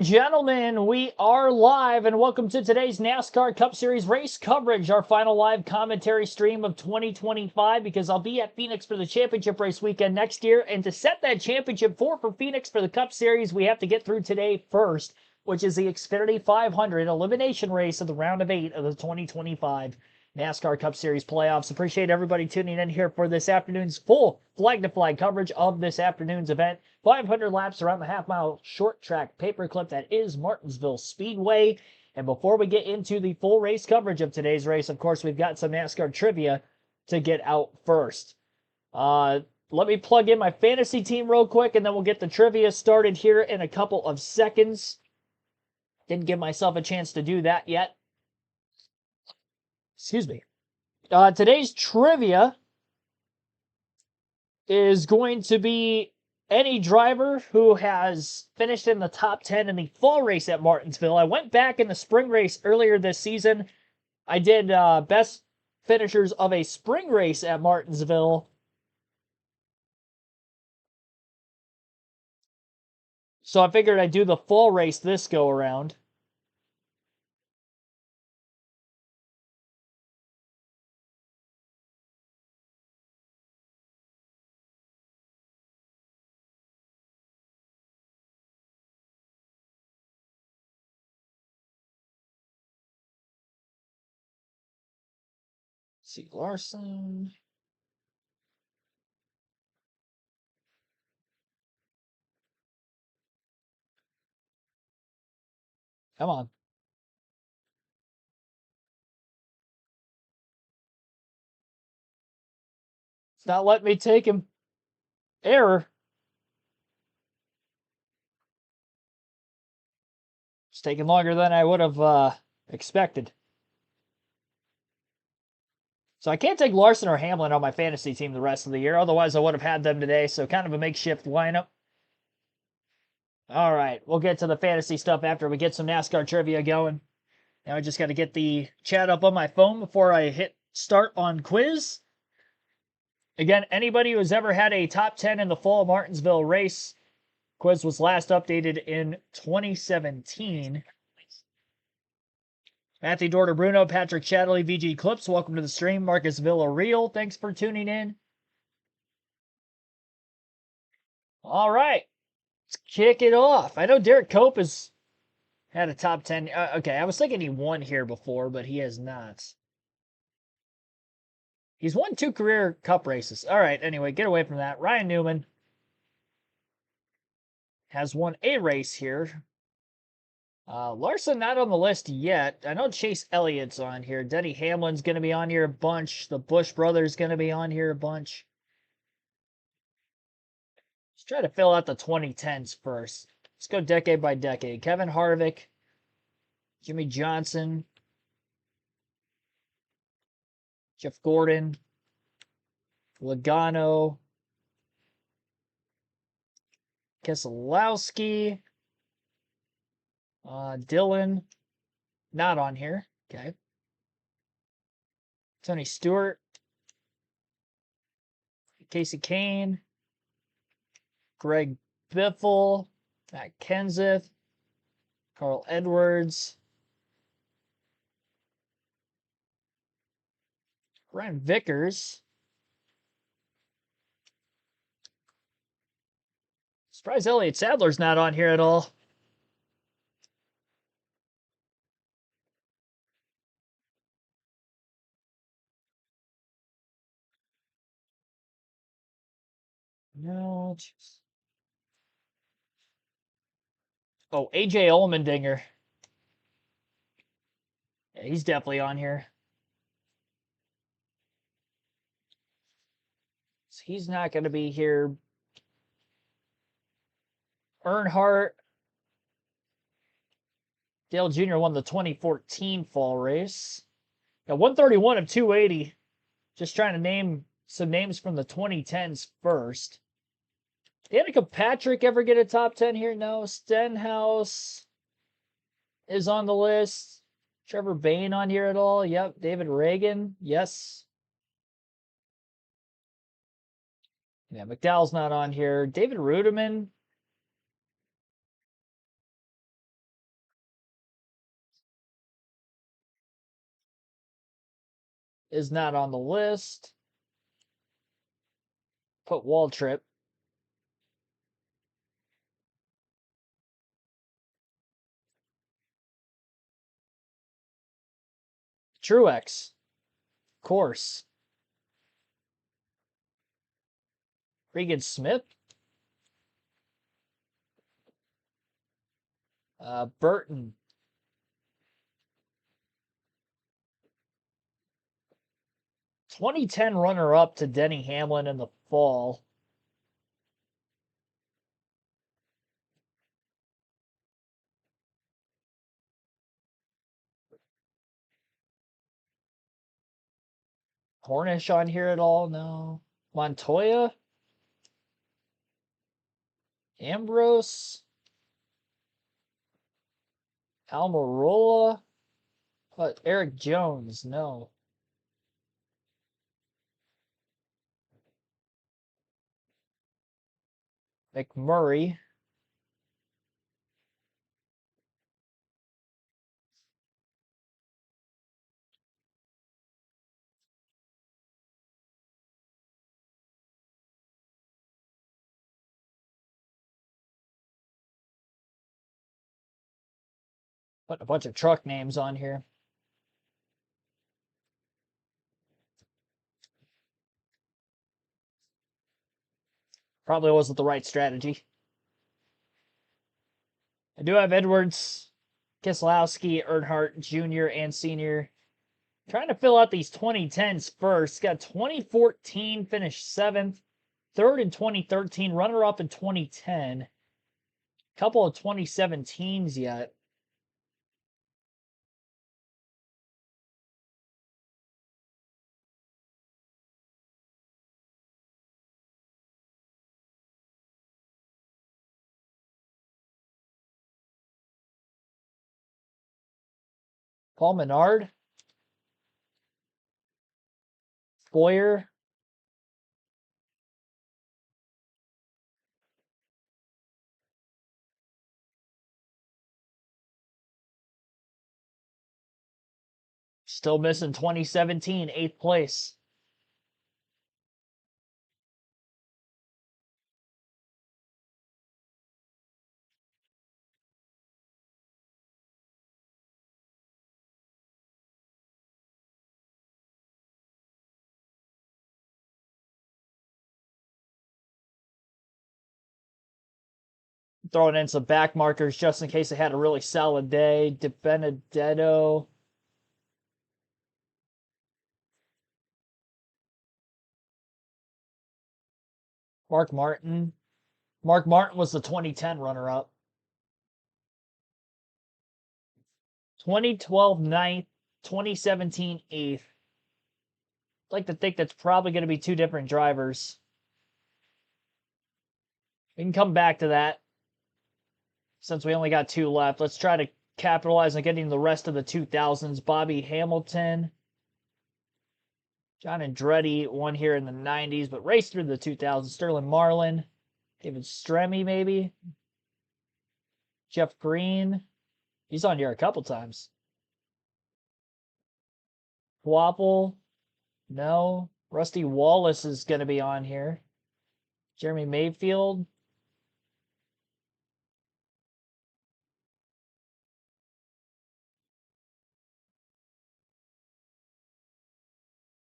Gentlemen, we are live and welcome to today's NASCAR Cup Series race coverage, our final live commentary stream of 2025, because I'll be at Phoenix for the championship race weekend next year. And to set that championship for Phoenix for the Cup Series, we have to get through today first, which is the Xfinity 500 elimination race of the round of 8 of the 2025 NASCAR Cup Series playoffs. Appreciate everybody tuning in here for this afternoon's full flag-to-flag coverage of this afternoon's event. 500 laps around the half-mile short track paperclip that is Martinsville Speedway. And before we get into the full race coverage of today's race, of course, we've got some NASCAR trivia to get out first. Let me plug in my fantasy team real quick, and then we'll get the trivia started here in a couple of seconds. Didn't give myself a chance to do that yet. Excuse me. Today's trivia is going to be any driver who has finished in the top 10 in the fall race at Martinsville. I went back in the spring race earlier this season. I did best finishers of a spring race at Martinsville. So I figured I'd do the fall race this go around. Let's see, Larson. Come on. It's not letting me take him. Error. It's taking longer than I would have expected. So I can't take Larson or Hamlin on my fantasy team the rest of the year. Otherwise, I would have had them today. So kind of a makeshift lineup. All right, we'll get to the fantasy stuff after we get some NASCAR trivia going. Now I just got to get the chat up on my phone before I hit start on quiz. Again, anybody who's ever had a top 10 in the fall Martinsville race, quiz was last updated in 2017. Matthew Dorter Bruno, Patrick Chatterley, VG Clips, welcome to the stream. Marcus Villarreal, thanks for tuning in. All right, let's kick it off. I know Derek Cope has had a top 10. Okay, I was thinking he won here before, but he has not. He's won 2 career cup races. All right, anyway, get away from that. Ryan Newman has won a race here. Larson not on the list yet. I know Chase Elliott's on here. Denny Hamlin's going to be on here a bunch. The Bush brothers going to be on here a bunch. Let's try to fill out the 2010s first. Let's go decade by decade. Kevin Harvick, Jimmy Johnson, Jeff Gordon, Logano, Keselowski, Dylan, not on here. Okay. Tony Stewart, Casey Kane, Greg Biffle, Matt Kenseth, Carl Edwards, Ryan Vickers. Surprised Elliott Sadler's not on here at all. No. Oh, AJ Allmendinger. Yeah, he's definitely on here. So he's not going to be here. Earnhardt. Dale Jr. won the 2014 fall race. Got 131 of 280. Just trying to name some names from the 2010s first. Danica Patrick ever get a top 10 here? No. Stenhouse is on the list. Trevor Bayne on here at all? Yep. David Reagan? Yes. Yeah, McDowell's not on here. David Ruderman? is not on the list. Put Waltrip. Truex. Course. Regan Smith. Burton. (2010) runner-up to Denny Hamlin in the fall. Hornish on here at all? No. Montoya? Ambrose? Almirola? Eric Jones? No. McMurray? Put a bunch of truck names on here. Probably wasn't the right strategy. I do have Edwards, Keselowski, Earnhardt Jr. and Sr. Trying to fill out these 2010s first. Got 2014, finished 7th. Third in 2013, runner-up in 2010. Couple of 2017s yet. Paul Menard. Boyer. Still missing 2017, 8th place. Throwing in some back markers just in case they had a really solid day. DiBenedetto. Mark Martin. Mark Martin was the 2010 runner-up. 2012 ninth, 2017 8th. I'd like to think that's probably going to be two different drivers. We can come back to that since we only got two left. Let's try to capitalize on getting the rest of the 2000s. Bobby Hamilton. John Andretti won here in the 90s, but raced through the 2000s. Sterling Marlin. David Stremme, maybe. Jeff Green. He's on here a couple times. Wapple. No. Rusty Wallace is going to be on here. Jeremy Mayfield.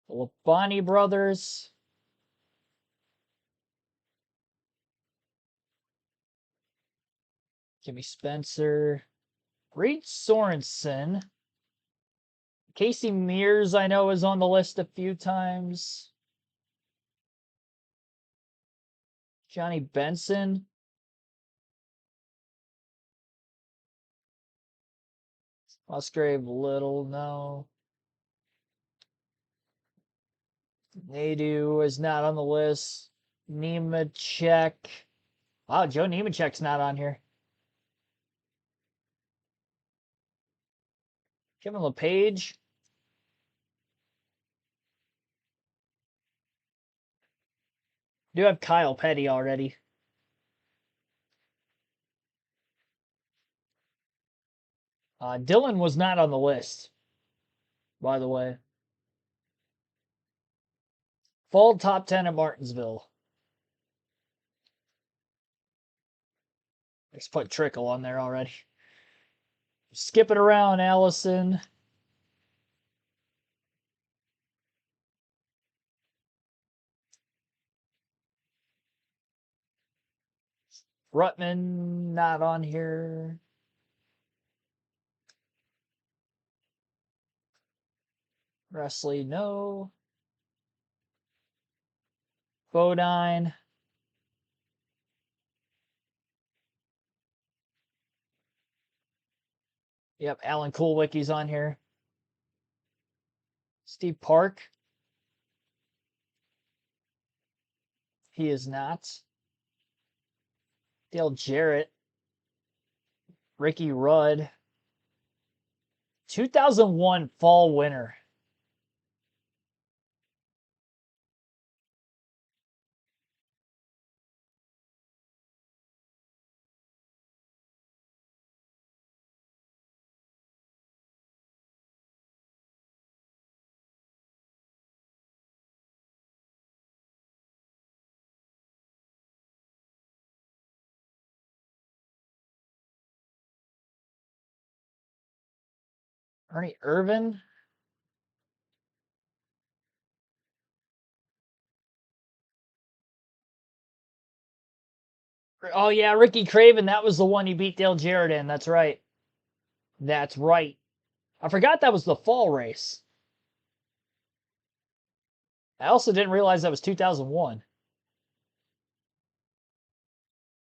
The Labonte brothers. Jimmy Spencer. Reed Sorensen. Casey Mears, I know, is on the list a few times. Johnny Benson. Musgrave Little, no. Nadu is not on the list. Nemechek. Wow, Joe Nemechek's not on here. Kevin LePage. Do have Kyle Petty already. Dylan was not on the list, by the way. Fall top 10 at Martinsville. Let's put Trickle on there already. Skip it around, Allison. Rutman, not on here. Wesley, no. Bodine. Yep, Alan Kulwicki's on here. Steve Park. He is not. Dale Jarrett. Ricky Rudd. 2001 fall winner. Ernie Irvin. Oh, yeah, Ricky Craven. That was the one he beat Dale Jarrett in. That's right. That's right. I forgot that was the fall race. I also didn't realize that was 2001.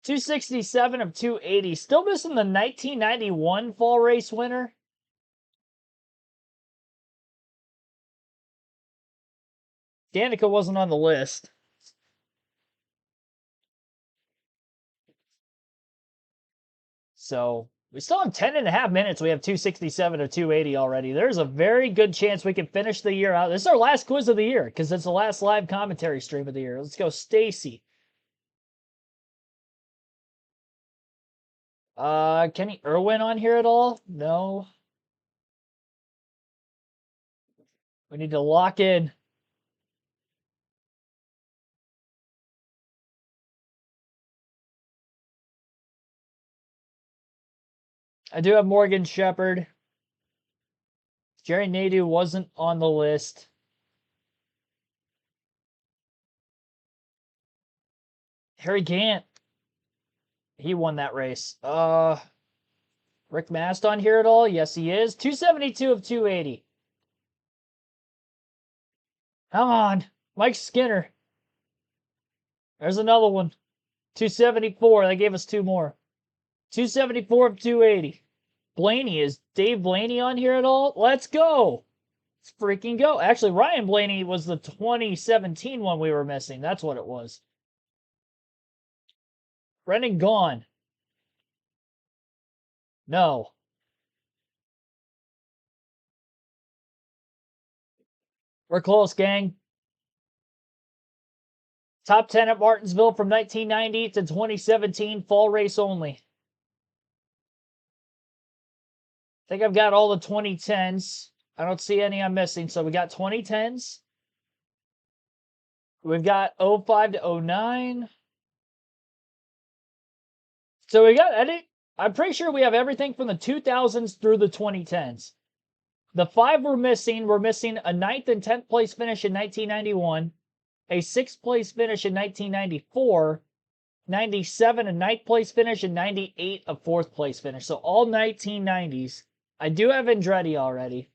267 of 280. Still missing the 1991 fall race winner. Danica wasn't on the list. So we still have 10 and a half minutes. We have 267 of 280 already. There's a very good chance we can finish the year out. This is our last quiz of the year because it's the last live commentary stream of the year. Let's go, Stacy. Kenny Irwin on here at all? No. We need to lock in. I do have Morgan Shepherd. Jerry Nadeau wasn't on the list. Harry Gant. He won that race. Rick Mast on here at all? Yes, he is. 272 of 280. Come on. Mike Skinner. There's another one. 274. They gave us two more. 274 of 280. Blaney. Is Dave Blaney on here at all? Let's go. Let's freaking go. Actually, Ryan Blaney was the 2017 one we were missing. That's what it was. Brendan Gaughan. No. We're close, gang. Top 10 at Martinsville from 1990 to 2017, fall race only. I think I've got all the 2010s. I don't see any I'm missing. So we got 2010s. We've got 05 to 09. So we got, I'm pretty sure we have everything from the 2000s through the 2010s. The five we're missing a 9th and 10th place finish in 1991, a 6th place finish in 1994, 97 a 9th place finish, and 98 a 4th place finish. So all 1990s. I do have Andretti already.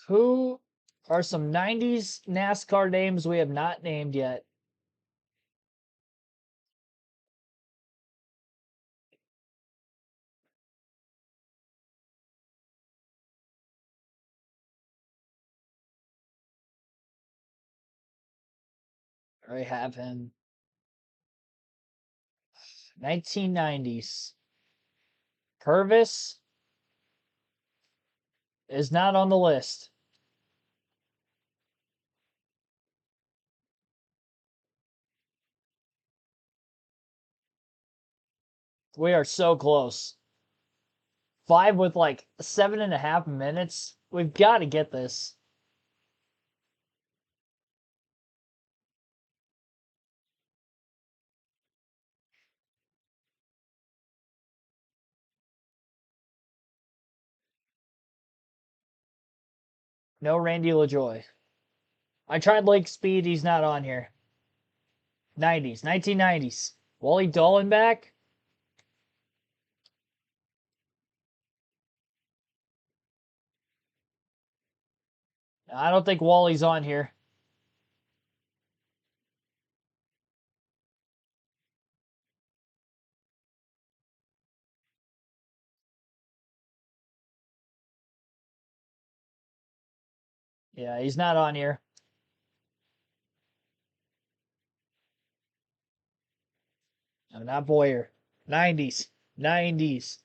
Who are some 90s NASCAR names we have not named yet? I have him. 1990s. Purvis is not on the list. We are so close. 5 with like 7.5 minutes. We've got to get this. No Randy LaJoy. I tried Lake Speed. He's not on here. 90s. 1990s. Wally Dolan back? I don't think Wally's on here. Yeah, he's not on here. No, not Boyer. 90s. 90s.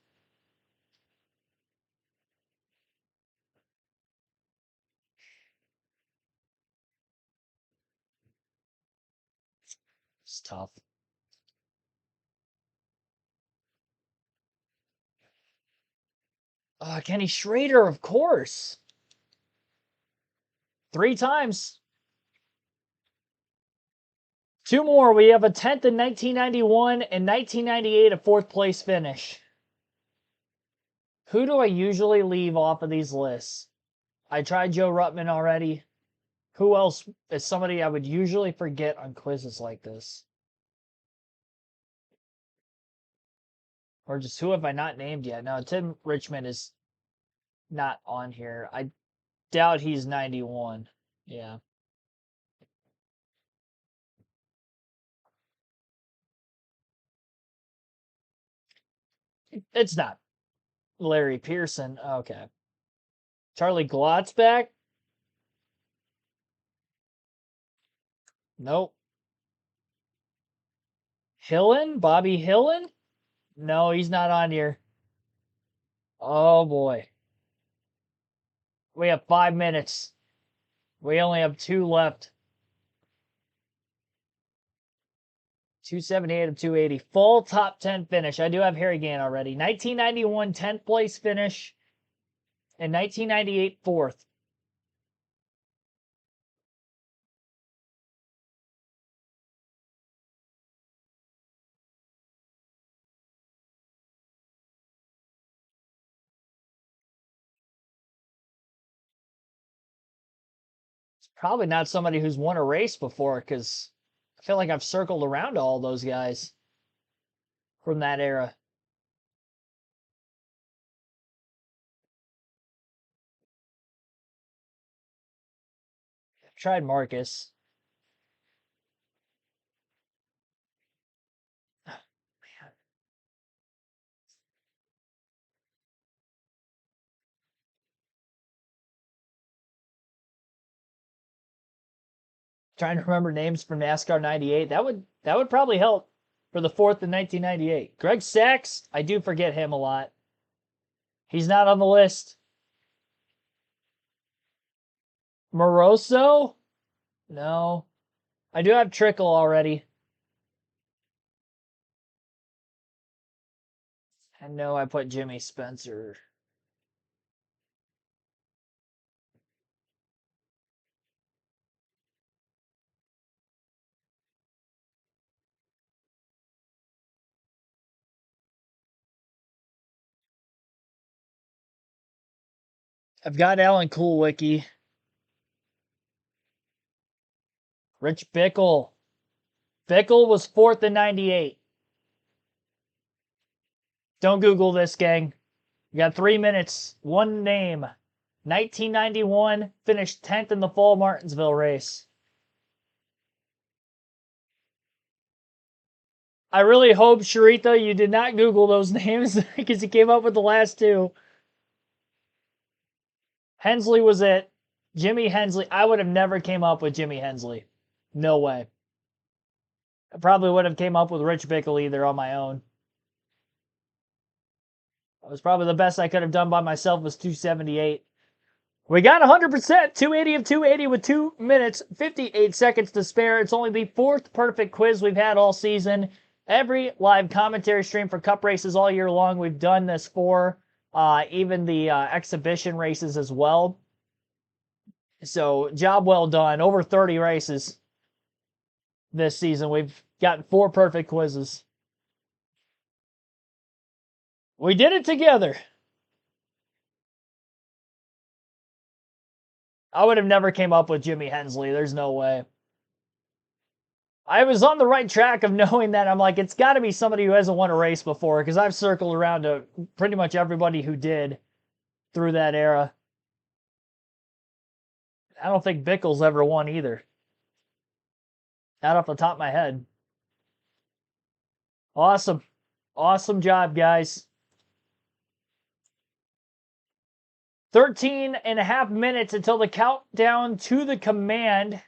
It's tough. Kenny Schrader, of course. 3 times. 2 more. We have a 10th in 1991 and 1998, a 4th place finish. Who do I usually leave off of these lists? I tried Joe Ruttman already. Who else is somebody I would usually forget on quizzes like this? Or just who have I not named yet? No, Tim Richmond is not on here. I doubt he's 91. Yeah. It's not Larry Pearson. Okay. Charlie Glotzback? Nope. Hillen? Bobby Hillen? No, he's not on here. Oh boy. We have 5 minutes. We only have 2 left. 278 of 280. Full top 10 finish. I do have Harry Gant already. 1991 10th place finish. And 1998 4th. It's probably not somebody who's won a race before because I feel like I've circled around all those guys from that era. I've tried Marcus. Trying to remember names from NASCAR 98. That would probably help for the 4th in 1998. Greg Sachs, I do forget him a lot. He's not on the list. Moroso? No. I do have Trickle already. I know I put Jimmy Spencer. I've got Alan Kulwicki. Rich Bickle. Bickle was 4th in 98. Don't Google this, gang. You got 3 minutes. One name. 1991, finished 10th in the fall Martinsville race. I really hope, Sharita, you did not Google those names because you came up with the last 2. Hensley was it. Jimmy Hensley. I would have never came up with Jimmy Hensley. No way. I probably would have came up with Rich Bickle either on my own. That was probably the best I could have done by myself was 278. We got 100%, 280 of 280 with 2 minutes, 58 seconds to spare. It's only the 4th perfect quiz we've had all season. Every live commentary stream for Cup races all year long we've done this for. even the exhibition races as well. So job well done. Over 30 races this season. We've gotten 4 perfect quizzes. We did it together. I would have never came up with Jimmy Hensley. There's no way. I was on the right track of knowing that. I'm like, it's got to be somebody who hasn't won a race before, because I've circled around to pretty much everybody who did through that era. I don't think Bickle's ever won either. Not off the top of my head. Awesome. Awesome job, guys. 13 and a half minutes until the countdown to the command.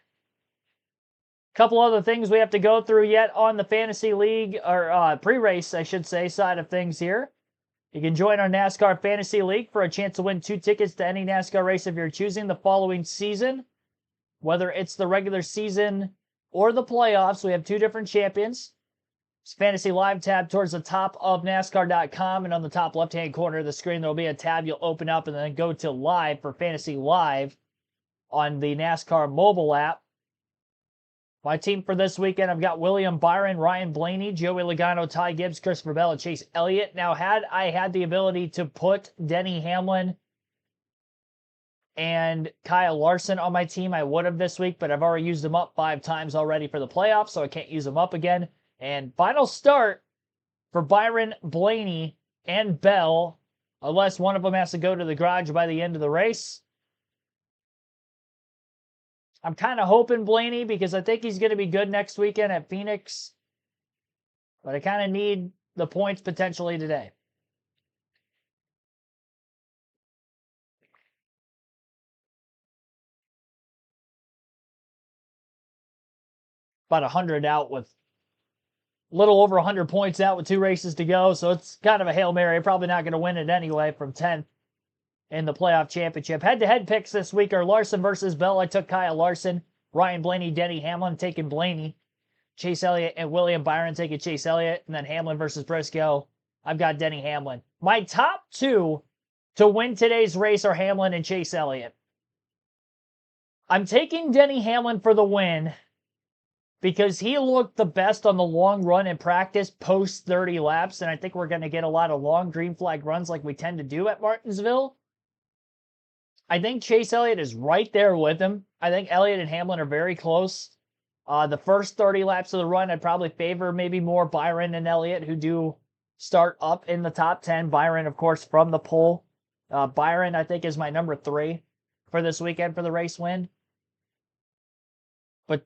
Couple other things we have to go through yet on the Fantasy League, or pre-race, I should say, side of things here. You can join our NASCAR Fantasy League for a chance to win 2 tickets to any NASCAR race of your choosing the following season. Whether it's the regular season or the playoffs, we have 2 different champions. It's Fantasy Live tab towards the top of NASCAR.com, and on the top left-hand corner of the screen, there will be a tab you'll open up and then go to Live for Fantasy Live on the NASCAR mobile app. My team for this weekend, I've got William Byron, Ryan Blaney, Joey Logano, Ty Gibbs, Christopher Bell, and Chase Elliott. Now, had I had the ability to put Denny Hamlin and Kyle Larson on my team, I would have this week, but I've already used them up 5 times already for the playoffs, so I can't use them up again. And final start for Byron, Blaney, and Bell, unless one of them has to go to the garage by the end of the race. I'm kind of hoping Blaney, because I think he's going to be good next weekend at Phoenix. But I kind of need the points potentially today. About 100 out with little over 100 points out with 2 races to go. So it's kind of a Hail Mary. Probably not going to win it anyway from 10th in the playoff championship. Head-to-head picks this week are Larson versus Bell. I took Kyle Larson. Ryan Blaney, Denny Hamlin taking Blaney. Chase Elliott and William Byron taking Chase Elliott. And then Hamlin versus Briscoe. I've got Denny Hamlin. My top 2 to win today's race are Hamlin and Chase Elliott. I'm taking Denny Hamlin for the win because he looked the best on the long run in practice post 30 laps, and I think we're going to get a lot of long green flag runs like we tend to do at Martinsville. I think Chase Elliott is right there with him. I think Elliott and Hamlin are very close. The first 30 laps of the run, I'd probably favor maybe more Byron and Elliott, who do start up in the top 10. Byron, of course, from the pole. Byron, I think, is my number 3 for this weekend for the race win. But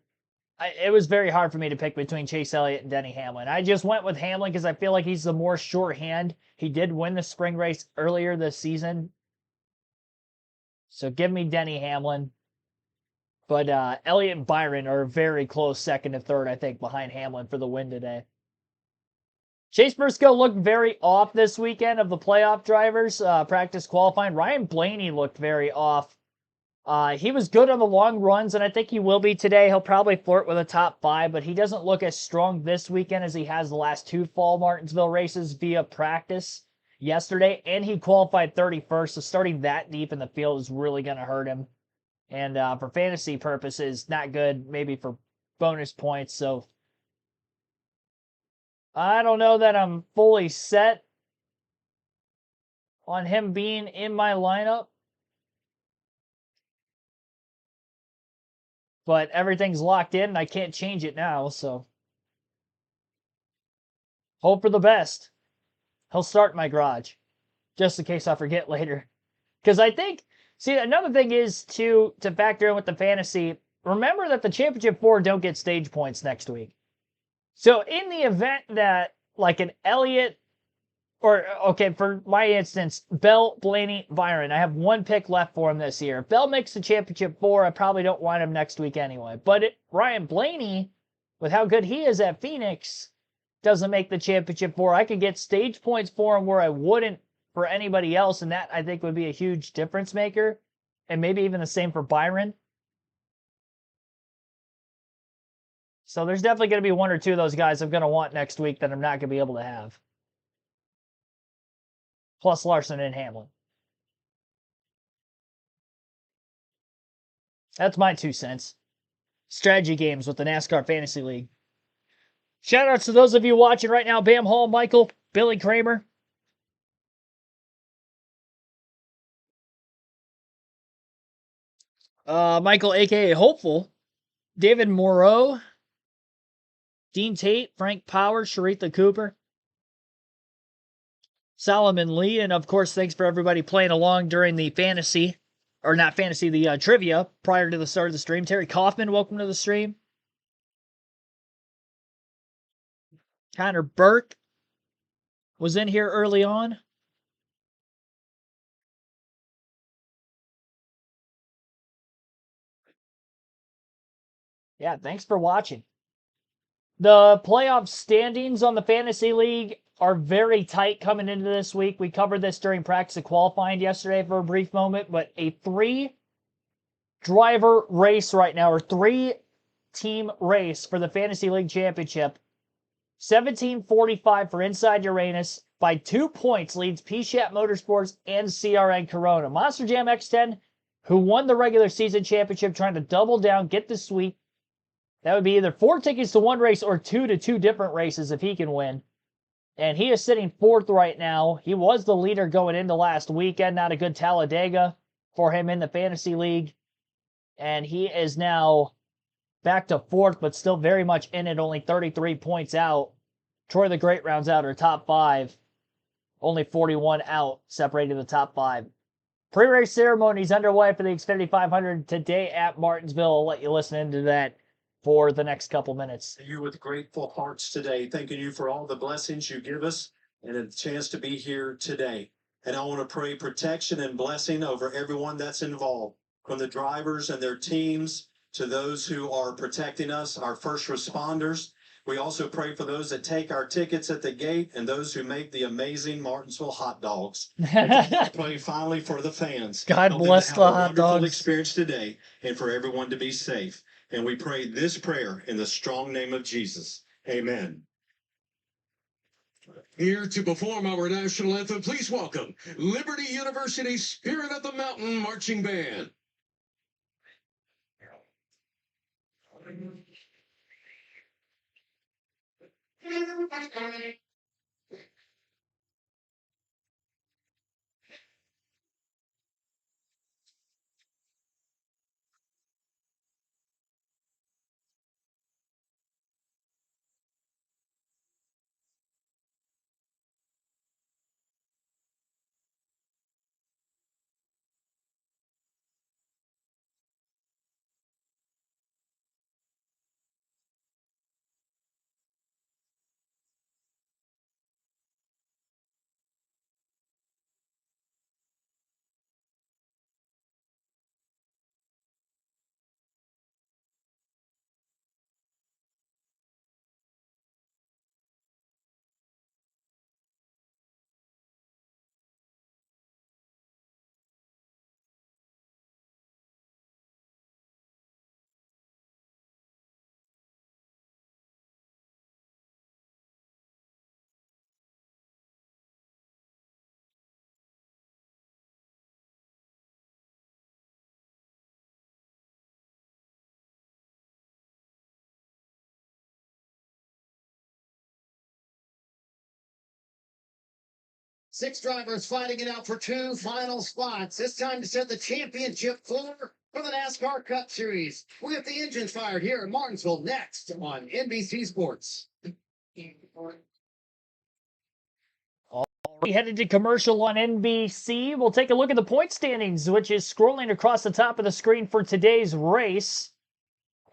it was very hard for me to pick between Chase Elliott and Denny Hamlin. I just went with Hamlin because I feel like he's the more shorthand. He did win the spring race earlier this season. So give me Denny Hamlin. But Elliott and Byron are very close second and third, I think, behind Hamlin for the win today. Chase Briscoe looked very off this weekend of the playoff drivers, practice qualifying. Ryan Blaney looked very off. He was good on the long runs, and I think he will be today. He'll probably flirt with a top 5, but he doesn't look as strong this weekend as he has the last 2 fall Martinsville races via practice yesterday, and he qualified 31st, so starting that deep in the field is really going to hurt him. And for fantasy purposes, not good, maybe for bonus points. So I don't know that I'm fully set on him being in my lineup. But everything's locked in, and I can't change it now, so hope for the best. He'll start in my garage, just in case I forget later. Because I think, see, another thing is to factor in with the fantasy, remember that the Championship 4 don't get stage points next week. So in the event that, like, an Elliott, or, okay, for my instance, Bell, Blaney, Byron, I have 1 pick left for him this year. If Bell makes the Championship 4, I probably don't want him next week anyway. But Ryan Blaney, with how good he is at Phoenix, doesn't make the Championship 4. I could get stage points for him where I wouldn't for anybody else, and that, I think, would be a huge difference maker. And maybe even the same for Byron. So there's definitely going to be 1 or 2 of those guys I'm going to want next week that I'm not going to be able to have. plus Larson and Hamlin. That's my 2 cents. Strategy games with the NASCAR Fantasy League. Shout outs to those of you watching right now. Bam Hall, Michael, Billy Kramer. Michael, a.k.a. Hopeful. David Moreau. Dean Tate, Frank Power, Sharitha Cooper. Solomon Lee, and of course, thanks for everybody playing along during the fantasy, or not fantasy, the trivia prior to the start of the stream. Terry Kaufman, welcome to the stream. Connor Burke was in here early on. Yeah, thanks for watching. The playoff standings on the Fantasy League are very tight coming into this week. We covered this during practice and qualifying yesterday for a brief moment, but a 3-driver race right now, or 3-team race for the Fantasy League Championship. 17:45 for Inside Uranus. By 2 points leads P-Shat Motorsports and CRN Corona. Monster Jam X10, who won the regular season championship, trying to double down, get the sweep. That would be either 4 tickets to one race or 2 to 2 different races if he can win. And he is sitting 4th right now. He was the leader going into last weekend. Not a good Talladega for him in the Fantasy League. And he is now back to 4th, but still very much in it, only 33 points out. Troy the Great rounds out our top 5. Only 41 out, separating the top 5. Pre-race ceremonies underway for the Xfinity 500 today at Martinsville. I'll let you listen into that for the next couple minutes. You with grateful hearts today, thanking you for all the blessings you give us and a chance to be here today. And I want to pray protection and blessing over everyone that's involved, from the drivers and their teams to those who are protecting us, our first responders. We also pray for those that take our tickets at the gate and those who make the amazing Martinsville hot dogs. Pray finally for the fans. God bless the hot dogs. Wonderful experience today, and for everyone to be safe. And we pray this prayer in the strong name of Jesus. Amen. Here to perform our national anthem, please welcome Liberty University Spirit of the Mountain Marching Band. Six drivers fighting it out for 2 final spots. It's time to set the championship floor for the NASCAR Cup Series. We'll get the engines fired here in Martinsville next on NBC Sports. We headed to commercial on NBC. We'll take a look at the point standings, which is scrolling across the top of the screen for today's race.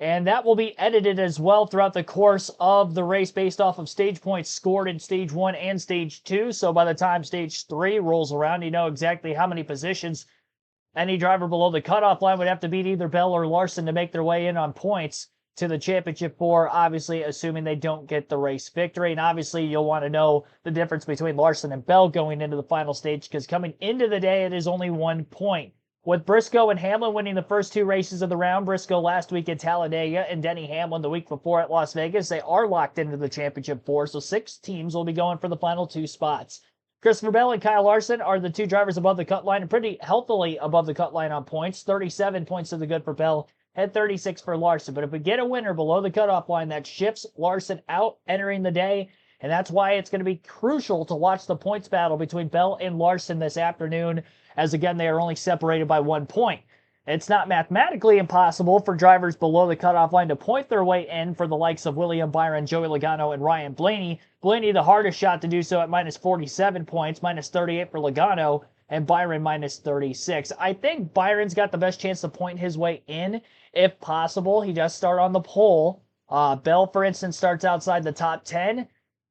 And that will be edited as well throughout the course of the race based off of stage points scored in Stage 1 and Stage 2. So by the time Stage 3 rolls around, you know exactly how many positions any driver below the cutoff line would have to beat either Bell or Larson to make their way in on points to the championship four, obviously assuming they don't get the race victory. And obviously you'll want to know the difference between Larson and Bell going into the final stage, because coming into the day, it is only 1 point. With Briscoe and Hamlin winning the first 2 races of the round, Briscoe last week at Talladega and Denny Hamlin the week before at Las Vegas, they are locked into the championship four, so 6 teams will be going for the final 2 spots. Christopher Bell and Kyle Larson are the two drivers above the cut line and pretty healthily above the cut line on points. 37 points to the good for Bell and 36 for Larson. But if we get a winner below the cutoff line, that shifts Larson out entering the day. And that's why it's going to be crucial to watch the points battle between Bell and Larson this afternoon, as again, they are only separated by 1 point. It's not mathematically impossible for drivers below the cutoff line to point their way in for the likes of William Byron, Joey Logano, and Ryan Blaney. Blaney, the hardest shot to do so at minus 47 points, minus 38 for Logano, and Byron minus 36. I think Byron's got the best chance to point his way in, if possible. He does start on the pole. Bell, for instance, starts outside the top 10.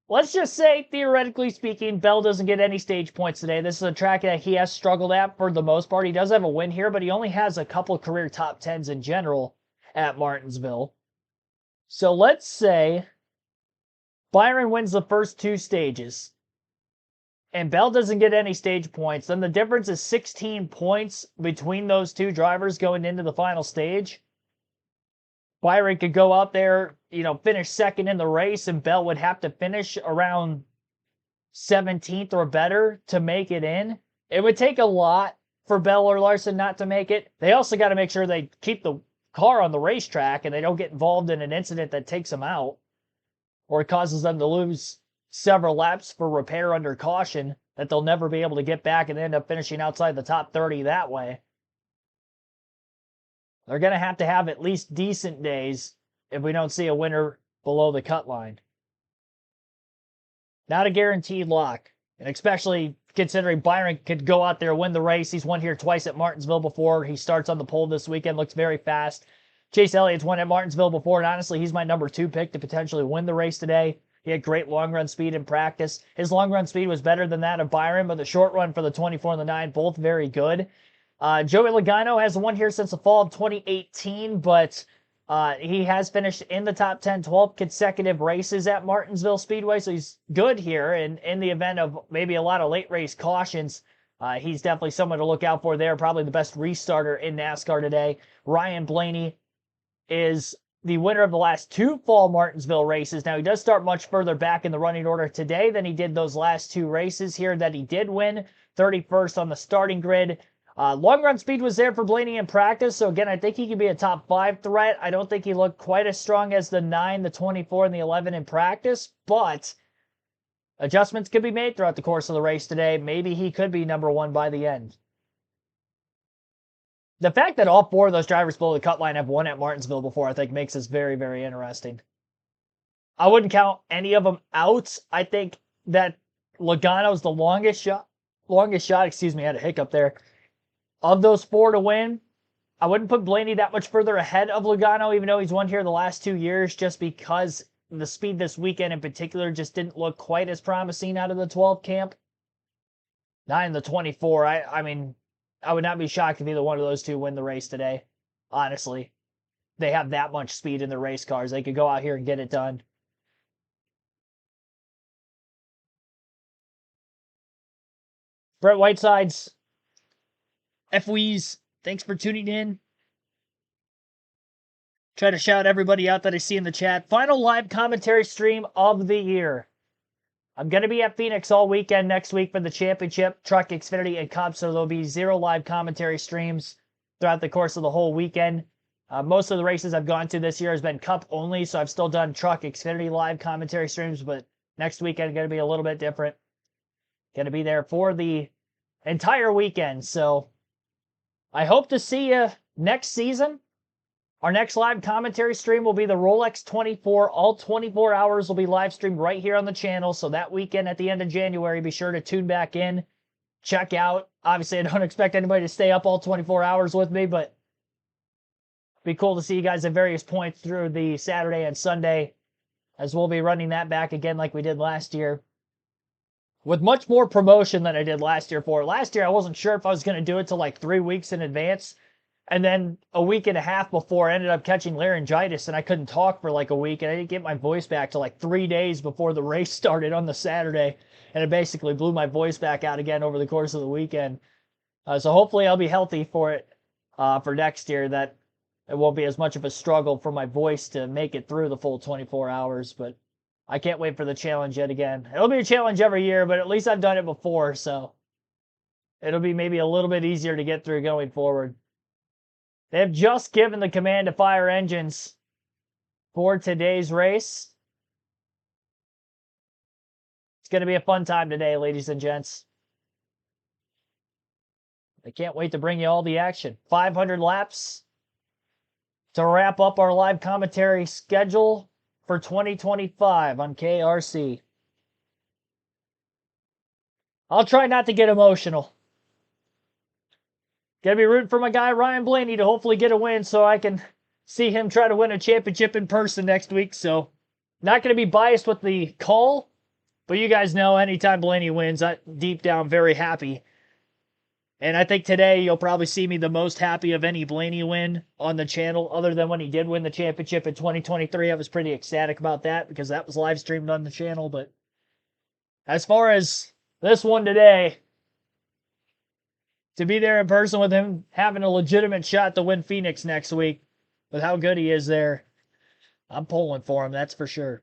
Let's just say, theoretically speaking, Bell doesn't get any stage points today. This is a track that he has struggled at for the most part. He does have a win here, but he only has a couple career top 10s in general at Martinsville. So let's say Byron wins the first 2 stages and Bell doesn't get any stage points. Then the difference is 16 points between those two drivers going into the final stage. Byron could go out there, finish second in the race, and Bell would have to finish around 17th or better to make it in. It would take a lot for Bell or Larson not to make it. They also got to make sure they keep the car on the racetrack and they don't get involved in an incident that takes them out or causes them to lose several laps for repair under caution that they'll never be able to get back and end up finishing outside the top 30 that way. They're going to have at least decent days if we don't see a winner below the cut line. Not a guaranteed lock, and especially considering Byron could go out there and win the race. He's won here twice at Martinsville before. He starts on the pole this weekend, looks very fast. Chase Elliott's won at Martinsville before, and honestly, he's my number 2 pick to potentially win the race today. He had great long-run speed in practice. His long-run speed was better than that of Byron, but the short run for the 24 and the 9, both very good. Joey Logano has won here since the fall of 2018, but he has finished in the top 10 12 consecutive races at Martinsville Speedway, so he's good here. And in the event of maybe a lot of late race cautions, he's definitely someone to look out for there. Probably the best restarter in NASCAR today. Ryan Blaney is the winner of the last 2 fall Martinsville races. Now, he does start much further back in the running order today than he did those last 2 races here that he did win. 31st on the starting grid. Long run speed was there for Blaney in practice, so again, I think he could be a top 5 threat. I don't think he looked quite as strong as the 9, the 24, and the 11 in practice, but adjustments could be made throughout the course of the race today. Maybe he could be number 1 by the end. The fact that all 4 of those drivers below the cut line have won at Martinsville before, I think makes this very, very interesting. I wouldn't count any of them out. I think that Logano's the longest shot, I had a hiccup there. Of those 4 to win, I wouldn't put Blaney that much further ahead of Logano, even though he's won here the last 2 years, just because the speed this weekend in particular just didn't look quite as promising out of the 12 camp. 9 the 24, I mean, I would not be shocked if either one of those 2 win the race today, honestly. They have that much speed in their race cars. They could go out here and get it done. Brett Whiteside's FWeez, thanks for tuning in. Try to shout everybody out that I see in the chat. Final live commentary stream of the year. I'm going to be at Phoenix all weekend next week for the championship, Truck, Xfinity, and Cup, so there'll be 0 live commentary streams throughout the course of the whole weekend. Most of the races I've gone to this year has been Cup only, so I've still done Truck, Xfinity live commentary streams, but next weekend going to be a little bit different. Going to be there for the entire weekend, so I hope to see you next season. Our next live commentary stream will be the Rolex 24. All 24 hours will be live streamed right here on the channel. So that weekend at the end of January, be sure to tune back in. Check out. Obviously, I don't expect anybody to stay up all 24 hours with me, but it'd be cool to see you guys at various points through the Saturday and Sunday, as we'll be running that back again like we did last year, with much more promotion than I did last year for. Last year, I wasn't sure if I was going to do it till like 3 weeks in advance. And then a week and a half before, I ended up catching laryngitis, and I couldn't talk for like a week, and I didn't get my voice back till like 3 days before the race started on the Saturday, and it basically blew my voice back out again over the course of the weekend. So hopefully I'll be healthy for it for next year, that it won't be as much of a struggle for my voice to make it through the full 24 hours, but I can't wait for the challenge yet again. It'll be a challenge every year, but at least I've done it before, so it'll be maybe a little bit easier to get through going forward. They have just given the command to fire engines for today's race. It's going to be a fun time today, ladies and gents. I can't wait to bring you all the action. 500 laps to wrap up our live commentary schedule for 2025 on KRC. I'll try not to get emotional. Gotta be rooting for my guy Ryan Blaney to hopefully get a win so I can see him try to win a championship in person next week. So, not gonna be biased with the call, but you guys know anytime Blaney wins, I'm deep down very happy. And I think today you'll probably see me the most happy of any Blaney win on the channel, other than when he did win the championship in 2023. I was pretty ecstatic about that because that was live streamed on the channel. But as far as this one today, to be there in person with him having a legitimate shot to win Phoenix next week with how good he is there, I'm pulling for him, that's for sure.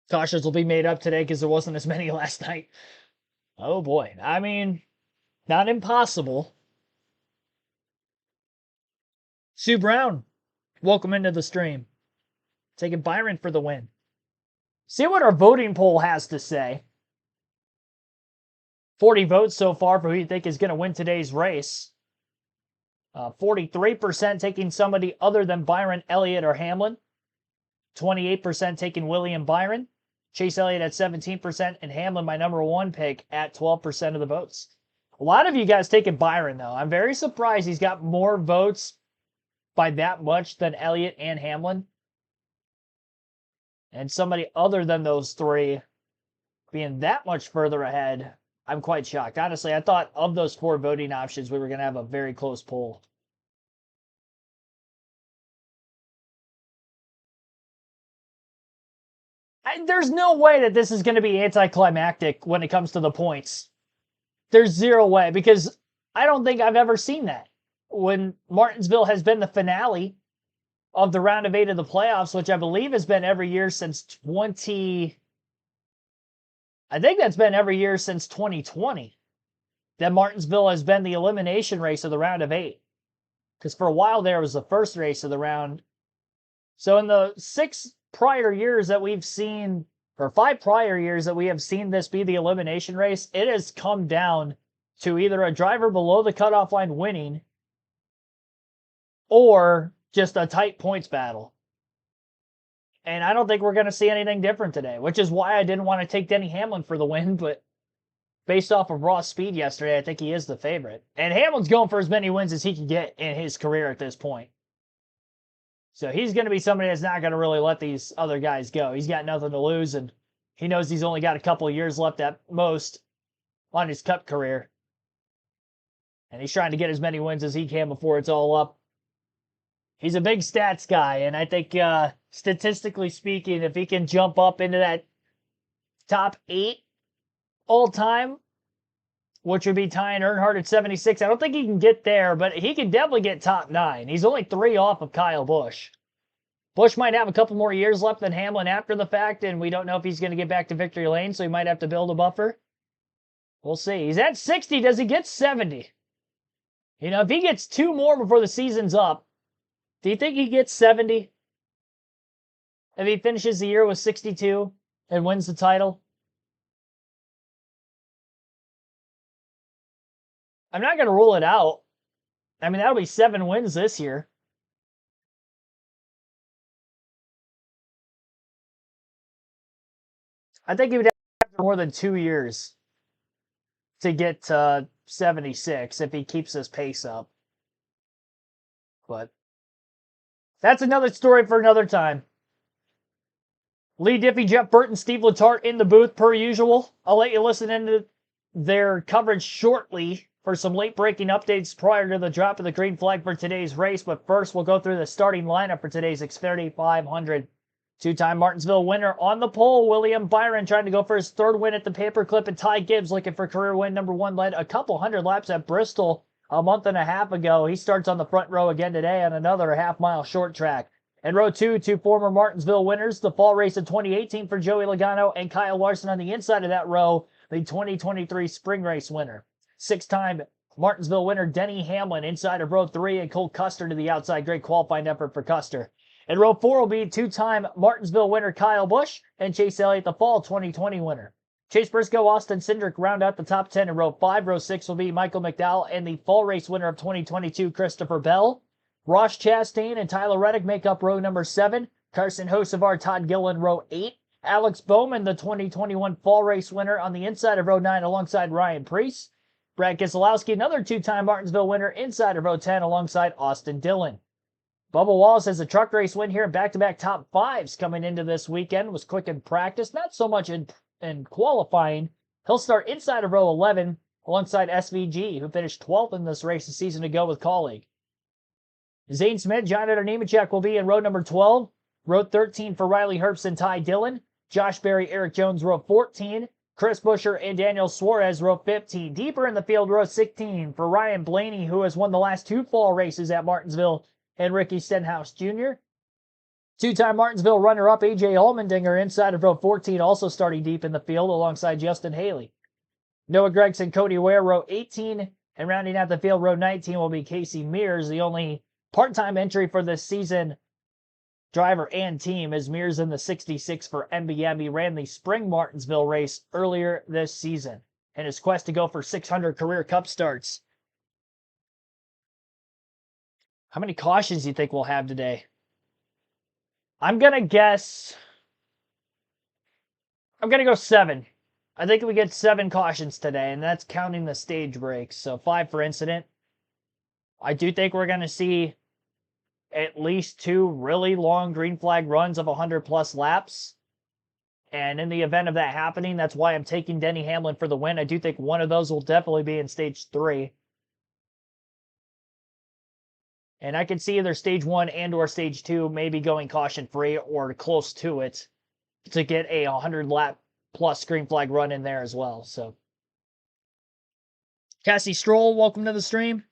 Cautions will be made up today because there wasn't as many last night. Oh boy. I mean, not impossible. Sue Brown, welcome into the stream. Taking Byron for the win. See what our voting poll has to say. 40 votes so far for who you think is going to win today's race. 43% taking somebody other than Byron, Elliott, or Hamlin. 28% taking William Byron. Chase Elliott at 17%, and Hamlin, my number one pick, at 12% of the votes. A lot of you guys taking Byron, though. I'm very surprised he's got more votes by that much than Elliott and Hamlin. And somebody other than those three being that much further ahead, I'm quite shocked. Honestly, I thought of those 4 voting options, we were going to have a very close poll. There's no way that this is going to be anticlimactic when it comes to the points. There's zero way, because I don't think I've ever seen that. When Martinsville has been the finale of the round of 8 of the playoffs, which I believe has been every year since 2020, that Martinsville has been the elimination race of the round of 8. Because for a while there was the first race of the round. So in the 6 prior years that we've seen, or 5 prior years that we have seen this be the elimination race, it has come down to either a driver below the cutoff line winning or just a tight points battle. And I don't think we're going to see anything different today, which is why I didn't want to take Denny Hamlin for the win, but based off of raw speed yesterday, I think he is the favorite. And Hamlin's going for as many wins as he can get in his career at this point. So he's going to be somebody that's not going to really let these other guys go. He's got nothing to lose, and he knows he's only got a couple of years left at most on his Cup career. And he's trying to get as many wins as he can before it's all up. He's a big stats guy, and I think statistically speaking, if he can jump up into that top 8 all-time, which would be tying Earnhardt at 76. I don't think he can get there, but he can definitely get top 9. He's only 3 off of Kyle Busch. Busch might have a couple more years left than Hamlin after the fact, and we don't know if he's going to get back to victory lane, so he might have to build a buffer. We'll see. He's at 60. Does he get 70? You know, if he gets 2 more before the season's up, do you think he gets 70? If he finishes the year with 62 and wins the title? I'm not going to rule it out. I mean, that'll be 7 wins this year. I think he would have more than 2 years to get to 76 if he keeps his pace up. But that's another story for another time. Lee Diffie, Jeff Burton, Steve Letarte in the booth per usual. I'll let you listen into their coverage shortly for some late-breaking updates prior to the drop of the green flag for today's race. But first, we'll go through the starting lineup for today's Xfinity 500. 2-time Martinsville winner on the pole, William Byron, trying to go for his 3rd win at the paperclip, and Ty Gibbs looking for career win number 1, led a couple hundred laps at Bristol a month and a half ago. He starts on the front row again today on another half-mile short track. In row 2, two former Martinsville winners, the fall race of 2018 for Joey Logano and Kyle Larson on the inside of that row, the 2023 spring race winner. 6-time Martinsville winner Denny Hamlin inside of row 3 and Cole Custer to the outside. Great qualifying effort for Custer. In row 4 will be 2-time Martinsville winner Kyle Busch and Chase Elliott, the fall 2020 winner. Chase Briscoe, Austin Cindric round out the top 10 in row 5. Row 6 will be Michael McDowell and the fall race winner of 2022, Christopher Bell. Ross Chastain and Tyler Reddick make up row number 7. Carson Hocevar, Todd Gilliland, row 8. Alex Bowman, the 2021 fall race winner, on the inside of row 9 alongside Ryan Preece. Brad Keselowski, another 2-time Martinsville winner, inside of row 10 alongside Austin Dillon. Bubba Wallace has a truck race win here in back-to-back top 5s coming into this weekend. Was quick in practice, not so much in qualifying. He'll start inside of row 11 alongside SVG, who finished 12th in this race a season ago with Kaulig. Zane Smith, Jonathan Nemechek will be in row number 12. Row 13 for Riley Herbst and Ty Dillon. Josh Berry, Eric Jones, row 14. Chris Buescher and Daniel Suarez, row 15. Deeper in the field, row 16 for Ryan Blaney, who has won the last 2 fall races at Martinsville, and Ricky Stenhouse Jr. 2-time Martinsville runner-up A.J. Allmendinger inside of row 14, also starting deep in the field alongside Justin Haley. Noah Gragson, Cody Ware, row 18, and rounding out the field, row 19 will be Casey Mears. The only part-time entry for this season, driver and team, is Mears in the 66 for MBM. He ran the spring Martinsville race earlier this season in his quest to go for 600 career Cup starts. How many cautions do you think we'll have today? I'm going to guess... I'm going to go 7. I think we get 7 cautions today, and that's counting the stage breaks. So 5 for incident. I do think we're going to see at least 2 really long green flag runs of 100-plus laps. And in the event of that happening, that's why I'm taking Denny Hamlin for the win. I do think one of those will definitely be in stage 3. And I can see either stage 1 and or stage 2 maybe going caution-free or close to it to get a 100-lap-plus green flag run in there as well. So, Cassie Stroll, welcome to the stream.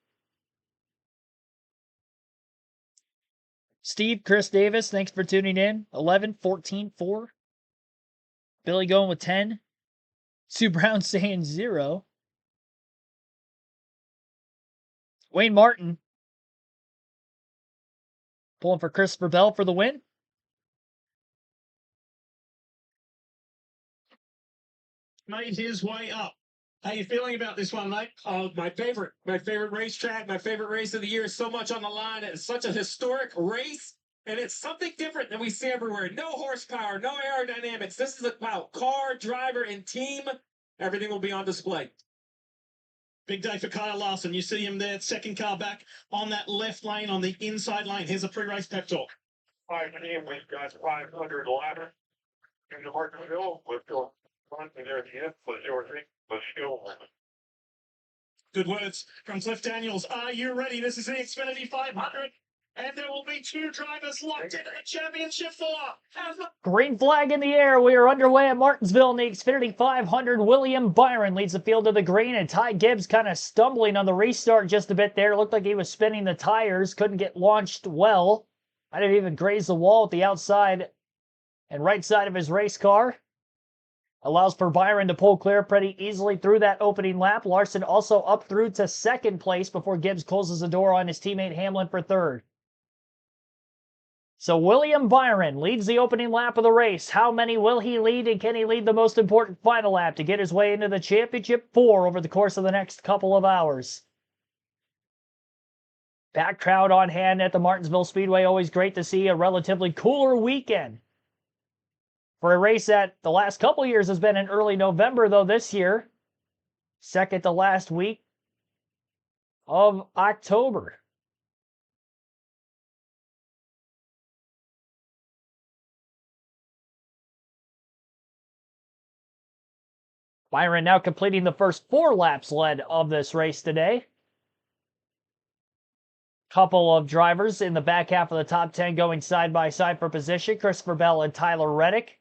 Steve, Chris Davis, thanks for tuning in. 11, 14, 4. Billy going with 10. Sue Brown saying 0. Wayne Martin pulling for Christopher Bell for the win. Made his way up. How you feeling about this one, mate? Oh, my favorite racetrack, my favorite race of the year. So much on the line. It's such a historic race, and it's something different than we see everywhere. No horsepower, no aerodynamics. This is about car, driver, and team. Everything will be on display. Big day for Kyle Larson. You see him there, second car back on that left lane, on the inside lane. Here's a pre-race pep talk. Hi, team. We've got 500 laps into Martinsville. Let's go front and there at the end. Let's go. Good words from Cliff Daniels. Are you ready? This is the Xfinity 500. And there will be 2 drivers locked into the championship for. Green flag in the air. We are underway at Martinsville in the Xfinity 500. William Byron leads the field to the green, and Ty Gibbs kind of stumbling on the restart just a bit there. Looked like he was spinning the tires. Couldn't get launched well. I didn't even graze the wall at the outside and right side of his race car. Allows for Byron to pull clear pretty easily through that opening lap. Larson also up through to second place before Gibbs closes the door on his teammate Hamlin for third. So William Byron leads the opening lap of the race. How many will he lead, and can he lead the most important final lap to get his way into the championship 4 over the course of the next couple of hours? Packed crowd on hand at the Martinsville Speedway. Always great to see a relatively cooler weekend for a race that the last couple years has been in early November, though this year, second to last week of October. Byron now completing the first 4 laps led of this race today. Couple of drivers in the back half of the top 10 going side by side for position. Christopher Bell and Tyler Reddick.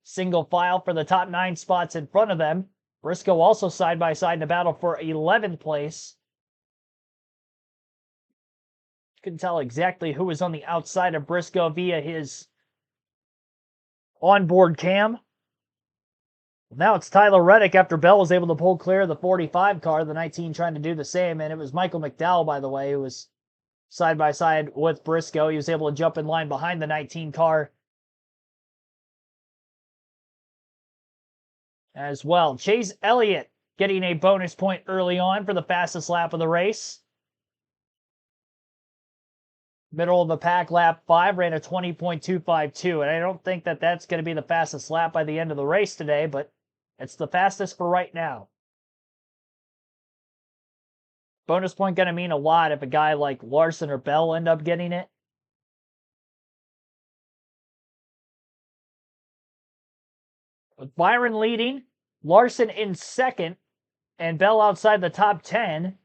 Single file for the top 9 spots in front of them. Briscoe also side by side in a battle for 11th place. Couldn't tell exactly who was on the outside of Briscoe via his onboard cam. Now it's Tyler Reddick after Bell was able to pull clear of the 45 car, the 19 trying to do the same, and it was Michael McDowell, by the way, who was side by side with Briscoe. He was able to jump in line behind the 19 car as well. Chase Elliott getting a bonus point early on for the fastest lap of the race. Middle of the pack, lap 5, ran a 20.252, and I don't think that that's going to be the fastest lap by the end of the race today, but it's the fastest for right now. Bonus point going to mean a lot if a guy like Larson or Bell end up getting it. With Byron leading, Larson in second, and Bell outside the top 10.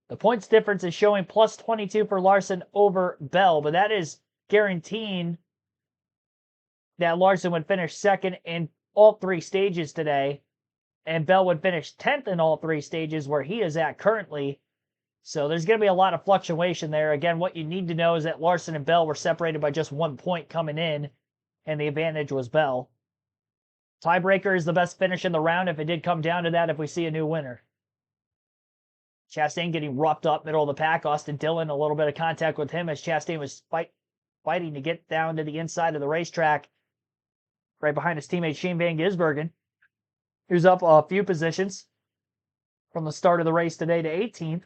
The points difference is showing plus 22 for Larson over Bell, but that is guaranteeing that Larson would finish second in all 3 stages today, and Bell would finish 10th in all 3 stages where he is at currently. So there's going to be a lot of fluctuation there. Again, what you need to know is that Larson and Bell were separated by just 1 point coming in, and the advantage was Bell. Tiebreaker is the best finish in the round if it did come down to that, if we see a new winner. Chastain getting roughed up middle of the pack. Austin Dillon, a little bit of contact with him as Chastain was fighting to get down to the inside of the racetrack, right behind his teammate Shane Van Gisbergen, who's up a few positions from the start of the race today to 18th.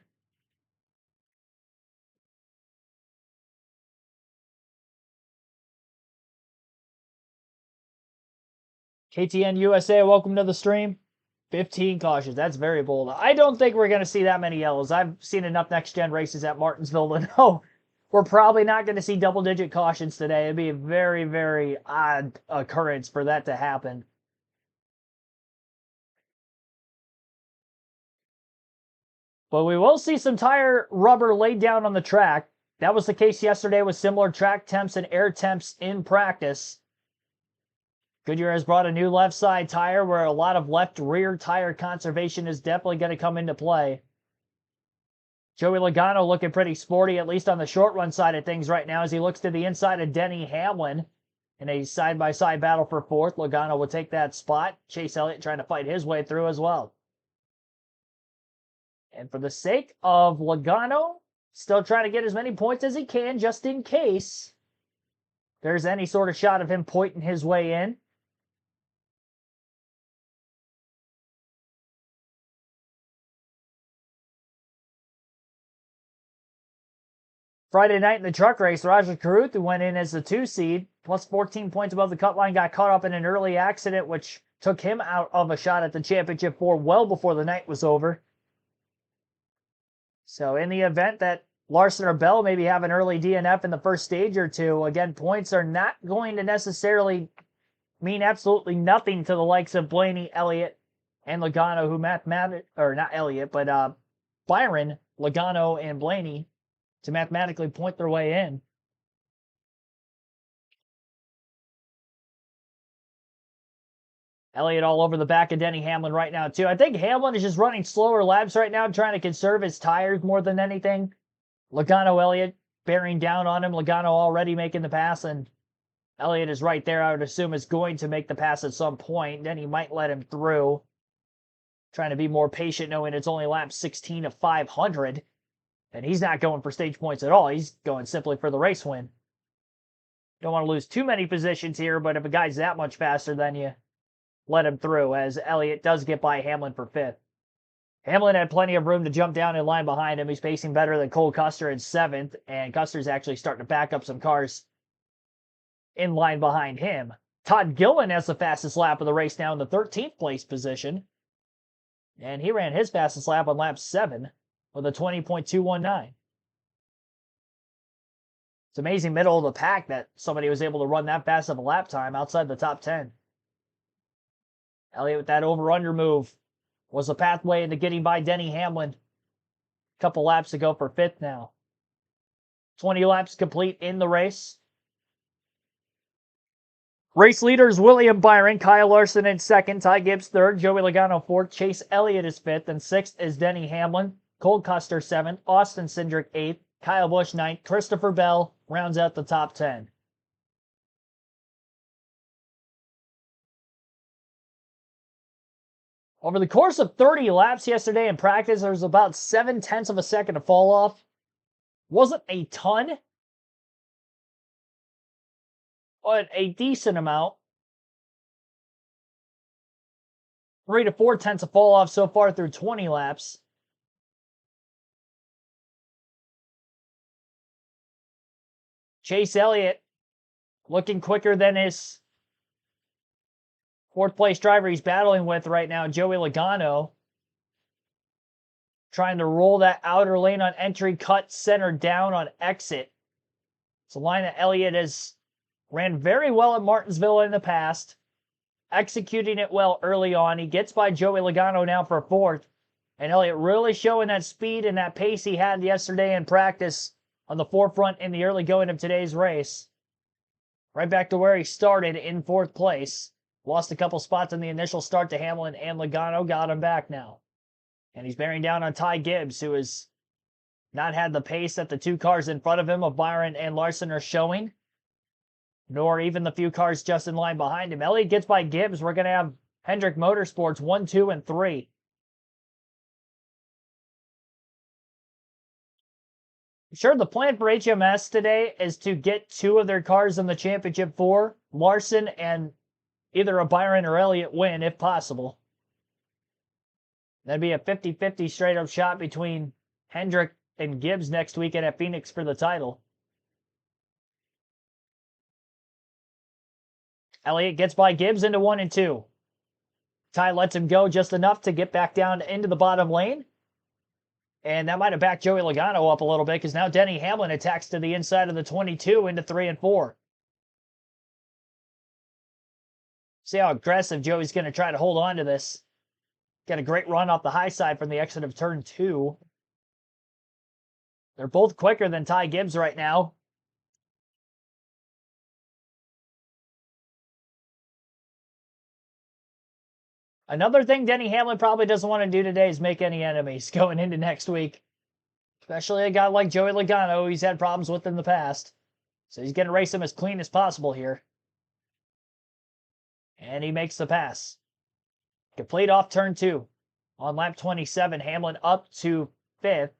KTN USA, welcome to the stream. 15 cautions. That's very bold. I don't think we're going to see that many yellows. I've seen enough next-gen races at Martinsville to know we're probably not going to see double-digit cautions today. It'd be a very, very odd occurrence for that to happen. But we will see some tire rubber laid down on the track. That was the case yesterday with similar track temps and air temps in practice. Goodyear has brought a new left side tire where a lot of left rear tire conservation is definitely going to come into play. Joey Logano looking pretty sporty, at least on the short run side of things right now, as he looks to the inside of Denny Hamlin in a side-by-side battle for 4th. Logano will take that spot. Chase Elliott trying to fight his way through as well. And for the sake of Logano, still trying to get as many points as he can just in case there's any sort of shot of him pointing his way in. Friday night in the truck race, Raja Caruth, who went in as the 2 seed, plus 14 points above the cut line, got caught up in an early accident, which took him out of a shot at the championship 4 well before the night was over. So in the event that Larson or Bell maybe have an early DNF in the first stage or 2, again, points are not going to necessarily mean absolutely nothing to the likes of Blaney, Elliott, and Logano, who not Elliott, but Byron, Logano, and Blaney to mathematically point their way in. Elliott all over the back of Denny Hamlin right now, too. I think Hamlin is just running slower laps right now, trying to conserve his tires more than anything. Logano, Elliott bearing down on him. Logano already making the pass, and Elliott is right there. I would assume is going to make the pass at some point. Then he might let him through. Trying to be more patient, knowing it's only lap 16 of 500. And he's not going for stage points at all. He's going simply for the race win. Don't want to lose too many positions here, but if a guy's that much faster than you, let him through, as Elliott does get by Hamlin for 5th. Hamlin had plenty of room to jump down in line behind him. He's pacing better than Cole Custer in 7th, and Custer's actually starting to back up some cars in line behind him. Todd Gillen has the fastest lap of the race now in the 13th place position, and he ran his fastest lap on lap 7 with a 20.219. It's amazing middle of the pack that somebody was able to run that fast of a lap time outside the top 10. Elliott with that over-under move was the pathway into getting by Denny Hamlin a couple laps ago for 5th now. 20 laps complete in the race. Race leaders William Byron, Kyle Larson in 2nd, Ty Gibbs 3rd, Joey Logano 4th, Chase Elliott is 5th, and 6th is Denny Hamlin, Cole Custer 7th, Austin Cindric 8th, Kyle Busch 9th. Christopher Bell rounds out the top 10. Over the course of 30 laps yesterday in practice, there was about 0.7 of a second to fall off. Wasn't a ton, but a decent amount. 3 to 4 tenths of fall off so far through 20 laps. Chase Elliott looking quicker than his fourth place driver he's battling with right now, Joey Logano. Trying to roll that outer lane on entry, cut center down on exit. It's a line that Elliott has ran very well at Martinsville in the past. Executing it well early on. He gets by Joey Logano now for fourth. And Elliott really showing that speed and that pace he had yesterday in practice on the forefront in the early going of today's race. Right back to where he started in fourth place. Lost a couple spots in the initial start to Hamlin, and Logano got him back now. And he's bearing down on Ty Gibbs, who has not had the pace that the two cars in front of him of Byron and Larson are showing, nor even the few cars just in line behind him. Elliott gets by Gibbs. We're going to have Hendrick Motorsports 1, 2, and 3. Sure, the plan for HMS today is to get two of their cars in the championship for Larson and either a Byron or Elliott win, if possible. That'd be a 50-50 straight-up shot between Hendrick and Gibbs next weekend at Phoenix for the title. Elliott gets by Gibbs into 1 and 2. Ty lets him go just enough to get back down into the bottom lane. And that might have backed Joey Logano up a little bit, because now Denny Hamlin attacks to the inside of the 22 into 3 and 4. See how aggressive Joey's going to try to hold on to this. Got a great run off the high side from the exit of turn 2. They're both quicker than Ty Gibbs right now. Another thing Denny Hamlin probably doesn't want to do today is make any enemies going into next week. Especially a guy like Joey Logano, who he's had problems with in the past. So he's going to race him as clean as possible here. And he makes the pass. Complete off turn 2. On lap 27, Hamlin up to 5th.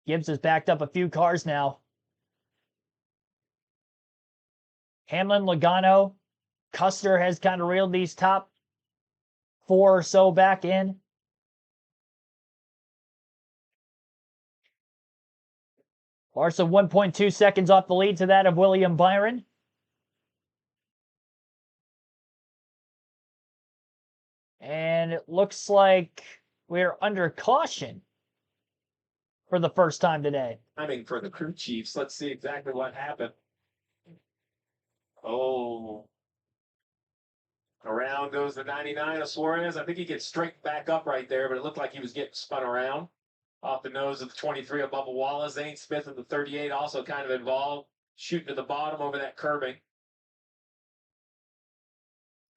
Gibbs has backed up a few cars now. Hamlin, Logano, Custer has kind of reeled these top 4 or so back in. Larson 1.2 seconds off the lead to that of William Byron. And it looks like we're under caution for the first time today. Timing for the crew chiefs. Let's see exactly what happened. Oh. Around goes the 99 of Suarez. I think he gets straight back up right there, but it looked like he was getting spun around. Off the nose of the 23 of Bubba Wallace. Zane Smith of the 38 also kind of involved. Shooting to the bottom over that curbing.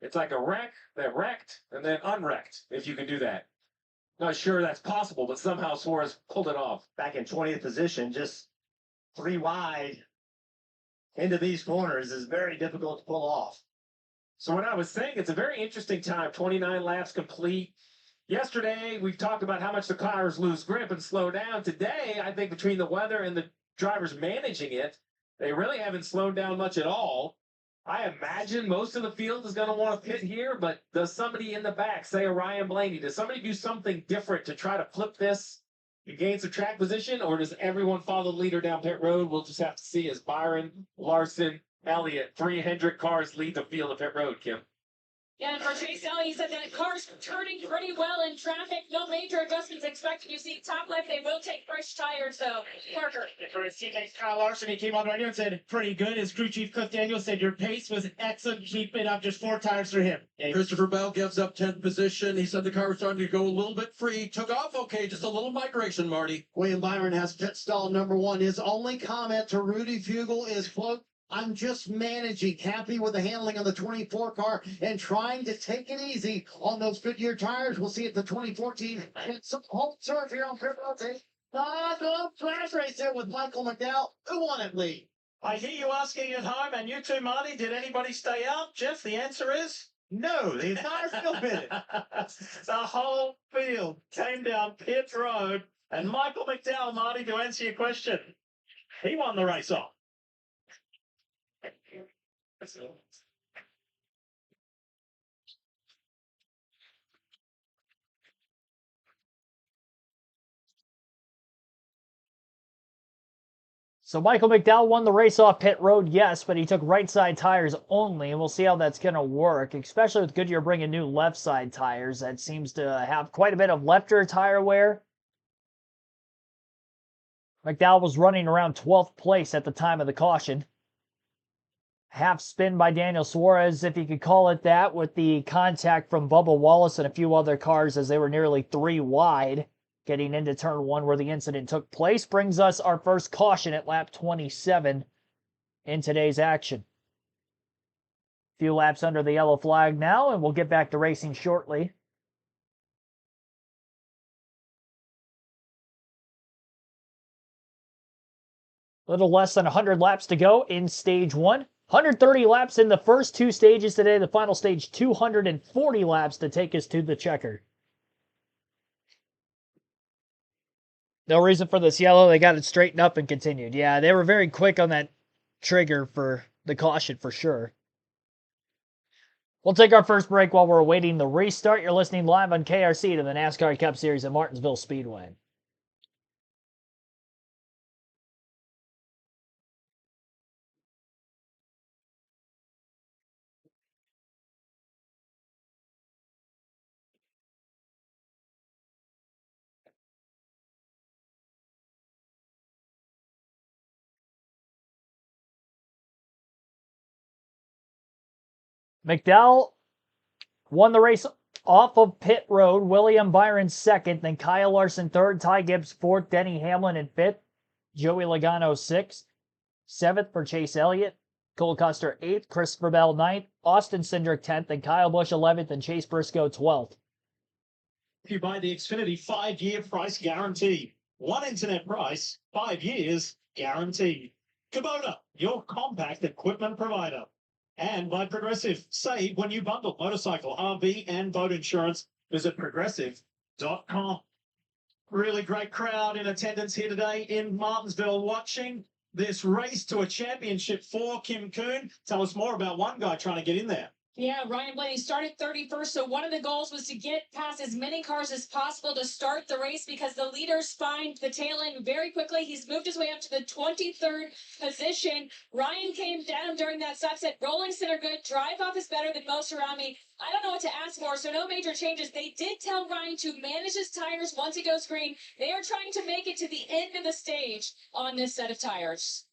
It's like a wreck, then wrecked, and then unwrecked, if you can do that. Not sure that's possible, but somehow Suarez pulled it off. Back in 20th position, just 3 wide into these corners is very difficult to pull off. So what I was saying, it's a very interesting time. 29 laps complete. Yesterday, we've talked about how much the cars lose grip and slow down. Today, I think between the weather and the drivers managing it, they really haven't slowed down much at all. I imagine most of the field is going to want to pit here, but does somebody in the back, say a Ryan Blaney, does somebody do something different to try to flip this and gain some track position, or does everyone follow the leader down pit road? We'll just have to see as Byron, Larson, Elliott, 3 Hendrick cars lead the field of pit road, Kim. Yeah, and for Chase Elliott, he said that car's turning pretty well in traffic. No major adjustments expected. You see top left, they will take fresh tires, though. Parker. For his teammate Kyle Larson, he came on radio and said, pretty good. His crew chief Cliff Daniels said, your pace was excellent. Keep it up. Just 4 tires for him. And Christopher Bell gives up 10th position. He said the car was starting to go a little bit free. Took off okay, just a little migration, Marty. William Byron has pit stall number 1. His only comment to Rudy Fugle is, quote, I'm just managing, happy with the handling of the 24 car and trying to take it easy on those Goodyear tires. We'll see if the 2014 and some home turf here on Pit Road. Flash race there with Michael McDowell. Who won it, Lee? I hear you asking at home, and you too, Marty, did anybody stay out? Jeff, the answer is No, the entire field pitted. the whole field came down Pit Road, and Michael McDowell, Marty, to answer your question, he won the race off. So Michael McDowell won the race off pit road, yes, but he took right side tires only, and we'll see how that's going to work, especially with Goodyear bringing new left side tires. That seems to have quite a bit of lefter tire wear. McDowell was running around 12th place at the time of the caution. Half spin by Daniel Suarez, if you could call it that, with the contact from Bubba Wallace and a few other cars as they were nearly 3 wide. Getting into turn 1 where the incident took place brings us our first caution at lap 27 in today's action. A few laps under the yellow flag now, and we'll get back to racing shortly. A little less than 100 laps to go in stage 1. 130 laps in the first 2 stages today. The final stage, 240 laps to take us to the checker. No reason for this yellow. They got it straightened up and continued. Yeah, they were very quick on that trigger for the caution for sure. We'll take our first break while we're awaiting the restart. You're listening live on KRC to the NASCAR Cup Series at Martinsville Speedway. McDowell won the race off of pit road. William Byron second, then Kyle Larson third, Ty Gibbs fourth, Denny Hamlin in fifth, Joey Logano sixth, seventh for Chase Elliott, Cole Custer eighth, Christopher Bell ninth, Austin Cindric 10th, and Kyle Busch 11th, and Chase Briscoe 12th. If you buy the Xfinity 5-year price guarantee, one internet price, 5 years guaranteed. Kubota, your compact equipment provider. And by Progressive, save when you bundle motorcycle, RV, and boat insurance. Visit progressive.com. Really great crowd in attendance here today in Martinsville watching this race to a championship for Kim Coon. Tell us more about one guy trying to get in there. Yeah, Ryan Blaney started 31st, so one of the goals was to get past as many cars as possible to start the race because the leaders find the tail end very quickly. He's moved his way up to the 23rd position. Ryan came down during that stop, said, rolling center good, drive off is better than most around me. I don't know what to ask for, so no major changes. They did tell Ryan to manage his tires once it goes green. They are trying to make it to the end of the stage on this set of tires.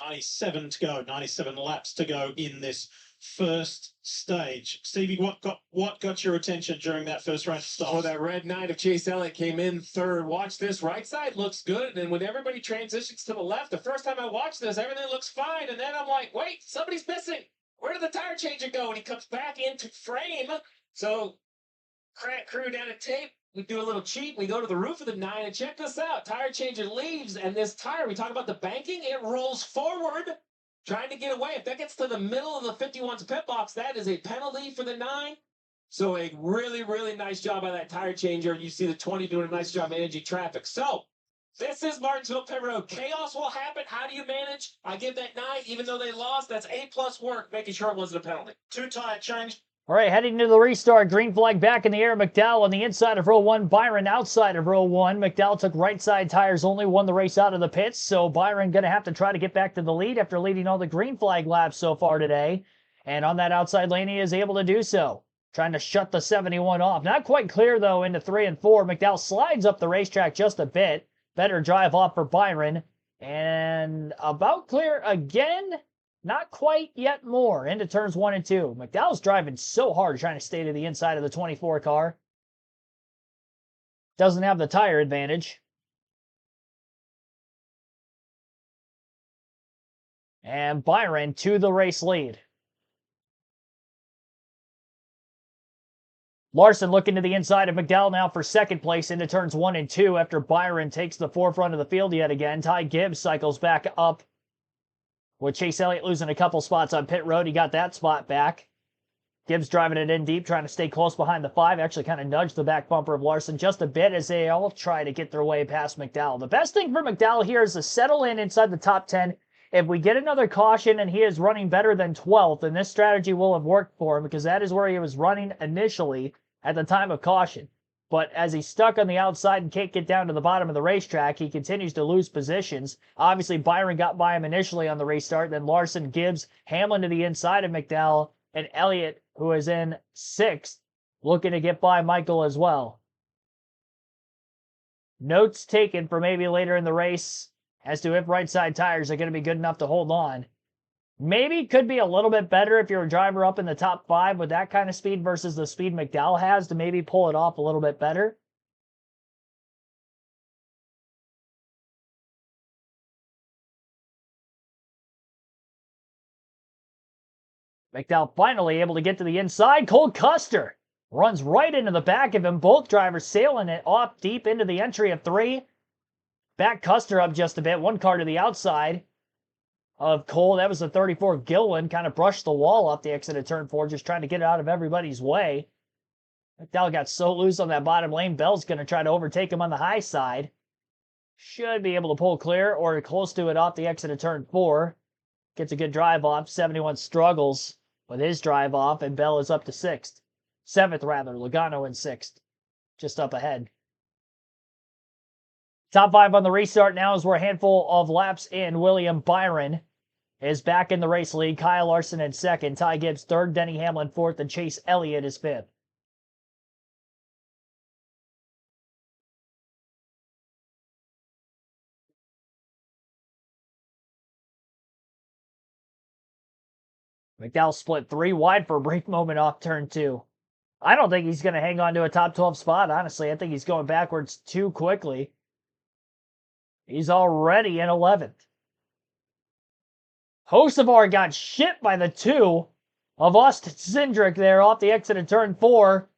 97 to go, 97 laps to go in this first stage. Stevie, what got your attention during that first round stop? Oh, that red knight of Chase Elliott came in third. Watch this. Right side looks good. And when everybody transitions to the left, the first time I watched this, everything looks fine. And then I'm like, wait, somebody's missing. Where did the tire changer go? And he comes back into frame. So, crack crew down at tape. We do a little cheat. We go to the roof of the 9 and check this out. Tire changer leaves, and this tire, we talk about the banking, it rolls forward, trying to get away. If that gets to the middle of the 51's pit box, that is a penalty for the 9. So a really, really nice job by that tire changer, and you see the 20 doing a nice job managing traffic. So, this is Martinsville Pit Road. Chaos will happen. How do you manage? I give that 9, even though they lost. That's A+ work, making sure it wasn't a penalty. 2 tire change. All right, heading to the restart. Green flag back in the air. McDowell on the inside of row 1. Byron outside of row 1. McDowell took right side tires only, won the race out of the pits. So Byron going to have to try to get back to the lead after leading all the green flag laps so far today. And on that outside lane, he is able to do so. Trying to shut the 71 off. Not quite clear, though, into 3 and 4. McDowell slides up the racetrack just a bit. Better drive off for Byron. And about clear again. Not quite yet more. Into turns 1 and 2. McDowell's driving so hard trying to stay to the inside of the 24 car. Doesn't have the tire advantage. And Byron to the race lead. Larson looking to the inside of McDowell now for second place into turns 1 and 2 after Byron takes the forefront of the field yet again. Ty Gibbs cycles back up with Chase Elliott losing a couple spots on pit road. He got that spot back. Gibbs driving it in deep, trying to stay close behind the 5. Actually kind of nudged the back bumper of Larson just a bit as they all try to get their way past McDowell. The best thing for McDowell here is to settle in inside the top 10. If we get another caution and he is running better than 12th, then this strategy will have worked for him because that is where he was running initially at the time of caution. But as he's stuck on the outside and can't get down to the bottom of the racetrack, he continues to lose positions. Obviously, Byron got by him initially on the restart, then Larson, Gibbs, Hamlin to the inside of McDowell, and Elliott, who is in 6th, looking to get by Michael as well. Notes taken for maybe later in the race as to if right side tires are going to be good enough to hold on. Maybe could be a little bit better if you're a driver up in the top 5 with that kind of speed versus the speed McDowell has to maybe pull it off a little bit better. McDowell finally able to get to the inside. Cole Custer runs right into the back of him. Both drivers sailing it off deep into the entry of 3. Back Custer up just a bit. One car to the outside of Cole. That was the 34 Gillen. Kind of brushed the wall off the exit of turn 4, just trying to get it out of everybody's way. McDowell got so loose on that bottom lane. Bell's going to try to overtake him on the high side. Should be able to pull clear or close to it off the exit of turn 4. Gets a good drive off. 71 struggles with his drive off, and Bell is up to 6th. 7th, rather. Logano in 6th. Just up ahead. Top 5 on the restart now as we're a handful of laps in. William Byron is back in the race lead. Kyle Larson in 2nd. Ty Gibbs 3rd. Denny Hamlin 4th. And Chase Elliott is 5th. McDowell split 3 wide for a brief moment off turn 2. I don't think he's going to hang on to a top 12 spot, honestly. I think he's going backwards too quickly. He's already in 11th. Hocevar got shit by the 2 of Austin Cindric there off the exit of turn 4.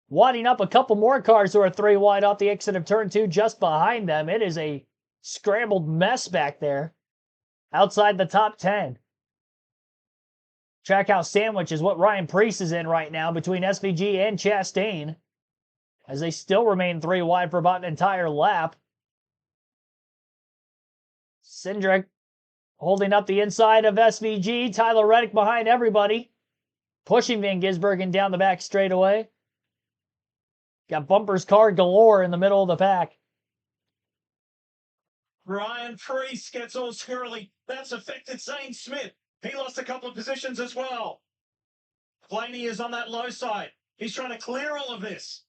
Wadding up a couple more cars who are 3 wide off the exit of turn 2 just behind them. It is a scrambled mess back there outside the top 10. Trackhouse sandwich is what Ryan Preece is in right now between SVG and Chastain, as they still remain 3 wide for about an entire lap. Cindric holding up the inside of SVG. Tyler Reddick behind everybody, pushing Van Gisbergen down the back straightaway. Got bumpers car galore in the middle of the pack. Ryan Preece gets all squirrely. That's affected Zane Smith. He lost a couple of positions as well. Blaney is on that low side. He's trying to clear all of this.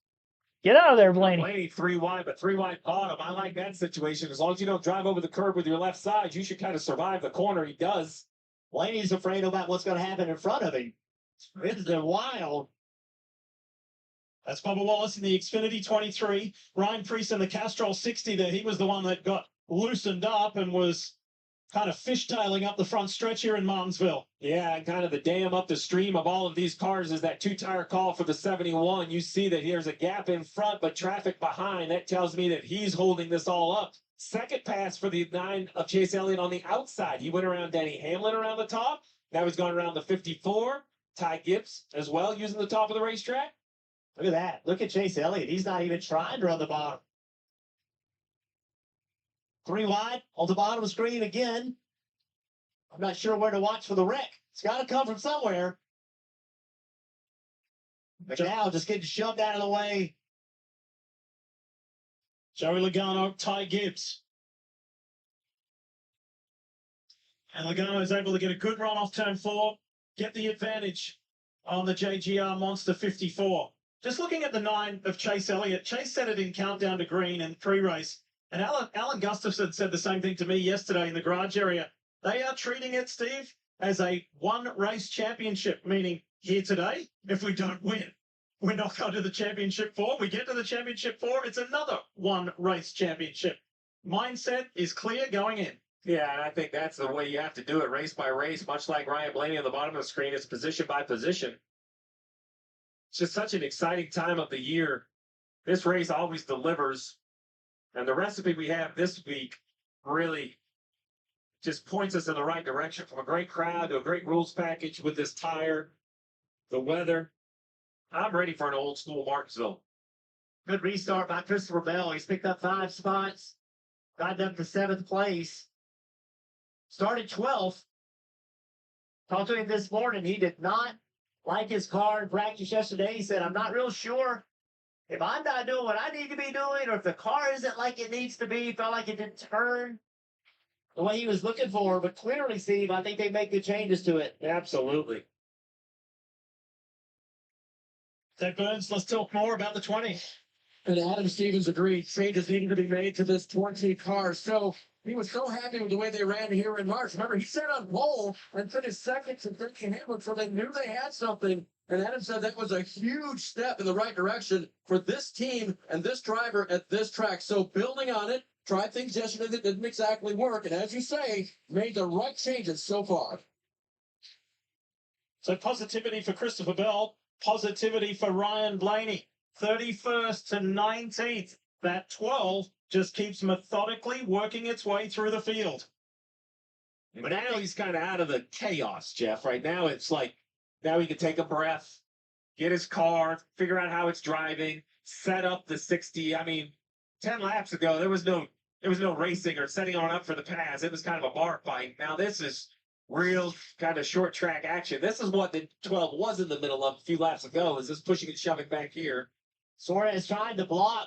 Get out of there, Blaney. Blaney 3 wide, but 3 wide bottom. I like that situation. As long as you don't drive over the curb with your left side, you should kind of survive the corner. He does. Blaney's afraid about what's going to happen in front of him. It's wild. That's Bubba Wallace in the Xfinity 23. Ryan Preece in the Castrol 60 there. He was the one that got loosened up and was kind of fishtailing up the front stretch here in Martinsville. Yeah, and kind of the dam up the stream of all of these cars is that 2-tire call for the 71. You see that there's a gap in front, but traffic behind. That tells me that he's holding this all up. Second pass for the 9 of Chase Elliott on the outside. He went around Denny Hamlin around the top. Now he's going around the 54. Ty Gibbs as well using the top of the racetrack. Look at that. Look at Chase Elliott. He's not even trying to run the bottom. 3 wide on the bottom of the screen again. I'm not sure where to watch for the wreck. It's got to come from somewhere. McDowell just getting shoved out of the way. Joey Logano, Ty Gibbs. And Logano is able to get a good run off turn 4, get the advantage on the JGR Monster 54. Just looking at the 9 of Chase Elliott, Chase set it in countdown to green in pre-race. And Alan Gustafson said the same thing to me yesterday in the garage area. They are treating it, Steve, as a 1-race championship, meaning here today, if we don't win, we're not going to the championship 4. We get to the championship 4, it's another 1-race championship. Mindset is clear going in. Yeah, and I think that's the way you have to do it, race by race, much like Ryan Blaney on the bottom of the screen. It's position by position. It's just such an exciting time of the year. This race always delivers. And the recipe we have this week really just points us in the right direction, from a great crowd to a great rules package with this tire, the weather. I'm ready for an old school Martinsville. Good restart by Christopher Bell. He's picked up 5 spots, got up to 7th place. Started 12th. Talked to him this morning. He did not like his car in practice yesterday. He said, I'm not real sure if I'm not doing what I need to be doing, or if the car isn't like it needs to be. Felt like it didn't turn the way he was looking for. But clearly, Steve, I think they make good changes to it. Absolutely. Ted Burns, let's talk more about the 20. And Adam Stevens agreed changes needed to be made to this 20 car. So he was so happy with the way they ran here in March. Remember, he sat on pole and finished second to Christian Hamlin, so they knew they had something. And Adam said that was a huge step in the right direction for this team and this driver at this track. So building on it, tried things yesterday that didn't exactly work. And as you say, made the right changes so far. So positivity for Christopher Bell, positivity for Ryan Blaney. 31st to 19th. That 12 just keeps methodically working its way through the field. But now he's kind of out of the chaos, Jeff. Right now, it's like, now he can take a breath, get his car, figure out how it's driving, set up the 60. I mean, 10 laps ago, there was no racing or setting on up for the pass. It was kind of a bar fight. Now this is real kind of short track action. This is what the 12 was in the middle of a few laps ago, is this pushing and shoving back here. Suarez trying to block.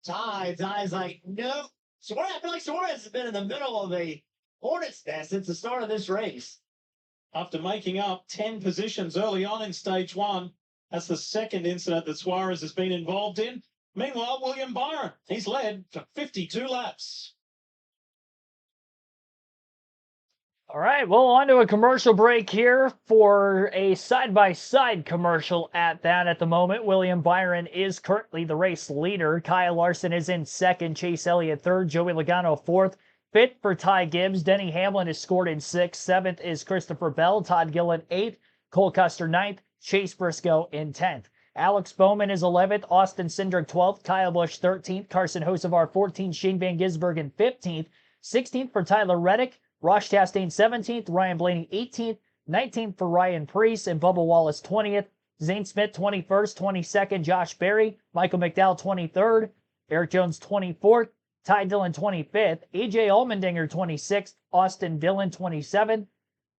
Ty's like, no. Suarez, I feel like Suarez has been in the middle of a hornet's nest since the start of this race. After making up 10 positions early on in stage 1, that's the second incident that Suarez has been involved in. Meanwhile, William Byron, he's led for 52 laps. All right, well, on to a commercial break here for a side-by-side commercial at that at the moment. William Byron is currently the race leader. Kyle Larson is in second, Chase Elliott third, Joey Logano fourth. Fifth for Ty Gibbs. Denny Hamlin is scored in sixth. Seventh is Christopher Bell. Todd Gillen eighth. Cole Custer ninth. Chase Briscoe in 10th. Alex Bowman is 11th. Austin Cindric 12th. Kyle Busch 13th. Carson Hocevar 14th. Shane Van Gisbergen 15th. 16th for Tyler Reddick. Ross Chastain 17th, Ryan Blaney 18th, 19th for Ryan Preece, and Bubba Wallace 20th, Zane Smith 21st, 22nd, Josh Berry, Michael McDowell 23rd, Eric Jones 24th, Ty Dillon 25th, AJ Allmendinger 26th, Austin Dillon 27th,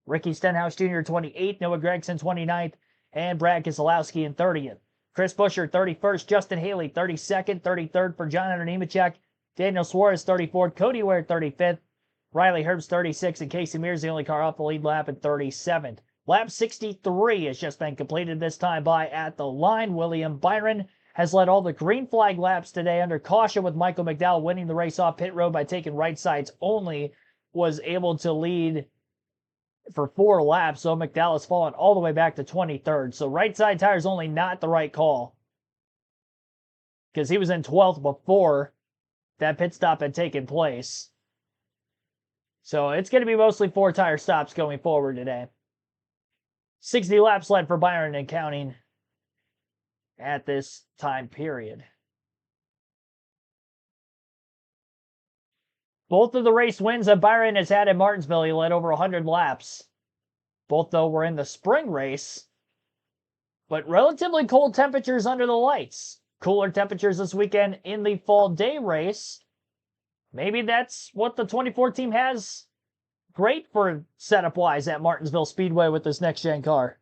Ricky Stenhouse Jr. 28th, Noah Gragson 29th, and Brad Keselowski in 30th. Chris Buescher 31st, Justin Haley 32nd, 33rd for John Hunter Nemechek, Daniel Suarez 34th, Cody Ware 35th, Riley Herbst 36, and Casey Mears the only car off the lead lap at 37th. Lap 63 has just been completed, this time by at the line. William Byron has led all the green flag laps today under caution, with Michael McDowell winning the race off pit road by taking right sides only. Was able to lead for 4 laps, so McDowell has fallen all the way back to 23rd. So right side tires only, not the right call, because he was in 12th before that pit stop had taken place. So it's going to be mostly 4 tire stops going forward today. 60 laps led for Byron and counting at this time period. Both of the race wins that Byron has had at Martinsville, he led over 100 laps. Both, though, were in the spring race, but relatively cold temperatures under the lights. Cooler temperatures this weekend in the fall day race. Maybe that's what the 24 team has great for setup-wise at Martinsville Speedway with this next-gen car.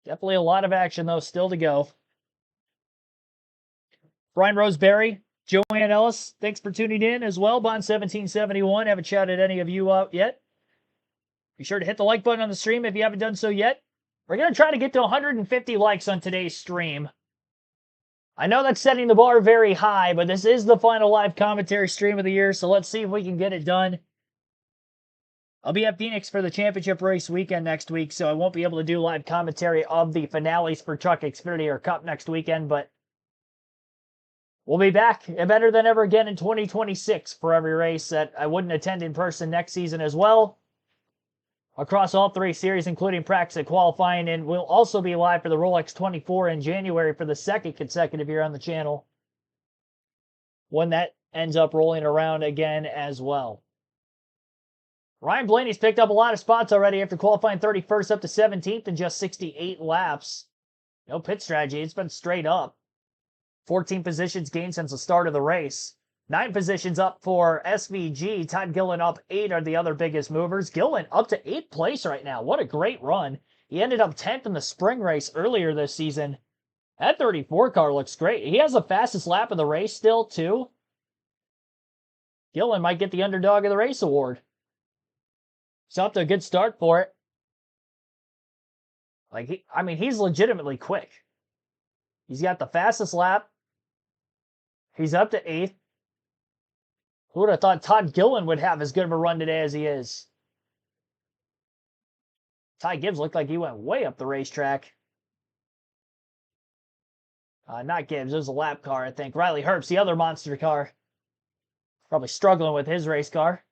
Definitely a lot of action, though, still to go. Brian Roseberry, Joanne Ellis, thanks for tuning in as well. Bond1771, haven't shouted any of you out yet. Be sure to hit the like button on the stream if you haven't done so yet. We're going to try to get to 150 likes on today's stream. I know that's setting the bar very high, but this is the final live commentary stream of the year, so let's see if we can get it done. I'll be at Phoenix for the championship race weekend next week, so I won't be able to do live commentary of the finales for Truck Xfinity or Cup next weekend, but we'll be back better than ever again in 2026 for every race that I wouldn't attend in person next season as well. Across all 3 series, including practice and qualifying, and we'll also be live for the Rolex 24 in January for the 2nd consecutive year on the channel, when that ends up rolling around again as well. Ryan Blaney's picked up a lot of spots already after qualifying 31st up to 17th in just 68 laps. No pit strategy, it's been straight up. 14 positions gained since the start of the race. 9 positions up for SVG. Todd Gillen up 8 are the other biggest movers. Gillen up to 8th place right now. What a great run. He ended up 10th in the spring race earlier this season. That 34 car looks great. He has the fastest lap of the race still, too. Gillen might get the underdog of the race award. He's off to a good start for it. He's legitimately quick. He's got the fastest lap. He's up to 8th. Who would have thought Todd Gillen would have as good of a run today as he is? Ty Gibbs looked like he went way up the racetrack. Not Gibbs, it was a lap car, I think. Riley Herbst, the other monster car. Probably struggling with his race car.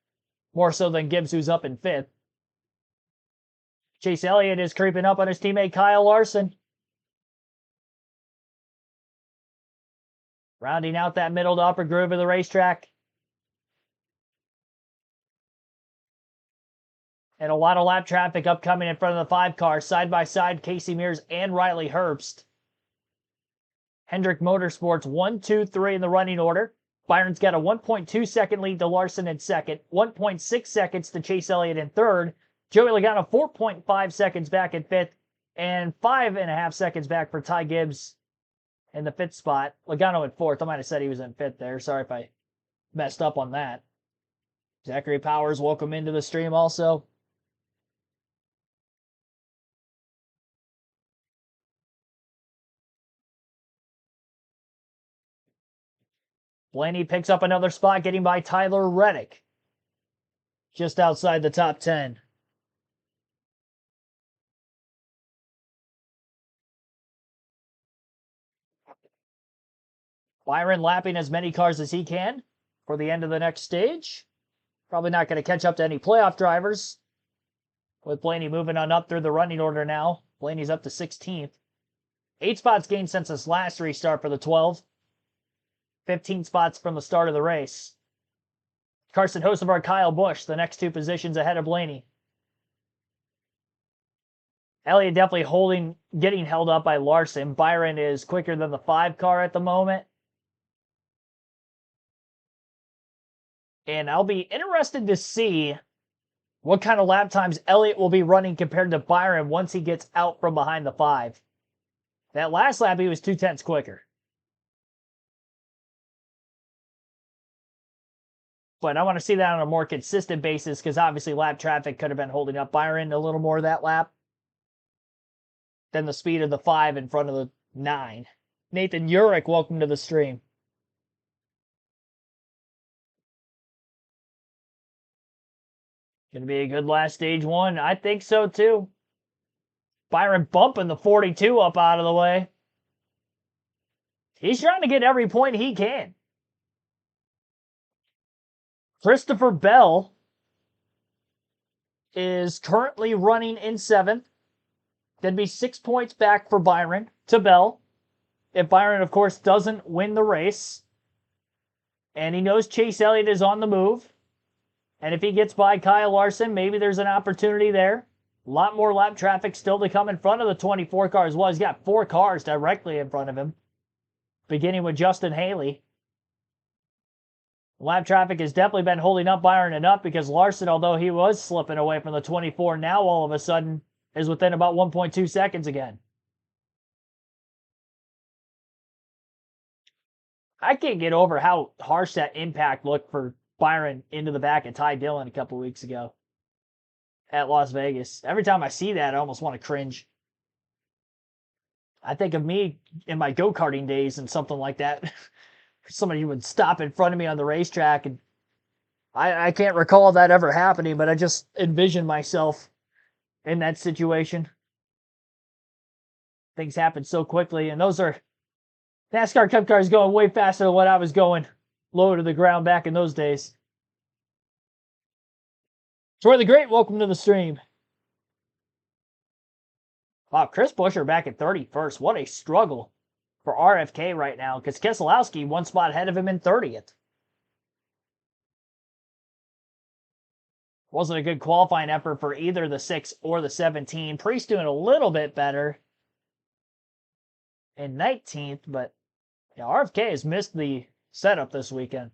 More so than Gibbs, who's up in 5th. Chase Elliott is creeping up on his teammate Kyle Larson. Rounding out that middle to upper groove of the racetrack. And a lot of lap traffic upcoming in front of the 5 car. Side by side, Casey Mears and Riley Herbst. Hendrick Motorsports 1, 2, 3 in the running order. Byron's got a 1.2 second lead to Larson in 2nd. 1.6 seconds to Chase Elliott in 3rd. Joey Logano 4.5 seconds back in 5th. And 5.5 seconds back for Ty Gibbs in the 5th spot. Logano in 4th. I might have said he was in 5th there. Sorry if I messed up on that. Zachary Powers, welcome into the stream also. Blaney picks up another spot, getting by Tyler Reddick. Just outside the top 10. Byron lapping as many cars as he can for the end of the next stage. Probably not going to catch up to any playoff drivers. With Blaney moving on up through the running order now. Blaney's up to 16th. 8 spots gained since his last restart for the 12. 15 spots from the start of the race. Carson Hocevar, Kyle Busch, the next 2 positions ahead of Blaney. Elliott definitely getting held up by Larson. Byron is quicker than the 5 car at the moment. And I'll be interested to see what kind of lap times Elliott will be running compared to Byron once he gets out from behind the 5. That last lap, he was 0.2 quicker. But I want to see that on a more consistent basis because obviously lap traffic could have been holding up Byron a little more that lap than the speed of the 5 in front of the 9. Nathan Urich, welcome to the stream. Going to be a good last stage 1. I think so too. Byron bumping the 42 up out of the way. He's trying to get every point he can. Christopher Bell is currently running in 7th. That'd be 6 points back for Byron to Bell. If Byron, of course, doesn't win the race. And he knows Chase Elliott is on the move. And if he gets by Kyle Larson, maybe there's an opportunity there. A lot more lap traffic still to come in front of the 24 car as well. He's got 4 cars directly in front of him. Beginning with Justin Haley. Lap traffic has definitely been holding up Byron enough because Larson, although he was slipping away from the 24, now all of a sudden is within about 1.2 seconds again. I can't get over how harsh that impact looked for Byron into the back of Ty Dillon a couple weeks ago at Las Vegas. Every time I see that, I almost want to cringe. I think of me in my go-karting days and something like that. Somebody would stop in front of me on the racetrack and I can't recall that ever happening, but I just envision myself in that situation. Things happen so quickly, and those are NASCAR Cup cars going way faster than what I was going low to the ground back in those days. Troy the Great, welcome to the stream. Wow, Chris Buescher back at 31st. What a struggle for RFK right now, because Keselowski one spot ahead of him in 30th. Wasn't a good qualifying effort for either the 6 or the 17. Priest doing a little bit better in 19th, but yeah, RFK has missed the setup this weekend.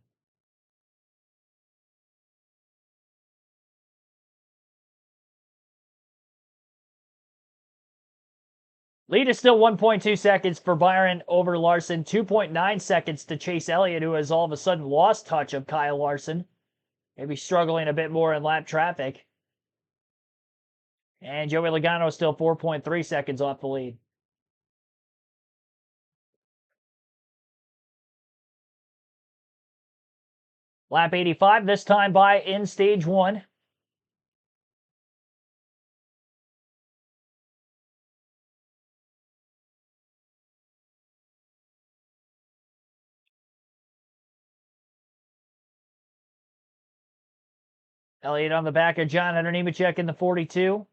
Lead is still 1.2 seconds for Byron over Larson, 2.9 seconds to Chase Elliott, who has all of a sudden lost touch of Kyle Larson. Maybe struggling a bit more in lap traffic. And Joey Logano is still 4.3 seconds off the lead. Lap 85, this time by in stage 1. Elliott on the back of John Hunter Nemechek in the 42.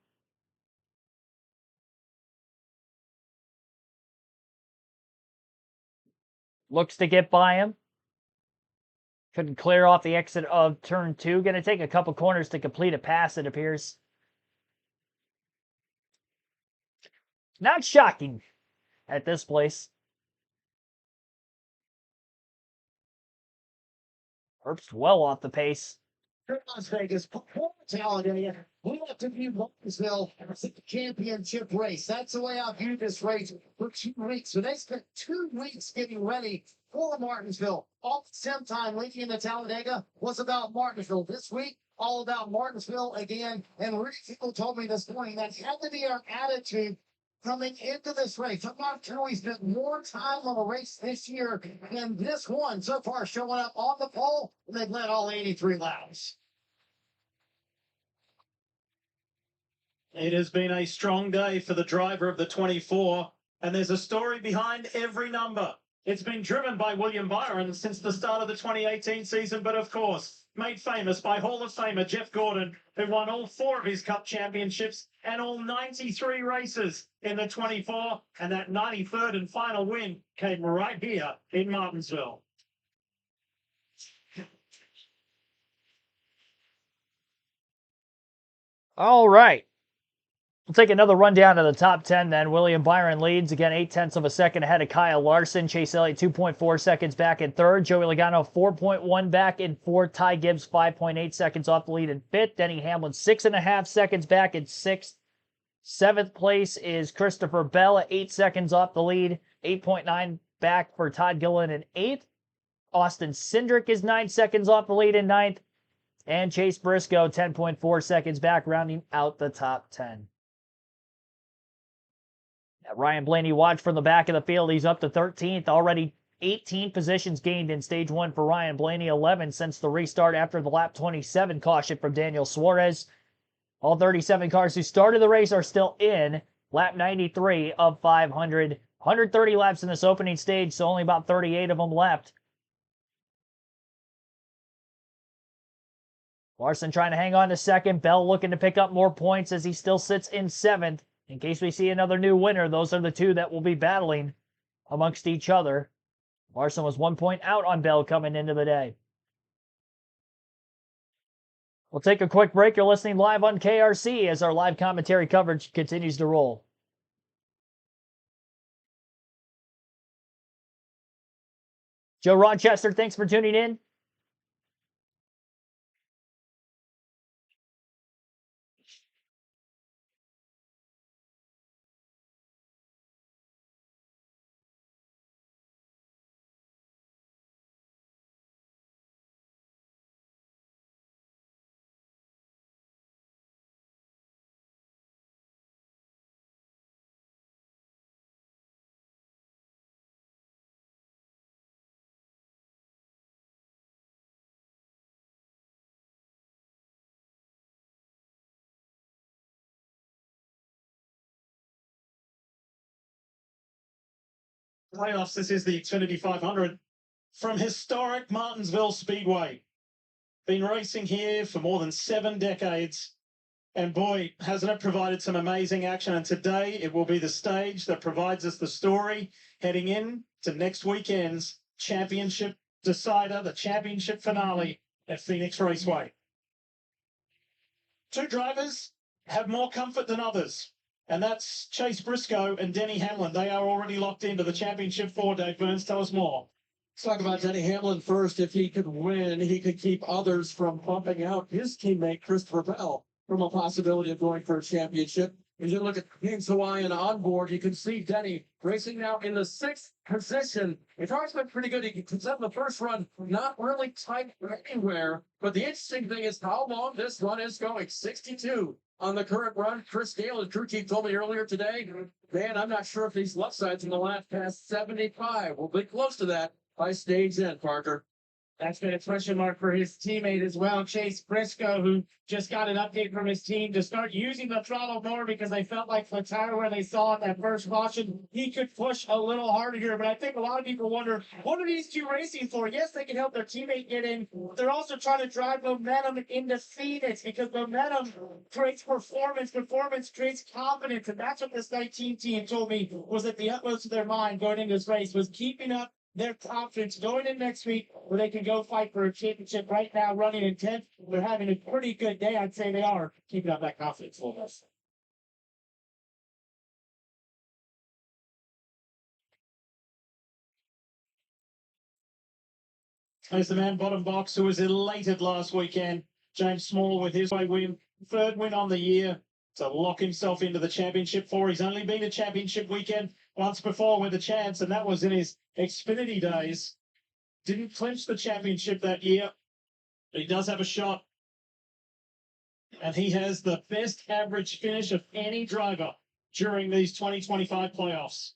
Looks to get by him. Couldn't clear off the exit of turn 2. Going to take a couple corners to complete a pass, it appears. Not shocking at this place. Herbst well off the pace. Las Vegas, Talladega. We have to view Martinsville as a championship race. That's the way I view this race for 2 weeks. So they spent 2 weeks getting ready for Martinsville. All the same time leading into Talladega was about Martinsville. This week, all about Martinsville again. And Rick people told me this morning that had to be our attitude coming into this race. I'm not sure we spent more time on a race this year than this one so far, showing up on the pole, and they've led all 83 laps. It has been a strong day for the driver of the 24, and there's a story behind every number. It's been driven by William Byron since the start of the 2018 season, but of course, made famous by Hall of Famer Jeff Gordon, who won all 4 of his Cup championships and all 93 races in the 24, and that 93rd and final win came right here in Martinsville. All right. We'll take another rundown of the top 10 then. William Byron leads, again, 0.8 of a second ahead of Kyle Larson. Chase Elliott, 2.4 seconds back in 3rd. Joey Logano, 4.1 back in 4th. Ty Gibbs, 5.8 seconds off the lead in 5th. Denny Hamlin, 6.5 seconds back in 6th. 7th place is Christopher Bell at 8 seconds off the lead. 8.9 back for Todd Gilliland in 8th. Austin Cindric is 9 seconds off the lead in 9th. And Chase Briscoe, 10.4 seconds back, rounding out the top 10. Ryan Blaney watched from the back of the field. He's up to 13th. Already 18 positions gained in stage 1 for Ryan Blaney. 11 since the restart after the lap 27 caution from Daniel Suarez. All 37 cars who started the race are still in. Lap 93 of 500. 130 laps in this opening stage, so only about 38 of them left. Larson trying to hang on to 2nd. Bell looking to pick up more points as he still sits in 7th. In case we see another new winner, those are the 2 that will be battling amongst each other. Larson was 1 point out on Bell coming into the day. We'll take a quick break. You're listening live on KRC as our live commentary coverage continues to roll. Joe Rochester, thanks for tuning in. playoffs. This is the Xfinity 500 from historic Martinsville Speedway. Been racing here for more than 7 decades. And boy, hasn't it provided some amazing action. And today it will be the stage that provides us the story heading in to next weekend's championship decider, the championship finale at Phoenix Raceway. 2 drivers have more comfort than others. And that's Chase Briscoe and Denny Hamlin. They are already locked into the championship 4. Dave Burns, tell us more. Let's talk about Denny Hamlin first. If he could win, he could keep others from bumping out his teammate Christopher Bell from a possibility of going for a championship. As you look at King's Hawaiian on board, you can see Denny racing now in the 6th position. It's always been pretty good. He comes up in the first run, not really tight anywhere. But the interesting thing is how long this run is going. 62 on the current run. Chris Gale, the crew chief, told me earlier today, man, I'm not sure if these left sides in the lap past 75. We'll be close to that by stage end, Parker. That's been a question mark for his teammate as well, Chase Briscoe, who just got an update from his team to start using the throttle more because they felt like the tire where they saw in that first caution, he could push a little harder here. But I think a lot of people wonder, what are these 2 racing for? Yes, they can help their teammate get in. They're also trying to drive momentum into Phoenix because momentum creates performance. Performance creates confidence. And that's what this 19 team told me was at the utmost of their mind going into this race, was keeping up their confidence going in next week where they can go fight for a championship. Right now, running in 10th, they're having a pretty good day. I'd say they are keeping up that confidence for us. There's the man bottom box who was elated last weekend. James Small with his win, 3rd win on the year to lock himself into the championship 4. He's only been a championship weekend once before with a chance, and that was in his Xfinity days. Didn't clinch the championship that year, but he does have a shot. And he has the best average finish of any driver during these 2025 playoffs.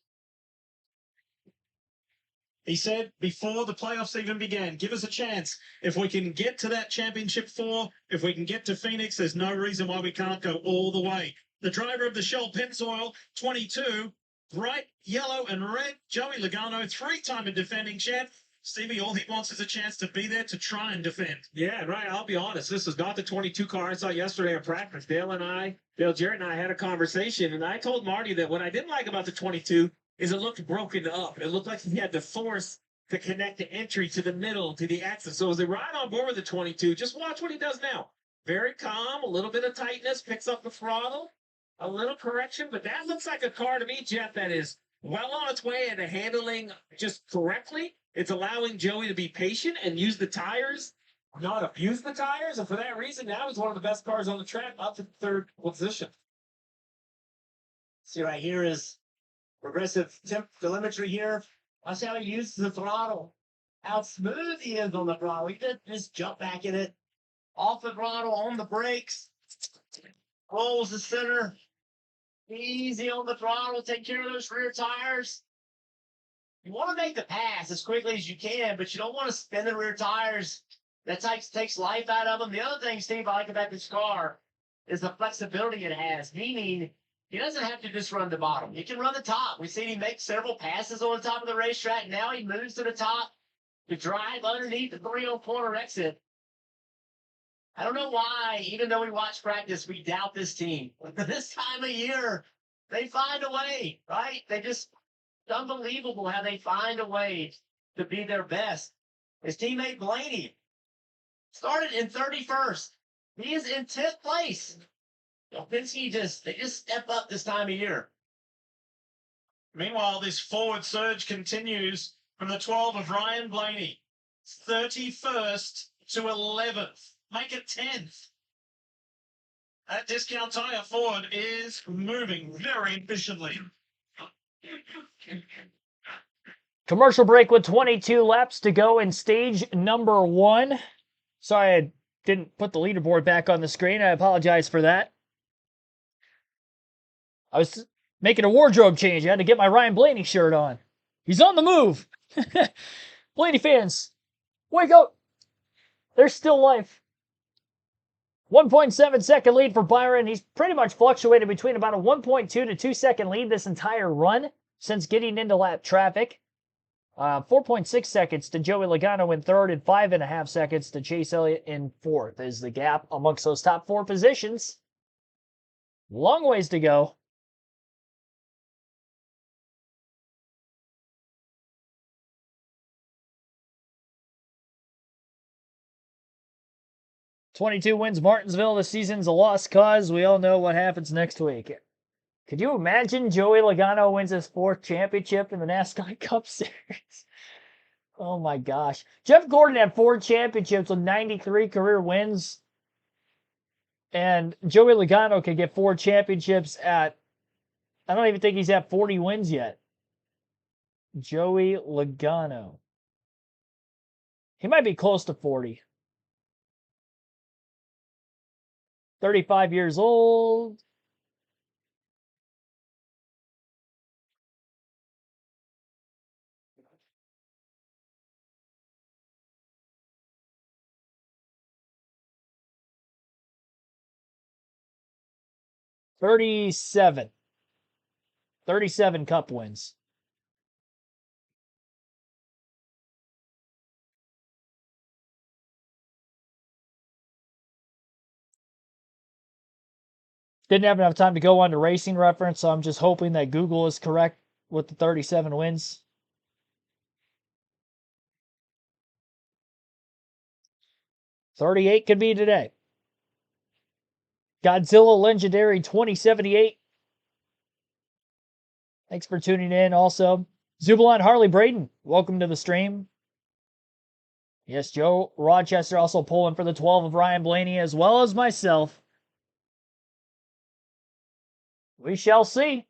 He said before the playoffs even began, give us a chance. If we can get to that championship 4, if we can get to Phoenix, there's no reason why we can't go all the way. The driver of the Shell Pennzoil, 22, bright yellow and red, Joey Logano, 3-time defending champ. Stevie, all he wants is a chance to be there to try and defend. Yeah, right. I'll be honest. This is not the 22 car I saw yesterday in practice. Dale Jarrett and I had a conversation, and I told Marty that what I didn't like about the 22 is it looked broken up. It looked like he had the force to connect the entry to the middle, to the axis. So as they ride on board with the 22, just watch what he does now. Very calm, a little bit of tightness, picks up the throttle, a little correction, but that looks like a car to me, Jeff, that is well on its way into handling just correctly. It's allowing Joey to be patient and use the tires, not abuse the tires. And for that reason, now he's one of the best cars on the track, up to 3rd position. See right here is progressive temp telemetry here. Watch how he uses the throttle. How smooth he is on the throttle. He did just jump back in it. Off the throttle, on the brakes. Rolls the center. Easy on the throttle. Take care of those rear tires. You want to make the pass as quickly as you can, but you don't want to spin the rear tires. That takes life out of them. The other thing, Steve, I like about this car is the flexibility it has, meaning he doesn't have to just run the bottom. He can run the top. We've seen him make several passes on the top of the racetrack. Now he moves to the top to drive underneath the 3-corner exit. I don't know why, even though we watch practice, we doubt this team. This time of year, they find a way, right? It's unbelievable how they find a way to be their best. His teammate Blaney started in 31st. He is in 10th place. They just step up this time of year. Meanwhile, this forward surge continues from the 12 of Ryan Blaney. 31st to 11th. Make it 10th. That discount tire forward is moving very efficiently. Commercial break with 22 laps to go in stage number 1. Sorry I didn't put the leaderboard back on the screen. I apologize for that. I was making a wardrobe change. I had to get my Ryan Blaney shirt on. He's on the move. Blaney fans, wake up. There's still life. 1.7 second lead for Byron. He's pretty much fluctuated between about a 1.2 to 2 second lead this entire run since getting into lap traffic. 4.6 seconds to Joey Logano in third, and 5.5 seconds to Chase Elliott in fourth is the gap amongst those top 4 positions. Long ways to go. '22 wins Martinsville. The season's a lost cause. We all know what happens next week. Could you imagine Joey Logano wins his 4th championship in the NASCAR Cup Series? Oh my gosh. Jeff Gordon had 4 championships with 93 career wins. And Joey Logano could get 4 championships at, I don't even think he's at 40 wins yet. Joey Logano. He might be close to 40. 35 years old. $37 Cup wins. Didn't have enough time to go on to Racing Reference, so I'm just hoping that Google is correct with the 37 wins. $38 could be today. Godzilla Legendary 2078. Thanks for tuning in also. Zubalon Harley Braden, welcome to the stream. Yes, Joe Rochester also pulling for the 12 of Ryan Blaney as well as myself. We shall see.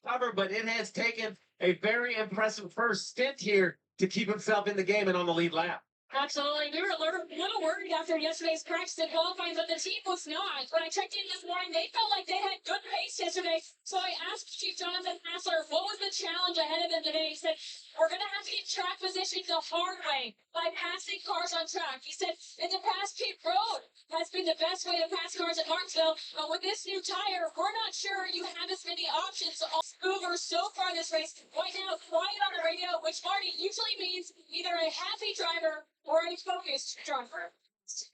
But it has taken a very impressive first stint here to keep himself in the game and on the lead lap. Absolutely. We were a little worried after yesterday's practice and qualifying, but the team was not. When I checked in this morning, they felt like they had good pace yesterday. So I asked Chief Jonathan Hassler, what was the challenge ahead of them today? He said, we're going to have to get track position the hard way by passing cars on track. He said, in the past, pit road has been the best way to pass cars at Martinsville. But with this new tire, we're not sure you have as many options. Mover so far this race. Right now, quiet on the radio, which Marty usually means either a happy driver or a focused driver.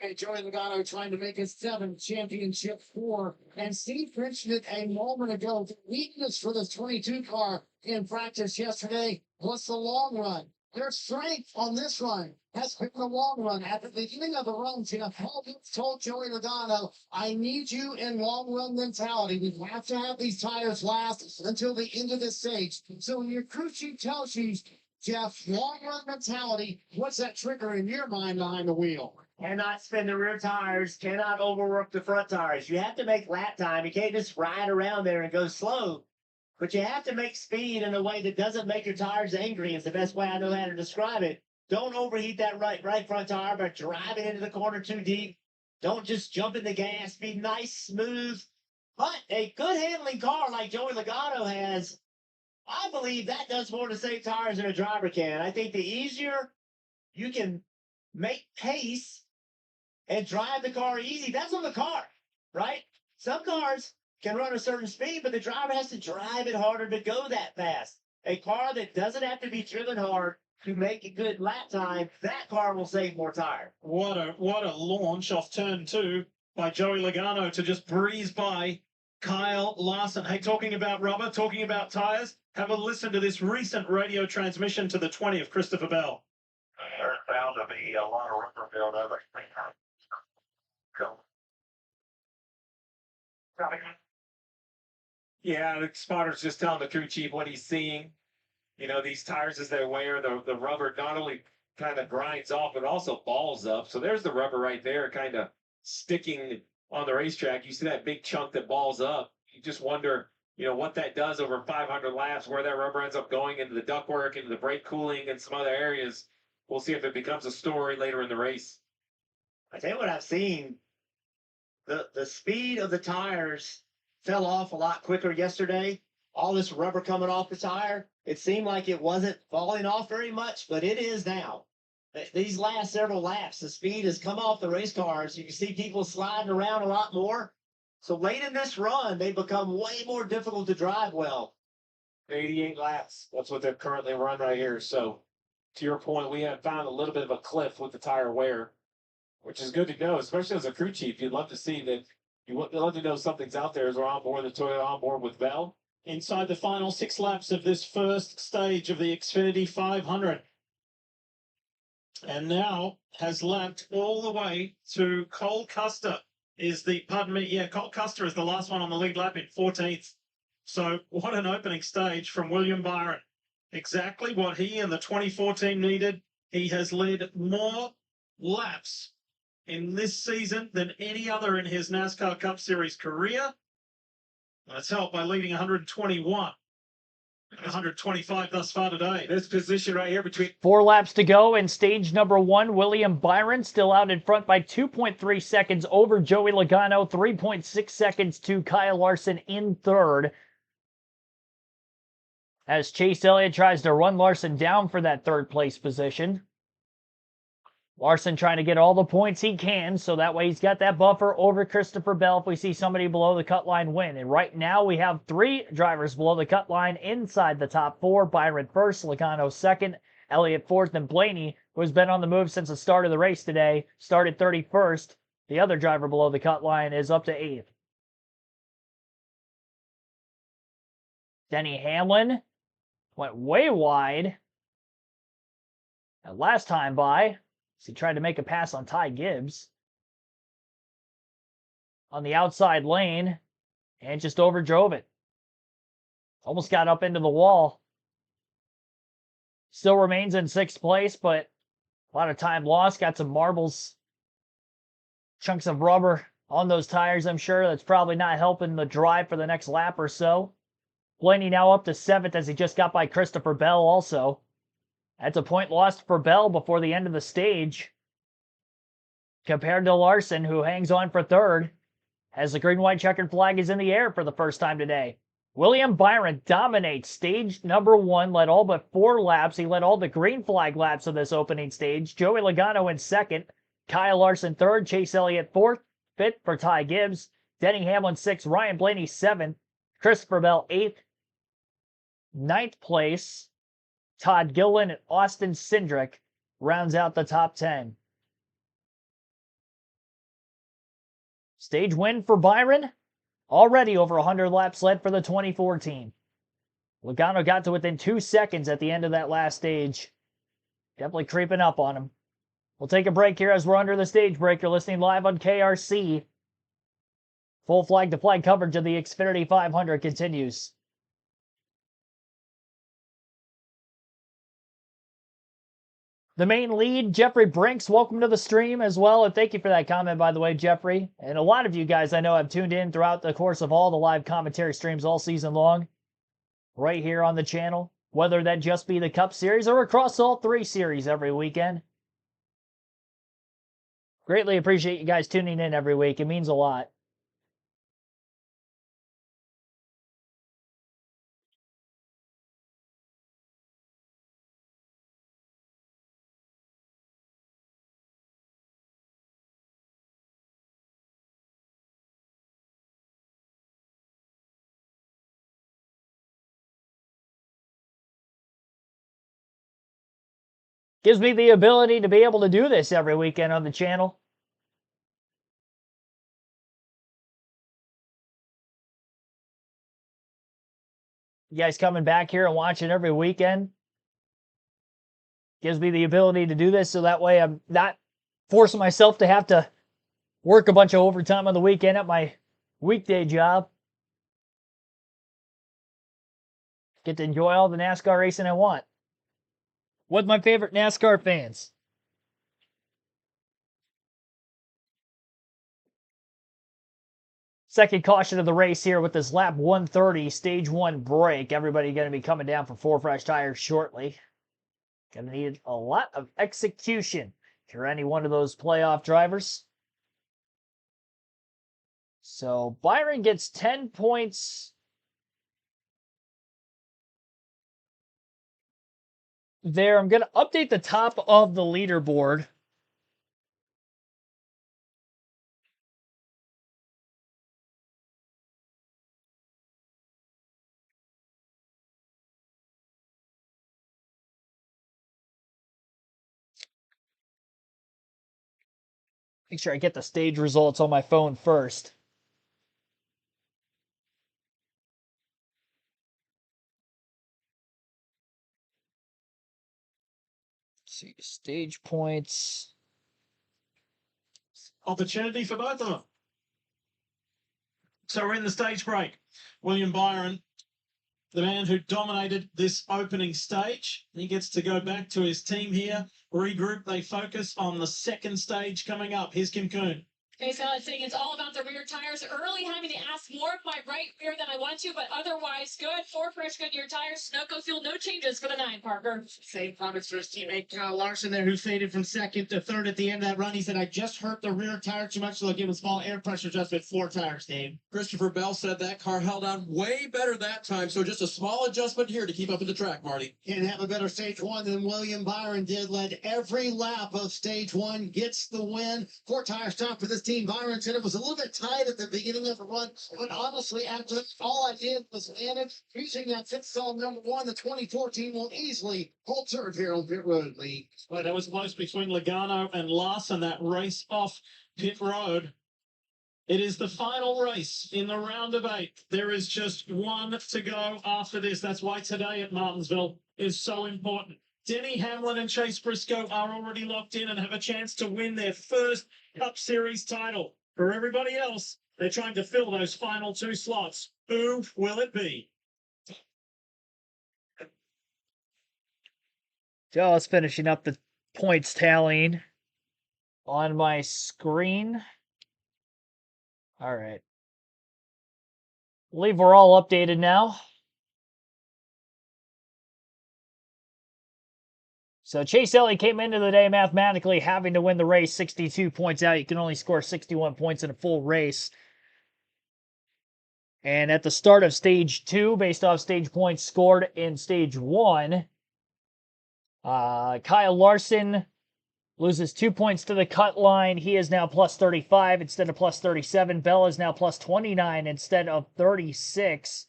And Joey Logano trying to make his 7th championship 4. And Steve mentioned it a moment ago. The weakness for the 22 car in practice yesterday was the long run. Their strength on this run has been the long run. At the beginning of the run, Jeff Hawkins told Joey Logano, I need you in long run mentality. We have to have these tires last until the end of the stage. So when your crew chief tells you, Jeff, long run mentality, what's that trigger in your mind behind the wheel? Cannot spin the rear tires, cannot overwork the front tires. You have to make lap time. You can't just ride around there and go slow. But you have to make speed in a way that doesn't make your tires angry is the best way I know how to describe it. Don't overheat that right front tire by driving into the corner too deep. Don't just jump in the gas. Be nice, smooth. But a good handling car like Joey Logano has, I believe that does more to save tires than a driver can. I think the easier you can make pace and drive the car easy, that's on the car, right? Some cars can run a certain speed, but the driver has to drive it harder to go that fast. A car that doesn't have to be driven hard to make a good lap time, that car will save more tire. What a launch off turn 2 by Joey Logano to just breeze by Kyle Larson. Hey, talking about rubber, talking about tires, have a listen to this recent radio transmission to the 20 of Christopher Bell. There's bound to be a lot of rubber buildup. Yeah, the spotter's just telling the crew chief what he's seeing. You know, these tires as they wear, the rubber not only kind of grinds off, but also balls up. So there's the rubber right there kind of sticking on the racetrack. You see that big chunk that balls up. You just wonder, you know, what that does over 500 laps, where that rubber ends up going into the ductwork, into the brake cooling, and some other areas. We'll see if it becomes a story later in the race. I tell you what I've seen. The speed of the tires fell off a lot quicker yesterday. All this rubber coming off the tire, it seemed like it wasn't falling off very much, but it is now. These last several laps, the speed has come off the race cars. You can see people sliding around a lot more. So late in this run, they become way more difficult to drive well. 88 laps. That's what they've currently run right here. So, to your point, we have found a little bit of a cliff with the tire wear, which is good to know, especially as a crew chief. You'd love to see that. You'd love to know something's out there as we're on board the Toyota on board with Bell. Inside the final 6 laps of this first stage of the Xfinity 500. And now has lapped all the way to Cole Custer. Cole Custer is the last one on the lead lap in 14th. So what an opening stage from William Byron. Exactly what he and the 2014 needed. He has led more laps in this season than any other in his NASCAR Cup Series career. That's helped by leading 121. 125 thus far today. This position right here between 4 laps to go in stage number 1. William Byron still out in front by 2.3 seconds over Joey Logano, 3.6 seconds to Kyle Larson in third. As Chase Elliott tries to run Larson down for that third place position. Larson trying to get all the points he can, so that way he's got that buffer over Christopher Bell if we see somebody below the cut line win. And right now we have 3 drivers below the cut line inside the top 4. Byron first, Logano second, Elliott fourth, and Blaney, who has been on the move since the start of the race today, started 31st. The other driver below the cut line is up to 8th. Denny Hamlin went way wide that last time by. He tried to make a pass on Ty Gibbs on the outside lane and just overdrove it. Almost got up into the wall. Still remains in 6th place, but a lot of time lost. Got some marbles, chunks of rubber on those tires, I'm sure. That's probably not helping the drive for the next lap or so. Blaney now up to 7th as he just got by Christopher Bell also. That's a point lost for Bell before the end of the stage. Compared to Larson, who hangs on for 3rd, as the green-white checkered flag is in the air for the first time today. William Byron dominates stage number 1, led all but 4 laps. He led all the green flag laps of this opening stage. Joey Logano in 2nd, Kyle Larson 3rd, Chase Elliott 4th, 5th for Ty Gibbs, Denny Hamlin 6th, Ryan Blaney 7th, Christopher Bell 8th, 9th place, Todd Gilliland and Austin Cindric rounds out the top 10. Stage win for Byron. Already over 100 laps led for the 2014. Logano got to within 2 seconds at the end of that last stage. Definitely creeping up on him. We'll take a break here as we're under the stage break. You're listening live on KRC. Full flag-to-flag coverage of the Xfinity 500 continues. The main lead, Jeffrey Brinks, welcome to the stream as well. And thank you for that comment, by the way, Jeffrey. And a lot of you guys I know have tuned in throughout the course of all the live commentary streams all season long. Right here on the channel. Whether that just be the Cup Series or across all 3 series every weekend. Greatly appreciate you guys tuning in every week. It means a lot. Gives me the ability to be able to do this every weekend on the channel. You guys coming back here and watching every weekend gives me the ability to do this so that way I'm not forcing myself to have to work a bunch of overtime on the weekend at my weekday job. Get to enjoy all the NASCAR racing I want. With my favorite NASCAR fans. Second caution of the race here with this lap 130, stage 1 break. Everybody going to be coming down for 4 fresh tires shortly. Going to need a lot of execution if you're any one of those playoff drivers. So Byron gets 10 points there. I'm going to update the top of the leaderboard. Make sure I get the stage results on my phone first. Let's see, stage points. Opportunity for both of them. So we're in the stage break. William Byron, the man who dominated this opening stage, he gets to go back to his team here. Regroup, they focus on the second stage coming up. Here's Kim Coon. Okay, so I was saying it's all about the rear tires. Early having to ask more of my right rear than I want to, but otherwise good. 4 fresh Goodyear tires. Sunoco fuel, no changes for the 9, Parker. Same comments for his teammate Kyle Larson there, who faded from second to third at the end of that run. He said, I just hurt the rear tire too much, so they'll give a small air pressure adjustment. 4 tires, Dave. Christopher Bell said that car held on way better that time, so just a small adjustment here to keep up with the track, Marty. Can't have a better stage one than William Byron did. Led every lap of stage one, gets the win. 4 tire stop for this team. Byron said it was a little bit tight at the beginning of the run, but honestly, after all I did was manage using that fifth stall number 1. The 2014 will easily hold serve here on pit road, Lee. Well, that was close between Logano and Larson, that race off pit road. It is the final race in the round of 8. There is just one to go after this. That's why today at Martinsville is so important. Denny Hamlin and Chase Briscoe are already locked in and have a chance to win their first Cup Series title. For everybody else, they're trying to fill those final 2 slots. Who will it be? Just finishing up the points tallying on my screen. All right. I believe we're all updated now. So Chase Elliott came into the day mathematically having to win the race 62 points out. You can only score 61 points in a full race. And at the start of stage 2, based off stage points scored in stage 1, Kyle Larson loses 2 points to the cut line. He is now plus 35 instead of plus 37. Bell is now plus 29 instead of 36,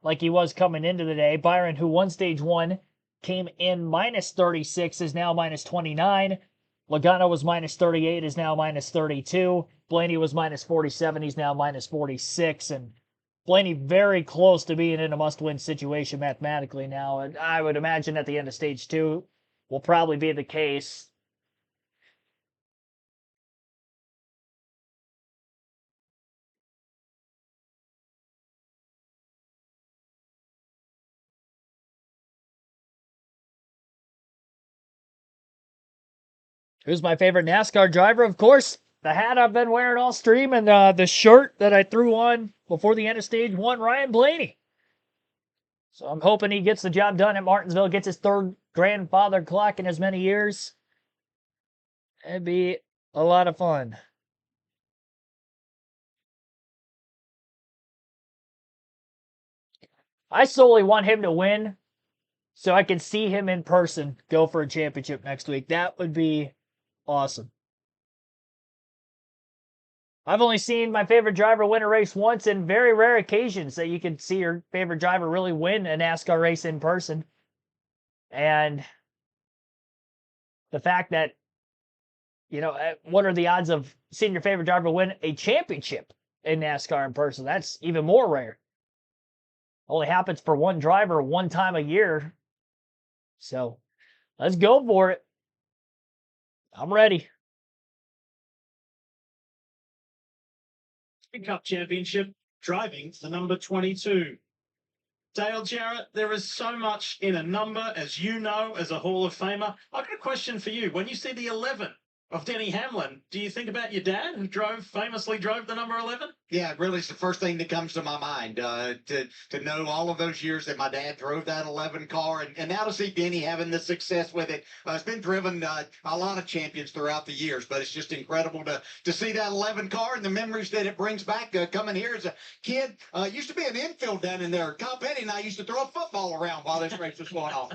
like he was coming into the day. Byron, who won stage 1, came in minus 36, is now minus 29. Logano was minus 38, is now minus 32. Blaney was minus 47, he's now minus 46. And Blaney very close to being in a must-win situation mathematically now. And I would imagine at the end of stage 2 will probably be the case. Who's my favorite NASCAR driver? Of course, the hat I've been wearing all stream and the shirt that I threw on before the end of stage 1, Ryan Blaney. So I'm hoping he gets the job done at Martinsville, gets his 3rd grandfather clock in as many years. It'd be a lot of fun. I solely want him to win so I can see him in person go for a championship next week. That would be awesome. I've only seen my favorite driver win a race once, in very rare occasions that you can see your favorite driver really win a NASCAR race in person. And the fact that, you know, what are the odds of seeing your favorite driver win a championship in NASCAR in person? That's even more rare. Only happens for one driver one time a year. So let's go for it. I'm ready. Cup Championship, driving the number 22. Dale Jarrett, there is so much in a number, as you know, as a Hall of Famer. I've got a question for you. When you see the 11 of Denny Hamlin, do you think about your dad who famously drove the number 11? Yeah, it really is the first thing that comes to my mind, to know all of those years that my dad drove that 11 car, and now to see Denny having the success with it. It's been driven a lot of champions throughout the years, but it's just incredible to see that 11 car and the memories that it brings back. Coming here as a kid, used to be an infield down in there. Kyle Petty and I used to throw a football around while this race was going on.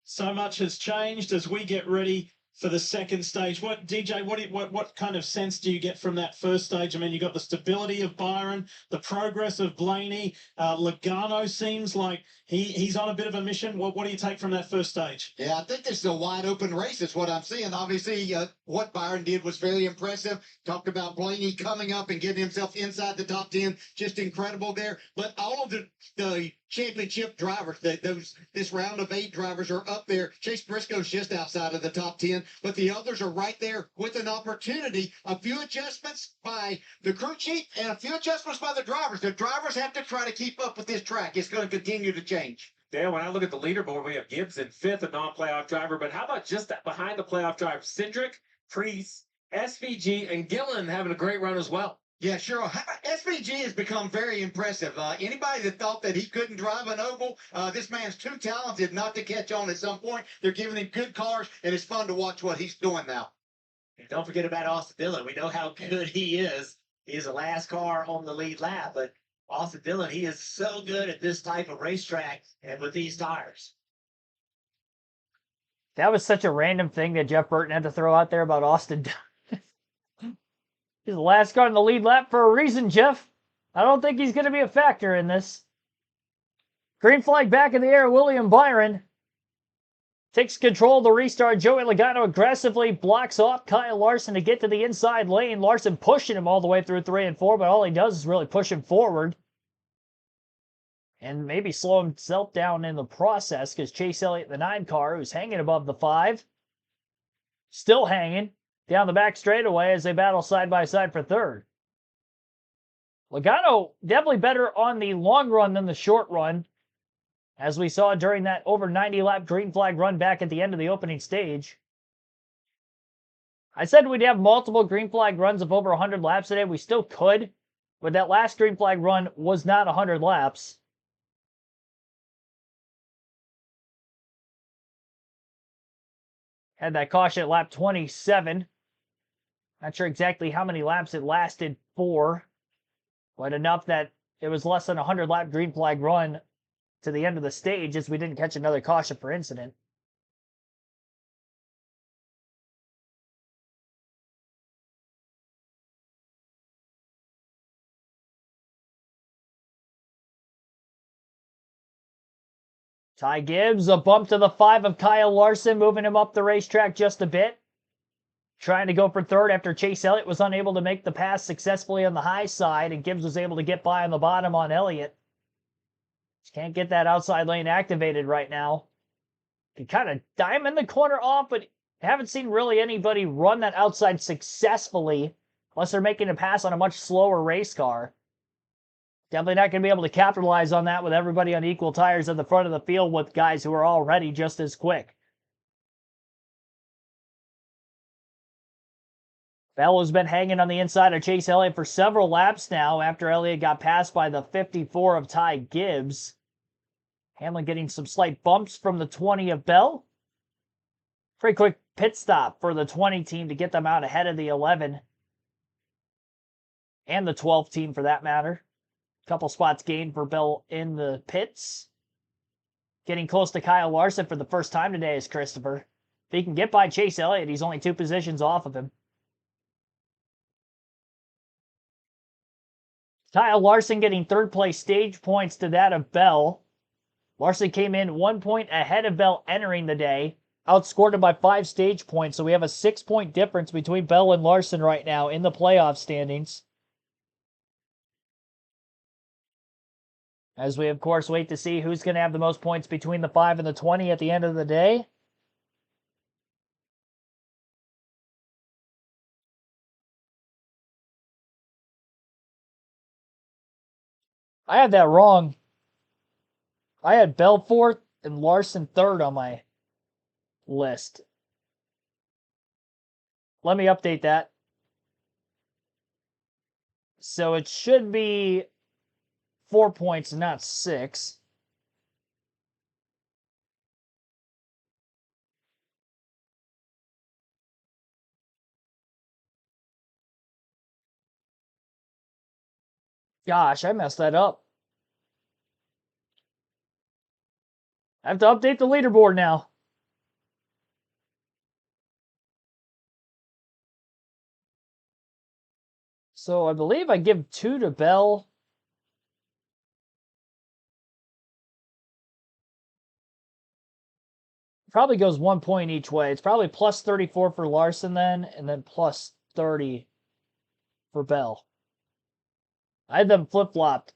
So much has changed as we get ready for the second stage. What DJ? What kind of sense do you get from that first stage? I mean, you got the stability of Byron, the progress of Blaney. Logano seems like he's on a bit of a mission. What do you take from that first stage? Yeah, I think this is a wide open race is what I'm seeing. Obviously, what Byron did was very impressive. Talked about Blaney coming up and getting himself inside the top 10. Just incredible there. But all of the championship drivers, this round of 8 drivers are up there. Chase Briscoe's just outside of the top 10, but the others are right there with an opportunity. A few adjustments by the crew chief and a few adjustments by the drivers. The drivers have to try to keep up with this track. It's going to continue to change. Dan, when I look at the leaderboard, we have Gibbs in 5th, a non-playoff driver. But how about just that behind the playoff driver? Cindric, Priest, SVG, and Gillen having a great run as well. Yeah, sure. SVG has become very impressive. Anybody that thought that he couldn't drive an oval, this man's too talented not to catch on at some point. They're giving him good cars, and it's fun to watch what he's doing now. And don't forget about Austin Dillon. We know how good he is. He's the last car on the lead lap, but Austin Dillon, he is so good at this type of racetrack and with these tires. That was such a random thing that Jeff Burton had to throw out there about Austin. He's the last car in the lead lap for a reason, Jeff. I don't think he's going to be a factor in this. Green flag back in the air. William Byron takes control of the restart. Joey Logano aggressively blocks off Kyle Larson to get to the inside lane. Larson pushing him all the way through 3 and 4, but all he does is really push him forward. And maybe slow himself down in the process because Chase Elliott, the 9 car, who's hanging above the 5, still hanging down the back straightaway as they battle side by side for 3rd. Logano definitely better on the long run than the short run, as we saw during that over 90-lap green flag run back at the end of the opening stage. I said we'd have multiple green flag runs of over 100 laps today. We still could, but that last green flag run was not 100 laps. Had that caution at lap 27. Not sure exactly how many laps it lasted for, but enough that it was less than a 100-lap green flag run to the end of the stage as we didn't catch another caution for incident. Ty Gibbs, a bump to the 5 of Kyle Larson, moving him up the racetrack just a bit. Trying to go for 3rd after Chase Elliott was unable to make the pass successfully on the high side, and Gibbs was able to get by on the bottom on Elliott. Just can't get that outside lane activated right now. Can kind of diamond the corner off, but haven't seen really anybody run that outside successfully unless they're making a pass on a much slower race car. Definitely not going to be able to capitalize on that with everybody on equal tires at the front of the field with guys who are already just as quick. Bell has been hanging on the inside of Chase Elliott for several laps now after Elliott got passed by the 54 of Ty Gibbs. Hamlin getting some slight bumps from the 20 of Bell. Pretty quick pit stop for the 20 team to get them out ahead of the 11. And the 12 team for that matter. Couple spots gained for Bell in the pits. Getting close to Kyle Larson for the first time today is Christopher. If he can get by Chase Elliott, he's only 2 positions off of him. Kyle Larson getting 3rd place stage points to that of Bell. Larson came in 1 point ahead of Bell entering the day. Outscored him by 5 stage points, so we have a 6-point difference between Bell and Larson right now in the playoff standings. As we, of course, wait to see who's going to have the most points between the 5 and the 20 at the end of the day. I had that wrong. I had Bell 4th and Larson 3rd on my list. Let me update that. So it should be 4 points, not 6. Gosh, I messed that up. I have to update the leaderboard now. So I believe I give 2 to Bell. Probably goes 1 point each way. It's probably plus 34 for Larson then, and then plus 30 for Bell. I had them flip-flopped.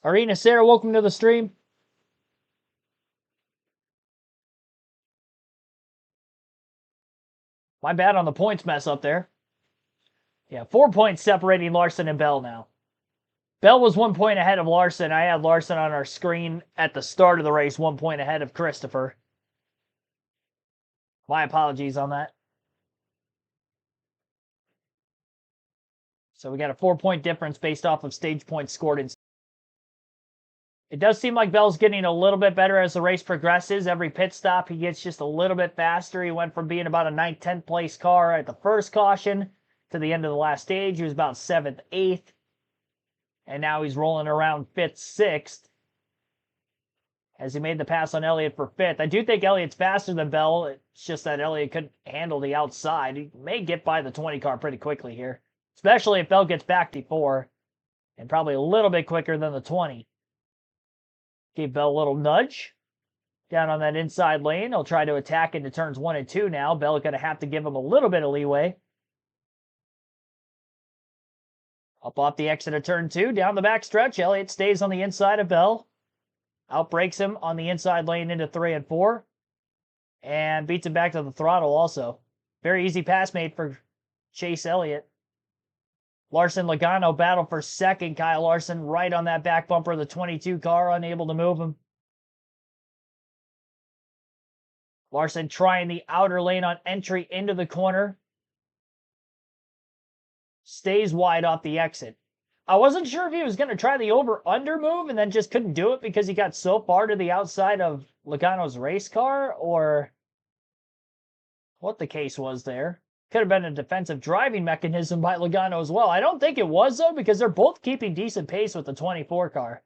Arena Sarah, welcome to the stream. My bad on the points mess up there. Yeah, 4 points separating Larson and Bell now. Bell was 1 point ahead of Larson. I had Larson on our screen at the start of the race, 1 point ahead of Christopher. My apologies on that. So we got a 4 point difference based off of stage points scored in. It does seem like Bell's getting a little bit better as the race progresses. Every pit stop, he gets just a little bit faster. He went from being about a 9th, 10th place car at the first caution to the end of the last stage. He was about 7th, 8th. And now he's rolling around 5th, 6th. As he made the pass on Elliott for 5th. I do think Elliott's faster than Bell. It's just that Elliott couldn't handle the outside. He may get by the 20 car pretty quickly here. Especially if Bell gets back before. And probably a little bit quicker than the 20. Gave Bell a little nudge down on that inside lane. He'll try to attack into turns 1 and 2 now. Bell going to have to give him a little bit of leeway. Up off the exit of turn 2, down the back stretch. Elliott stays on the inside of Bell. Outbrakes him on the inside lane into 3 and 4. And beats him back to the throttle also. Very easy pass made for Chase Elliott. Larson Logano battle for second. Kyle Larson right on that back bumper of the 22 car, unable to move him. Larson trying the outer lane on entry into the corner. Stays wide off the exit. I wasn't sure if he was going to try the over-under move and then just couldn't do it because he got so far to the outside of Logano's race car, or what the case was there. Could have been a defensive driving mechanism by Logano as well. I don't think it was, though, because they're both keeping decent pace with the 24 car.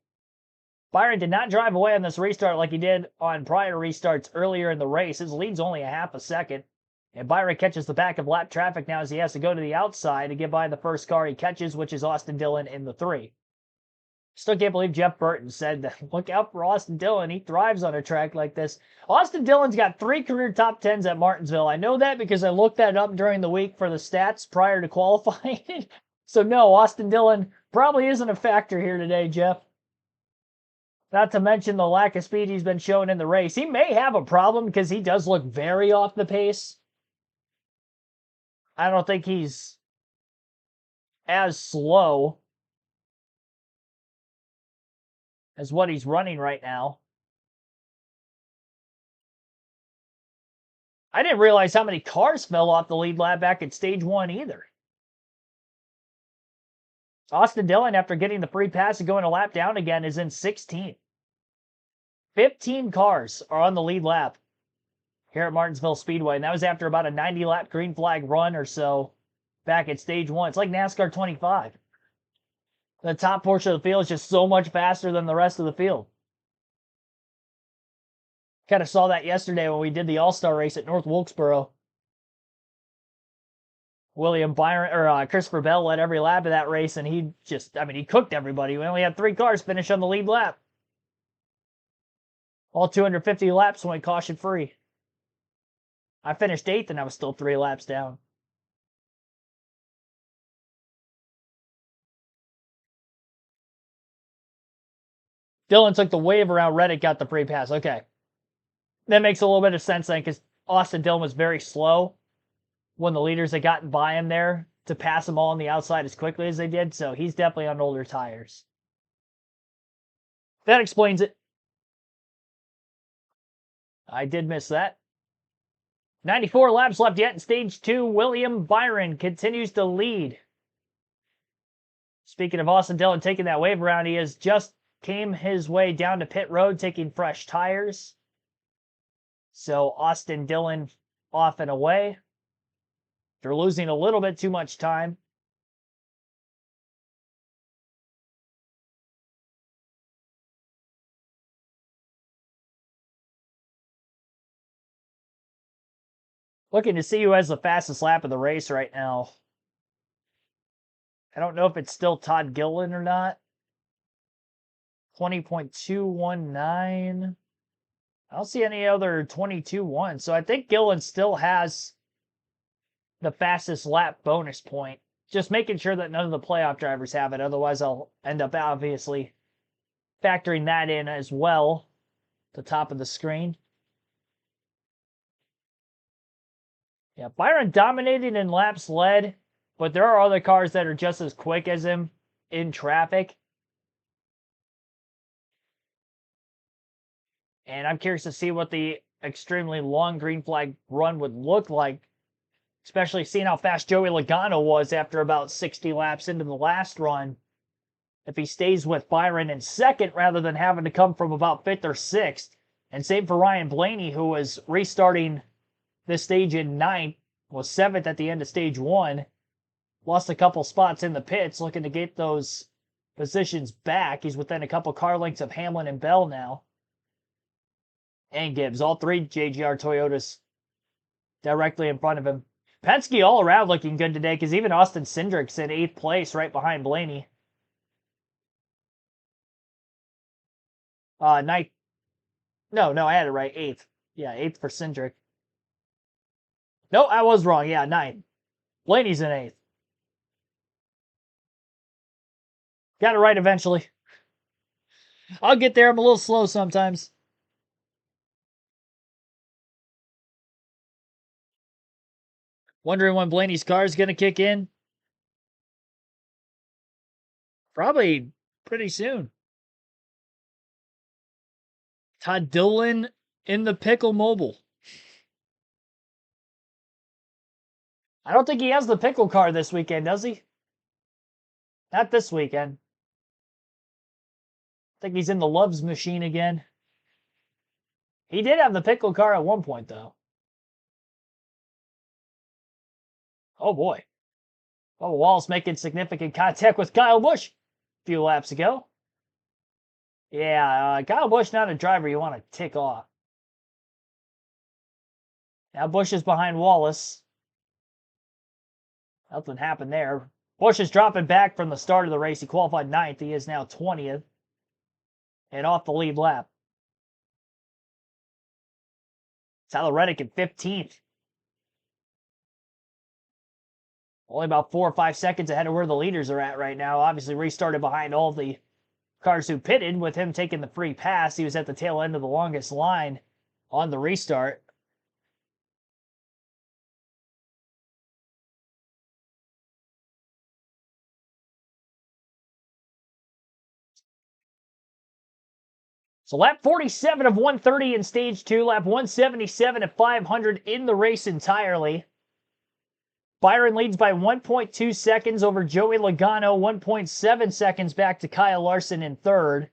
Byron did not drive away on this restart like he did on prior restarts earlier in the race. His lead's only a half a second. And Byron catches the back of lap traffic now as he has to go to the outside to get by the first car he catches, which is Austin Dillon in the 3. Still can't believe Jeff Burton said that, look out for Austin Dillon. He thrives on a track like this. Austin Dillon's got 3 career top 10s at Martinsville. I know that because I looked that up during the week for the stats prior to qualifying. So no, Austin Dillon probably isn't a factor here today, Jeff. Not to mention the lack of speed he's been showing in the race. He may have a problem because he does look very off the pace. I don't think he's as slow as what he's running right now. I didn't realize how many cars fell off the lead lap back at stage 1 either. Austin Dillon, after getting the free pass and going a lap down again, is in 16th. 15 cars are on the lead lap here at Martinsville Speedway, and that was after about a 90-lap green flag run or so back at stage 1. It's like NASCAR 25. The top portion of the field is just so much faster than the rest of the field. Kind of saw that yesterday when we did the All-Star race at North Wilkesboro. William Byron or Christopher Bell led every lap of that race, and he cooked everybody. We only had 3 cars finish on the lead lap. All 250 laps went caution free. I finished 8th, and I was still 3 laps down. Dillon took the wave around Reddick, got the free pass. Okay. That makes a little bit of sense then, because Austin Dillon was very slow when the leaders had gotten by him there to pass them all on the outside as quickly as they did, so he's definitely on older tires. That explains it. I did miss that. 94 laps left yet in stage 2. William Byron continues to lead. Speaking of Austin Dillon taking that wave around, he has just came his way down to pit road taking fresh tires. So Austin Dillon off and away. They're losing a little bit too much time. Looking to see who has the fastest lap of the race right now. I don't know if it's still Todd Gilliland or not. 20.219. I don't see any other 22.1. So I think Gilliland still has the fastest lap bonus point. Just making sure that none of the playoff drivers have it. Otherwise, I'll end up obviously factoring that in as well. The top of the screen. Yeah, Byron dominated in laps led, but there are other cars that are just as quick as him in traffic. And I'm curious to see what the extremely long green flag run would look like, especially seeing how fast Joey Logano was after about 60 laps into the last run. If he stays with Byron in second rather than having to come from about fifth or sixth. And same for Ryan Blaney, who was restarting this stage in ninth, was seventh at the end of stage one. Lost a couple spots in the pits, looking to get those positions back. He's within a couple car lengths of Hamlin and Bell now. And Gibbs, all three JGR Toyotas directly in front of him. Penske all around looking good today, because even Austin Cindric's in 8th place right behind Blaney. Ninth. No, I had it right. 8th. Yeah, 8th for Cindric. No, I was wrong. Yeah, 9th. Blaney's in 8th. Got it right eventually. I'll get there. I'm a little slow sometimes. Wondering when Blaney's car is going to kick in. Probably pretty soon. Todd Dillon in the Pickle Mobile. I don't think he has the pickle car this weekend, does he? Not this weekend. I think he's in the Loves machine again. He did have the pickle car at one point, though. Oh, boy. Oh, Wallace making significant contact with Kyle Busch a few laps ago. Yeah, Kyle Busch not a driver you want to tick off. Now Busch is behind Wallace. Nothing happened there. Busch is dropping back from the start of the race. He qualified 9th. He is now 20th. And off the lead lap. Tyler Reddick in 15th. Only about 4 or 5 seconds ahead of where the leaders are at right now. Obviously restarted behind all the cars who pitted, with him taking the free pass. He was at the tail end of the longest line on the restart. So lap 47 of 130 in stage 2, lap 177 at 500 in the race entirely. Byron leads by 1.2 seconds over Joey Logano, 1.7 seconds back to Kyle Larson in third.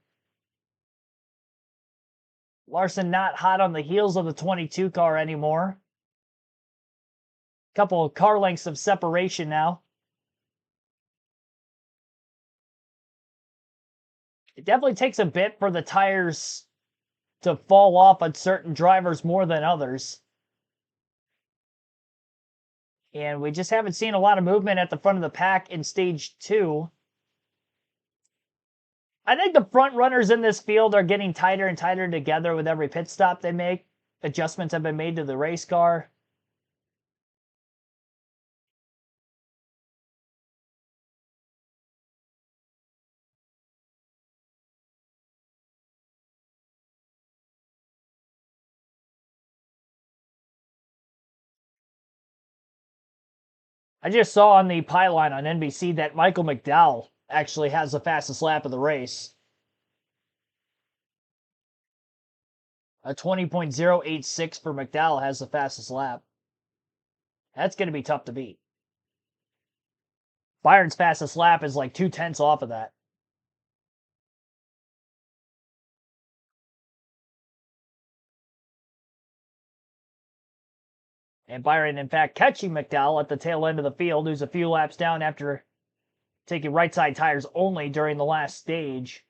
Larson not hot on the heels of the 22 car anymore. Couple of car lengths of separation now. It definitely takes a bit for the tires to fall off on certain drivers more than others. And we just haven't seen a lot of movement at the front of the pack in stage 2. I think the front runners in this field are getting tighter and tighter together with every pit stop they make. Adjustments have been made to the race car. I just saw on the pylon on NBC that Michael McDowell actually has the fastest lap of the race. A 20.086 for McDowell has the fastest lap. That's going to be tough to beat. Byron's fastest lap is like 0.2 off of that. And Byron, in fact, catching McDowell at the tail end of the field, who's a few laps down after taking right side tires only during the last stage.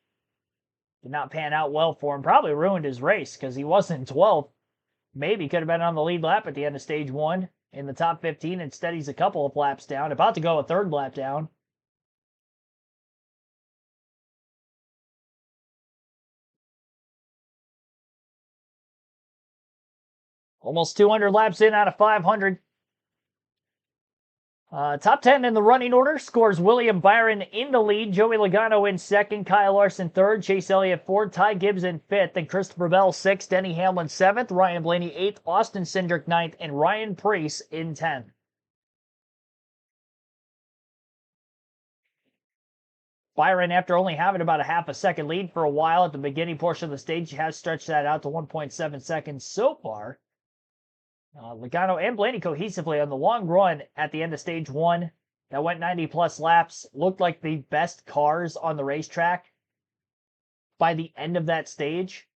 Did not pan out well for him. Probably ruined his race because he was in 12th. Maybe could have been on the lead lap at the end of stage 1. in the top 15. Instead, he's a couple of laps down, about to go a third lap down. Almost 200 laps in out of 500. Top 10 in the running order scores William Byron in the lead, Joey Logano in second, Kyle Larson third, Chase Elliott fourth, Ty Gibbs in fifth, and Christopher Bell sixth, Denny Hamlin seventh, Ryan Blaney eighth, Austin Cindric ninth, and Ryan Preece in 10th. Byron, after only having about a half a second lead for a while at the beginning portion of the stage, has stretched that out to 1.7 seconds so far. Logano and Blaney cohesively on the long run at the end of stage 1 that went 90-plus laps, looked like the best cars on the racetrack by the end of that stage.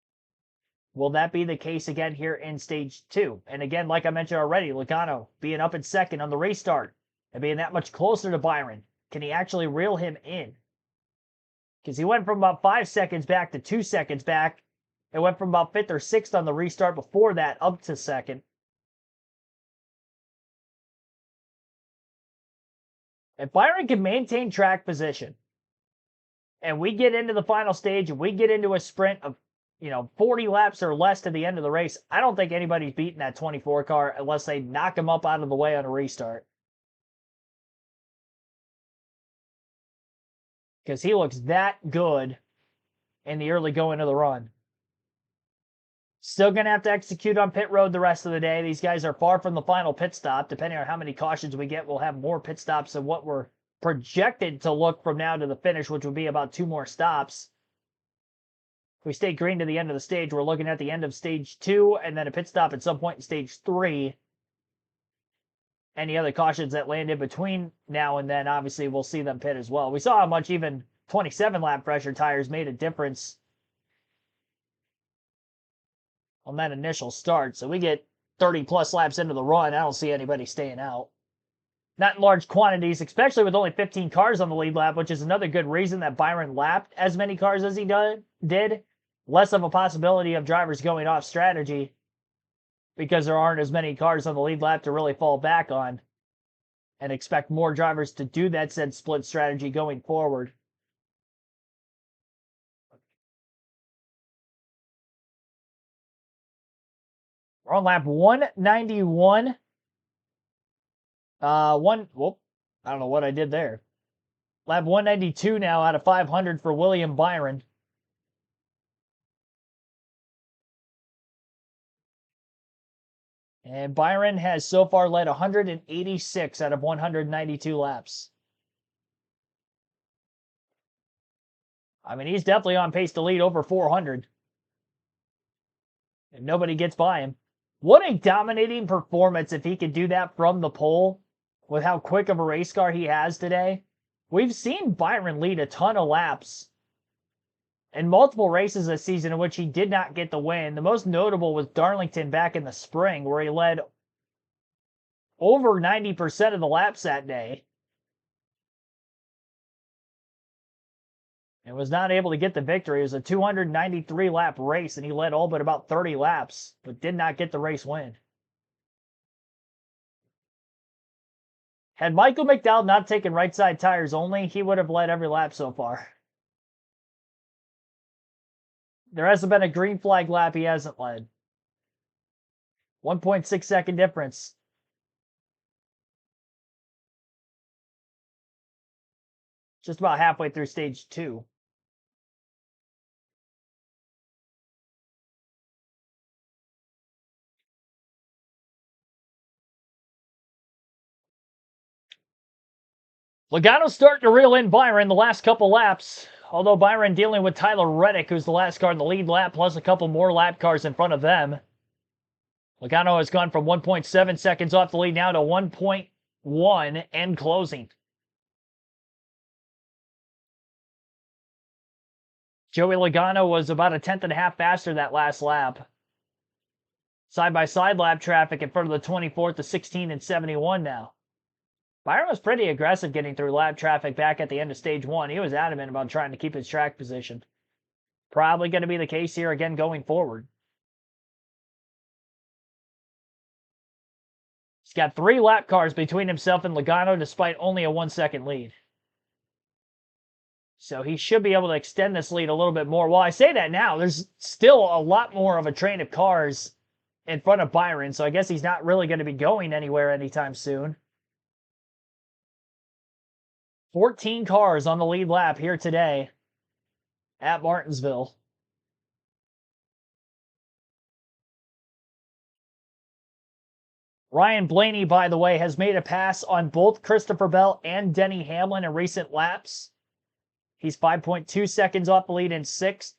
Will that be the case again here in stage 2? And again, like I mentioned already, Logano being up in second on the restart and being that much closer to Byron. Can he actually reel him in? Because he went from about 5 seconds back to 2 seconds back. It went from about 5th or 6th on the restart before that up to 2nd. If Byron can maintain track position and we get into the final stage and we get into a sprint of 40 laps or less to the end of the race, I don't think anybody's beating that 24 car unless they knock him up out of the way on a restart. Because he looks that good in the early going of the run. Still going to have to execute on pit road the rest of the day. These guys are far from the final pit stop. Depending on how many cautions we get, we'll have more pit stops than what we're projected to look from now to the finish, which would be about 2 more stops. If we stay green to the end of the stage, we're looking at the end of stage 2 and then a pit stop at some point in stage 3. Any other cautions that land in between now and then, obviously, we'll see them pit as well. We saw how much even 27 lap pressure tires made a difference on that initial start. So we get 30 plus laps into the run. I don't see anybody staying out. Not in large quantities, especially with only 15 cars on the lead lap, which is another good reason that Byron lapped as many cars as he did. Less of a possibility of drivers going off strategy because there aren't as many cars on the lead lap to really fall back on, and expect more drivers to do that said split strategy going forward. We're on lap 191. I don't know what I did there. Lap 192 now out of 500 for William Byron. And Byron has so far led 186 out of 192 laps. I mean, he's definitely on pace to lead over 400. And nobody gets by him. What a dominating performance if he could do that from the pole with how quick of a race car he has today. We've seen Byron lead a ton of laps in multiple races this season in which he did not get the win. The most notable was Darlington back in the spring, where he led over 90% of the laps that day and was not able to get the victory. It was a 293 lap race and he led all but about 30 laps, but did not get the race win. Had Michael McDowell not taken right side tires only, he would have led every lap so far. There hasn't been a green flag lap he hasn't led. 1.6 second difference. Just about halfway through stage 2. Logano's starting to reel in Byron the last couple laps. Although Byron dealing with Tyler Reddick, who's the last car in the lead lap, plus a couple more lap cars in front of them. Logano has gone from 1.7 seconds off the lead now to 1.1 and closing. Joey Logano was about a 10.5 faster that last lap. Side-by-side lap traffic in front of the 24th to 16 and 71 now. Byron was pretty aggressive getting through lap traffic back at the end of stage 1. He was adamant about trying to keep his track position. Probably going to be the case here again going forward. got 3 lap cars between himself and Logano despite only a 1-second lead. So he should be able to extend this lead a little bit more. Well, I say that now. There's still a lot more of a train of cars in front of Byron, so I guess he's not really going to be going anywhere anytime soon. 14 cars on the lead lap here today at Martinsville. Ryan Blaney, by the way, has made a pass on both Christopher Bell and Denny Hamlin in recent laps. He's 5.2 seconds off the lead in 6th.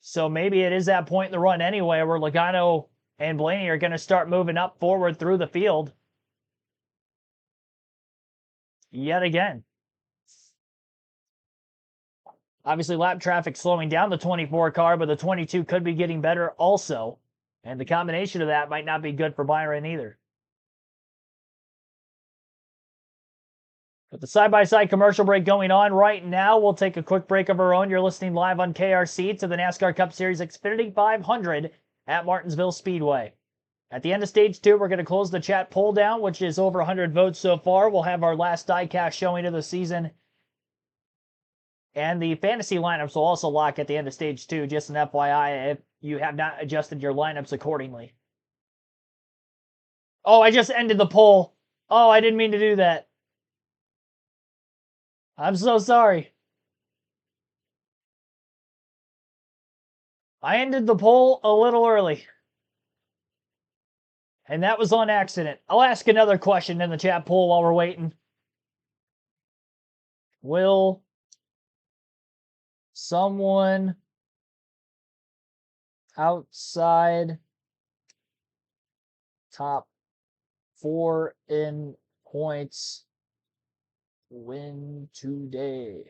So maybe it is that point in the run anyway where Logano and Blaney are going to start moving up forward through the field. Yet again. Obviously, lap traffic slowing down the 24 car, but the 22 could be getting better also. And the combination of that might not be good for Byron either. But the side-by-side commercial break going on right now. We'll take a quick break of our own. You're listening live on KRC to the NASCAR Cup Series Xfinity 500 at Martinsville Speedway. At the end of Stage 2, we're going to close the chat poll down, which is over 100 votes so far. We'll have our last diecast showing of the season. And the fantasy lineups will also lock at the end of Stage 2, just an FYI, if you have not adjusted your lineups accordingly. Oh, I just ended the poll. Oh, I didn't mean to do that. I'm so sorry. I ended the poll a little early. And that was on accident. I'll ask another question in the chat poll while we're waiting. Will someone outside top 4 in points win today?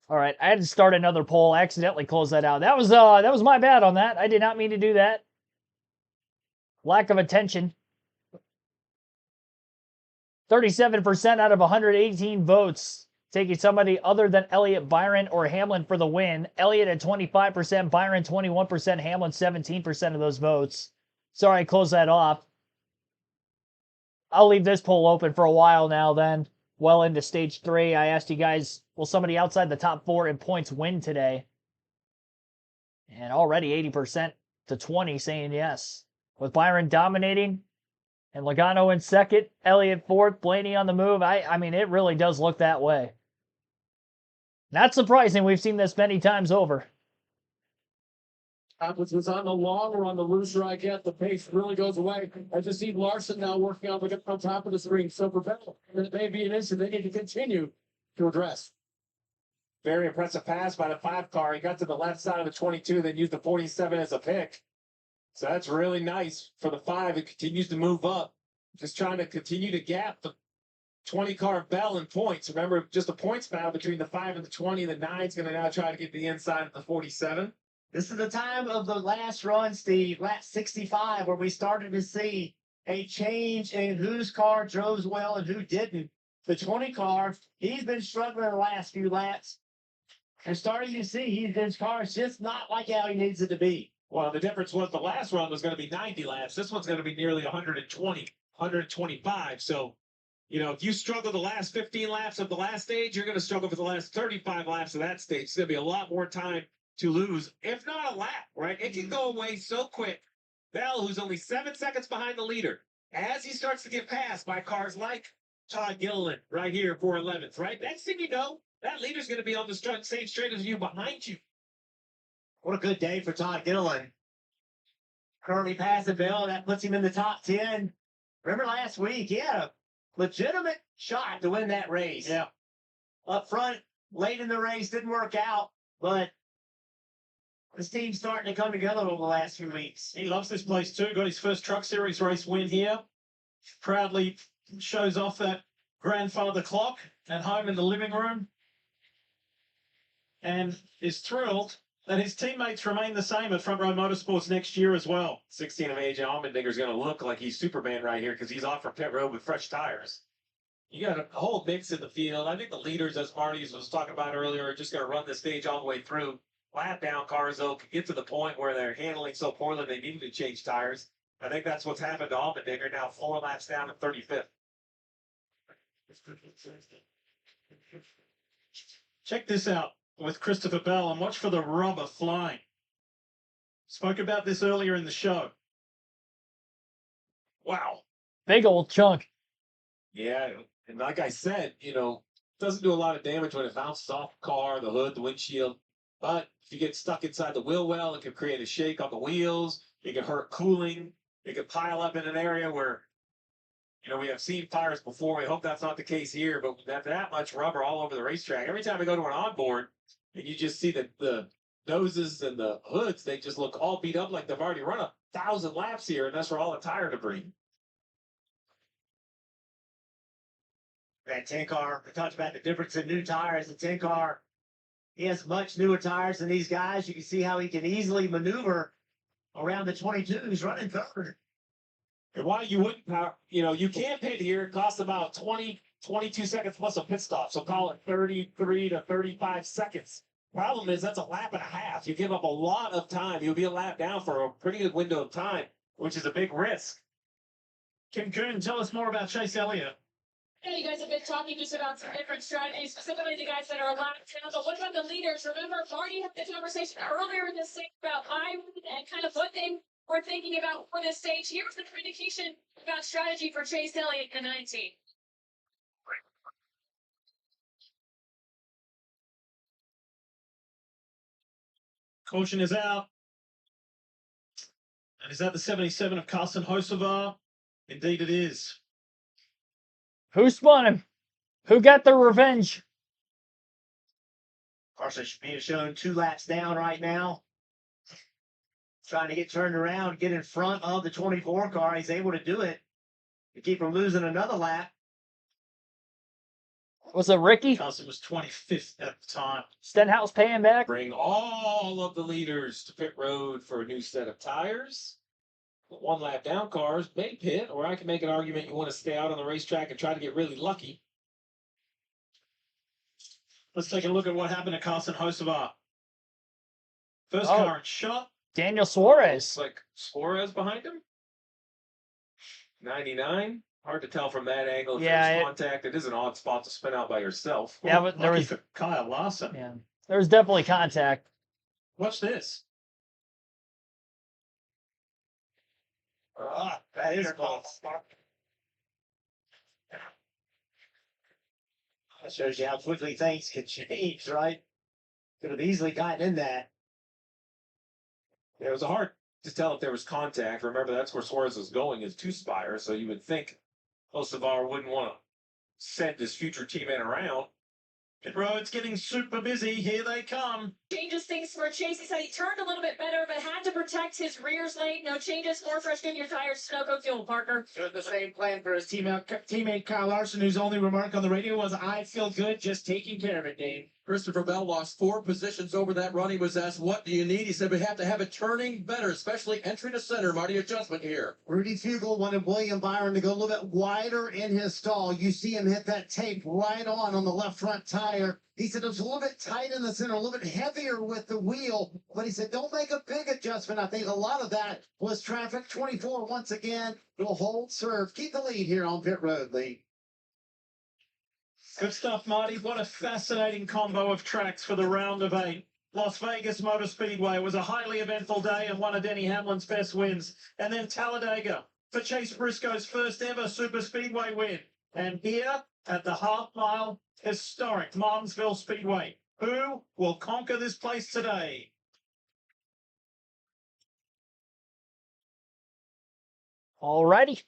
All right, I had to start another poll. I accidentally closed that out. That was my bad on that. I did not mean to do that. Lack of attention. 37% out of 118 votes taking somebody other than Elliott, Byron, or Hamlin for the win. Elliott at 25%, Byron 21%, Hamlin 17% of those votes. Sorry, I closed that off. I'll leave this poll open for a while now then. Well into Stage 3. I asked you guys, will somebody outside the top 4 in points win today? And already 80% to 20 saying yes. With Byron dominating and Logano in second, Elliott fourth, Blaney on the move. I mean, it really does look that way. Not surprising. We've seen this many times over. Which was on the long run, the looser I get, the pace really goes away. I just see Larson now working on top of the screen. So for Bell, it may be an issue they need to continue to address. Very impressive pass by the 5 car. He got to the left side of the 22, then used the 47 as a pick. So that's really nice for the 5. It continues to move up. Just trying to continue to gap the 20 car Bell in points. Remember, just a points battle between the 5 and the 20. The 9's going to now try to get the inside of the 47. This is the time of the last run, Steve, lap 65, where we started to see a change in whose car drove well and who didn't. The 20 car, he's been struggling the last few laps. And starting to see his car is just not like how he needs it to be. Well, the difference was the last run was going to be 90 laps. This one's going to be nearly 120, 125. So, you know, if you struggle the last 15 laps of the last stage, you're going to struggle for the last 35 laps of that stage. It's going to be a lot more time to lose, if not a lap, right? It can go away so quick. Bell, who's only 7 seconds behind the leader, as he starts to get passed by cars like Todd Gilliland right here, 411th, right? Next thing you know, that leader's going to be on the same straight as you behind you. What a good day for Todd Gilliland. Currently passing Bell, that puts him in the top 10. Remember last week, he had a legitimate shot to win that race. Yeah. Up front, late in the race, didn't work out, but this team's starting to come together over the last few weeks. He loves this place too. Got his first Truck Series race win here. Proudly shows off that grandfather clock at home in the living room. And is thrilled that his teammates remain the same at Front Row Motorsports next year as well. 16 of AJ Allmendinger's going to look like he's Superman right here because he's off for pit road with fresh tires. You got a whole mix in the field. I think the leaders, as Marty was talking about earlier, are just going to run the stage all the way through. lap down cars, though, could get to the point where they're handling so poorly they needed to change tires. I think that's what's happened to Allmendinger, now 4 laps down to 35th. Check this out with Christopher Bell and watch for the rubber flying. Spoke about this earlier in the show. Wow. Big old chunk. Yeah, and like I said, doesn't do a lot of damage when it bounces off the car, the hood, the windshield. But if you get stuck inside the wheel well, it can create a shake on the wheels. It can hurt cooling. It can pile up in an area where, we have seen fires before. We hope that's not the case here, but that much rubber all over the racetrack. Every time I go to an onboard and you just see the noses and the hoods, they just look all beat up like they've already run 1,000 laps here, and that's for all the tire debris. That 10 car, we talked about the difference in new tires. The 10 car, he has much newer tires than these guys. You can see how he can easily maneuver around the 22s running third. And why you wouldn't, you can't pit here. It costs about 20, 22 seconds plus a pit stop. So call it 33 to 35 seconds. Problem is, that's a lap and a half. You give up a lot of time. You'll be a lap down for a pretty good window of time, which is a big risk. Kim Coon, tell us more about Chase Elliott. Yeah, you guys have been talking just about some different strategies, specifically the guys that are allowed down. But what about the leaders? Remember, Marty had the conversation earlier in this thing about Byron and kind of what they were thinking about for this stage. Here's the communication about strategy for Chase Elliott in 19. Caution is out. And is that the 77 of Carson Hocevar? Indeed it is. Who spun him? Who got the revenge? Carson being shown 2 laps down right now. Trying to get turned around, get in front of the 24 car. He's able to do it to keep from losing another lap. Was it Ricky? Carson was 25th at the time. Stenhouse paying back? Bring all of the leaders to pit road for a new set of tires. 1 lap down cars may pit, or I can make an argument you want to stay out on the racetrack and try to get really lucky. Let's take a look at what happened to Carson Hocevar. First car in shot. Daniel Suarez. Looks like Suarez behind him. 99. Hard to tell from that angle. If there's contact, it is an odd spot to spin out by yourself. Yeah, but there Lucky was for Kyle Larson. Yeah, there was definitely contact. Watch this. That is close. That shows you how quickly things can change, right? Could have easily gotten in that. It was hard to tell if there was contact. Remember, that's where Suarez was going, is to Spire, so you would think Hocevar wouldn't want to send his future teammate around. Pit road's getting super busy. Here they come. Changes things for Chase. He said he turned a little bit better, but had to protect his rears late. No changes. More fresh in your tires. Sunoco fuel, Parker. Doing the same plan for his teammate Kyle Larson, whose only remark on the radio was, "I feel good just taking care of it, Dave." Christopher Bell lost 4 positions over that run. He was asked, "What do you need?" He said, "We have to have it turning better, especially entry to center." Marty, adjustment here. Rudy Fugle wanted William Byron to go a little bit wider in his stall. You see him hit that tape right on the left front tire. He said it was a little bit tight in the center, a little bit heavier with the wheel, but he said don't make a big adjustment. I think a lot of that was traffic. 24 once again will hold serve. Keep the lead here on pit road, Lee. Good stuff, Marty. What a fascinating combo of tracks for the round of 8. Las Vegas Motor Speedway was a highly eventful day and one of Denny Hamlin's best wins. And then Talladega for Chase Briscoe's first ever Super Speedway win. And here at the half-mile historic Martinsville Speedway, who will conquer this place today? Alrighty.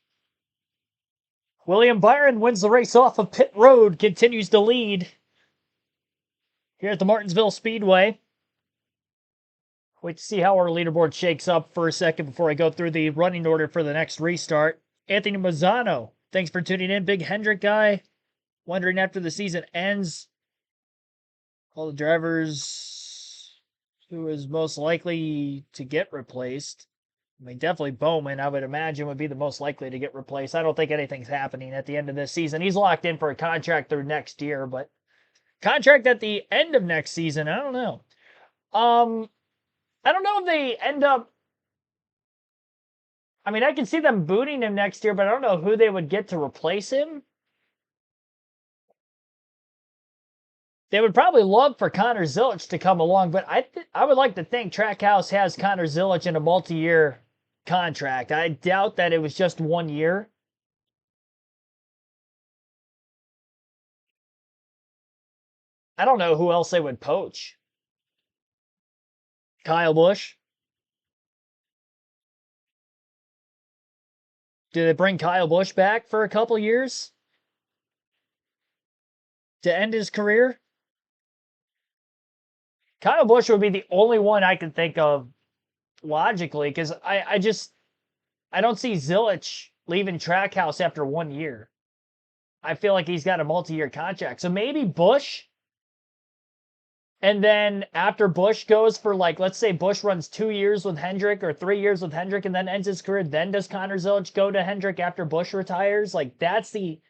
William Byron wins the race off of pit road, continues to lead here at the Martinsville Speedway. Wait to see how our leaderboard shakes up for a second before I go through the running order for the next restart. Anthony Mazzano, thanks for tuning in. Big Hendrick guy, wondering after the season ends, all the drivers who is most likely to get replaced. I mean, definitely Bowman, I would imagine, would be the most likely to get replaced. I don't think anything's happening at the end of this season. He's locked in for a contract through next year, but contract at the end of next season, I don't know. I don't know if they end up. I mean, I can see them booting him next year, but I don't know who they would get to replace him. They would probably love for Connor Zilic to come along, but I would like to think Trackhouse has Connor Zilic in a multi-year contract. I doubt that it was just 1 year. I don't know who else they would poach. Kyle Busch? Do they bring Kyle Busch back for a couple years to end his career? Kyle Busch would be the only one I can think of logically, because I don't see Zilic leaving Trackhouse after 1 year. I feel like he's got a multi-year contract. So maybe Busch. And then after Busch goes for, like, let's say Busch runs 2 years with Hendrick or 3 years with Hendrick and then ends his career, then does Connor Zilic go to Hendrick after Busch retires? Like, that's the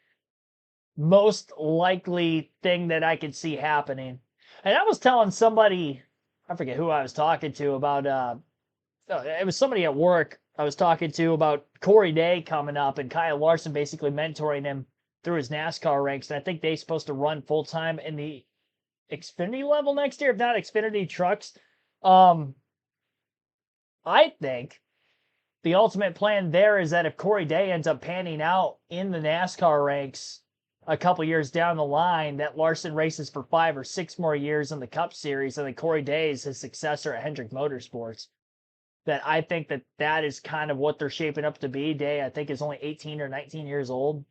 most likely thing that I could see happening. And I was telling somebody, I forget who I was talking to about, it was somebody at work I was talking to about Corey Day coming up and Kyle Larson basically mentoring him through his NASCAR ranks. And I think they're supposed to run full-time in the Xfinity level next year, if not Xfinity trucks. I think the ultimate plan there is that if Corey Day ends up panning out in the NASCAR ranks a couple years down the line, that Larson races for 5 or 6 more years in the Cup Series, and then Corey Day is his successor at Hendrick Motorsports. That I think that is kind of what they're shaping up to be. Day, I think, is only 18 or 19 years old.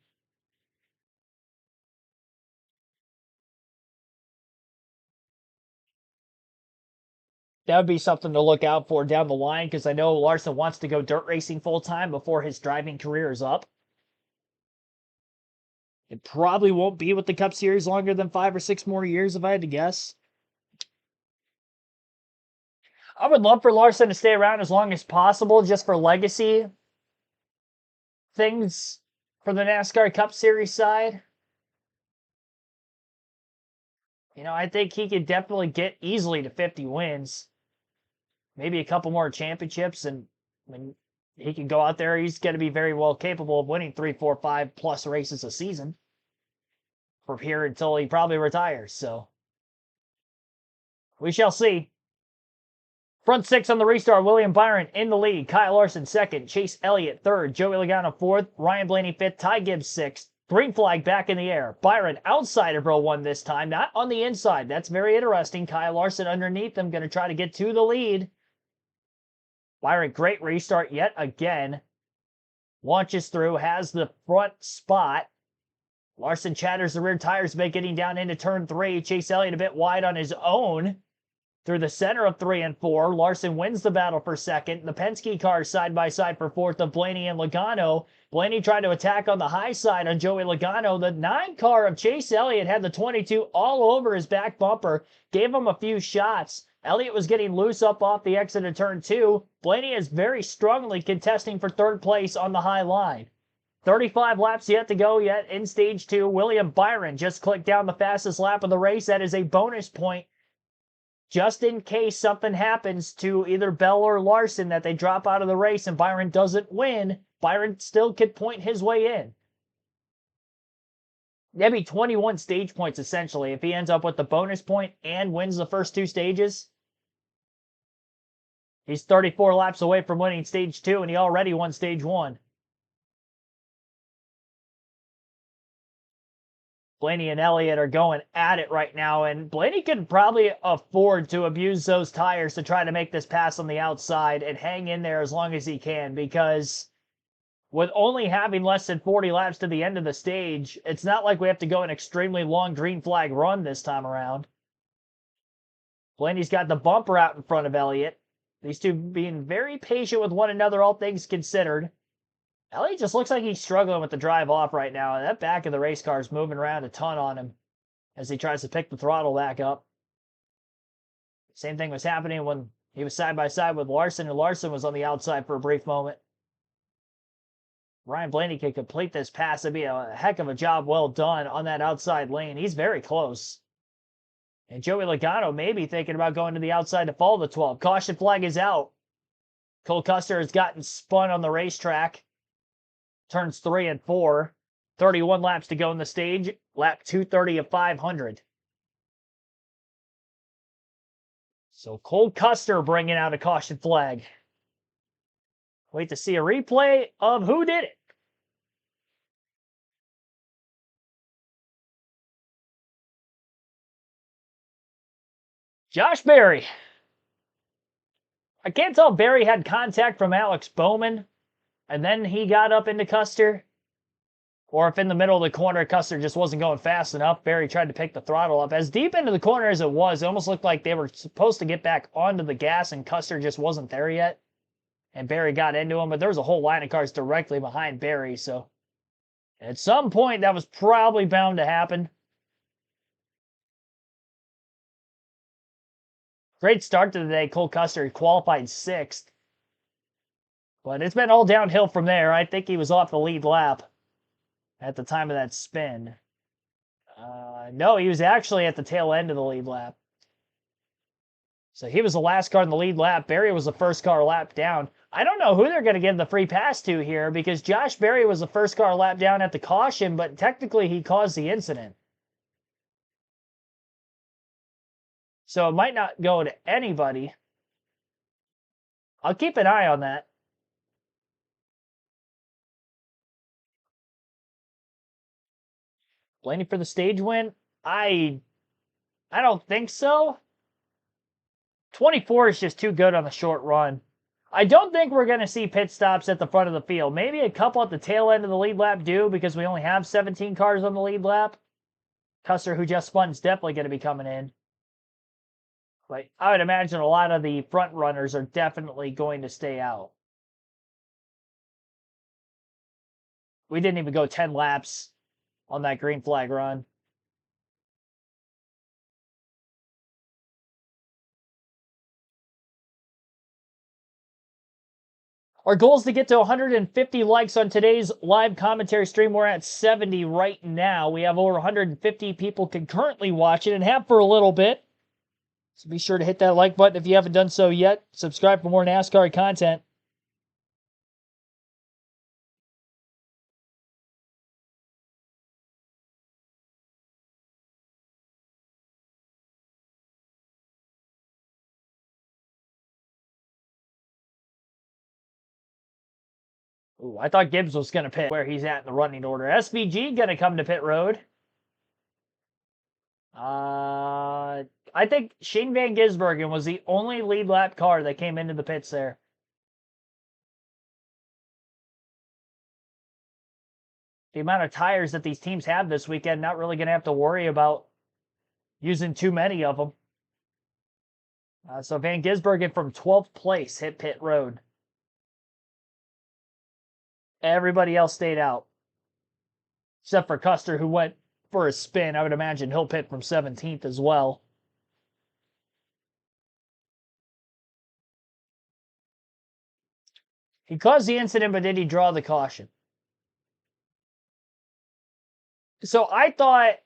That would be something to look out for down the line, because I know Larson wants to go dirt racing full-time before his driving career is up. It probably won't be with the Cup Series longer than 5 or 6 more years, if I had to guess. I would love for Larson to stay around as long as possible, just for legacy things for the NASCAR Cup Series side. You know, I think he could definitely get easily to 50 wins. Maybe a couple more championships, and when he can go out there, he's going to be very well capable of winning 3, 4, 5 plus races a season from here until he probably retires. So we shall see. Front 6 on the restart: William Byron in the lead, Kyle Larson second, Chase Elliott third, Joey Logano fourth, Ryan Blaney fifth, Ty Gibbs sixth. Green flag back in the air. Byron outside of row 1 this time, not on the inside. That's very interesting. Kyle Larson underneath them, going to try to get to the lead. Byron, great restart yet again. Launches through, has the front spot. Larson chatters the rear tires a bit, getting down into turn 3. Chase Elliott a bit wide on his own through the center of 3 and 4. Larson wins the battle for second. The Penske cars side by side for fourth of Blaney and Logano. Blaney tried to attack on the high side on Joey Logano. The 9 car of Chase Elliott had the 22 all over his back bumper, gave him a few shots. Elliott was getting loose up off the exit of turn 2. Blaney is very strongly contesting for third place on the high line. 35 laps yet to go yet in stage 2. William Byron just clicked down the fastest lap of the race. That is a bonus point, just in case something happens to either Bell or Larson, that they drop out of the race and Byron doesn't win. Byron still could point his way in. That'd be 21 stage points, essentially, if he ends up with the bonus point and wins the first 2 stages. He's 34 laps away from winning stage 2, and he already won stage 1. Blaney and Elliott are going at it right now, and Blaney could probably afford to abuse those tires to try to make this pass on the outside and hang in there as long as he can, because with only having less than 40 laps to the end of the stage, it's not like we have to go an extremely long green flag run this time around. Blaney's got the bumper out in front of Elliott. These two being very patient with one another, all things considered. Elliott just looks like he's struggling with the drive off right now. That back of the race car is moving around a ton on him as he tries to pick the throttle back up. Same thing was happening when he was side by side with Larson, and Larson was on the outside for a brief moment. Ryan Blaney can complete this pass. It'd be a heck of a job well done on that outside lane. He's very close. And Joey Logano may be thinking about going to the outside to follow the 12. Caution flag is out. Cole Custer has gotten spun on the racetrack. Turns 3 and 4. 31 laps to go in the stage. Lap 230 of 500. So Cole Custer bringing out a caution flag. Wait to see a replay of who did it. Josh Berry. I can't tell if Berry had contact from Alex Bowman and then he got up into Custer, or if in the middle of the corner Custer just wasn't going fast enough. Berry tried to pick the throttle up. As deep into the corner as it almost looked like they were supposed to get back onto the gas and Custer just wasn't there yet. And Berry got into him, but there was a whole line of cars directly behind Berry, so at some point that was probably bound to happen. Great start to the day. Cole Custer qualified 6th. But it's been all downhill from there. I think he was off the lead lap at the time of that spin. No, he was actually at the tail end of the lead lap. So he was the last car in the lead lap. Berry was the first car lap down. I don't know who they're going to give the free pass to here because Josh Berry was the first car lap down at the caution, but technically he caused the incident. So it might not go to anybody. I'll keep an eye on that. Blaney for the stage win? I don't think so. 24 is just too good on the short run. I don't think we're going to see pit stops at the front of the field. Maybe a couple at the tail end of the lead lap do because we only have 17 cars on the lead lap. Custer, who just spun, is definitely going to be coming in. But I would imagine a lot of the front runners are definitely going to stay out. We didn't even go 10 laps on that green flag run. Our goal is to get to 150 likes on today's live commentary stream. We're at 70 right now. We have over 150 people concurrently watching and have for a little bit. So be sure to hit that like button if you haven't done so yet. Subscribe for more NASCAR content. Ooh, I thought Gibbs was going to pit where he's at in the running order. SVG going to come to pit road. I think Shane Van Gisbergen was the only lead lap car that came into the pits there. The amount of tires that these teams have this weekend, not really going to have to worry about using too many of them. So Van Gisbergen from 12th place hit pit road. Everybody else stayed out. Except for Custer, who went for a spin. I would imagine he'll pit from 17th as well. He caused the incident, but did he draw the caution? So I thought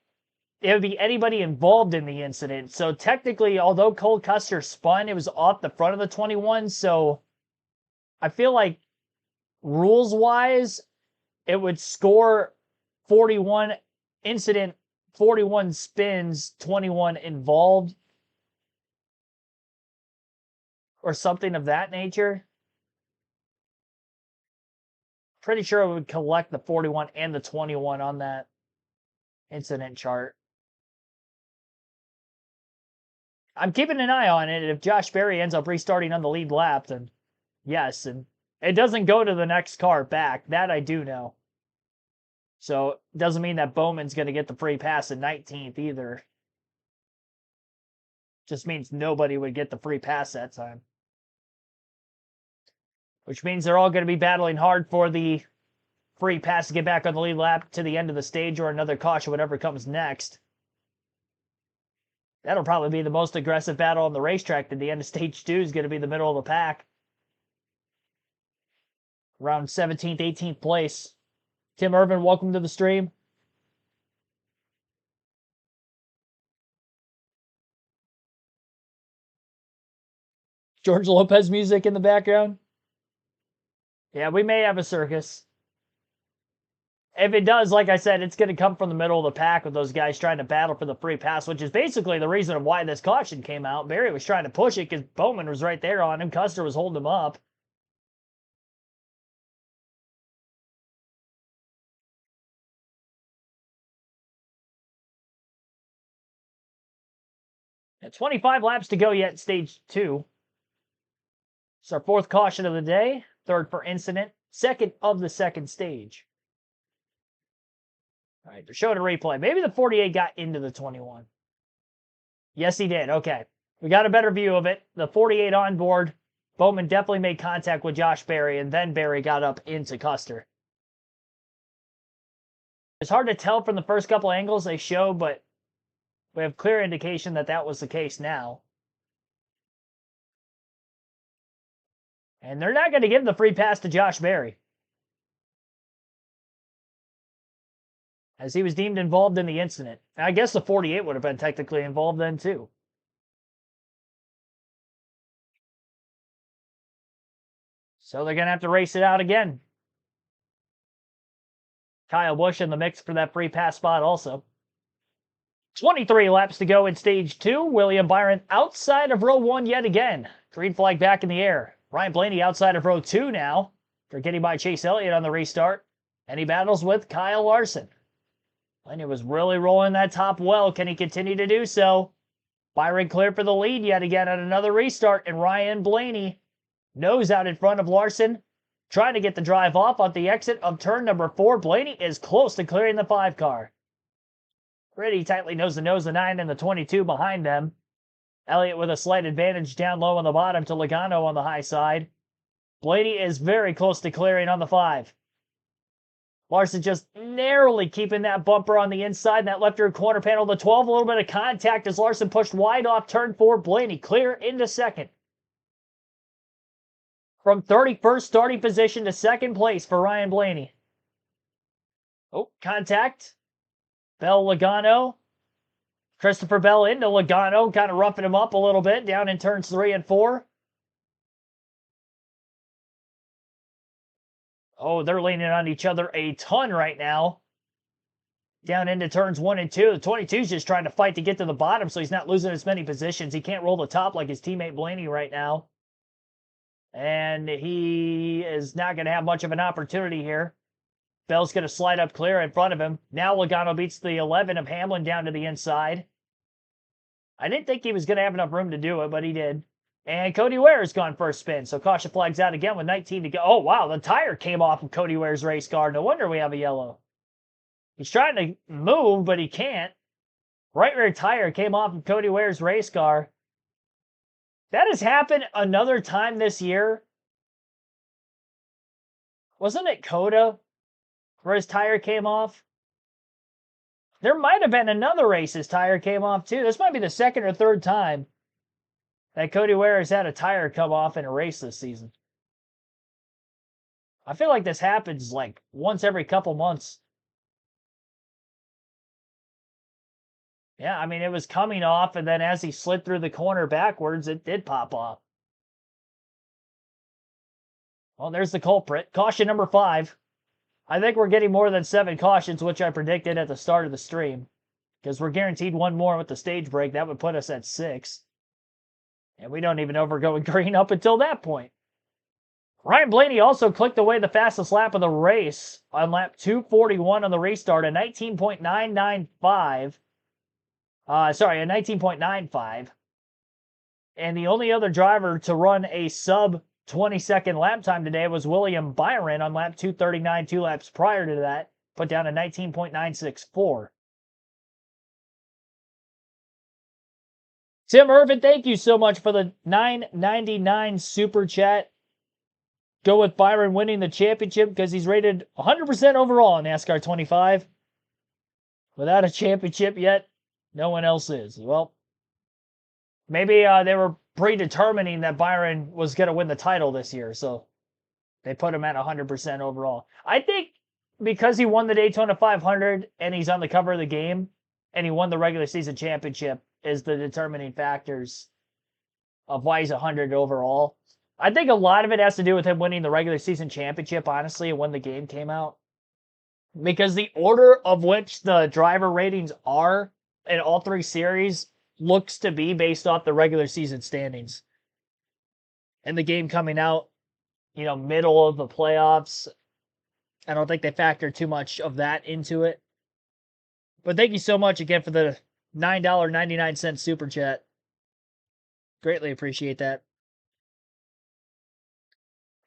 it would be anybody involved in the incident. So technically, although Cole Custer spun, it was off the front of the 21. So I feel like rules-wise, it would score 41 incident, 41 spins, 21 involved, or something of that nature. Pretty sure it would collect the 41 and the 21 on that incident chart. I'm keeping an eye on it. If Josh Berry ends up restarting on the lead lap, then yes. And it doesn't go to the next car back. That I do know. So it doesn't mean that Bowman's going to get the free pass in 19th either. Just means nobody would get the free pass that time. Which means they're all going to be battling hard for the free pass to get back on the lead lap to the end of the stage or another caution, whatever comes next. That'll probably be the most aggressive battle on the racetrack. At the end of stage 2 is going to be the middle of the pack. Around 17th, 18th place. Tim Irvin, welcome to the stream. George Lopez music in the background. Yeah, we may have a circus. If it does, like I said, it's going to come from the middle of the pack with those guys trying to battle for the free pass, which is basically the reason of why this caution came out. Barry was trying to push it because Bowman was right there on him. Custer was holding him up. And 25 laps to go yet, stage 2. It's our 4th caution of the day, 3rd for incident, 2nd of the 2nd stage. All right, they're showing a replay. Maybe the 48 got into the 21. Yes, he did. Okay. We got a better view of it. The 48 on board. Bowman definitely made contact with Josh Berry, and then Berry got up into Custer. It's hard to tell from the first couple angles they show, but we have clear indication that that was the case now. And they're not going to give the free pass to Josh Berry, as he was deemed involved in the incident. I guess the 48 would have been technically involved then, too. So they're going to have to race it out again. Kyle Busch in the mix for that free pass spot also. 23 laps to go in stage 2. William Byron outside of row 1 yet again. Green flag back in the air. Ryan Blaney outside of row 2 now. For getting by Chase Elliott on the restart. And he battles with Kyle Larson. Blaney was really rolling that top well. Can he continue to do so? Byron cleared for the lead yet again at another restart. And Ryan Blaney nose out in front of Larson. Trying to get the drive off on the exit of turn number 4. Blaney is close to clearing the 5 car. Pretty tightly nose-to-nose the 9 and the 22 behind them. Elliott with a slight advantage down low on the bottom to Logano on the high side. Blaney is very close to clearing on the 5. Larson just narrowly keeping that bumper on the inside in that left rear corner panel. The 12, a little bit of contact as Larson pushed wide off turn 4. Blaney clear into 2nd. From 31st starting position to 2nd place for Ryan Blaney. Oh, contact. Bell Logano. Christopher Bell into Logano, kind of roughing him up a little bit down in turns 3 and 4. Oh, they're leaning on each other a ton right now. Down into turns 1 and 2. The 22's just trying to fight to get to the bottom so he's not losing as many positions. He can't roll the top like his teammate Blaney right now. And he is not going to have much of an opportunity here. Bell's going to slide up clear in front of him. Now Logano beats the 11 of Hamlin down to the inside. I didn't think he was going to have enough room to do it, but he did. And Cody Ware's gone for a spin, so caution flags out again with 19 to go. Oh, wow, the tire came off of Cody Ware's race car. No wonder we have a yellow. He's trying to move, but he can't. Right rear tire came off of Cody Ware's race car. That has happened another time this year. Wasn't it Coda where his tire came off? There might have been another race his tire came off too. This might be the 2nd or 3rd time that Cody Ware has had a tire come off in a race this season. I feel like this happens like once every couple months. Yeah, I mean, it was coming off, and then as he slid through the corner backwards, it did pop off. Well, there's the culprit. Caution number 5. I think we're getting more than 7 cautions, which I predicted at the start of the stream. Because we're guaranteed one more with the stage break. That would put us at 6. And we don't even know if we're going green up until that point. Ryan Blaney also clicked away the fastest lap of the race on lap 241 on the restart, a 19.995. A 19.95. And the only other driver to run a sub 20-second lap time today was William Byron on lap 239, 2 laps prior to that, put down a 19.964. Tim Irvin, thank you so much for the $9.99 super chat. Go with Byron winning the championship because he's rated 100% overall in NASCAR 25. Without a championship yet, no one else is. Well, maybe they were predetermining that Byron was going to win the title this year, so they put him at 100% overall. I think because he won the Daytona 500 and he's on the cover of the game and he won the regular season championship is the determining factors of why he's 100 overall. I think a lot of it has to do with him winning the regular season championship, honestly, when the game came out. Because the order of which the driver ratings are in all three series looks to be based off the regular season standings. And the game coming out, middle of the playoffs, I don't think they factor too much of that into it. But thank you so much again for the $9.99 super chat. Greatly appreciate that.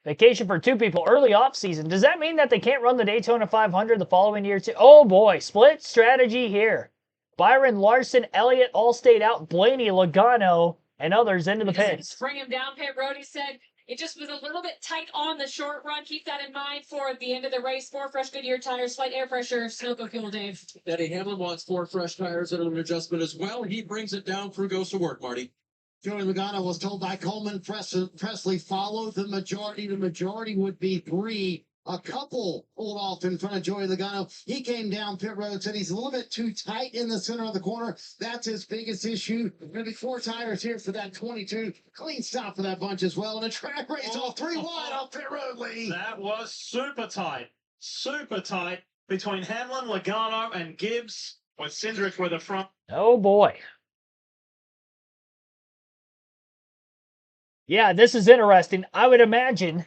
Vacation for two people early off season. Does that mean that they can't run the Daytona 500 the following year too? Oh boy, split strategy here. Byron, Larson, Elliott all stayed out. Blaney, Logano, and others into the pits. Bring him down pit road. He said it just was a little bit tight on the short run. Keep that in mind for the end of the race. 4 fresh Goodyear tires, slight air pressure, Sunoco fuel, Dave. Denny Hamlin wants 4 fresh tires and an adjustment as well. He brings it down. Crew goes to work, Marty. Joey Logano was told by Coleman Presley, follow the majority. The majority would be 3. A couple pulled off in front of Joey Logano. He came down pit road, said he's a little bit too tight in the center of the corner. That's his biggest issue. Going to be 4 tires here for that 22. Clean stop for that bunch as well. And a track race off 3 wide off pit road, Lee. That was super tight. Super tight between Hamlin, Logano, and Gibbs, with Cindric with the front. Oh boy. Yeah, this is interesting. I would imagine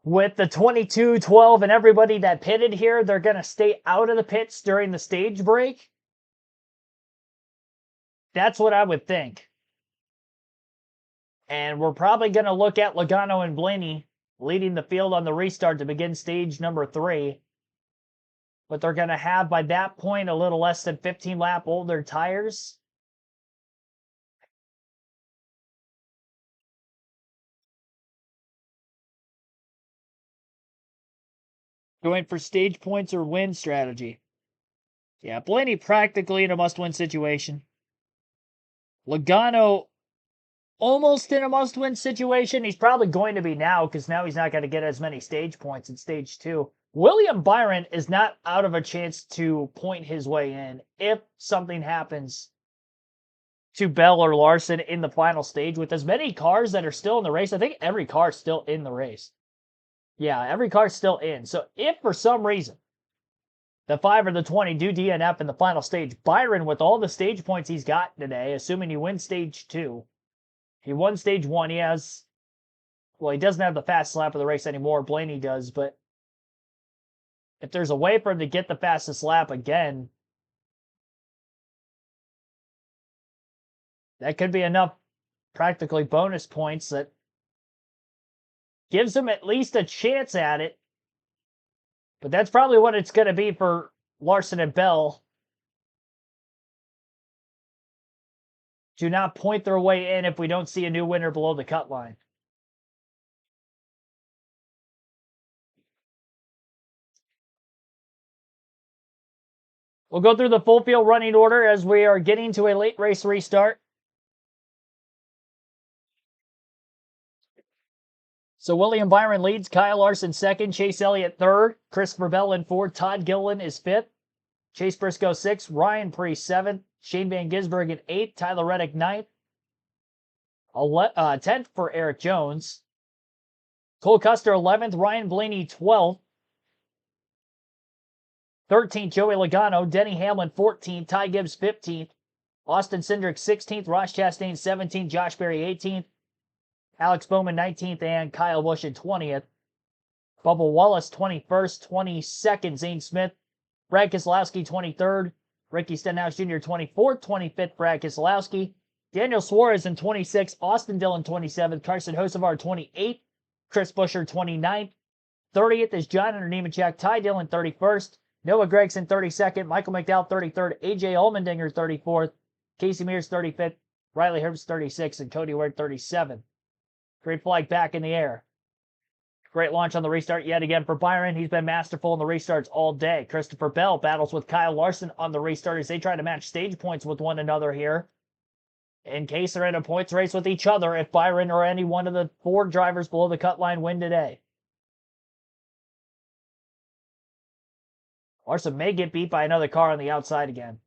with the 22, 12, and everybody that pitted here, they're going to stay out of the pits during the stage break. That's what I would think. And we're probably going to look at Logano and Blaney leading the field on the restart to begin stage number 3. But they're going to have, by that point, a little less than 15 lap older tires. Going for stage points or win strategy. Yeah, Blaney practically in a must-win situation. Logano almost in a must-win situation. He's probably going to be now because now he's not going to get as many stage points in stage 2. William Byron is not out of a chance to point his way in if something happens to Bell or Larson in the final stage. With as many cars that are still in the race, I think every car is still in the race. Yeah, every car's still in. So if for some reason the 5 or the 20 do DNF in the final stage, Byron, with all the stage points he's got today, assuming he wins stage 2, he won stage 1. He has, well, he doesn't have the fastest lap of the race anymore. Blaney does, but if there's a way for him to get the fastest lap again, that could be enough practically bonus points that gives him at least a chance at it. But that's probably what it's going to be for Larson and Bell. Do not point their way in if we don't see a new winner below the cut line. We'll go through the full field running order as we are getting to a late race restart. So William Byron leads, Kyle Larson second, Chase Elliott third, Christopher Bell in fourth, Todd Gilliland is fifth, Chase Briscoe sixth, Ryan Preece seventh, Shane Van Gisbergen in eighth, Tyler Reddick ninth, 10th for Eric Jones, Cole Custer 11th, Ryan Blaney 12th, 13th Joey Logano, Denny Hamlin 14th, Ty Gibbs 15th, Austin Cindric 16th, Ross Chastain 17th, Josh Berry 18th, Alex Bowman 19th, and Kyle Busch in 20th. Bubba Wallace 21st, 22nd Zane Smith, Brad Keselowski 23rd, Ricky Stenhouse Jr. 24th, 25th Brad Keselowski, Daniel Suarez in 26th, Austin Dillon 27th, Carson Hocevar 28th, Chris Buescher 29th, 30th is John Hunter Nemechek, Ty Dillon 31st, Noah Gragson 32nd, Michael McDowell 33rd, AJ Allmendinger 34th, Casey Mears 35th, Riley Herbst 36th, and Cody Ware 37th. Great flag back in the air. Great launch on the restart yet again for Byron. He's been masterful in the restarts all day. Christopher Bell battles with Kyle Larson on the restart as they try to match stage points with one another here, in case they're in a points race with each other if Byron or any one of the 4 drivers below the cut line win today. Larson may get beat by another car on the outside again.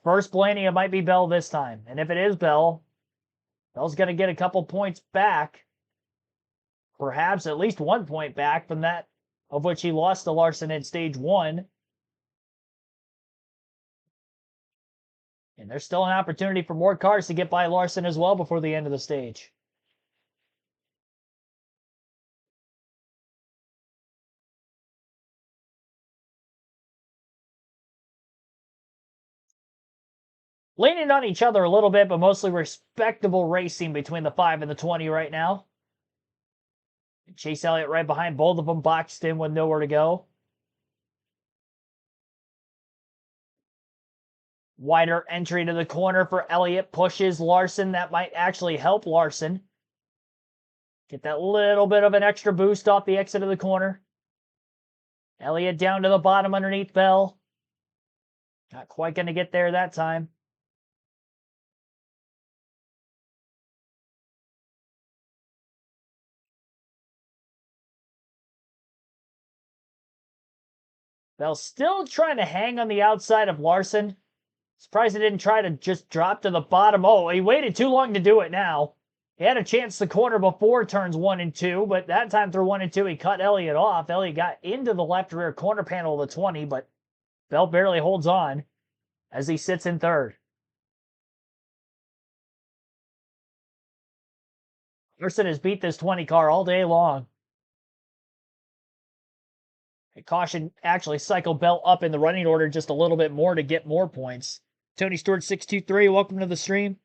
First Blaney, it might be Bell this time. And if it is Bell, Bell's going to get a couple points back. Perhaps at least 1 point back from that of which he lost to Larson in stage 1. And there's still an opportunity for more cars to get by Larson as well before the end of the stage. Leaning on each other a little bit, but mostly respectable racing between the 5 and the 20 right now. Chase Elliott right behind both of them, boxed in with nowhere to go. Wider entry to the corner for Elliott, pushes Larson. That might actually help Larson. Get that little bit of an extra boost off the exit of the corner. Elliott down to the bottom underneath Bell. Not quite going to get there that time. Bell still trying to hang on the outside of Larson. Surprised he didn't try to just drop to the bottom. Oh, he waited too long to do it now. He had a chance to corner before turns 1 and 2, but that time through 1 and 2, he cut Elliott off. Elliott got into the left rear corner panel of the 20, but Bell barely holds on as he sits in third. Larson has beat this 20 car all day long. A caution actually cycled Bell up in the running order just a little bit more to get more points. Tony Stewart 623, welcome to the stream.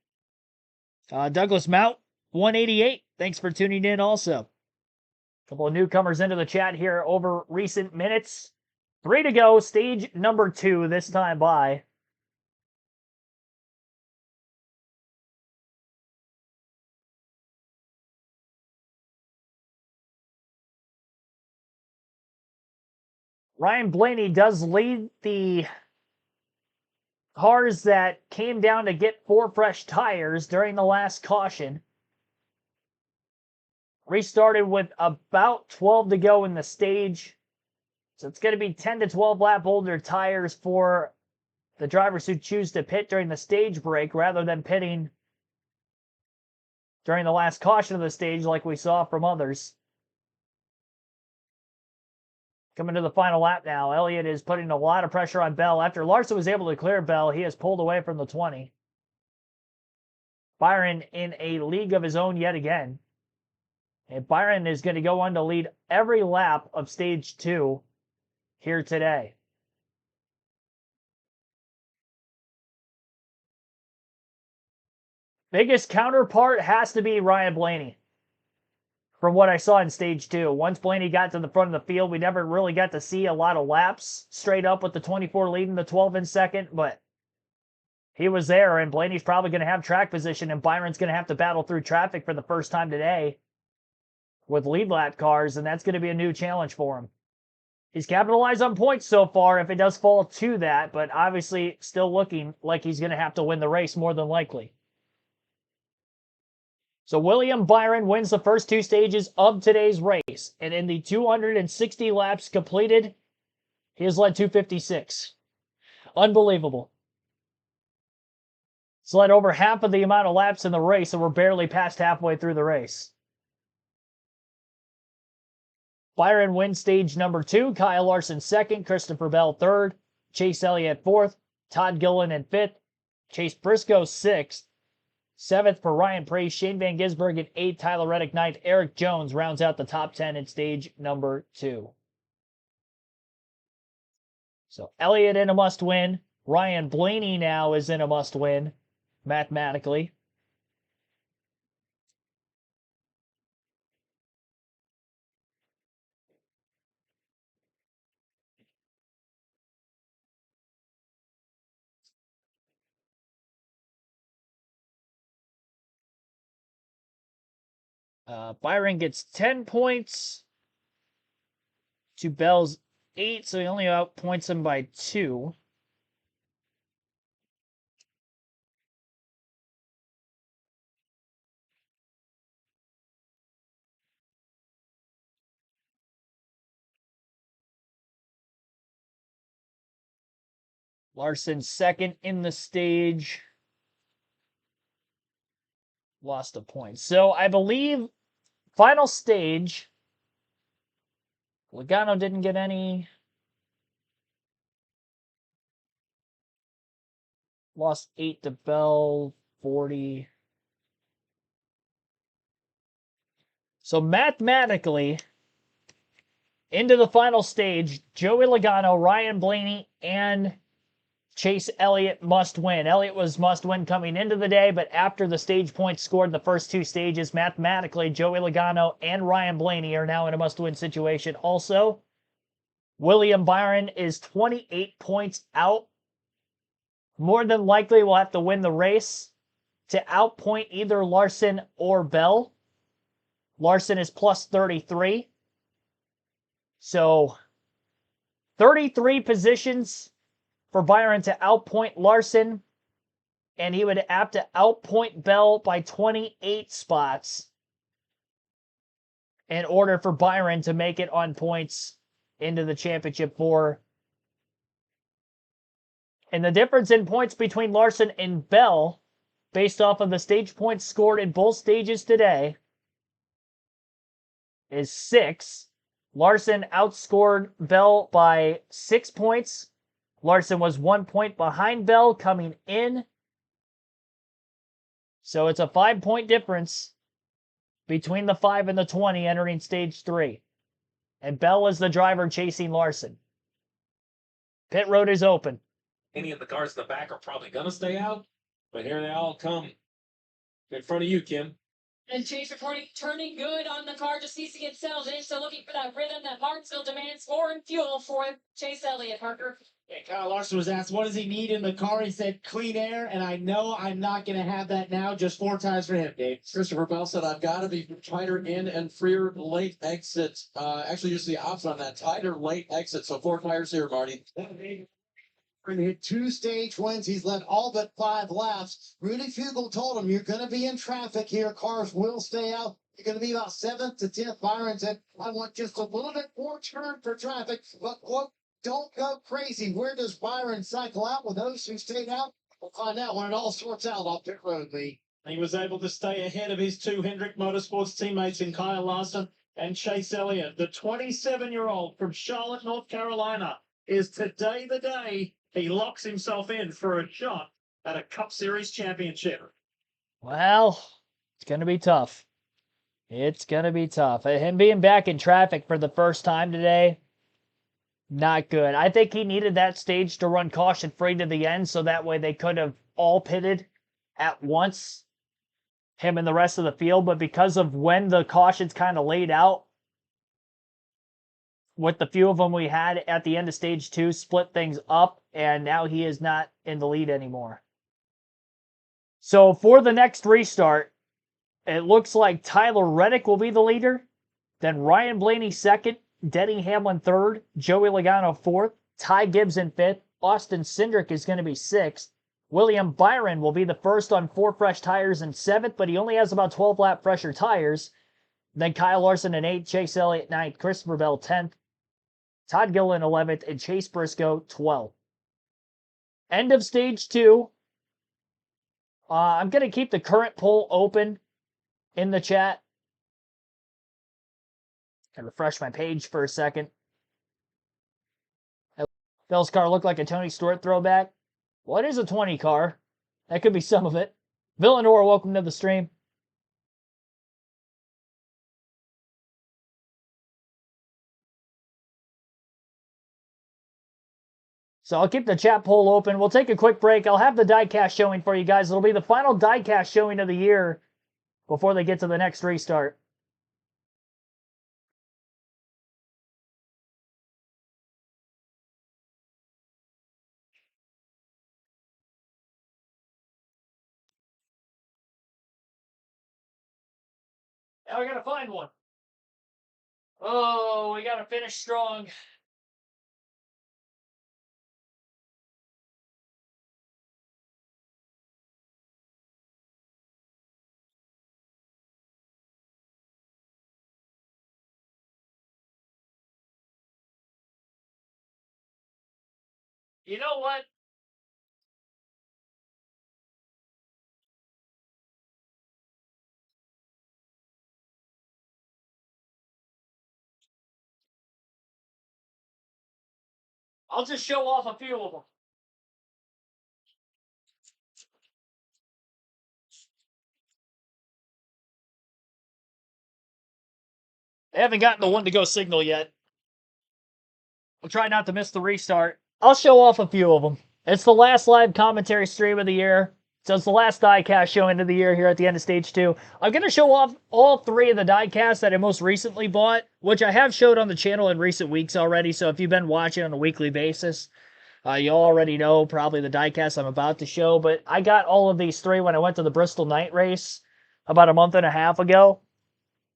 Douglas Mount 188, thanks for tuning in also. A couple of newcomers into the chat here over recent minutes. 3 to go, stage number 2 this time by. Ryan Blaney does lead the cars that came down to get 4 fresh tires during the last caution. Restarted with about 12 to go in the stage. So it's going to be 10 to 12 lap older tires for the drivers who choose to pit during the stage break rather than pitting during the last caution of the stage like we saw from others. Coming to the final lap now. Elliott is putting a lot of pressure on Bell. After Larson was able to clear Bell, he has pulled away from the 20. Byron in a league of his own yet again. And Byron is going to go on to lead every lap of stage 2 here today. Biggest counterpart has to be Ryan Blaney. From what I saw in stage 2. Once Blaney got to the front of the field, we never really got to see a lot of laps straight up with the 24 leading the 12 in second, but he was there, and Blaney's probably going to have track position, and Byron's going to have to battle through traffic for the first time today with lead lap cars, and that's going to be a new challenge for him. He's capitalized on points so far if it does fall to that, but obviously still looking like he's going to have to win the race more than likely. So William Byron wins the first 2 stages of today's race. And in the 260 laps completed, he has led 256. Unbelievable. He's led over half of the amount of laps in the race, and we're barely past halfway through the race. Byron wins stage number 2. Kyle Larson 2nd. Christopher Bell 3rd. Chase Elliott 4th. Todd Gillen in 5th. Chase Briscoe 6th. 7th for Ryan Preece, Shane Van Gisbergen in 8th, Tyler Reddick 9th, Eric Jones rounds out the top 10 in stage number 2. So Elliott in a must-win. Ryan Blaney now is in a must-win, mathematically. Byron gets 10 points to Bell's 8, so he only outpoints him by 2. Larson 2nd in the stage. lost a point. So I believe final stage, Logano didn't get any. Lost 8 to Bell, 40. So mathematically, into the final stage, Joey Logano, Ryan Blaney, and Chase Elliott must win. Elliott was must win coming into the day, but after the stage points scored in the first two stages, mathematically, Joey Logano and Ryan Blaney are now in a must win situation. Also, William Byron is 28 points out. More than likely, will have to win the race to outpoint either Larson or Bell. Larson is plus 33. So 33 positions for Byron to outpoint Larson, and he would have to outpoint Bell by 28 spots in order for Byron to make it on points into the championship four. And the difference in points between Larson and Bell, based off of the stage points scored in both stages today, is 6. Larson outscored Bell by 6 points. Larson was 1 point behind Bell coming in. So it's a 5-point difference between the 5 and the 20 entering stage 3. And Bell is the driver chasing Larson. Pit road is open. Any of the cars in the back are probably going to stay out, but here they all come in front of you, Kim. And Chase reporting turning good on the car, just needs to get settled in. So looking for that rhythm that Martinsville demands more and fuel for Chase Elliott, Parker. Yeah, Kyle Larson was asked, what does he need in the car? He said, clean air, and I know I'm not going to have that now. Just 4 times for him, Dave. Christopher Bell said, I've got to be tighter in and freer late exit. Actually, just the opposite on that, tighter late exit. So 4 tires here, Marty. Going to hit 2 stage wins. He's led all but 5 laps. Rudy Fugel told him, you're going to be in traffic here. Cars will stay out. You're going to be about 7th to 10th. Byron said, I want just a little bit more turn for traffic. But quote, don't go crazy. Where does Byron cycle out with those who stayed out? We'll find out when it all sorts out off pit road, Lee. He was able to stay ahead of his 2 Hendrick Motorsports teammates in Kyle Larson and Chase Elliott. The 27-year-old from Charlotte, North Carolina, is today the day he locks himself in for a shot at a Cup Series championship. Well, it's going to be tough. It's going to be tough. Him being back in traffic for the first time today, not good. I think he needed that stage to run caution free to the end so that way they could have all pitted at once, him and the rest of the field. But because of when the cautions kind of laid out, with the few of them we had at the end of stage 2, split things up, and now he is not in the lead anymore. So for the next restart, it looks like Tyler Reddick will be the leader, then Ryan Blaney second, Denny Hamlin third, Joey Logano fourth, Ty Gibbs in fifth, Austin Cindric is going to be sixth, William Byron will be the first on 4 fresh tires in seventh, but he only has about 12 lap fresher tires. Then Kyle Larson in 8th, Chase Elliott 9th, Christopher Bell 10th, Todd Gilliland 11th, and Chase Briscoe 12th. End of stage 2. I'm going to keep the current poll open in the chat. And refresh my page for a second. Bell's car looked like a Tony Stewart throwback. Well, it is a 20 car. That could be some of it. Villanor, welcome to the stream. So I'll keep the chat poll open. We'll take a quick break. I'll have the diecast showing for you guys. It'll be the final diecast showing of the year before they get to the next restart. Now we gotta find one. Oh, we gotta finish strong. You know what? I'll just show off a few of them. I haven't gotten the one to go signal yet. I'll try not to miss the restart. I'll show off a few of them. It's the last live commentary stream of the year. So it's the last diecast showing of the year here at the end of Stage 2. I'm going to show off all 3 of the diecasts that I most recently bought, which I have showed on the channel in recent weeks already. So if you've been watching on a weekly basis, you already know probably the diecast I'm about to show. But I got all of these 3 when I went to the Bristol night race about a month and a half ago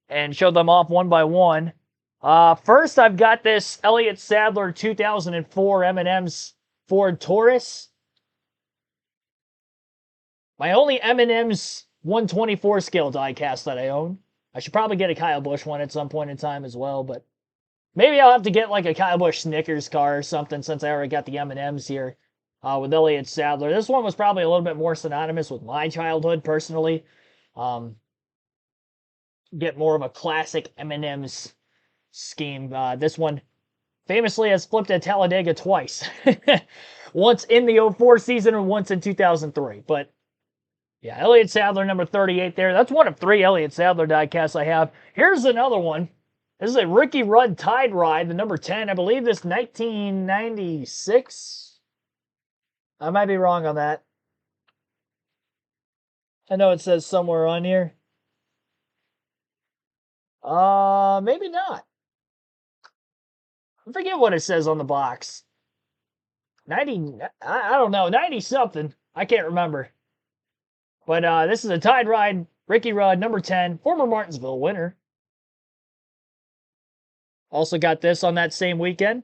and showed them off one by one. First, I've got this Elliott Sadler 2004 M&M's Ford Taurus. My only M&M's 124 scale diecast that I own. I should probably get a Kyle Busch one at some point in time as well, but maybe I'll have to get like a Kyle Busch Snickers car or something since I already got the M&M's here with Elliott Sadler. This one was probably a little bit more synonymous with my childhood personally. Get more of a classic M&M's scheme. This one famously has flipped at Talladega twice. Once in the 04 season and once in 2003. But yeah, Elliott Sadler number 38 there. That's one of 3 Elliott Sadler diecasts I have. Here's another one. This is a Ricky Rudd Tide Ride, the number 10. I believe this 1996. I might be wrong on that. I know it says somewhere on here. Maybe not. I forget what it says on the box. 90, I don't know, 90 something. I can't remember. But this is a Tide Ride, Ricky Rudd, number 10, former Martinsville winner. Also got this on that same weekend.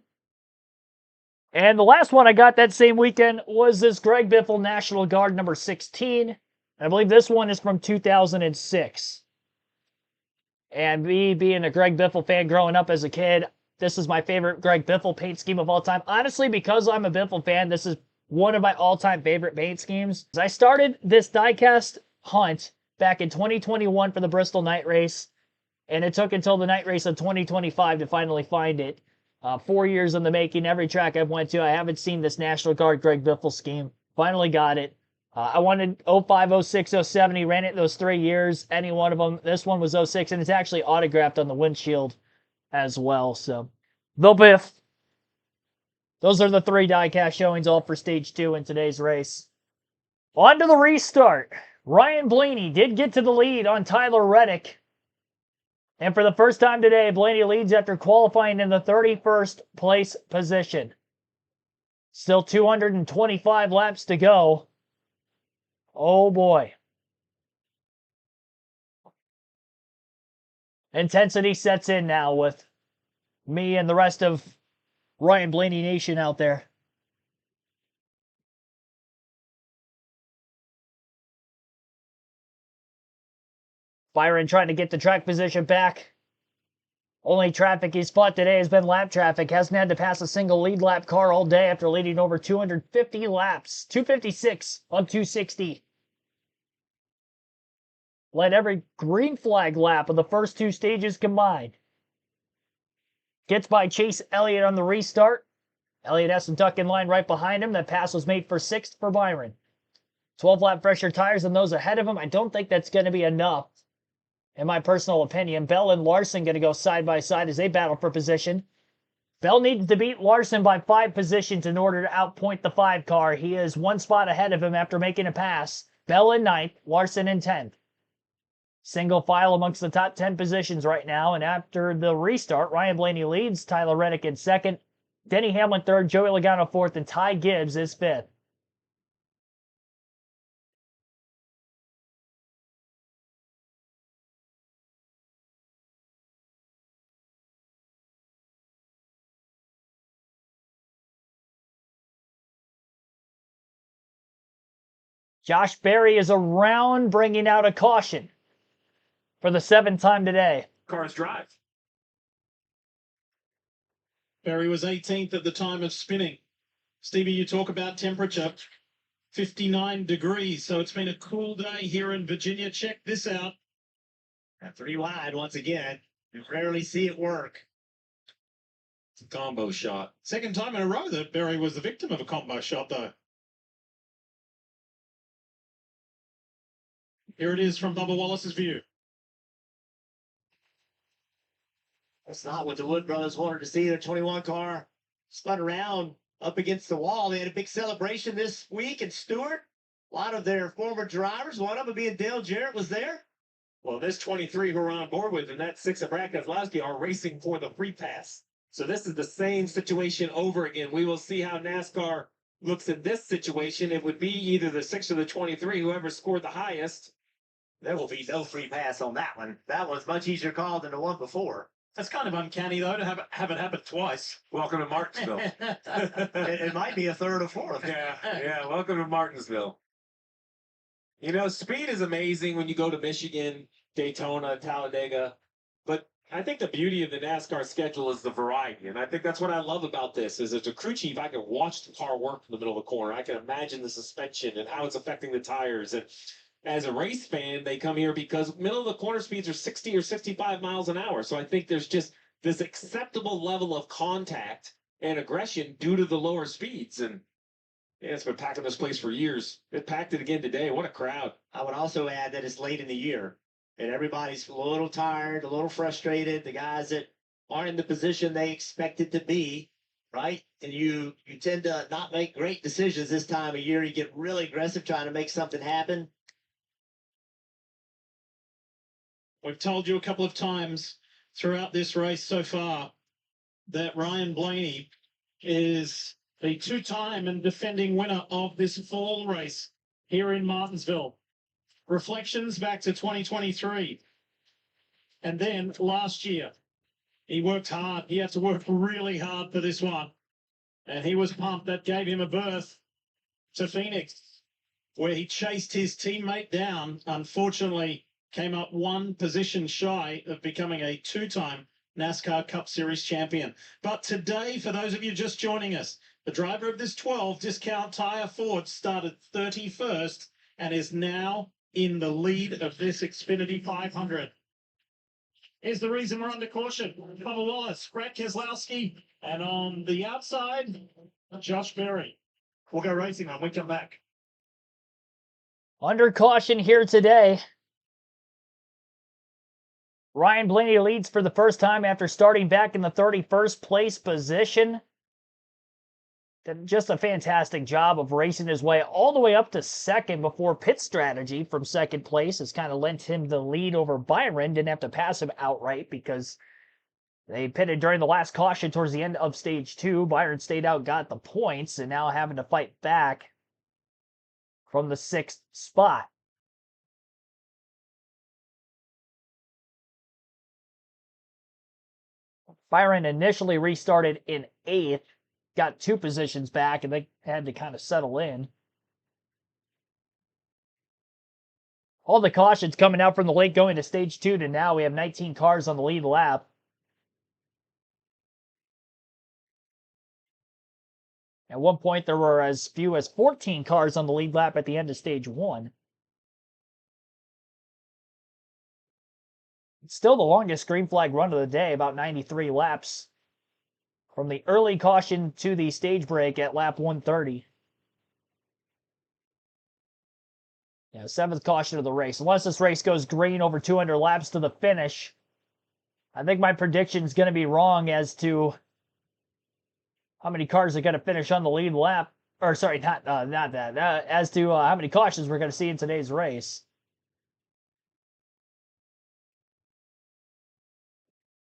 And the last one I got that same weekend was this Greg Biffle National Guard number 16. I believe this one is from 2006. And me being a Greg Biffle fan growing up as a kid, this is my favorite Greg Biffle paint scheme of all time. Honestly, because I'm a Biffle fan, this is one of my all-time favorite paint schemes. I started this diecast hunt back in 2021 for the Bristol night race, and it took until the night race of 2025 to finally find it. 4 years in the making. Every track I've went to, I haven't seen this National Guard Greg Biffle scheme. Finally got it. I wanted 05, 06, 07. He ran it those 3 years. Any one of them. This one was 06, and it's actually autographed on the windshield as well. So, the Biff. Those are the 3 diecast showings, all for Stage 2 in today's race. On to the restart. Ryan Blaney did get to the lead on Tyler Reddick. And for the first time today, Blaney leads after qualifying in the 31st place position. Still 225 laps to go. Oh boy. Intensity sets in now with me and the rest of Ryan Blaney Nation out there. Byron trying to get the track position back. Only traffic he's fought today has been lap traffic. Hasn't had to pass a single lead lap car all day after leading over 250 laps. 256 on 260. Led every green flag lap of the first 2 stages combined. Gets by Chase Elliott on the restart. Elliott has to duck in line right behind him. That pass was made for 6th for Byron. 12 lap fresher tires than those ahead of him. I don't think that's going to be enough. In my personal opinion, Bell and Larson going to go side by side as they battle for position. Bell needs to beat Larson by 5 positions in order to outpoint the 5 car. He is 1 spot ahead of him after making a pass. Bell in 9th, Larson in 10th. Single file amongst the top 10 positions right now. And after the restart, Ryan Blaney leads, Tyler Reddick in 2nd, Denny Hamlin 3rd, Joey Logano 4th, and Ty Gibbs is 5th. Josh Berry is around, bringing out a caution for the 7th time today. Cars drive. Barry was 18th at the time of spinning. Stevie, you talk about temperature. 59 degrees, so it's been a cool day here in Virginia. Check this out. At 3 wide once again. You rarely see it work. Combo shot. Second time in a row that Berry was the victim of a combo shot, though. Here it is from Bubba Wallace's view. That's not what the Wood brothers wanted to see. Their 21 car spun around up against the wall. They had a big celebration this week in Stewart. A lot of their former drivers, one of them being Dale Jarrett, was there. Well, this 23 who we're on board with and that 6 of Brad Keselowski are racing for the free pass. So this is the same situation over again. We will see how NASCAR looks in this situation. It would be either the 6 or the 23, whoever scored the highest. There will be no free pass on that one. That one's much easier called than the one before. That's kind of uncanny, though, to have it happen twice. Welcome to Martinsville. It might be a third or fourth. Yeah, welcome to Martinsville. You know, speed is amazing when you go to Michigan, Daytona, Talladega. But I think the beauty of the NASCAR schedule is the variety. And I think that's what I love about this, is as a crew chief, I can watch the car work in the middle of the corner. I can imagine the suspension and how it's affecting the tires. And as a race fan, they come here because middle of the corner speeds are 60 or 65 miles an hour. So I think there's just this acceptable level of contact and aggression due to the lower speeds. And yeah, it's been packing this place for years. It packed it again today. What a crowd. I would also add that it's late in the year and everybody's a little tired, a little frustrated. The guys that aren't in the position they expected to be, right? And you tend to not make great decisions this time of year. You get really aggressive trying to make something happen. We've told you a couple of times throughout this race so far that Ryan Blaney is the two-time and defending winner of this fall race here in Martinsville. Reflections back to 2023. And then last year, he worked hard. He had to work really hard for this one. And he was pumped. That gave him a berth to Phoenix, where he chased his teammate down. Unfortunately, came up one position shy of becoming a two-time NASCAR Cup Series champion. But today, for those of you just joining us, the driver of this 12 discount tire Ford started 31st and is now in the lead of this Xfinity 500. Here's the reason we're under caution. Bubba Wallace, Brad Keselowski, and on the outside, Josh Berry. We'll go racing when we come back. Under caution here today. Ryan Blaney leads for the first time after starting back in the 31st place position. Did just a fantastic job of racing his way all the way up to second before pit strategy from second place has kind of lent him the lead over Byron. Didn't have to pass him outright because they pitted during the last caution towards the end of stage 2. Byron stayed out, got the points, and now having to fight back from the 6th spot. Byron initially restarted in 8th, got 2 positions back, and they had to kind of settle in. All the cautions coming out from the late going to stage 2 to now. We have 19 cars on the lead lap. At one point, there were as few as 14 cars on the lead lap at the end of stage 1. It's still the longest green flag run of the day, about 93 laps. From the early caution to the stage break at lap 130. Yeah, 7th caution of the race. Unless this race goes green over 200 laps to the finish, I think my prediction is going to be wrong as to how many cars are going to finish on the lead lap. Or sorry, not that. As to how many cautions we're going to see in today's race.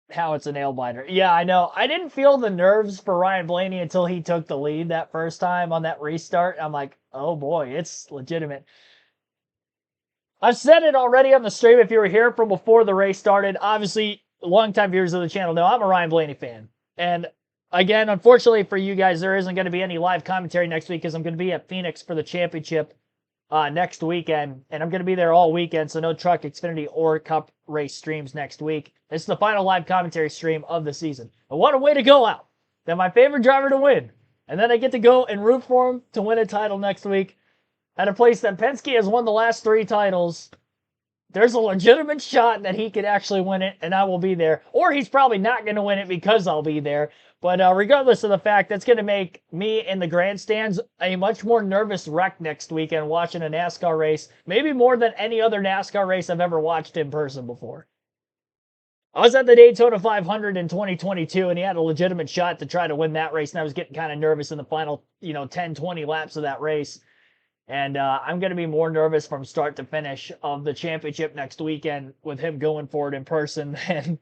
How it's a nail biter. Yeah, I know. I didn't feel the nerves for Ryan Blaney until he took the lead that first time on that restart. I'm like, oh boy, it's legitimate. I've said it already on the stream if you were here from before the race started. Obviously, longtime viewers of the channel know I'm a Ryan Blaney fan. And again, unfortunately for you guys, there isn't going to be any live commentary next week because I'm going to be at Phoenix for the championship next weekend. And I'm going to be there all weekend, so no Truck, Xfinity, or Cup race streams next week. This is the final live commentary stream of the season. And what a way to go out. Then my favorite driver to win. And then I get to go and root for him to win a title next week at a place that Penske has won the last 3 titles there's a legitimate shot that he could actually win it, and I will be there. Or he's probably not going to win it because I'll be there. But regardless of the fact, that's going to make me in the grandstands a much more nervous wreck next weekend watching a NASCAR race, maybe more than any other NASCAR race I've ever watched in person before. I was at the Daytona 500 in 2022, and he had a legitimate shot to try to win that race, and I was getting kind of nervous in the final, 10, 20 laps of that race. And I'm going to be more nervous from start to finish of the championship next weekend with him going for it in person than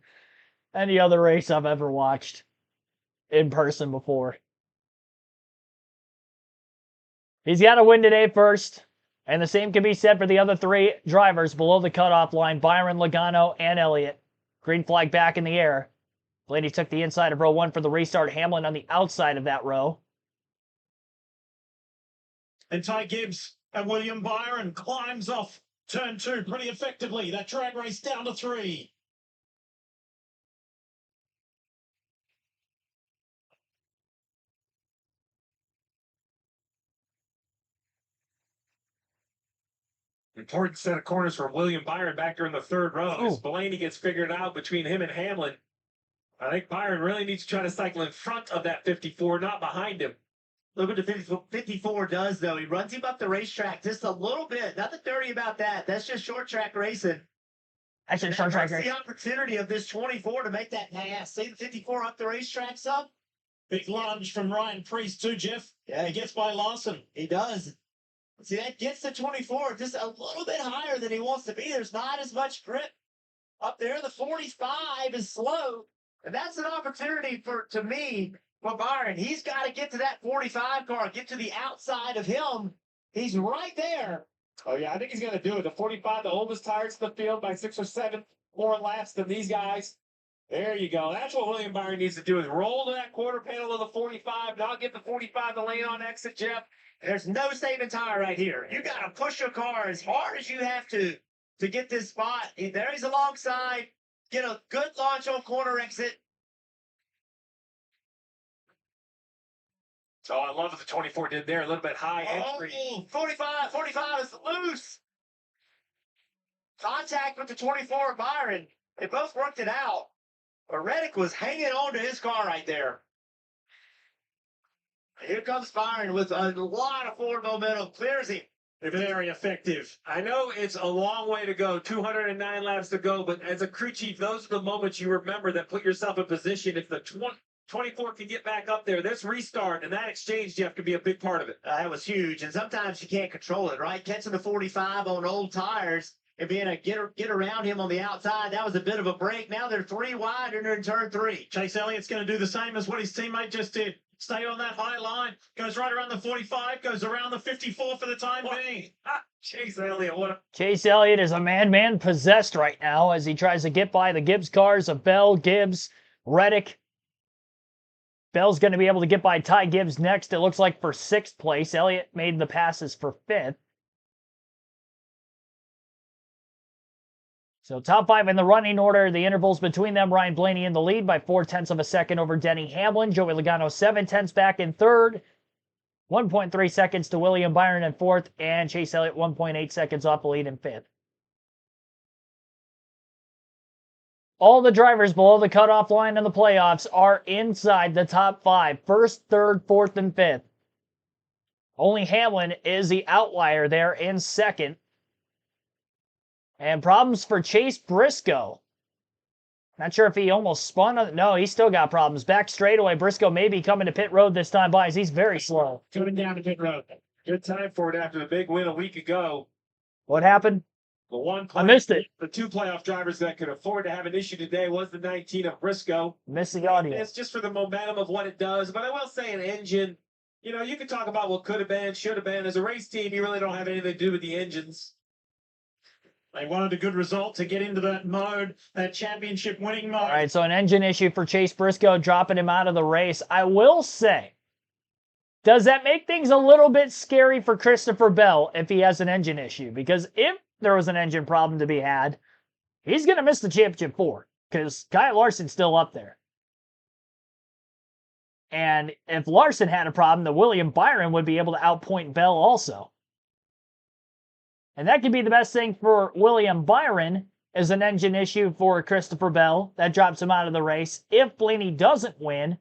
any other race I've ever watched in person before. He's got to win today first, and the same can be said for the other three drivers below the cutoff line, Byron, Logano, and Elliott. Green flag back in the air. Blaney took the inside of row 1 for the restart. Hamlin on the outside of that row. And Ty Gibbs and William Byron climbs off turn 2 pretty effectively. That drag race down to 3. Important set of corners for William Byron back there in the third row. As Blaney gets figured out between him and Hamlin, I think Byron really needs to try to cycle in front of that 54, not behind him. Look what the 54 does, though. He runs him up the racetrack just a little bit. Nothing dirty about that. That's just short track racing. That's just short track racing. The opportunity of this 24 to make that pass. See the 54 up the racetrack some? Big lunge from Ryan Priest too, Jeff. Yeah, he gets by Larson. He does. See, that gets the 24 just a little bit higher than he wants to be. There's not as much grip up there. The 45 is slow. And that's an opportunity to me, for Byron. He's got to get to that 45 car, get to the outside of him. He's right there. Oh, yeah, I think he's going to do it. The 45, the oldest tires in the field by 6 or 7 more laps than these guys. There you go. That's what William Byron needs to do, is roll to that quarter panel of the 45, not get the 45 to lane on exit, Jeff. There's no saving tire right here. You got to push your car as hard as you have to get this spot. There he's alongside. Get a good launch on corner exit. So I love what the 24 did there. A little bit high entry. 45 is loose. Contact with the 24 Byron. They both worked it out. But Reddick was hanging on to his car right there. Here comes Byron with a lot of forward momentum. Clears him. Very effective. I know it's a long way to go, 209 laps to go, but as a crew chief, those are the moments you remember that put yourself in position. If the 24 can get back up there, this restart and that exchange, Jeff, could be a big part of it. That was huge, and sometimes you can't control it, right? Catching the 45 on old tires and being a get around him on the outside, that was a bit of a break. Now they're 3 wide and they're in turn 3. Chase Elliott's going to do the same as what his teammate just did. Stay on that high line, goes right around the 45, goes around the 54 for the time being. Chase Elliott, Chase Elliott is a madman possessed right now as he tries to get by the Gibbs cars of Bell, Gibbs, Reddick. Bell's going to be able to get by Ty Gibbs next, it looks like, for 6th place. Elliott made the passes for 5th. So top 5 in the running order. The intervals between them, Ryan Blaney in the lead by 0.4 of a second over Denny Hamlin. Joey Logano 0.7 back in 3rd. 1.3 seconds to William Byron in 4th. And Chase Elliott 1.8 seconds off the lead in 5th. All the drivers below the cutoff line in the playoffs are inside the top 5. 1st, 3rd, 4th, and 5th. Only Hamlin is the outlier there in 2nd. And problems for Chase Briscoe. Not sure if he almost spun on. No, he's still got problems. Back straightaway. Briscoe may be coming to pit road this time, boys. He's very slow. Coming down to pit road. Good time for it after the big win a week ago. What happened? The one I missed it. The 2 playoff drivers that could afford to have an issue today was the 19 of Briscoe. Missed the audio. It's just for the momentum of what it does. But I will say an engine, you can talk about what could have been, should have been. As a race team, you really don't have anything to do with the engines. They wanted a good result to get into that mode, that championship winning mode. All right, so an engine issue for Chase Briscoe, dropping him out of the race. I will say, does that make things a little bit scary for Christopher Bell if he has an engine issue? Because if there was an engine problem to be had, he's going to miss the championship 4 because Kyle Larson's still up there. And if Larson had a problem, then William Byron would be able to outpoint Bell also. And that could be the best thing for William Byron as an engine issue for Christopher Bell. That drops him out of the race. If Blaney doesn't win,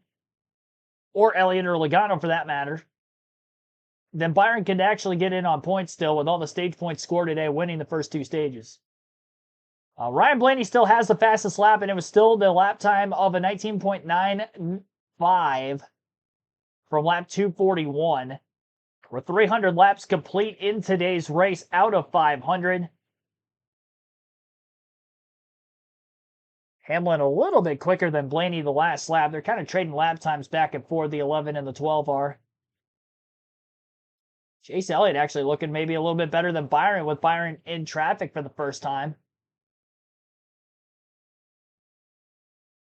or Elliott or Logano for that matter, then Byron could actually get in on points still with all the stage points scored today, winning the first 2 stages. Ryan Blaney still has the fastest lap, and it was still the lap time of a 19.95 from lap 241. We're 300 laps complete in today's race out of 500. Hamlin a little bit quicker than Blaney the last lap. They're kind of trading lap times back and forth, the 11 and the 12 are. Chase Elliott actually looking maybe a little bit better than Byron, with Byron in traffic for the first time.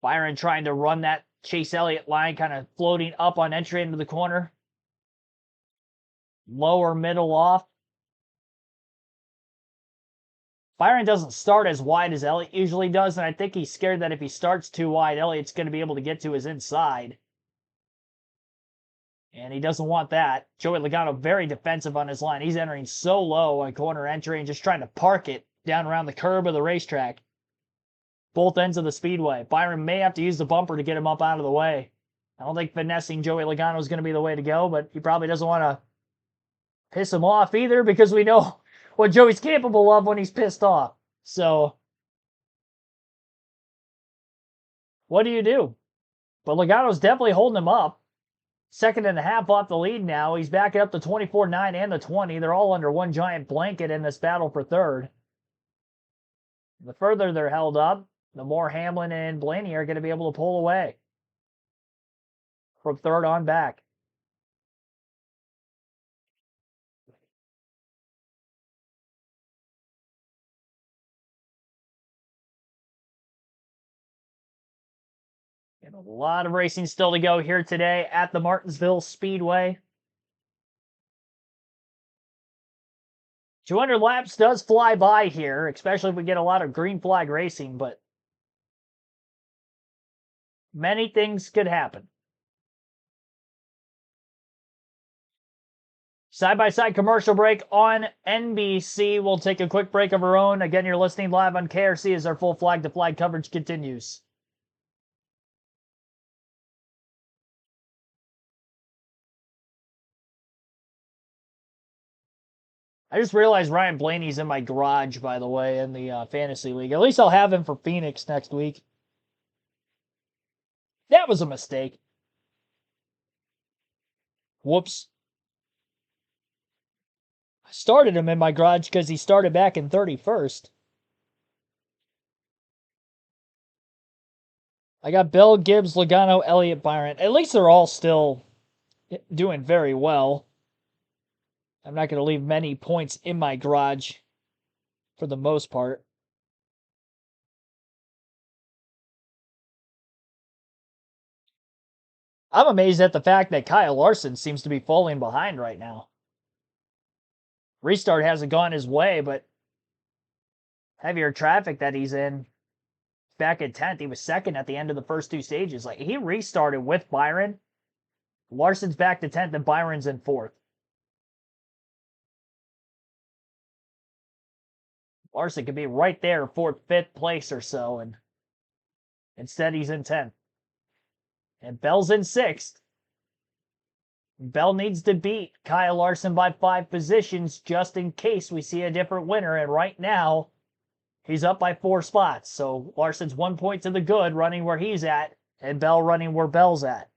Byron trying to run that Chase Elliott line, kind of floating up on entry into the corner. Lower middle off. Byron doesn't start as wide as Elliott usually does, and I think he's scared that if he starts too wide, Elliott's going to be able to get to his inside. And he doesn't want that. Joey Logano very defensive on his line. He's entering so low on corner entry and just trying to park it down around the curb of the racetrack. Both ends of the speedway. Byron may have to use the bumper to get him up out of the way. I don't think finessing Joey Logano is going to be the way to go, but he probably doesn't want to piss him off either, because we know what Joey's capable of when he's pissed off. So, what do you do? But Logano's definitely holding him up. 2.5 off the lead now. He's backing up the 24.9 and the 20. They're all under one giant blanket in this battle for third. The further they're held up, the more Hamlin and Blaney are going to be able to pull away from third on back. And a lot of racing still to go here today at the Martinsville Speedway. 200 laps does fly by here, especially if we get a lot of green flag racing, but many things could happen. Side-by-side commercial break on NBC. We'll take a quick break of our own. Again, you're listening live on KRC as our full flag-to-flag coverage continues. I just realized Ryan Blaney's in my garage, by the way, in the Fantasy League. At least I'll have him for Phoenix next week. That was a mistake. Whoops. I started him in my garage because he started back in 31st. I got Bell, Gibbs, Logano, Elliott, Byron. At least they're all still doing very well. I'm not going to leave many points in my garage for the most part. I'm amazed at the fact that Kyle Larson seems to be falling behind right now. Restart hasn't gone his way, but heavier traffic that he's in. Back at 10th, he was second at the end of the first 2 stages. Like, he restarted with Byron. Larson's back to 10th and Byron's in 4th. Larson could be right there, 4th, 5th place or so, and instead he's in 10th. And Bell's in 6th. Bell needs to beat Kyle Larson by 5 positions just in case we see a different winner, and right now he's up by 4 spots. So Larson's 1 point to the good running where he's at, and Bell running where Bell's at.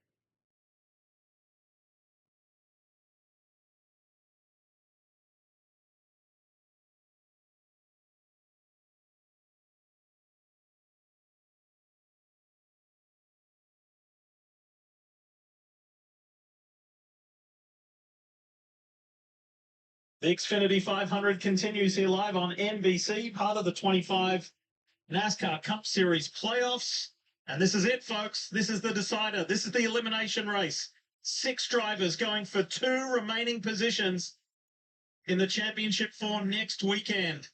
The Xfinity 500 continues here live on NBC, part of the 25 NASCAR Cup Series playoffs. And this is it, folks. This is the decider. This is the elimination race. 6 drivers going for 2 remaining positions in the championship for next weekend.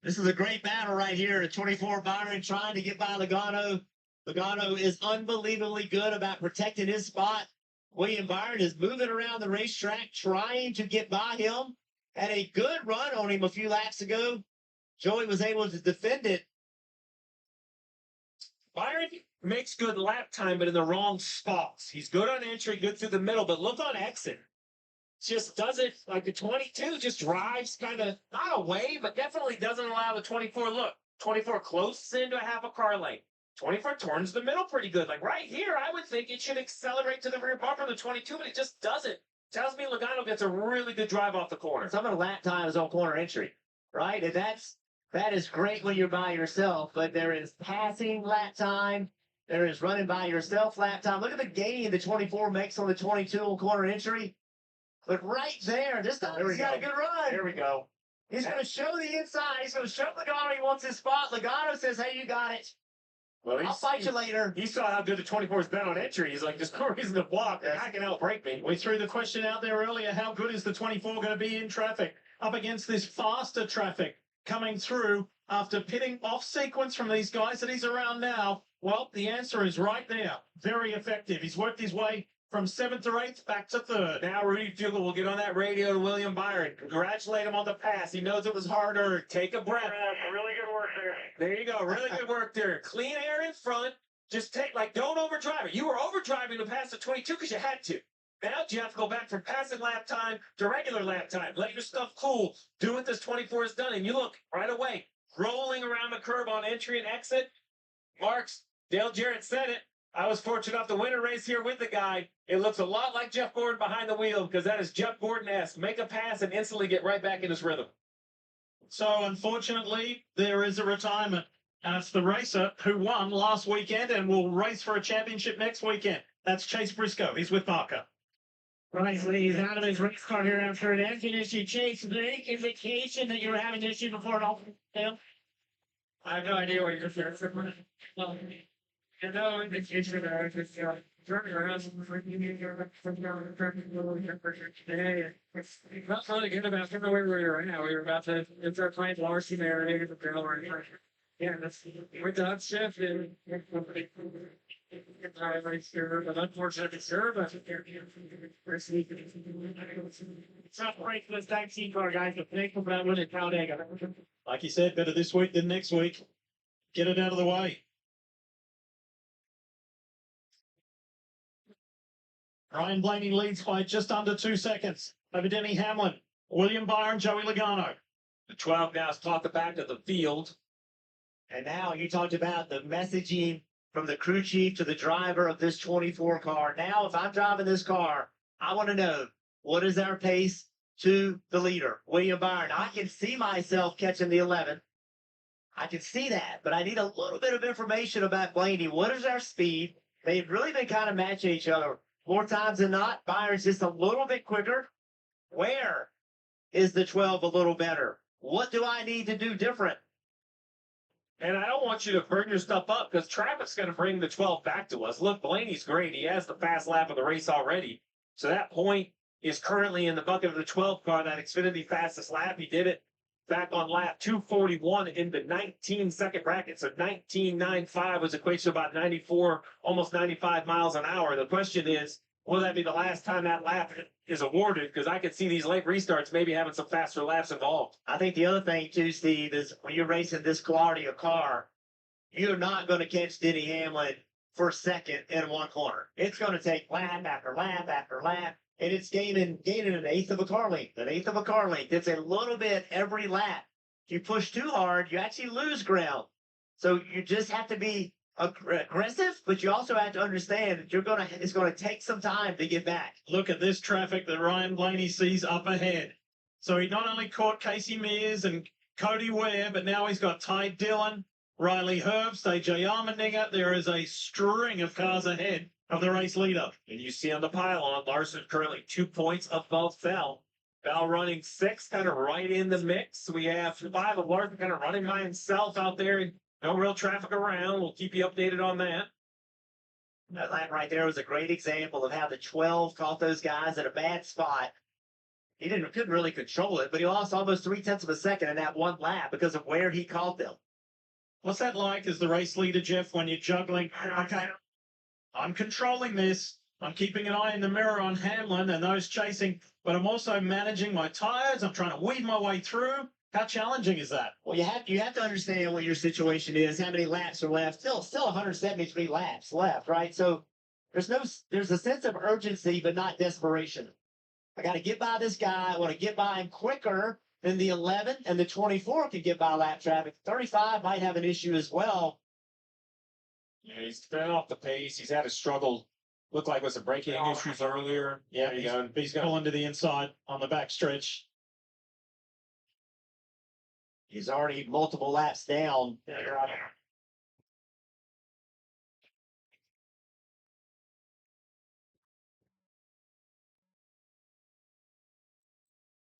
This is a great battle right here at 24. Byron trying to get by Logano. Logano is unbelievably good about protecting his spot. William Byron is moving around the racetrack trying to get by him. had a good run on him a few laps ago. Joey was able to defend it. Byron makes good lap time, but in the wrong spots. He's good on entry, good through the middle, but look on exit. Just doesn't, like the 22 just drives kind of, not away, but definitely doesn't allow the 24 look. 24 closes into a half a car lane. 24 turns the middle pretty good. Like right here, I would think it should accelerate to the rear bumper of the 22, but it just doesn't. Tells me Logano gets a really good drive off the corner. Some of the lap time is on corner entry, right? And that is great when you're by yourself, but there is passing lap time. There is running by yourself lap time. Look at the gain the 24 makes on the 22 on corner entry. But right there, this time he's got a good run. There we go. He's going to show the inside. He's going to show Logano he wants his spot. Logano says, hey, you got it. Well, I'll fight you later. He saw how good the 24's been on entry. He's like, there's no reason to block. I can outbreak me. We threw the question out there earlier. How good is the 24 going to be in traffic? Up against this faster traffic coming through after pitting off sequence from these guys that he's around now. Well, the answer is right there. Very effective. He's worked his way from 7th or 8th back to 3rd. Now Rudy Fugle will get on that radio to William Byron. Congratulate him on the pass. He knows it was harder. Take a breath. Really good work there. There you go. Really good work there. Clean air in front. Just don't overdrive it. You were overdriving to pass the 22 because you had to. Now you have to go back from passing lap time to regular lap time. Let your stuff cool. Do what this 24 has done. And you look right away, rolling around the curb on entry and exit. Marks, Dale Jarrett said it. I was fortunate enough to win a race here with the guy. It looks a lot like Jeff Gordon behind the wheel because that is Jeff Gordon-esque. Make a pass and instantly get right back in his rhythm. So, unfortunately, there is a retirement. And it's the racer who won last weekend and will race for a championship next weekend. That's Chase Briscoe. He's with Parker. Right, so he's out of his race car here after an engine issue. Chase, any indication that you were having an issue before it all failed? I have no idea what you're saying. Well, you know, indication that I was just turning around today. It's not really good about where we were right now. We were about to start playing Larson there. Yeah, that's with the upshift and but unfortunately, sir, but it's not great for this 19 car, guys, but thankful for that win at Talladega. Like you said, better this week than next week. Get it out of the way. Ryan Blaney leads by just under 2 seconds over Denny Hamlin, William Byron, Joey Logano. The 12 now has caught the back of the field. And now you talked about the messaging from the crew chief to the driver of this 24 car. Now, if I'm driving this car, I want to know, what is our pace to the leader, William Byron? I can see myself catching the 11. I can see that, but I need a little bit of information about Blaney. What is our speed? They've really been kind of matching each other. More times than not, Byron's just a little bit quicker. Where is the 12 a little better? What do I need to do different? And I don't want you to burn your stuff up because traffic's going to bring the 12 back to us. Look, Blaney's great. He has the fast lap of the race already. So that point is currently in the bucket of the 12 car, that Xfinity fastest lap. He did it back on lap 241 in the 19-second bracket. So 19.95 was equates to about 94, almost 95 miles an hour. The question is, will that be the last time that lap is awarded? Because I could see these late restarts maybe having some faster laps involved. I think the other thing, too, Steve, is when you're racing this quality of car, you're not going to catch Denny Hamlin for second in one corner. It's going to take lap after lap after lap, and it's gaining an eighth of a car length. An eighth of a car length. It's a little bit every lap. If you push too hard, you actually lose ground. So you just have to be aggressive, but you also have to understand that it's going to take some time to get back. Look at this traffic that Ryan Blaney sees up ahead. So he not only caught Casey Mears and Cody Ware, but now he's got Ty Dillon, Riley Herbst, AJ Allmendinger. There is a string of cars ahead of the race leader. And you see on the pylon, Larson currently 2 points above Fell. Bell running 6, kind of right in the mix. We have 5 of Larson kind of running by himself out there. No real traffic around. We'll keep you updated on that. That lap right there was a great example of how the 12 caught those guys at a bad spot. He couldn't really control it, but he lost almost 0.3 of a second in that one lap because of where he caught them. What's that like as the race leader, Jeff, when you're juggling? Okay, I'm controlling this. I'm keeping an eye in the mirror on Hamlin and those chasing, but I'm also managing my tires. I'm trying to weave my way through. How challenging is that? Well, you have to understand what your situation is, how many laps are left. Still 173 laps left, right? So there's a sense of urgency, but not desperation. I got to get by this guy. I want to get by him quicker than the 11 and the 24 can get by lap traffic. 35 might have an issue as well. Yeah, he's been off the pace. He's had a struggle. Looked like with some braking issues earlier. Yeah, he's going to the inside on the back stretch. He's already multiple laps down.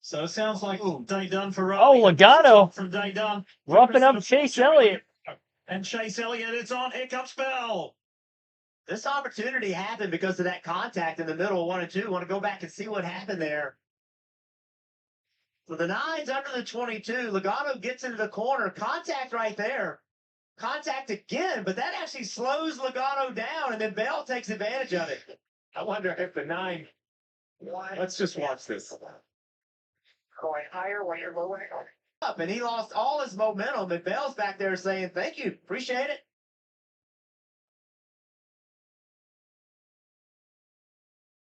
So it sounds like day done for Oh, Riley. Logano From day done. roughing up Chase Elliott. And Chase Elliott, it's on. Here comes Bell. This opportunity happened because of that contact in the middle of 1 and 2. Want to go back and see what happened there. So the 9's under the 22. Logano gets into the corner. Contact right there. Contact again, but that actually slows Logano down, and then Bell takes advantage of it. I wonder if the 9. Let's just watch this. Going higher when you're moving. Up, and he lost all his momentum, and Bell's back there saying, thank you, appreciate it.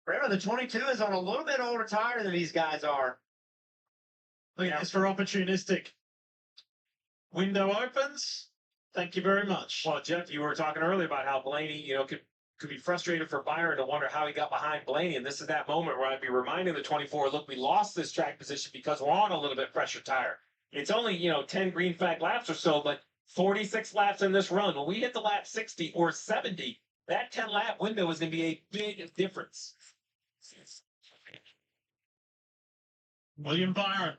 Remember, the 22 is on a little bit older tire than these guys are. Look at this for opportunistic. Window opens. Thank you very much. Well, Jeff, you were talking earlier about how Blaney, could be frustrated for Byron to wonder how he got behind Blaney. And this is that moment where I'd be reminding the 24, look, we lost this track position because we're on a little bit fresher tire. It's only, 10 green flag laps or so, but 46 laps in this run. When we hit the lap 60 or 70, that 10 lap window is going to be a big difference. William Byron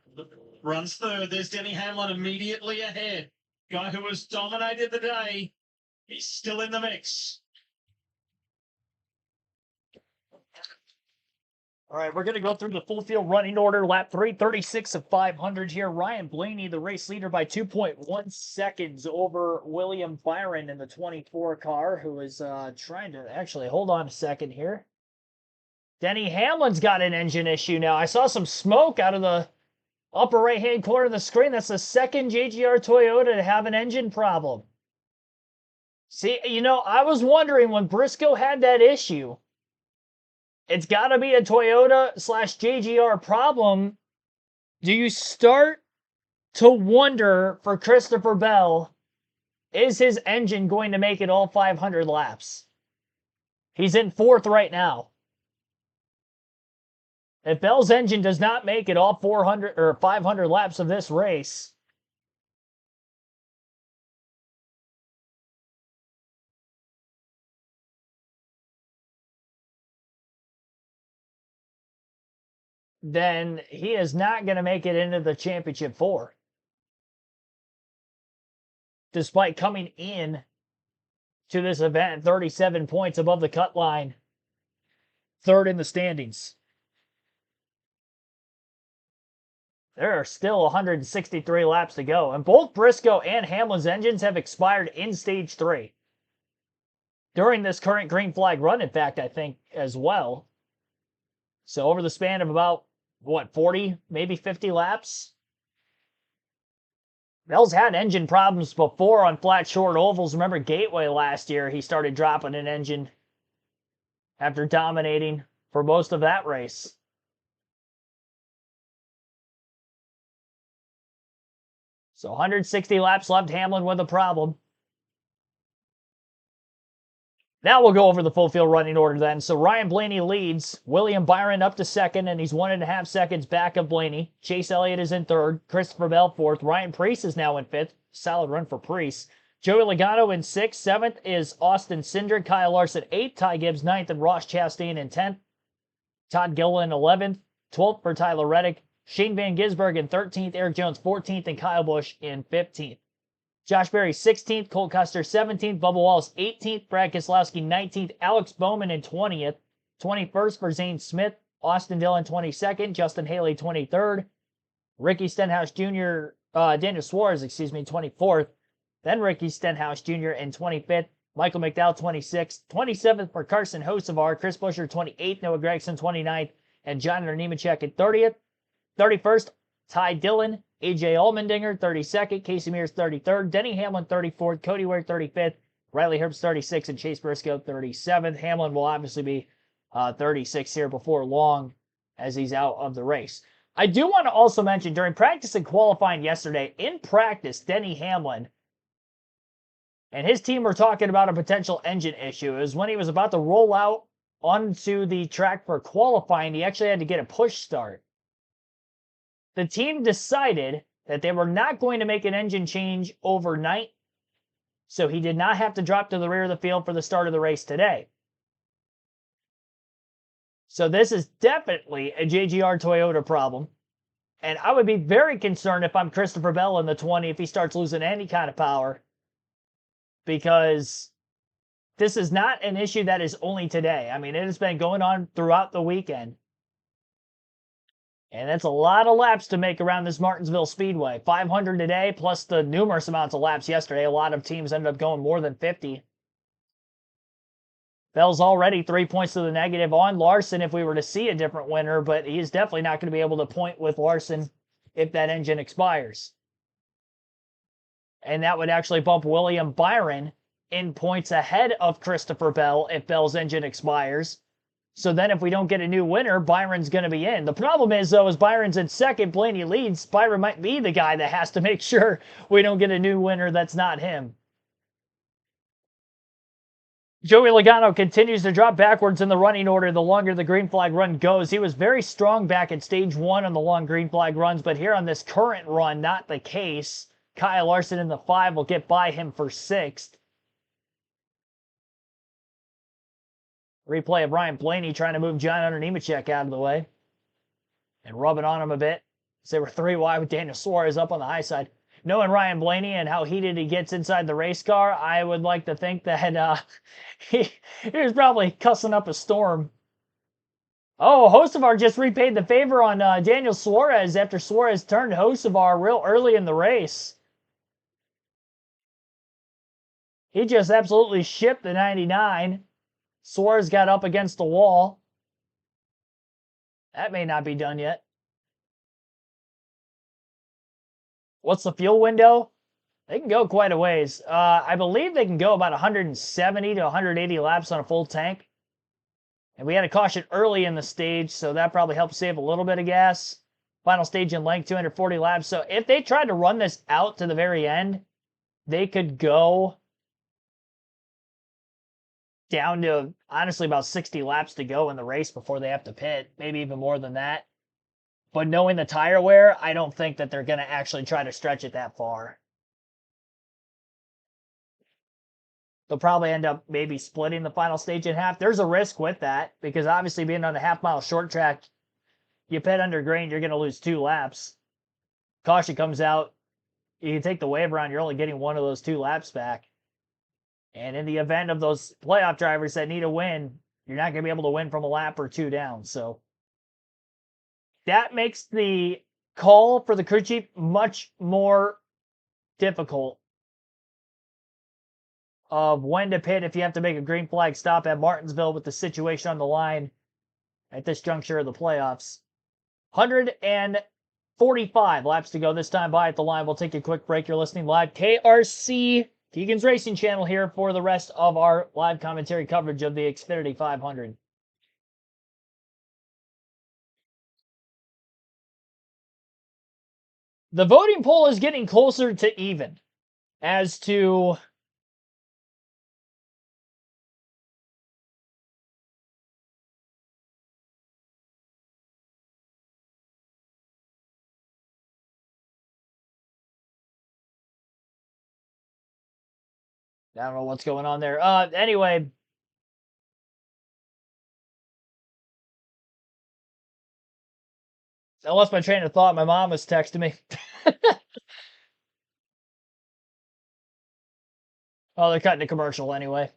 runs third. There's Denny Hamlin immediately ahead. Guy who has dominated the day. He's still in the mix. All right, we're going to go through the full field running order. Lap 336 of 500 here. Ryan Blaney, the race leader, by 2.1 seconds over William Byron in the 24 car, who is trying to actually hold on a second here. Denny Hamlin's got an engine issue now. I saw some smoke out of the upper right-hand corner of the screen. That's the second JGR Toyota to have an engine problem. See, I was wondering when Briscoe had that issue, it's got to be a Toyota/JGR problem. Do you start to wonder for Christopher Bell, is his engine going to make it all 500 laps? He's in fourth right now. If Bell's engine does not make it all 400 or 500 laps of this race, then he is not going to make it into the championship 4. Despite coming in to this event 37 points above the cut line, third in the standings. There are still 163 laps to go, and both Briscoe and Hamlin's engines have expired in Stage 3. During this current green flag run, in fact, I think, as well. So over the span of about, 40, maybe 50 laps? Bell's had engine problems before on flat, short ovals. Remember Gateway last year, he started dropping an engine after dominating for most of that race. So 160 laps left, Hamlin with a problem. Now we'll go over the full field running order then. So Ryan Blaney leads. William Byron up to second, and he's 1.5 seconds back of Blaney. Chase Elliott is in third. Christopher Bell fourth. Ryan Preece is now in fifth. Solid run for Preece. Joey Logano in sixth. Seventh is Austin Cindric. Kyle Larson eighth. Ty Gibbs ninth, and Ross Chastain in 10th. Todd Gilliland 11th. 12th for Tyler Reddick. Shane Van Gisbergen in 13th, Eric Jones 14th, and Kyle Busch in 15th. Josh Berry 16th, Cole Custer 17th, Bubba Wallace 18th, Brad Keselowski 19th, Alex Bowman in 20th, 21st for Zane Smith, Austin Dillon 22nd, Justin Haley 23rd, Ricky Stenhouse Jr., Daniel Suarez, 24th, then Ricky Stenhouse Jr. in 25th, Michael McDowell, 26th. 27th for Carson Hocevar. Chris Buescher, 28th. Noah Gregson, 29th. And John Nemechek at 30th. 31st, Ty Dillon. AJ Allmendinger, 32nd. Casey Mears, 33rd. Denny Hamlin, 34th. Cody Ware, 35th. Riley Herbst, 36th. And Chase Briscoe, 37th. Hamlin will obviously be 36 here before long as he's out of the race. I do want to also mention during practice and qualifying yesterday, in practice, Denny Hamlin and his team were talking about a potential engine issue. It was when he was about to roll out onto the track for qualifying, he actually had to get a push start. The team decided that they were not going to make an engine change overnight, so he did not have to drop to the rear of the field for the start of the race today. So this is definitely a JGR Toyota problem. And I would be very concerned if I'm Christopher Bell in the 20 if he starts losing any kind of power. Because this is not an issue that is only today. I mean, it has been going on throughout the weekend. And that's a lot of laps to make around this Martinsville Speedway. 500 today, plus the numerous amounts of laps yesterday. A lot of teams ended up going more than 50. Bell's already 3 points to the negative on Larson if we were to see a different winner, but he's definitely not going to be able to point with Larson if that engine expires. And that would actually bump William Byron in points ahead of Christopher Bell if Bell's engine expires. So then if we don't get a new winner, Byron's going to be in. The problem is, though, as Byron's in second, Blaney leads, Byron might be the guy that has to make sure we don't get a new winner that's not him. Joey Logano continues to drop backwards in the running order the longer the green flag run goes. He was very strong back at stage 1 on the long green flag runs, but here on this current run, not the case. Kyle Larson in the 5 will get by him for 6th. Replay of Ryan Blaney trying to move John Nemechek out of the way and rubbing on him a bit. So they were 3 wide with Daniel Suarez up on the high side. Knowing Ryan Blaney and how heated he gets inside the race car, I would like to think that he was probably cussing up a storm. Oh, Hocevar just repaid the favor on Daniel Suarez after Suarez turned Hocevar real early in the race. He just absolutely shipped the 99. Suarez got up against the wall. That may not be done yet. What's the fuel window? They can go quite a ways. I believe they can go about 170 to 180 laps on a full tank. And we had a caution early in the stage, so that probably helps save a little bit of gas. Final stage in length, 240 laps. So if they tried to run this out to the very end, they could go down to, honestly, about 60 laps to go in the race before they have to pit. Maybe even more than that. But knowing the tire wear, I don't think that they're going to actually try to stretch it that far. They'll probably end up maybe splitting the final stage in half. There's a risk with that because obviously being on a half-mile short track, you pit under green, you're going to lose 2 laps. Caution comes out, you can take the wave around, you're only getting 1 of those 2 laps back. And in the event of those playoff drivers that need a win, you're not going to be able to win from a lap or 2 down. So that makes the call for the crew chief much more difficult of when to pit if you have to make a green flag stop at Martinsville with the situation on the line at this juncture of the playoffs. 145 laps to go this time by at the line. We'll take a quick break. You're listening live. KRC, Keegan's Racing Channel here for the rest of our live commentary coverage of the Xfinity 500. The voting poll is getting closer to even as to I don't know what's going on there. Anyway, I lost my train of thought. My mom was texting me. Oh, they're cutting the commercial anyway.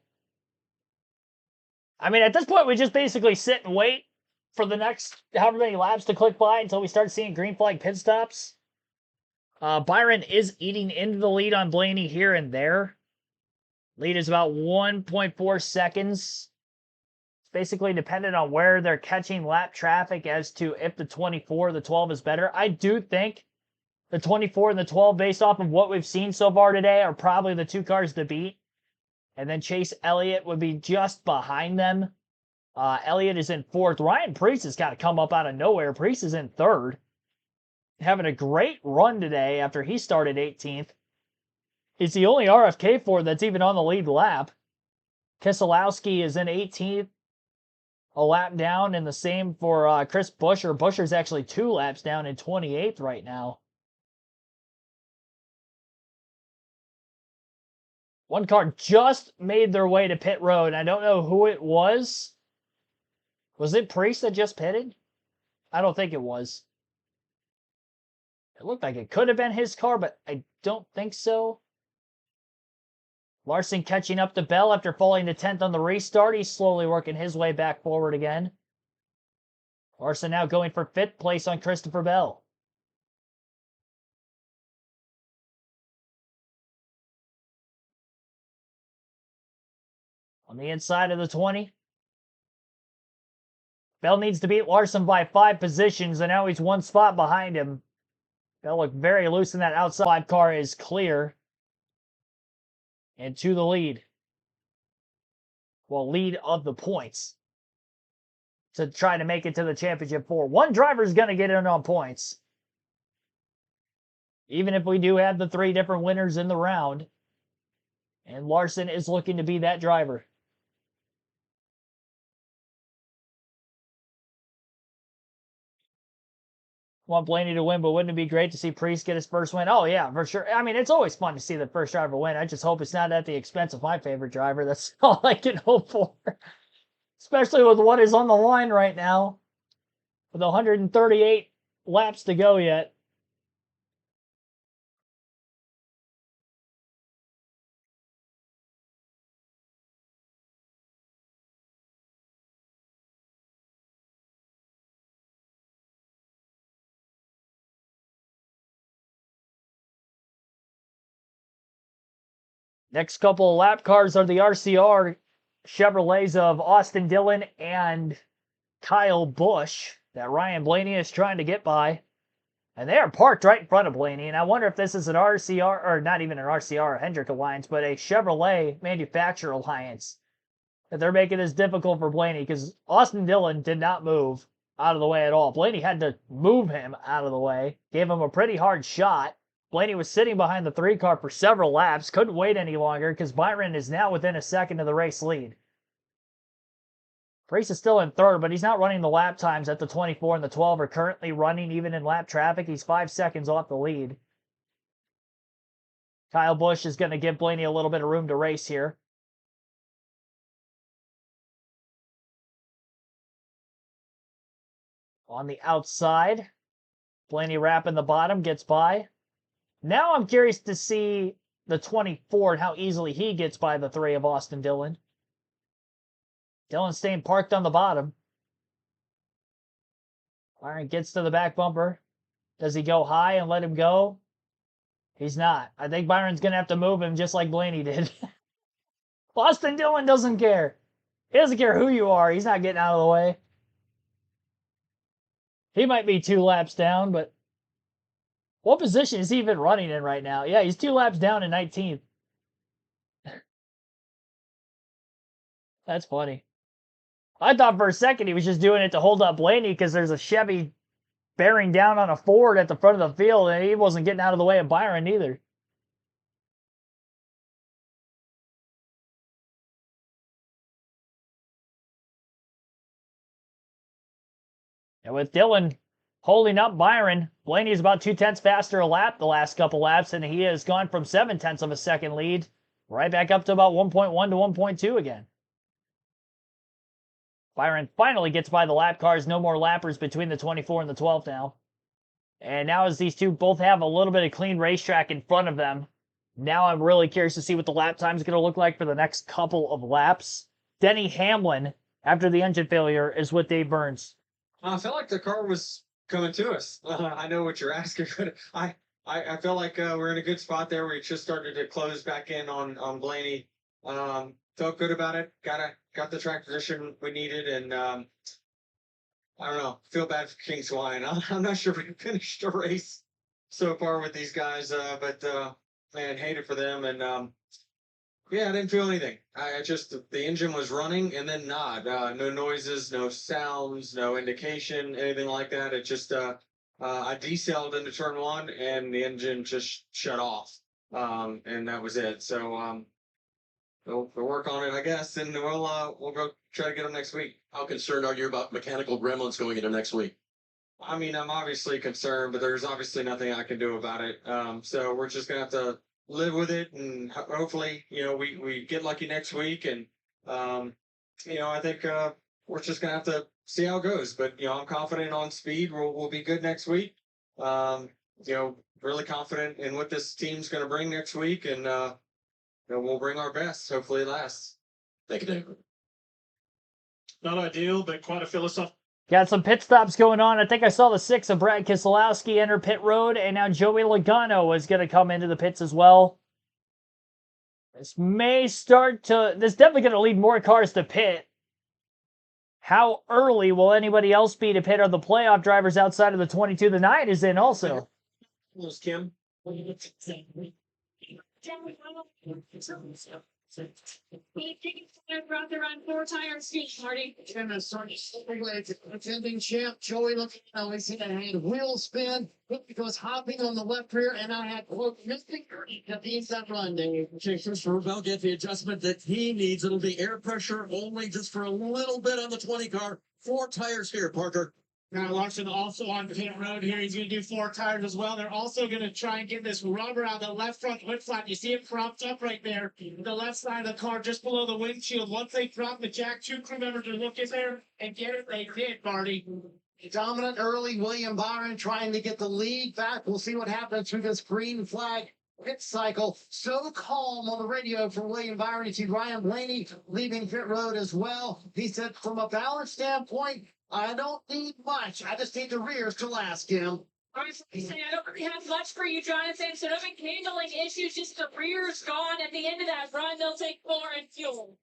I mean, at this point, we just basically sit and wait for the next however many laps to click by until we start seeing green flag pit stops. Byron is eating into the lead on Blaney here and there. Lead is about 1.4 seconds. It's basically dependent on where they're catching lap traffic as to if the 24 or the 12 is better. I do think the 24 and the 12, based off of what we've seen so far today, are probably the two cars to beat. And then Chase Elliott would be just behind them. Elliott is in fourth. Ryan Preece has got to come up out of nowhere. Preece is in third. Having a great run today after he started 18th. He's the only RFK Ford that's even on the lead lap. Keselowski is in 18th, a lap down, and the same for Chris Buescher. Buescher's actually 2 laps down in 28th right now. One car just made their way to pit road. I don't know who it was. Was it Priest that just pitted? I don't think it was. It looked like it could have been his car, but I don't think so. Larson catching up to Bell after falling to 10th on the restart. He's slowly working his way back forward again. Larson now going for 5th place on Christopher Bell. On the inside of the 20. Bell needs to beat Larson by 5 positions, and now he's 1 spot behind him. Bell looked very loose in that outside car is clear. And to the lead. Well, lead of the points. To try to make it to the championship 4. One driver's going to get in on points. Even if we do have the 3 different winners in the round. And Larson is looking to be that driver. Want Blaney to win, but wouldn't it be great to see Priest get his first win? Oh, yeah, for sure. I mean, it's always fun to see the first driver win. I just hope it's not at the expense of my favorite driver. That's all I can hope for. Especially with what is on the line right now. With 138 laps to go yet. Next couple of lap cars are the RCR Chevrolets of Austin Dillon and Kyle Busch that Ryan Blaney is trying to get by. And they are parked right in front of Blaney. And I wonder if this is an RCR, or not even an RCR, a Hendrick Alliance, but a Chevrolet Manufacturer Alliance. That they're making this difficult for Blaney because Austin Dillon did not move out of the way at all. Blaney had to move him out of the way. Gave him a pretty hard shot. Blaney was sitting behind the 3 car for several laps. Couldn't wait any longer because Byron is now within a second of the race lead. Priest is still in third, but he's not running the lap times that the 24 and the 12 are currently running, even in lap traffic. He's 5 seconds off the lead. Kyle Busch is going to give Blaney a little bit of room to race here. On the outside, Blaney wrapping the bottom, gets by. Now I'm curious to see the 24 and how easily he gets by the 3 of Austin Dillon. Dillon staying parked on the bottom. Byron gets to the back bumper. Does he go high and let him go? He's not. I think Byron's going to have to move him just like Blaney did. Austin Dillon doesn't care. He doesn't care who you are. He's not getting out of the way. He might be 2 laps down, but what position is he even running in right now? Yeah, he's 2 laps down in 19th. That's funny. I thought for a second he was just doing it to hold up Blaney because there's a Chevy bearing down on a Ford at the front of the field, and he wasn't getting out of the way of Byron either. And with Dillon holding up Byron, Blaney's about 2/10 faster a lap the last couple laps, and he has gone from 7/10 of a second lead right back up to about 1.1 to 1.2 again. Byron finally gets by the lap cars. No more lappers between the 24 and the 12 now. And now as these two both have a little bit of clean racetrack in front of them, now I'm really curious to see what the lap time is going to look like for the next couple of laps. Denny Hamlin, after the engine failure, is with Dave Burns. I felt like the car was coming to us. I know what you're asking, but I felt like we're in a good spot there where it just started to close back in on Blaney. Felt good about it. Got the track position we needed, and I don't know. Feel bad for Kings Wine. I'm not sure we finished the race so far with these guys, but man, hated for them. And yeah, I didn't feel anything. I just the engine was running and then not. No noises, no sounds, no indication, anything like that. It just I decelled into turn one and the engine just shut off, and that was it. So we'll work on it, I guess, and we'll go try to get them next week. How concerned are you about mechanical gremlins going into next week? I mean, I'm obviously concerned, but there's obviously nothing I can do about it. So we're just gonna have to live with it, and hopefully, we get lucky next week. And I think we're just gonna have to see how it goes. But I'm confident on speed. We'll be good next week. Really confident in what this team's gonna bring next week, and we'll bring our best. Hopefully, it lasts. Thank you, Dave. Not ideal, but quite a philosophical. Got some pit stops going on. I think I saw the 6 of Brad Keselowski enter pit road, and now Joey Logano is going to come into the pits as well. This definitely going to lead more cars to pit. How early will anybody else be to pit? Are the playoff drivers outside of the 22? The 9 is in also. Who's Kim? Throughout the run, 4 tires deep, Marty. Tim is starting to defending champ Joey Logano. He's seen a hand wheel spin. He goes hopping on the left rear, and I had quote missing at the inside run, Dave. Christopher Bell get the adjustment that he needs. It'll be air pressure only just for a little bit on the 20 car. 4 tires here, Parker. Now Larson also on pit road here. He's going to do 4 tires as well. They're also going to try and get this rubber out of the left front hood flap. You see it propped up right there. The left side of the car just below the windshield. Once they drop the jack, 2 crew members to look in there and get it. They did, Marty. Dominant early, William Byron trying to get the lead back. We'll see what happens through this green flag pit cycle. So calm on the radio for William Byron. You see Ryan Blaney leaving pit road as well. He said, from a balance standpoint, I don't need much. I just need the rears to last, Kim. I was saying, I don't really have much for you, Jonathan. So no big handling issues, just the rear's gone. At the end of that run, they'll take more and fuel.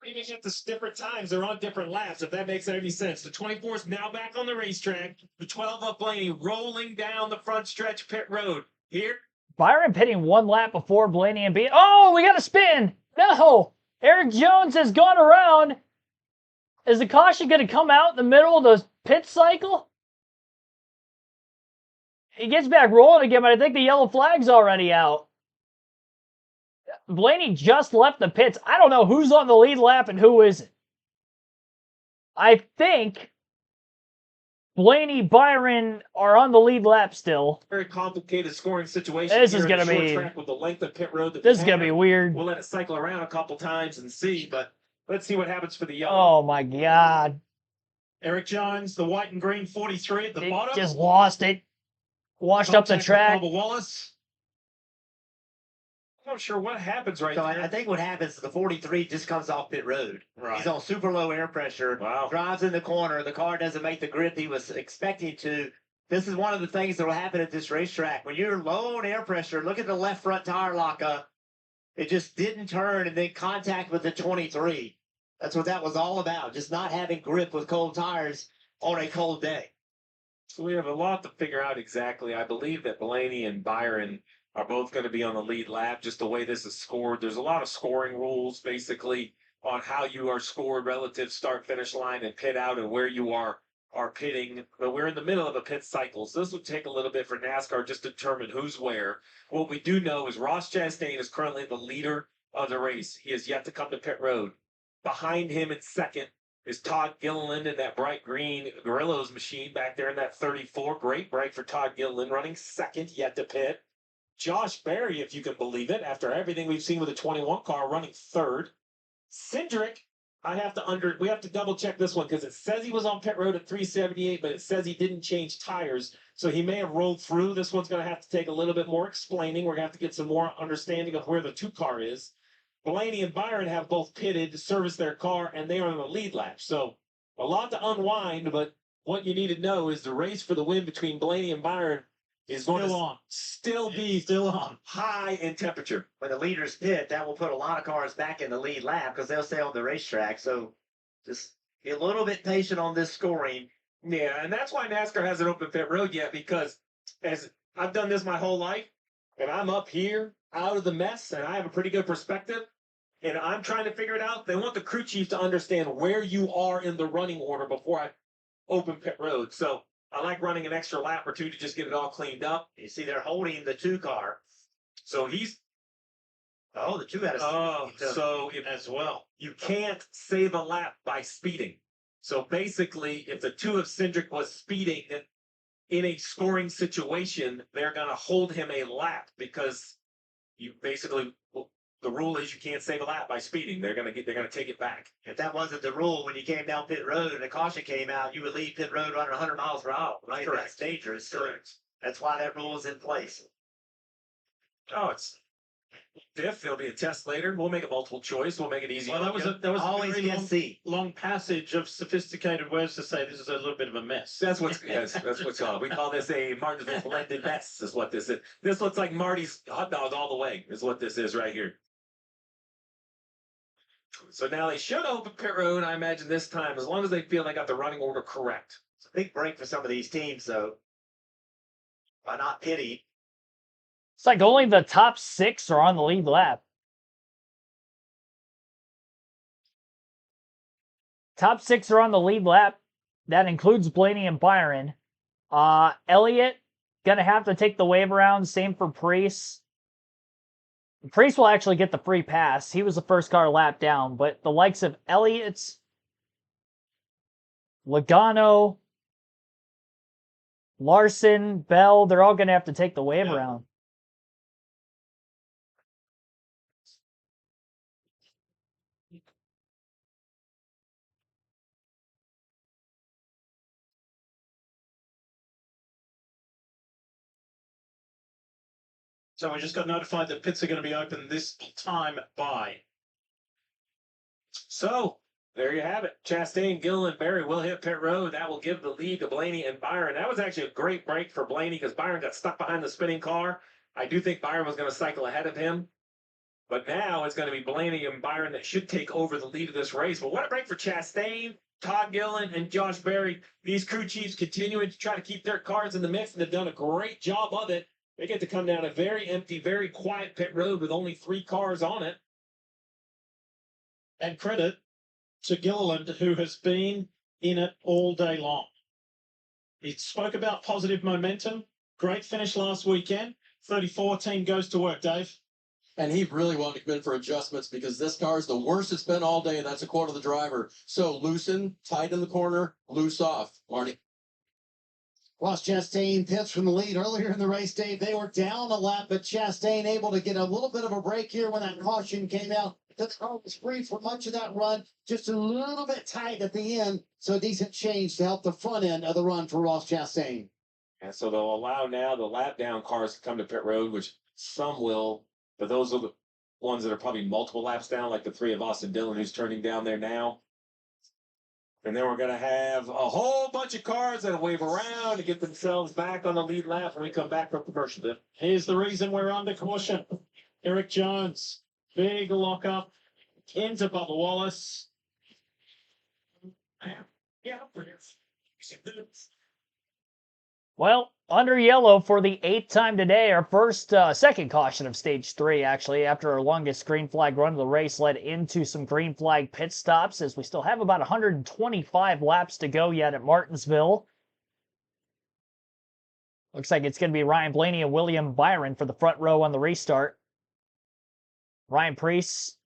Maybe at the different times, they're on different laps, if that makes any sense. The 24 is now back on the racetrack. The 12 of Blaney rolling down the front stretch pit road. Here. Byron pitting 1 lap before Blaney and Oh, we got a spin. No. Eric Jones has gone around. Is the caution going to come out in the middle of the pit cycle? He gets back rolling again, but I think the yellow flag's already out. Blaney just left the pits. I don't know who's on the lead lap and who isn't. I think Blaney, Byron are on the lead lap still. Very complicated scoring situation. This is going to be... track with the length of pit road This is going to be weird. We'll let it cycle around a couple times and see, but let's see what happens for the yellow. Oh, my God. Eric Johns, the white and green 43 at the bottom. Just lost it. Washed up the track. Bubba Wallace. I'm not sure what happens right So there. I think what happens is the 43 just comes off pit road. Right. He's on super low air pressure. Wow. Drives in the corner. The car doesn't make the grip he was expecting to. This is one of the things that will happen at this racetrack. When you're low on air pressure, look at the left front tire lockup. It just didn't turn and then contact with the 23. That's what that was all about. Just not having grip with cold tires on a cold day. So we have a lot to figure out exactly. I believe that Blaney and Byron are both going to be on the lead lap, just the way this is scored. There's a lot of scoring rules, basically, on how you are scored relative start-finish line and pit out and where you are pitting. But we're in the middle of a pit cycle, so this would take a little bit for NASCAR just to determine who's where. What we do know is Ross Chastain is currently the leader of the race. He has yet to come to pit road. Behind him in second is Todd Gilliland in that bright green Gorillas machine back there in that 34. Great break for Todd Gilliland, running second, yet to pit. Josh Berry, if you can believe it, after everything we've seen with the 21 car, running third. Cindric, we have to double check this one because it says he was on pit road at 378, but it says he didn't change tires. So he may have rolled through. This one's going to have to take a little bit more explaining. We're going to have to get some more understanding of where the 2 car is. Blaney and Byron have both pitted to service their car, and they are on the lead lap. So a lot to unwind, but what you need to know is the race for the win between Blaney and Byron is going Still to on. still be Still on. high in temperature. When the leaders pit, that will put a lot of cars back in the lead lap because they'll stay on the racetrack. So just be a little bit patient on this scoring. Yeah, and that's why NASCAR hasn't opened pit road yet, because as I've done this my whole life, and I'm up here out of the mess, and I have a pretty good perspective, and I'm trying to figure it out. They want the crew chief to understand where you are in the running order before I open pit road. So I like running an extra lap or two to just get it all cleaned up. You see, they're holding the 2 car. So he's The 2 had a. so if As well. you can't save a lap by speeding. So basically, if the 2 of Cindric was speeding in a scoring situation, they're going to hold him a lap, because you basically, the rule is you can't save a lap by speeding. They're going to take it back. If that wasn't the rule, when you came down pit road and a caution came out, you would leave pit road running 100 miles per hour, right? Correct. That's dangerous. So Correct. that's why that rule is in place. Oh, it's fifth. There'll be a test later. We'll make a multiple choice. We'll make it easy. Well, that was a Always very get C. long passage of sophisticated words to say this is a little bit of a mess. That's what's called. We call this a Martinsville blended mess. Is what this is. This looks like Marty's hot dog all the way. Is what this is right here. So now they should open pit road, I imagine, this time, as long as they feel they got the running order correct. It's a big break for some of these teams, though. By not pitting. It's like only the top 6 are on the lead lap. Top 6 are on the lead lap. That includes Blaney and Byron. Elliott going to have to take the wave around. Same for Priest. Priest will actually get the free pass. He was the first car lap down. But the likes of Elliott's, Logano, Larson, Bell, they're all going to have to take the wave around. So we just got notified that pits are going to be open this time by. So there you have it. Chastain, Gill, and Berry will hit pit road. That will give the lead to Blaney and Byron. That was actually a great break for Blaney, because Byron got stuck behind the spinning car. I do think Byron was going to cycle ahead of him. But now it's going to be Blaney and Byron that should take over the lead of this race. But what a break for Chastain, Todd Gillen, and Josh Berry. These crew chiefs continuing to try to keep their cars in the mix, and they've done a great job of it. They get to come down a very empty, very quiet pit road with only 3 cars on it. And credit to Gilliland, who has been in it all day long. He spoke about positive momentum. Great finish last weekend. 34 team goes to work, Dave. And he really wanted to come in for adjustments, because this car is the worst it's been all day, and that's a quote of the driver. So loosen, tight in the corner, loose off. Marty. Ross Chastain pits from the lead earlier in the race, Dave. They were down a lap, but Chastain able to get a little bit of a break here when that caution came out. The car was free for much of that run, just a little bit tight at the end. So a decent change to help the front end of the run for Ross Chastain. And so they'll allow now the lap down cars to come to pit road, which some will, but those are the ones that are probably multiple laps down, like the 3 of Austin Dillon, who's turning down there now. And then we're going to have a whole bunch of cars that'll wave around to get themselves back on the lead lap when we come back from commercial. Here's the reason we're under caution. Eric Jones, big lockup into Bubba Wallace. Yeah. Well, under yellow for the 8th time today. Our second caution of stage 3, actually, after our longest green flag run of the race led into some green flag pit stops, as we still have about 125 laps to go yet at Martinsville. Looks like it's going to be Ryan Blaney and William Byron for the front row on the restart. Ryan Preece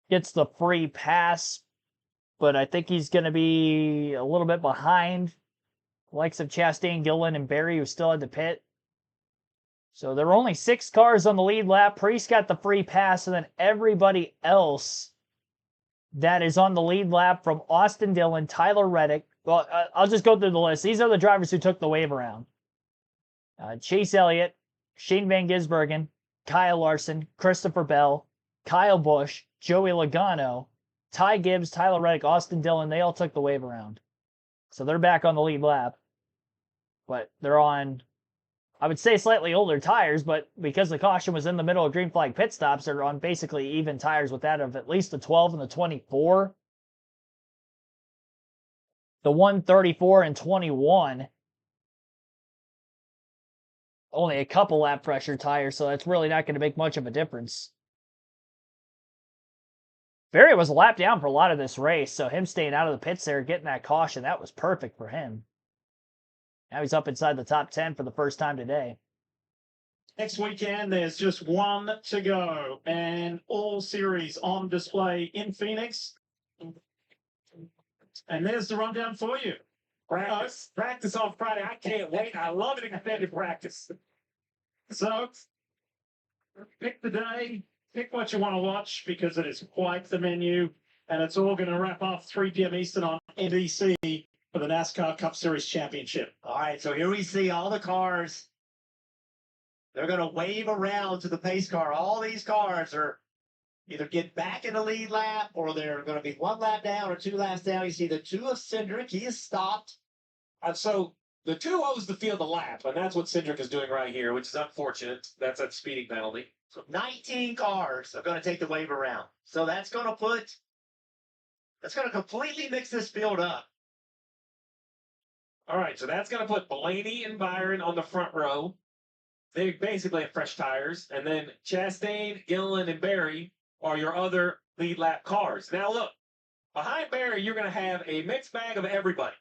gets the free pass, but I think he's going to be a little bit behind likes of Chastain, Gillen, and Berry, who still had to pit. So there were only 6 cars on the lead lap. Priest got the free pass, and then everybody else that is on the lead lap, from Austin Dillon, Tyler Reddick. Well, I'll just go through the list. These are the drivers who took the wave around. Chase Elliott, Shane Van Gisbergen, Kyle Larson, Christopher Bell, Kyle Busch, Joey Logano, Ty Gibbs, Tyler Reddick, Austin Dillon. They all took the wave around. So they're back on the lead lap. but they're on, I would say, slightly older tires, but because the caution was in the middle of green flag pit stops, they're on basically even tires with that of at least the 12 and the 24. The 134 and 21, only a couple lap pressure tires, so that's really not going to make much of a difference. Barry was a lap down for a lot of this race, so him staying out of the pits there, getting that caution, that was perfect for him. Now he's up inside the top 10 for the first time today. Next weekend, there's just one to go, and all series on display in Phoenix. And there's the rundown for you. Practice on Friday. I can't wait. I love an extended practice. So, pick the day, pick what you want to watch, because it is quite the menu, and it's all going to wrap up 3 p.m. Eastern on NBC for the NASCAR Cup Series Championship. All right, so here we see all the cars. They're going to wave around to the pace car. All these cars are either get back in the lead lap, or they're going to be 1 lap down or 2 laps down. You see the 2 of Cindric. He is stopped. So the 2 owes the field a lap, and that's what Cindric is doing right here, which is unfortunate. That's a speeding penalty. So 19 cars are going to take the wave around. So that's going to completely mix this field up. All right, so that's going to put Blaney and Byron on the front row. They basically have fresh tires. And then Chastain, Gilliland, and Barry are your other lead lap cars. Now, look, behind Barry, you're going to have a mixed bag of everybody.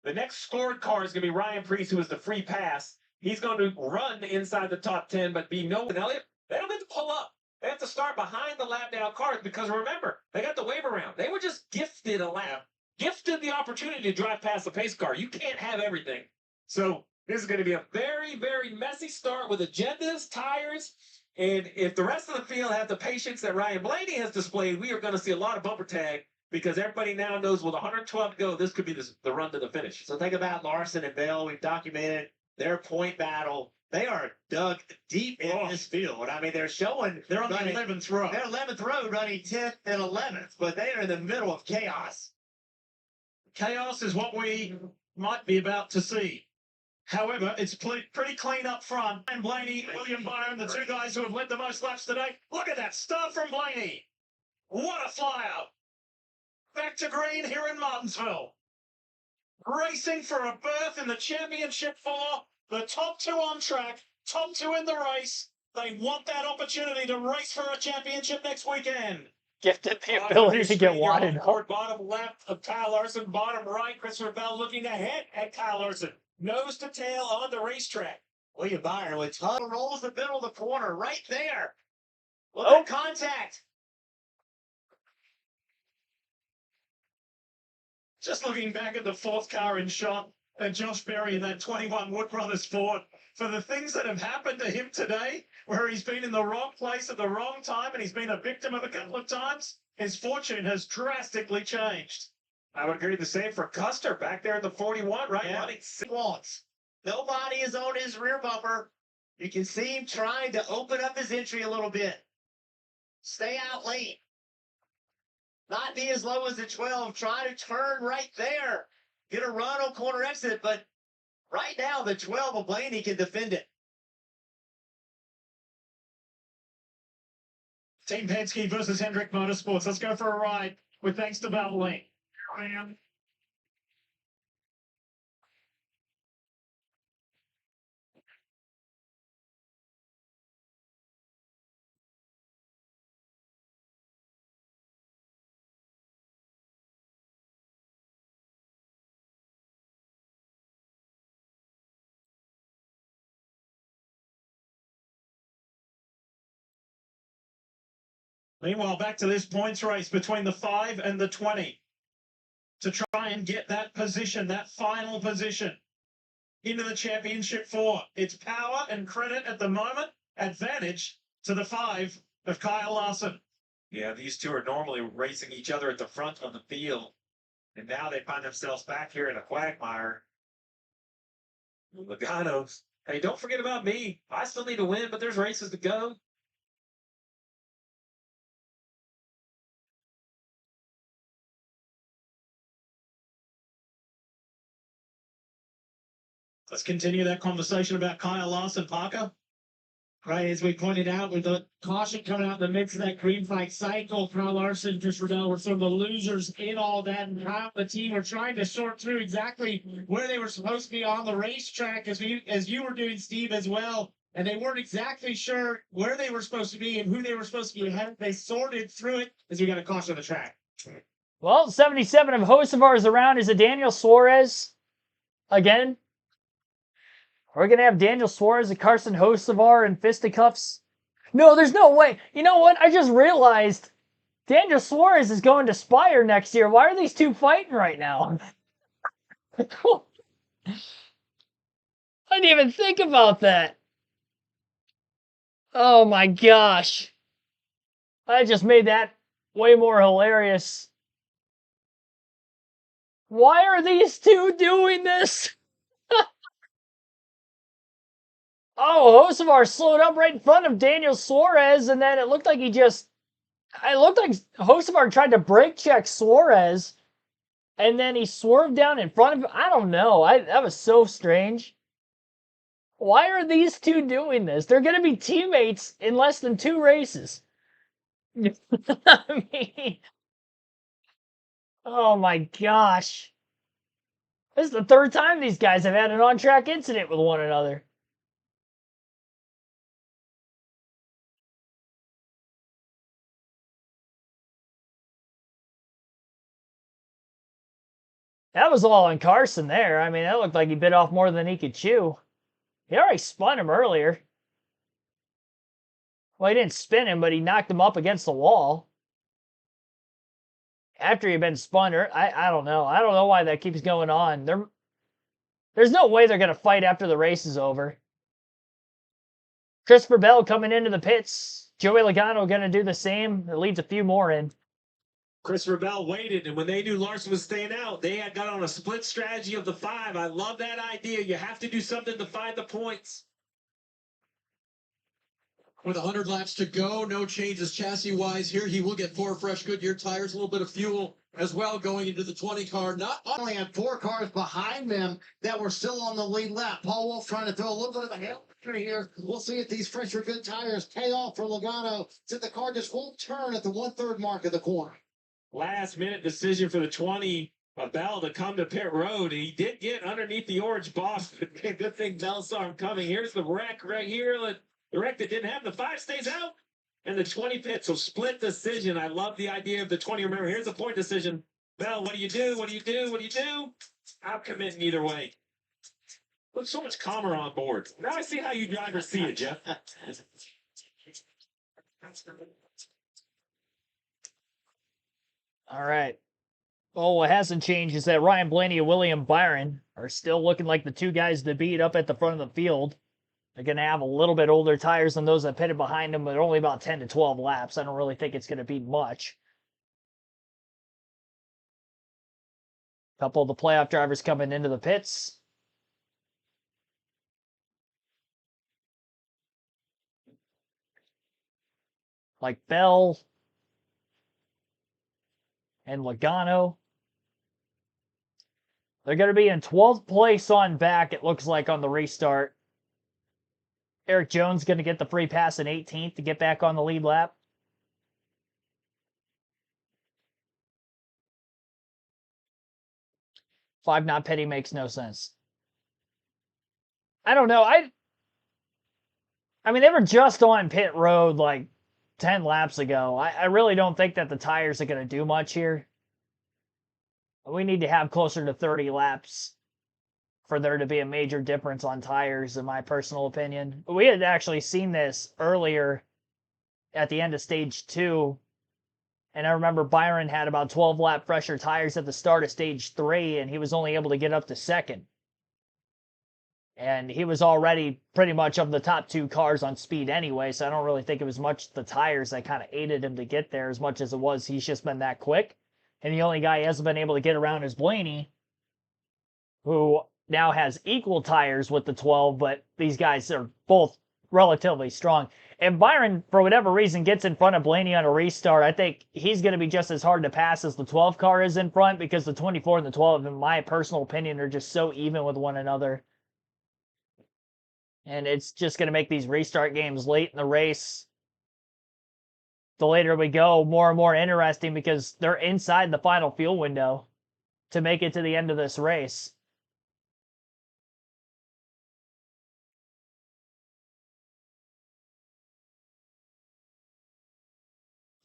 The next scored car is going to be Ryan Preece, who is the free pass. He's going to run inside the top 10, but be no. Now, they don't get to pull up. They have to start behind the lap down cars because, remember, they got the wave around. They were just gifted a lap, gifted the opportunity to drive past the pace car. You can't have everything. So this is going to be a very, very messy start with agendas, tires, and if the rest of the field have the patience that Ryan Blaney has displayed, we are going to see a lot of bumper tag because everybody now knows with 112 to go, this could be the run to the finish. So think about Larson and Bell. We've documented their point battle. They are dug deep in this field. I mean, they're on the 11th row. They're 11th row running 10th and 11th, but they are in the middle of chaos. Chaos is what we might be about to see. However, it's pretty clean up front. And Blaney, William Byron, the 2 guys who have led the most laps today. Look at that start from Blaney. What a flyout. Back to green here in Martinsville. Racing for a berth in the championship 4. The top 2 on track, top 2 in the race. They want that opportunity to race for a championship next weekend. Gifted the ability to get wadded up. Bottom left of Kyle Larson, bottom right, Christopher Bell looking ahead at Kyle Larson. Nose to tail on the racetrack. William Byron with tunnel rolls the middle of the corner right there. Look at contact. Just looking back at the 4th car in shot, and Josh Berry in that 21 Wood Brothers Ford, for the things that have happened to him today, where he's been in the wrong place at the wrong time and he's been a victim of a couple of times, his fortune has drastically changed. I would agree the same for Custer back there at the 41, right? Yeah. Wants. Nobody is on his rear bumper. You can see him trying to open up his entry a little bit. Stay out late. Not be as low as the 12. Try to turn right there. Get a run on corner exit, but right now the 12 of Blaney can defend it. Team Penske versus Hendrick Motorsports. Let's go for a ride with thanks to Valvoline. Meanwhile, back to this points race between the 5 and the 20 to try and get that position, that final position into the championship 4. It's power and credit at the moment. Advantage to the 5 of Kyle Larson. Yeah, these 2 are normally racing each other at the front of the field. And now they find themselves back here in a quagmire. Logano's. Hey, don't forget about me. I still need to win, but there's races to go. Let's continue that conversation about Kyle Larson, Parker. Right, as we pointed out, with the caution coming out in the midst of that green flag cycle, Kyle Larson and Chris Riddell were some of the losers in all that, and Kyle and the team were trying to sort through exactly where they were supposed to be on the racetrack, as you were doing, Steve, as well. And they weren't exactly sure where they were supposed to be and who they were supposed to be ahead. They sorted through it as we got a caution on the track. Well, 77 of Hocevar's around. Is it Daniel Suarez again? We're going to have Daniel Suarez and Carson Hocevar in fisticuffs? No, there's no way. You know what? I just realized Daniel Suarez is going to Spire next year. Why are these two fighting right now? I didn't even think about that. Oh my gosh. I just made that way more hilarious. Why are these two doing this? Oh, Hocevar slowed up right in front of Daniel Suarez, and then it looked like Hocevar tried to brake check Suarez, and then he swerved down in front of him. I don't know. That was so strange. Why are these two doing this? They're going to be teammates in less than 2 races. I mean, oh my gosh. This is the 3rd time these guys have had an on-track incident with one another. That was all on Carson there. I mean, that looked like he bit off more than he could chew. He already spun him earlier. Well, he didn't spin him, but he knocked him up against the wall. After he'd been spun, I don't know. I don't know why that keeps going on. There's no way they're going to fight after the race is over. Christopher Bell coming into the pits. Joey Logano going to do the same. It leads a few more in. Chris Bell waited, and when they knew Larson was staying out, they had got on a split strategy of the 5. I love that idea. You have to do something to find the points. With 100 laps to go, no changes chassis-wise here. He will get 4 fresh Goodyear tires, a little bit of fuel as well going into the 20 car. Not Only had 4 cars behind them that were still on the lead lap. Paul Wolf trying to throw a little bit of a hail here. We'll see if these fresh or good tires pay off for Logano. Said the car just won't turn at the 1/3 mark of the corner. Last-minute decision for the 20 of Bell to come to pit road. He did get underneath the orange box, but good thing Bell saw him coming. Here's the wreck right here. The wreck that didn't have the 5 stays out, and the 20 pits. So split decision. I love the idea of the 20. Remember, here's a point decision. Bell, what do you do? What do you do? What do you do? I'm committing either way. Look, so much calmer on board. Now I see how you drivers see it, Jeff. All right. Well, what hasn't changed is that Ryan Blaney and William Byron are still looking like the 2 guys to beat up at the front of the field. They're going to have a little bit older tires than those that pitted behind them, but only about 10 to 12 laps. I don't really think it's going to be much. A couple of the playoff drivers coming into the pits. Like Bell and Logano. They're going to be in 12th place on back, it looks like, on the restart. Eric Jones going to get the free pass in 18th to get back on the lead lap. Five not pitting makes no sense. I don't know. I mean, they were just on pit road like 10 laps ago. I really don't think that the tires are going to do much here. We need to have closer to 30 laps for there to be a major difference on tires, in my personal opinion. We had actually seen this earlier at the end of stage 2. And I remember Byron had about 12 lap fresher tires at the start of stage 3, and he was only able to get up to 2nd. And he was already pretty much of the top 2 cars on speed anyway, so I don't really think it was much the tires that kind of aided him to get there as much as it was he's just been that quick. And the only guy he hasn't been able to get around is Blaney, who now has equal tires with the 12, but these guys are both relatively strong. And Byron, for whatever reason, gets in front of Blaney on a restart. I think he's going to be just as hard to pass as the 12 car is in front, because the 24 and the 12, in my personal opinion, are just so even with one another. And it's just going to make these restart games late in the race, the later we go, more and more interesting because they're inside the final fuel window to make it to the end of this race.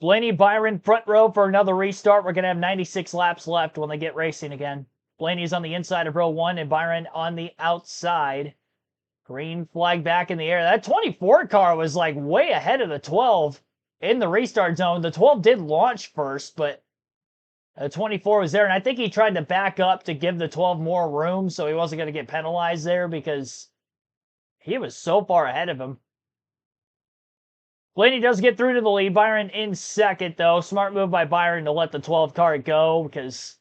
Blaney, Byron, front row for another restart. We're going to have 96 laps left when they get racing again. Blaney's on the inside of row 1 and Byron on the outside. Green flag back in the air. That 24 car was like way ahead of the 12 in the restart zone. The 12 did launch first, but the 24 was there. And I think he tried to back up to give the 12 more room so he wasn't going to get penalized there because he was so far ahead of him. Blaney does get through to the lead. Byron in second, though. Smart move by Byron to let the 12 car go because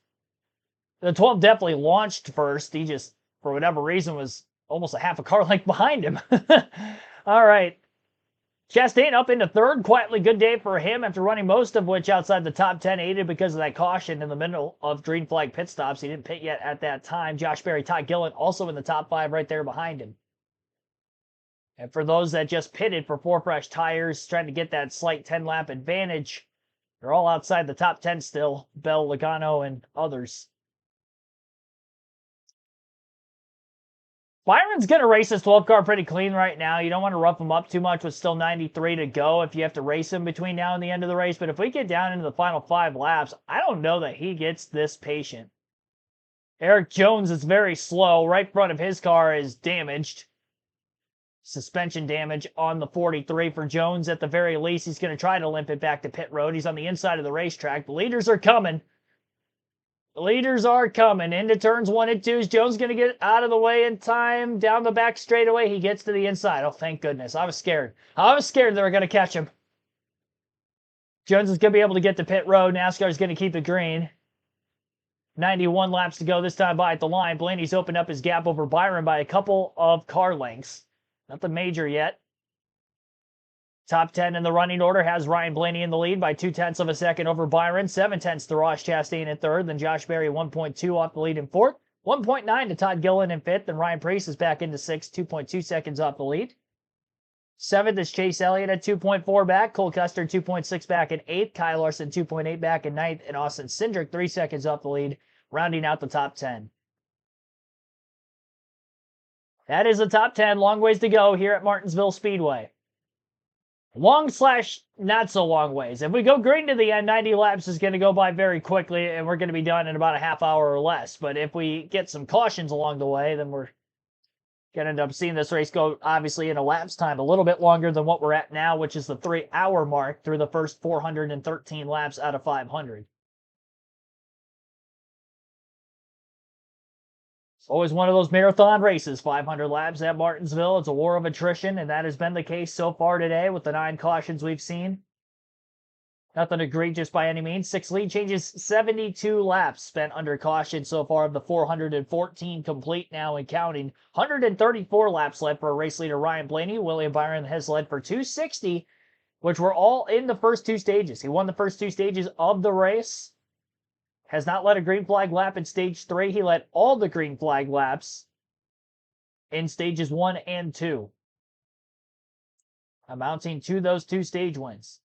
the 12 definitely launched first. He just, for whatever reason, was almost a half a car length behind him. All right. Chastain up into third. Quietly good day for him after running most of which outside the top 10, aided because of that caution in the middle of green flag pit stops. He didn't pit yet at that time. Josh Berry, Todd Gillen also in the top 5 right there behind him. And for those that just pitted for 4 fresh tires, trying to get that slight 10-lap advantage, they're all outside the top 10 still. Bell, Logano, and others. Byron's going to race his 12 car pretty clean right now. You don't want to rough him up too much with still 93 to go if you have to race him between now and the end of the race. But if we get down into the final 5 laps, I don't know that he gets this patient. Eric Jones is very slow. Right front of his car is damaged. Suspension damage on the 43 for Jones. At the very least, he's going to try to limp it back to pit road. He's on the inside of the racetrack. The leaders are coming. The leaders are coming into turns 1 and 2. Is Jones going to get out of the way in time? Down the back straightaway, he gets to the inside. Oh, thank goodness. I was scared. I was scared they were going to catch him. Jones is going to be able to get to pit road. NASCAR is going to keep it green. 91 laps to go this time by at the line. Blaney's opened up his gap over Byron by a couple of car lengths. Nothing major yet. Top 10 in the running order has Ryan Blaney in the lead by 0.2 of a second over Byron. 0.7 to Ross Chastain in third. Then Josh Berry 1.2 off the lead in fourth. 1.9 to Todd Gillen in fifth. And Ryan Preece is back into sixth. 2.2 seconds off the lead. Seventh is Chase Elliott at 2.4 back. Cole Custer 2.6 back in eighth. Kyle Larson 2.8 back in ninth. And Austin Cindric 3 seconds off the lead, rounding out the top 10. That is the top 10. Long ways to go here at Martinsville Speedway. Long / not so long ways. If we go green to the end, 90 laps is going to go by very quickly, and we're going to be done in about a half hour or less. But if we get some cautions along the way, then we're going to end up seeing this race go, obviously, in a lapse time a little bit longer than what we're at now, which is the 3-hour mark through the first 413 laps out of 500. It's always one of those marathon races, 500 laps at Martinsville. It's a war of attrition, and that has been the case so far today with the 9 cautions we've seen. Nothing egregious by any means. 6 lead changes, 72 laps spent under caution so far of the 414 complete now and counting. 134 laps led for race leader Ryan Blaney. William Byron has led for 260, which were all in the first 2 stages. He won the first 2 stages of the race. Has not led a green flag lap in stage 3. He led all the green flag laps in stages 1 and 2, amounting to those 2 stage wins.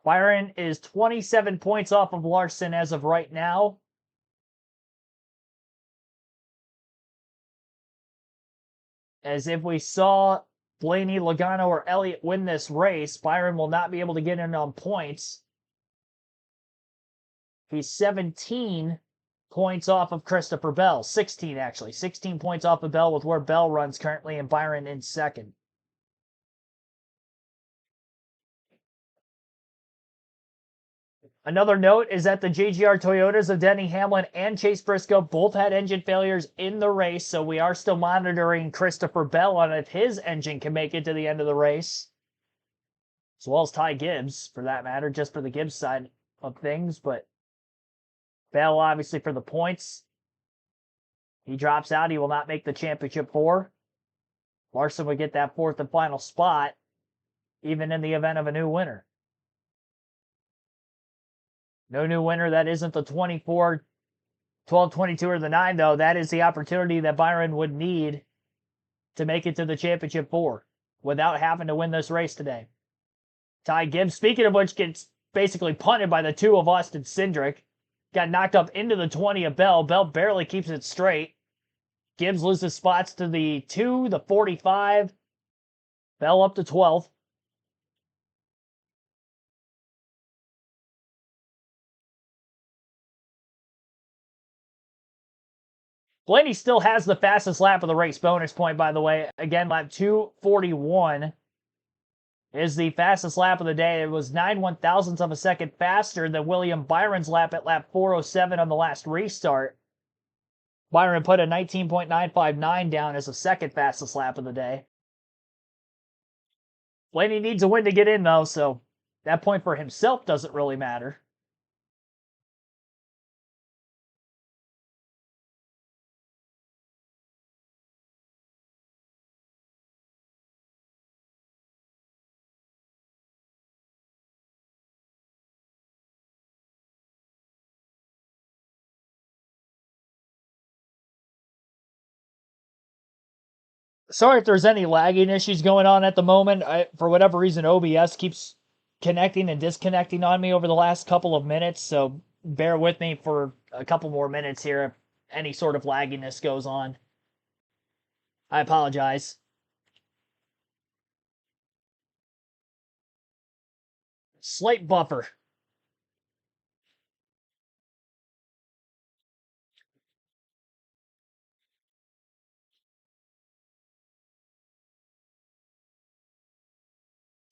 Byron is 27 points off of Larson as of right now. As if we saw Blaney, Logano, or Elliott win this race, Byron will not be able to get in on points. He's 17 points off of Christopher Bell. 16, actually. 16 points off of Bell with where Bell runs currently and Byron in second. Another note is that the JGR Toyotas of Denny Hamlin and Chase Briscoe both had engine failures in the race, so we are still monitoring Christopher Bell on if his engine can make it to the end of the race. As well as Ty Gibbs, for that matter, just for the Gibbs side of things, but Bell, obviously, for the points. He drops out. He will not make the championship 4. Larson would get that 4th and final spot, even in the event of a new winner. No new winner that isn't the 24 12, 22, or the 9, though, that is the opportunity that Byron would need to make it to the championship 4 without having to win this race today. Ty Gibbs, speaking of which, gets basically punted by the 2 of Austin Cindric. Got knocked up into the 20 of Bell. Bell barely keeps it straight. Gibbs loses spots to the 2, the 45. Bell up to 12th. Blaney still has the fastest lap of the race. Bonus point, by the way. Again, lap 2:41 is the fastest lap of the day. It was 9/1000ths of a second faster than William Byron's lap at lap 4:07 on the last restart. Byron put a 19.959 down as the second fastest lap of the day. Blaney needs a win to get in, though, so that point for himself doesn't really matter. Sorry if there's any lagging issues going on at the moment. For whatever reason, OBS keeps connecting and disconnecting on me over the last couple of minutes, so bear with me for a couple more minutes here if any sort of lagginess goes on. I apologize. Slight buffer.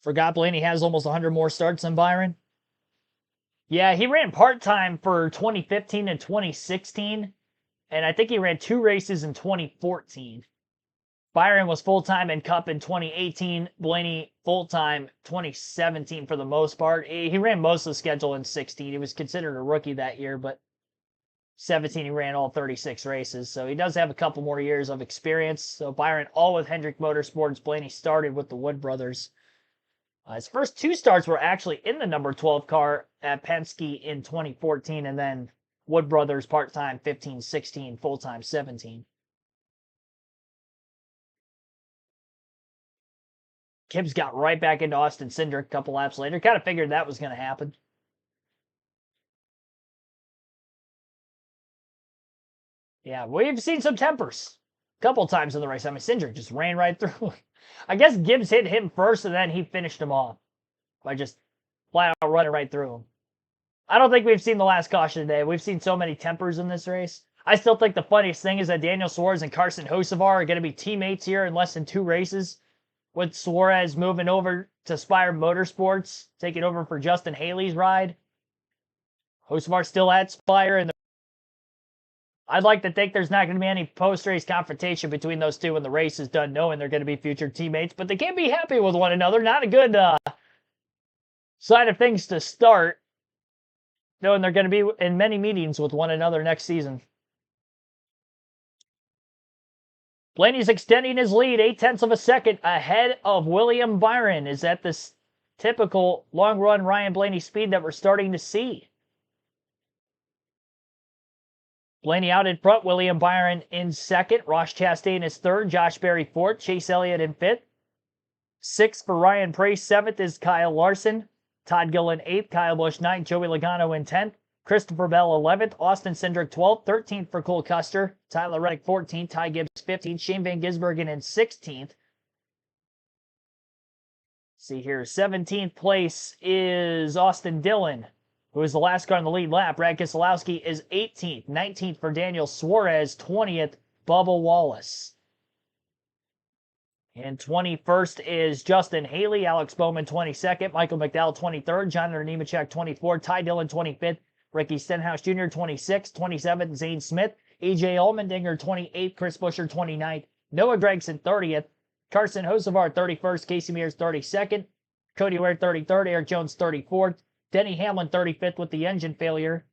Forgot Blaney has almost 100 more starts than Byron. Yeah, he ran part-time for 2015 and 2016, and I think he ran 2 races in 2014. Byron was full-time in Cup in 2018. Blaney full-time 2017 for the most part. He ran most of the schedule in 16. He was considered a rookie that year, but 17 he ran all 36 races. So he does have a couple more years of experience. So Byron all with Hendrick Motorsports. Blaney started with the Wood brothers. His first 2 starts were actually in the number 12 car at Penske in 2014, and then Wood brothers part-time 15, 16, full-time 17. Gibbs got right back into Austin Cindric a couple laps later. Kind of figured that was going to happen. Yeah, we've seen some tempers a couple times in the race. I mean, Cindric just ran right through. I guess Gibbs hit him first, and then he finished him off by just flat out running right through him. I don't think we've seen the last caution today. We've seen so many tempers in this race. I still think the funniest thing is that Daniel Suarez and Carson Hocevar are going to be teammates here in less than 2 races, with Suarez moving over to Spire Motorsports, taking over for Justin Haley's ride. Hocevar still at Spire, and I'd like to think there's not going to be any post-race confrontation between those two when the race is done, knowing they're going to be future teammates, but they can't be happy with one another. Not a good side of things to start, knowing they're going to be in many meetings with one another next season. Blaney's extending his lead 0.8 of a second ahead of William Byron. Is that this typical long-run Ryan Blaney speed that we're starting to see? Blaney out in front, William Byron in second, Ross Chastain is third, Josh Berry fourth, Chase Elliott in fifth. 6th for Ryan Preece, 7th is Kyle Larson, Todd Gillen 8th, Kyle Busch 9th, Joey Logano in 10th, Christopher Bell 11th, Austin Cindric 12th, 13th for Cole Custer, Tyler Reddick 14th, Ty Gibbs 15th, Shane Van Gisbergen in 16th. See here, 17th place is Austin Dillon, who is the last car in the lead lap. Brad Keselowski is 18th. 19th for Daniel Suarez. 20th, Bubba Wallace. And 21st is Justin Haley. Alex Bowman, 22nd. Michael McDowell, 23rd. John Nemechek, 24th. Ty Dillon, 25th. Ricky Stenhouse Jr., 26th. 27th, Zane Smith. AJ Allmendinger, 28th. Chris Buescher, 29th. Noah Gragson, 30th. Carson Hocevar, 31st. Casey Mears, 32nd. Cody Ware, 33rd. Eric Jones, 34th. Denny Hamlin, 35th with the engine failure.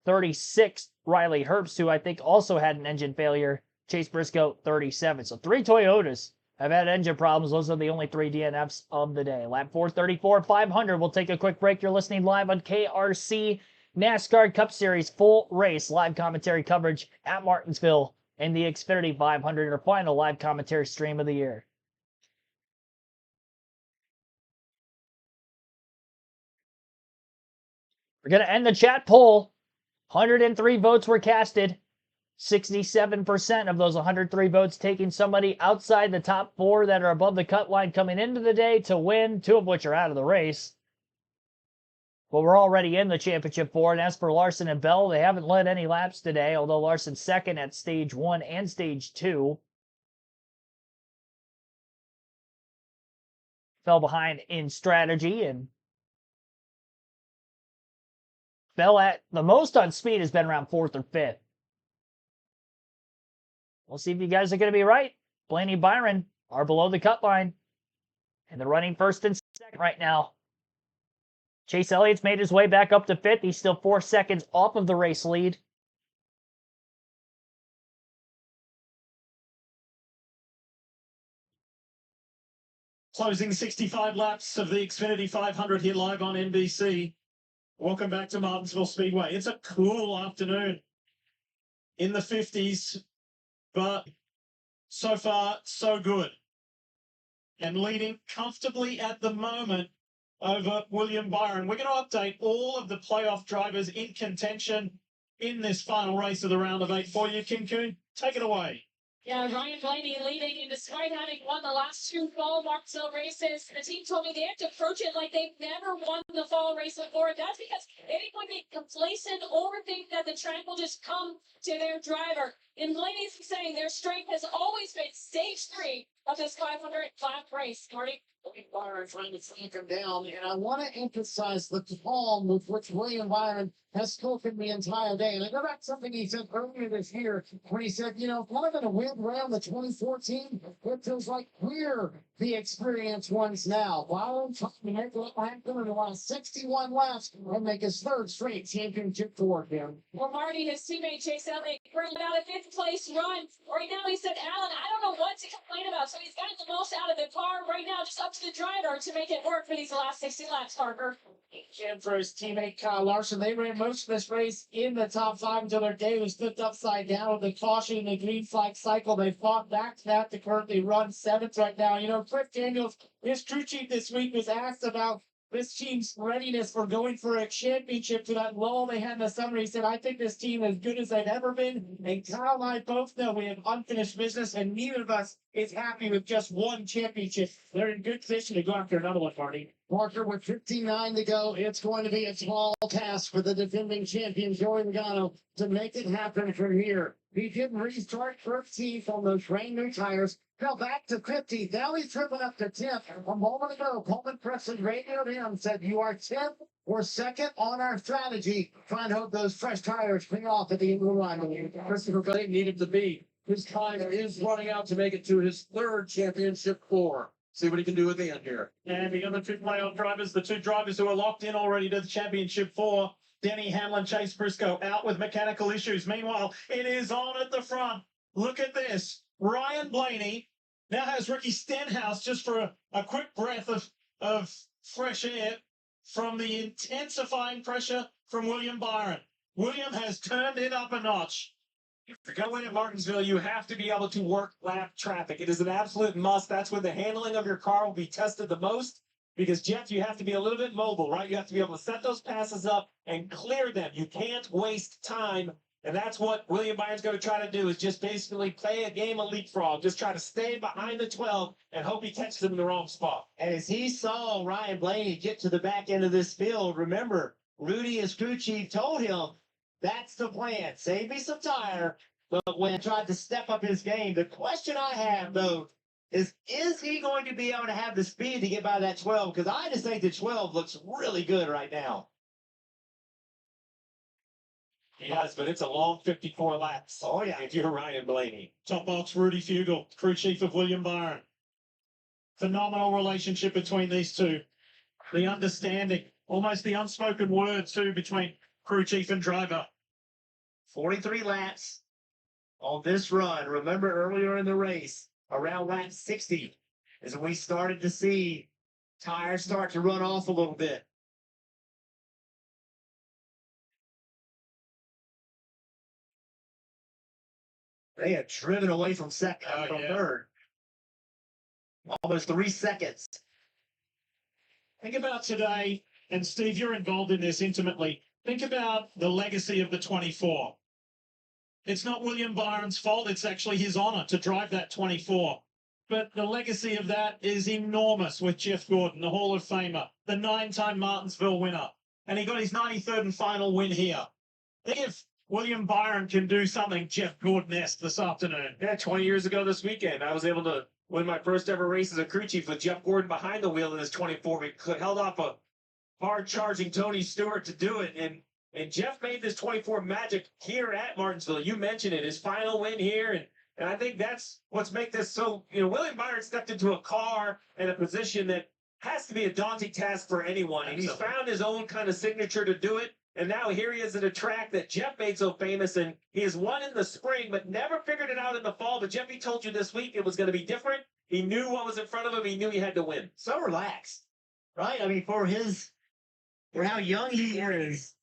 36th, Riley Herbst, who I think also had an engine failure. Chase Briscoe, 37th. So 3 Toyotas have had engine problems. Those are the only 3 DNFs of the day. Lap 434, 500. We'll take a quick break. You're listening live on KRC NASCAR Cup Series full race live commentary coverage at Martinsville and the Xfinity 500, our final live commentary stream of the year. We're going to end the chat poll. 103 votes were casted. 67% of those 103 votes taking somebody outside the top 4 that are above the cut line coming into the day to win, 2 of which are out of the race. But we're already in the championship 4, and as for Larson and Bell, they haven't led any laps today, although Larson's second at stage 1 and stage 2. Fell behind in strategy, and Bell at the most on speed has been around 4th or 5th. We'll see if you guys are going to be right. Blaney, Byron are below the cut line, and they're running 1st and 2nd right now. Chase Elliott's made his way back up to 5th. He's still 4 seconds off of the race lead. Closing 65 laps of the Xfinity 500 here live on NBC. Welcome back to Martinsville Speedway. It's a cool afternoon in the 50s, but so far, so good. And leading comfortably at the moment over William Byron. We're going to update all of the playoff drivers in contention in this final race of the round of 8 for you. Kim Coon, take it away. Yeah, Ryan Blaney leading, and despite having won the last 2 fall Martinsville races, the team told me they have to approach it like they've never won the fall race before. That's because anyone get complacent or think that the track will just come to their driver. And Blaney's saying their strength has always been stage 3 of this 500 lap race. Marty? Byron trying to take him down, and I want to emphasize the calm with which William Byron has spoken the entire day. And I go back to something he said earlier this year when he said, if we're going to win around the 2014, it feels like we're the experienced ones now. Byron trying to make it happen in the last 61 laps and make his 3rd straight championship for him. Well, Marty, his teammate Chase Elliott, bringing about a 5th place run. Right now, he said, Alan, I don't know what to complain about. So he's gotten the most out of the car right now, just up to the driver to make it work for these last 60 laps, Parker. And for his teammate Kyle Larson, they ran most of this race in the top 5 until their day was flipped upside down with the caution and the green flag cycle. They fought back to that to currently run 7th right now. Cliff Daniels, his crew chief this week, was asked about this team's readiness for going for a championship to that lull they had in the summer. He said, I think this team is as good as they've ever been. And Kyle and I both know we have unfinished business, and neither of us is happy with just one championship. They're in good position to go after another one, Marty. Parker, with 59 to go, it's going to be a tall task for the defending champion, Joey Logano, to make it happen from here. He didn't restart 13th on those brand new tires. Fell back to 50th. Now he's driven up to 10th. A moment ago, Coleman Preston radioed him and said, you are 10th or 2nd on our strategy. Trying to hope those fresh tires pay off at the end of the run. Christopher Bennett needed to be. His time is running out to make it to his 3rd championship 4. See what he can do at the end here. And the other 2 playoff drivers, the 2 drivers who are locked in already to the championship 4, Denny Hamlin, Chase Briscoe, out with mechanical issues. Meanwhile, it is on at the front. Look at this. Ryan Blaney now has Ricky Stenhouse just for a quick breath of fresh air from the intensifying pressure from William Byron. William has turned it up a notch. If you're going to win at Martinsville, you have to be able to work lap traffic. It is an absolute must. That's when the handling of your car will be tested the most. Because, Jeff, you have to be a little bit mobile, right? You have to be able to set those passes up and clear them. You can't waste time. And that's what William Byron's going to try to do, is just basically play a game of leapfrog. Just try to stay behind the 12 and hope he catches him in the wrong spot. And as he saw Ryan Blaney get to the back end of this field, remember, Rudy, his crew chief, told him, that's the plan. Save me some tire. But when he tried to step up his game, the question I have, though, is he going to be able to have the speed to get by that 12? Because I just think the 12 looks really good right now. Yes, but it's a long 54 laps. Oh, yeah. If you're Ryan Blaney. Top box, Rudy Fugel, crew chief of William Byron. Phenomenal relationship between these two. The understanding, almost the unspoken word, too, between crew chief and driver. 43 laps on this run. Remember earlier in the race, around lap 60, is when we started to see tires start to run off a little bit. They had driven away from second, from third. Almost 3 seconds. Think about today, and Steve, you're involved in this intimately. Think about the legacy of the 24. It's not William Byron's fault. It's actually his honor to drive that 24. But the legacy of that is enormous with Jeff Gordon, the Hall of Famer, the 9-time Martinsville winner. And he got his 93rd and final win here. Think if William Byron can do something Jeff Gordon-esque this afternoon. Yeah, 20 years ago this weekend, I was able to win my first ever race as a crew chief with Jeff Gordon behind the wheel in his 24. We held off a hard-charging Tony Stewart to do it, and Jeff made this 24 magic here at Martinsville. You mentioned it, his final win here, and I think that's what's make this so, William Byron stepped into a car and a position that has to be a daunting task for anyone, and he's found his own kind of signature to do it, and now here he is at a track that Jeff made so famous, and he has won in the spring, but never figured it out in the fall, but Jeff, he told you this week it was going to be different. He knew what was in front of him. He knew he had to win. So relaxed, right? I mean, for how young he is,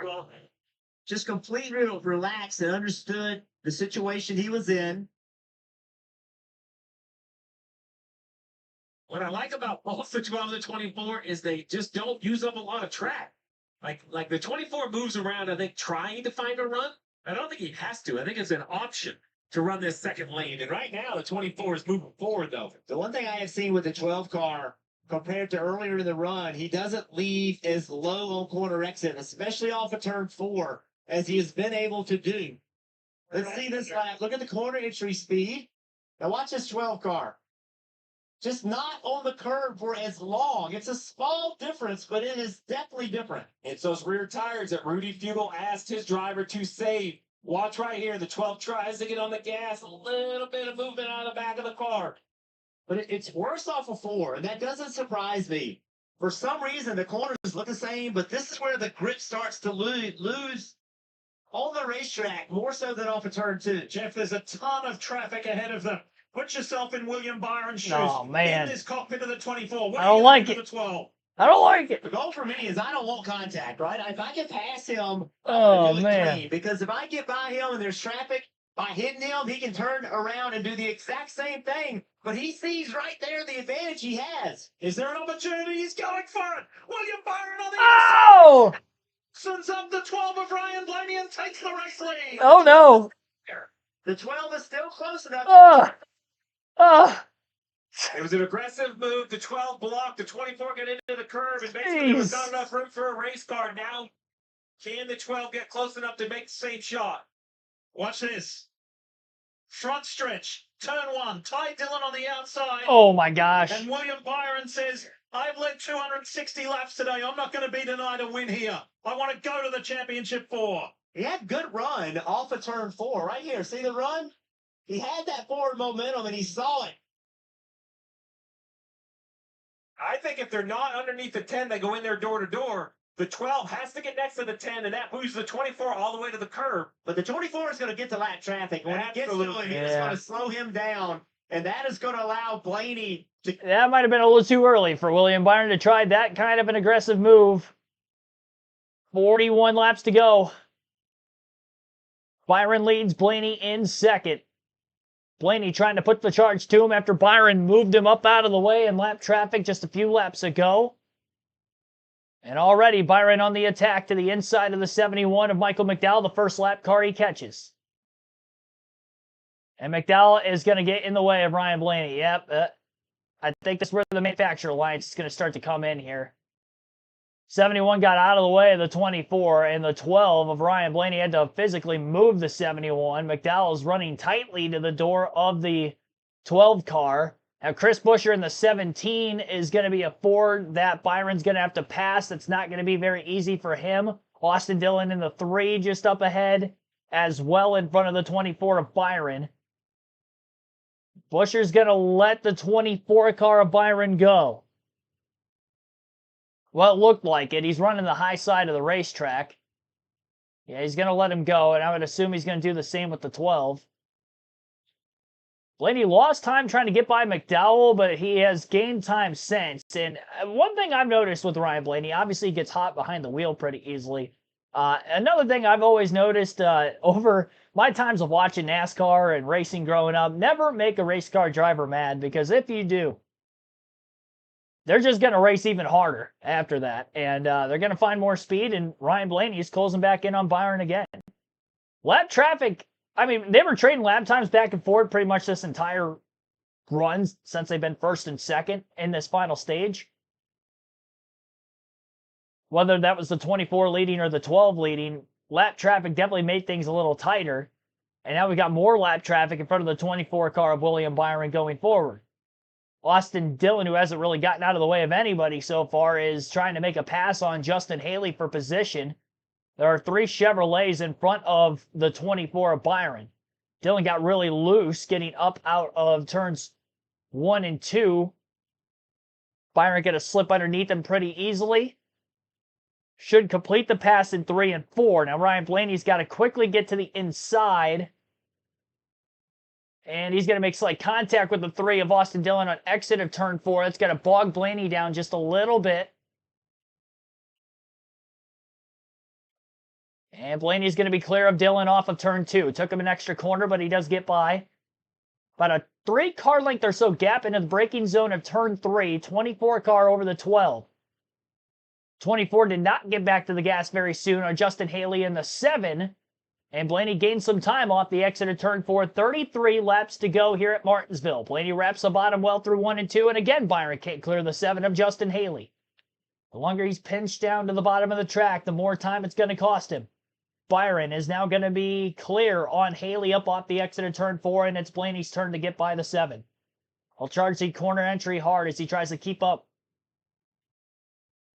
well, just completely relaxed and understood the situation he was in. What I like about both the 12 and the 24 is they just don't use up a lot of track. Like the 24 moves around, I think, trying to find a run. I don't think he has to. I think it's an option to run this second lane. And right now, the 24 is moving forward, though. The one thing I have seen with the 12 car compared to earlier in the run, he doesn't leave as low on corner exit, especially off of turn 4, as he has been able to do. Let's see this lap. Look at the corner entry speed. Now watch this 12 car. Just not on the curb for as long. It's a small difference, but it is definitely different. It's those rear tires that Rudy Fugle asked his driver to save. Watch right here. The 12 tries to get on the gas. A little bit of movement out of the back of the car. But it's worse off of 4, and that doesn't surprise me. For some reason, the corners look the same, but this is where the grip starts to lose on the racetrack, more so than off of turn 2. Jeff, there's a ton of traffic ahead of them. Put yourself in William Byron's shoes. Oh, man. In this cockpit of the 24. What I don't like it. The 12? I don't like it. The goal for me is I don't want contact, right? If I can pass him, Oh, do it man. clean. Because if I get by him and there's traffic, by hitting him, he can turn around and do the exact same thing. But he sees right there the advantage he has. Is there an opportunity? He's going for it. William Byron on the Oh! inside. Sends up the 12 of Ryan Blaney and takes the race lead. Oh, no. The 12 is still close enough. It was an aggressive move. The 12 blocked. The 24 got into the curve, and basically there was not enough room for a race car. Now, can the 12 get close enough to make the same shot? Watch this. Front stretch. Turn 1. Ty Dillon on the outside. Oh, my gosh. And William Byron says, I've led 260 laps today. I'm not going to be denied a win here. I want to go to the championship 4. He had good run off of turn 4. Right here. See the run? He had that forward momentum, and he saw it. I think if they're not underneath the 10, they go in there door to door. The 12 has to get next to the 10, and that moves the 24 all the way to the curb. But the 24 is going to get to lap traffic. When he gets to him, it's going to slow him down, and that is going to allow Blaney to... That might have been a little too early for William Byron to try that kind of an aggressive move. 41 laps to go. Byron leads Blaney in second. Blaney trying to put the charge to him after Byron moved him up out of the way in lap traffic just a few laps ago. And already Byron on the attack to the inside of the 71 of Michael McDowell, the first lap car he catches. And McDowell is going to get in the way of Ryan Blaney. Yep, I think that's where the manufacturer alliance is going to start to come in here. 71 got out of the way of the 24, and the 12 of Ryan Blaney had to physically move the 71. McDowell is running tightly to the door of the 12 car. Now, Chris Buescher in the 17 is going to be a Ford that Byron's going to have to pass. That's not going to be very easy for him. Austin Dillon in the 3 just up ahead, as well in front of the 24 of Byron. Buescher's going to let the 24 car of Byron go. Well, it looked like it. He's running the high side of the racetrack. Yeah, he's going to let him go, and I would assume he's going to do the same with the 12. Blaney lost time trying to get by McDowell, but he has gained time since. And one thing I've noticed with Ryan Blaney, obviously he gets hot behind the wheel pretty easily. Another thing I've always noticed over my times of watching NASCAR and racing growing up, never make a race car driver mad, because if you do, they're just going to race even harder after that. And they're going to find more speed, and Ryan Blaney is closing back in on Byron again. Lap traffic, I mean, they were trading lap times back and forth pretty much this entire run since they've been first and second in this final stage. Whether that was the 24 leading or the 12 leading, lap traffic definitely made things a little tighter. And now we got more lap traffic in front of the 24 car of William Byron going forward. Austin Dillon, who hasn't really gotten out of the way of anybody so far, is trying to make a pass on Justin Haley for position. There are 3 Chevrolets in front of the 24 of Byron. Dillon got really loose getting up out of turns 1 and 2. Byron going to slip underneath him pretty easily. Should complete the pass in 3 and 4. Now Ryan Blaney's got to quickly get to the inside. And he's going to make slight contact with the 3 of Austin Dillon on exit of turn 4. That's going to bog Blaney down just a little bit. And Blaney's going to be clear of Dillon off of turn 2. Took him an extra corner, but he does get by. About a 3 car length or so gap into the braking zone of turn 3. 24 car over the 12. 24 did not get back to the gas very soon on Justin Haley in the 7. And Blaney gained some time off the exit of turn 4. 33 laps to go here at Martinsville. Blaney wraps the bottom well through 1 and 2. And again, Byron can't clear the 7 of Justin Haley. The longer he's pinched down to the bottom of the track, the more time it's going to cost him. Byron is now going to be clear on Haley up off the exit of turn 4. And it's Blaney's turn to get by the 7. He'll charge the corner entry hard as he tries to keep up.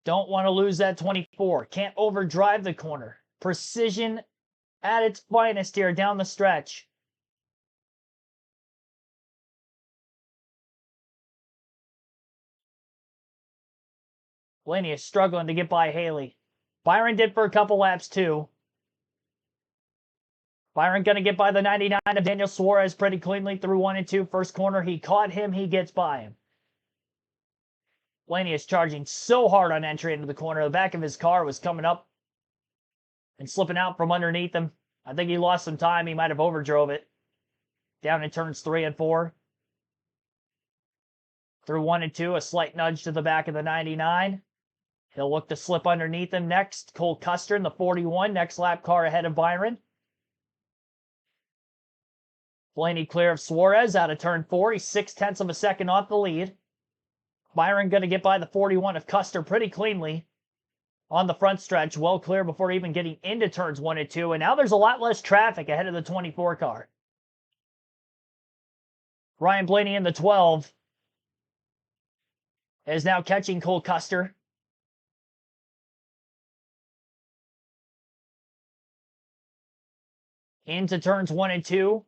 Don't want to lose that 24. Can't overdrive the corner. Precision at its finest here down the stretch. Blaney is struggling to get by Haley. Byron did for a couple laps too. Byron going to get by the 99 of Daniel Suarez pretty cleanly through 1 and 2. First corner, he caught him. He gets by him. Blaney is charging so hard on entry into the corner. The back of his car was coming up and slipping out from underneath him. I think he lost some time. He might have overdrove it. Down in turns 3 and 4. Through 1 and 2, a slight nudge to the back of the 99. He'll look to slip underneath him next. Cole Custer in the 41, next lap car ahead of Byron. Blaney clear of Suarez out of turn 4. He's 0.6 of a second off the lead. Byron going to get by the 41 of Custer pretty cleanly on the front stretch, well clear before even getting into turns 1 and 2. And now there's a lot less traffic ahead of the 24 car. Ryan Blaney in the 12 is now catching Cole Custer. Into turns 1 and 2.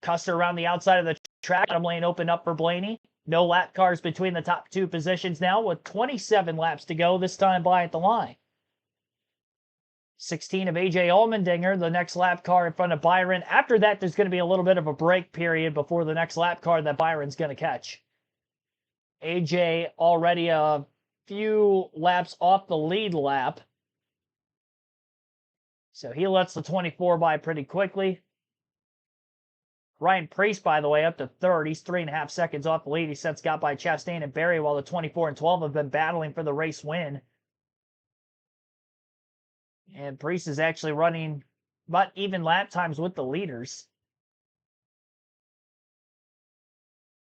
Custer around the outside of the track. Bottom lane open up for Blaney. No lap cars between the top 2 positions now with 27 laps to go, this time by at the line. 16 of A.J. Allmendinger, the next lap car in front of Byron. After that, there's going to be a little bit of a break period before the next lap car that Byron's going to catch. A.J. already a few laps off the lead lap. So he lets the 24 by pretty quickly. Ryan Preece, by the way, up to third. He's 3.5 seconds off the lead. He's since got by Chastain and Berry, while the 24 and 12 have been battling for the race win. And Preece is actually running about even lap times with the leaders.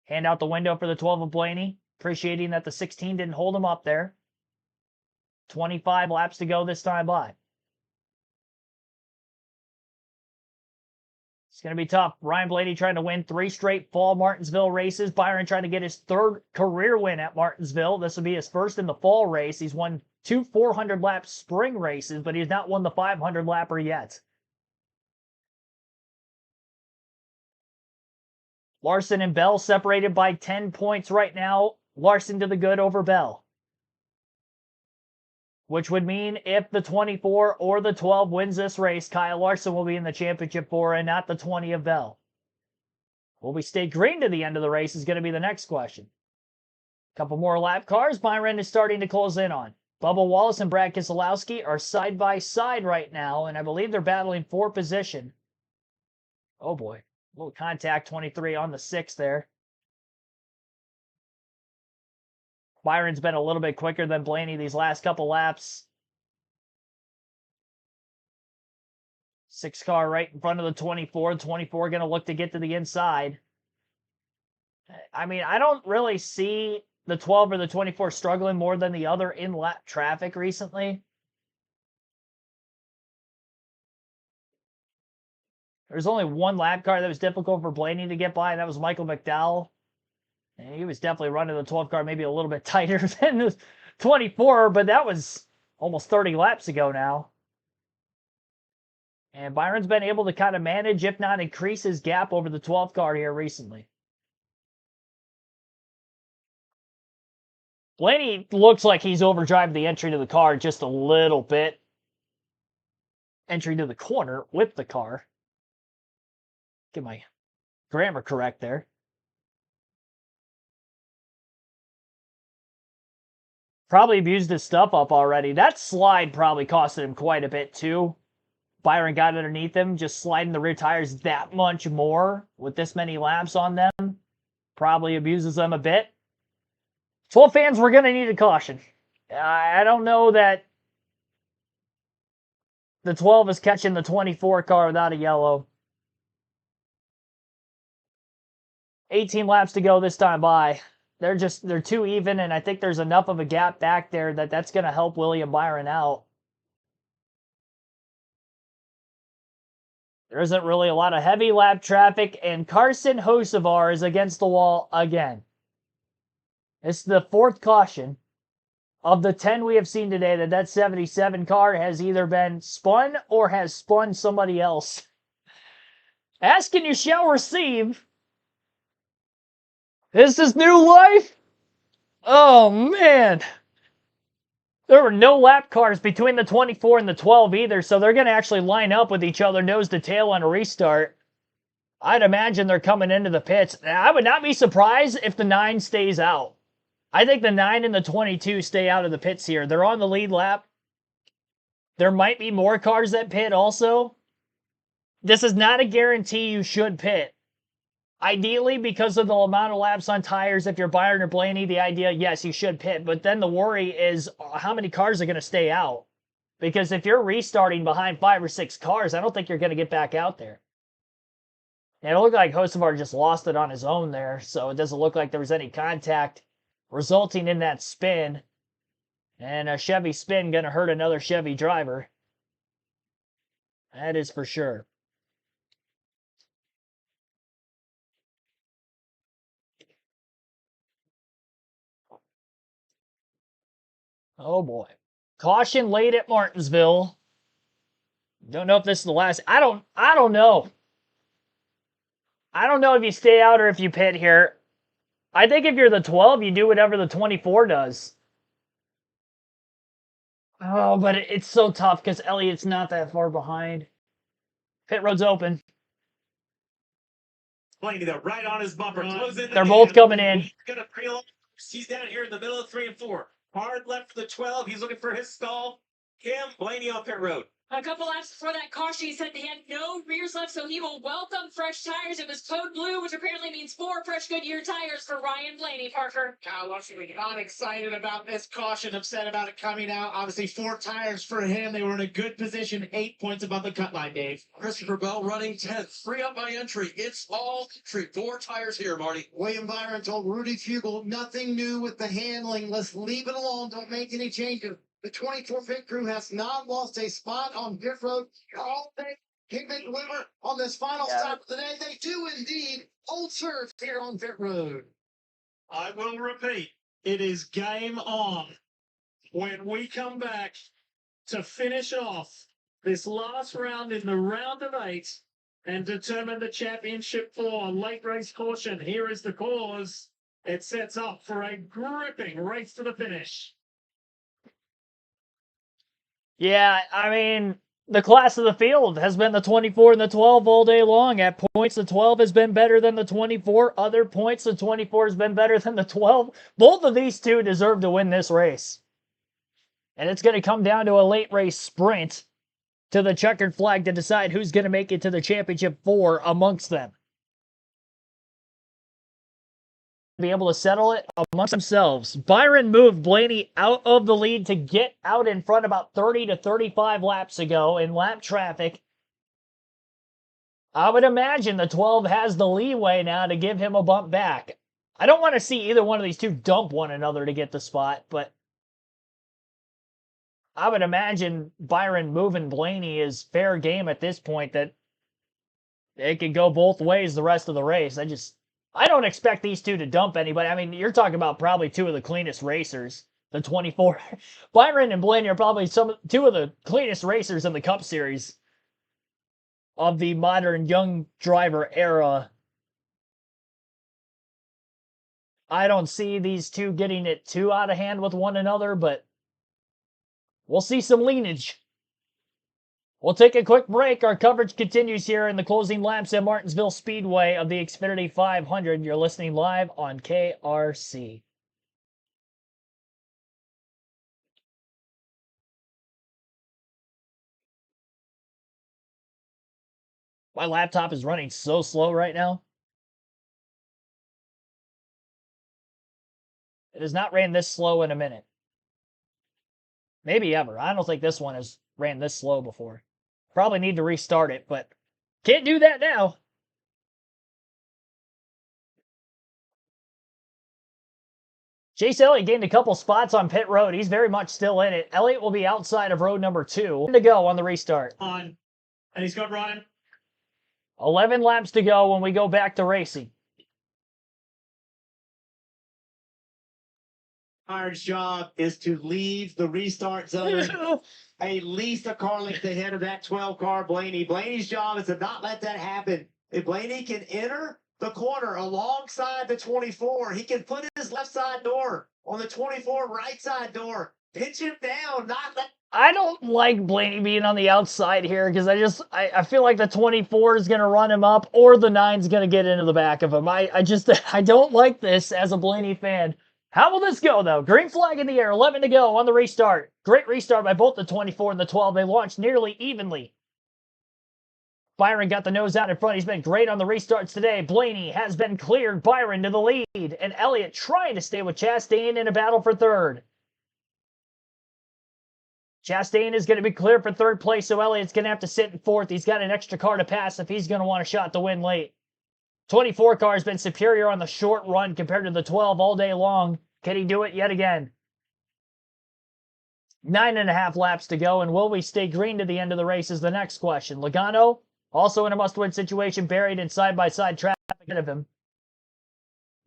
Hand out the window for the 12 of Blaney, appreciating that the 16 didn't hold him up there. 25 laps to go this time by. It's going to be tough. Ryan Blaney trying to win 3 straight fall Martinsville races. Byron trying to get his 3rd career win at Martinsville. This will be his first in the fall race. He's won 2 400-lap spring races, but he's not won the 500-lapper yet. Larson and Bell separated by 10 points right now. Larson to the good over Bell. Which would mean if the 24 or the 12 wins this race, Kyle Larson will be in the championship for and not the 20 of Bell. Will we stay green to the end of the race is going to be the next question. A couple more lap cars Byron is starting to close in on. Bubba Wallace and Brad Keselowski are side by side right now, and I believe they're battling for position. Oh boy, a little contact, 23 on the 6 there. Byron's been a little bit quicker than Blaney these last couple laps. 6 car right in front of the 24. 24 going to look to get to the inside. I mean, I don't really see the 12 or the 24 struggling more than the other in lap traffic recently. There's only one lap car that was difficult for Blaney to get by, and that was Michael McDowell. And he was definitely running the 12 car maybe a little bit tighter than the 24, but that was almost 30 laps ago now. And Byron's been able to kind of manage, if not increase, his gap over the 12 car here recently. Blaney looks like he's overdriving the entry to the car just a little bit. Entry to the corner with the car. Get my grammar correct there. Probably abused his stuff up already. That slide probably costed him quite a bit too. Byron got underneath him, just sliding the rear tires that much more with this many laps on them. Probably abuses them a bit. 12 fans, we're going to need a caution. I don't know that the 12 is catching the 24 car without a yellow. 18 laps to go this time by. They're too even, and I think there's enough of a gap back there that's going to help William Byron out. There isn't really a lot of heavy lap traffic, and Carson Hocevar is against the wall again. It's the 4th caution of the 10 we have seen today that 77 car has either been spun or has spun somebody else. Ask and you shall receive. This is new life? Oh, man. There were no lap cars between the 24 and the 12 either, so they're going to actually line up with each other nose to tail on a restart. I'd imagine they're coming into the pits. I would not be surprised if the 9 stays out. I think the 9 and the 22 stay out of the pits here. They're on the lead lap. There might be more cars that pit also. This is not a guarantee you should pit. Ideally, because of the amount of laps on tires, if you're Byron or Blaney, the idea, yes, you should pit. But then the worry is how many cars are going to stay out. Because if you're restarting behind 5 or 6 cars, I don't think you're going to get back out there. And it looked like Hocevar just lost it on his own there, so it doesn't look like there was any contact resulting in that spin. And a Chevy spin going to hurt another Chevy driver. That is for sure. Oh boy. Caution late at Martinsville. Don't know if this is the last. I don't know. I don't know if you stay out or if you pit here. I think if you're the 12, you do whatever the 24 does. Oh, but it's so tough because Elliott's not that far behind. Pit road's open. Blaney, they're right on his bumper. They're both coming in. He's going to pre-load. He's down here in the middle of 3 and 4. Hard left for the 12. He's looking for his stall. Him, Blaney on pit road. A couple laps before that caution, he said they had no rears left, so he will welcome fresh tires. It was code blue, which apparently means 4 fresh Goodyear tires for Ryan Blaney, Parker. Kyle Washington not excited about this caution, upset about it coming out. Obviously, 4 tires for him. They were in a good position, 8 points above the cut line, Dave. Christopher Bell running 10th. Free up by entry. It's all entry. 4 tires here, Marty. William Byron told Rudy Fugel, nothing new with the handling. Let's leave it alone. Don't make any changes. The 24 pit crew has not lost a spot on pit road all day. Can they deliver on this final stop of the day? They do indeed. Old Surf here on pit road. I will repeat, it is game on when we come back to finish off this last round in the round of 8 and determine the championship for late race caution. Here is the cause. It sets up for a gripping race to the finish. Yeah, I mean, the class of the field has been the 24 and the 12 all day long. At points, the 12 has been better than the 24. Other points, the 24 has been better than the 12. Both of these two deserve to win this race. And it's going to come down to a late race sprint to the checkered flag to decide who's going to make it to the championship 4 amongst them. Be able to settle it amongst themselves. Byron moved Blaney out of the lead to get out in front about 30 to 35 laps ago in lap traffic. I would imagine the 12 has the leeway now to give him a bump back. I don't want to see either one of these two dump one another to get the spot, but I would imagine Byron moving Blaney is fair game at this point, that it could go both ways the rest of the race. I don't expect these two to dump anybody. I mean, you're talking about probably two of the cleanest racers. The 24. Byron and Blaney are probably two of the cleanest racers in the Cup Series of the modern young driver era. I don't see these two getting it too out of hand with one another, but we'll see some leanage. We'll take a quick break. Our coverage continues here in the closing laps at Martinsville Speedway of the Xfinity 500. You're listening live on KRC. My laptop is running so slow right now. It has not ran this slow in a minute. Maybe ever. I don't think this one has ran this slow before. Probably need to restart it, but can't do that now. Chase Elliott gained a couple spots on pit road. He's very much still in it. Elliott will be outside of road number 2. To go on the restart. And he's got Ryan. 11 laps to go when we go back to racing. Byron's job is to leave the restart zone at least a car length ahead of that 12 car Blaney. Blaney's job is to not let that happen. If Blaney can enter the corner alongside the 24, he can put his left side door on the 24 right side door. Pinch him down, not let. I don't like Blaney being on the outside here because I feel like the 24 is going to run him up or the 9 is going to get into the back of him. I don't like this as a Blaney fan. How will this go, though? Green flag in the air, 11 to go on the restart. Great restart by both the 24 and the 12. They launched nearly evenly. Byron got the nose out in front. He's been great on the restarts today. Blaney has been cleared. Byron to the lead. And Elliott trying to stay with Chastain in a battle for third. Chastain is going to be cleared for third place, so Elliott's going to have to sit in fourth. He's got an extra car to pass if he's going to want a shot to win late. 24 car has been superior on the short run compared to the 12 all day long. Can he do it yet again? 9.5 laps to go, and will we stay green to the end of the race is the next question. Logano, also in a must-win situation, buried in side-by-side traffic ahead of him.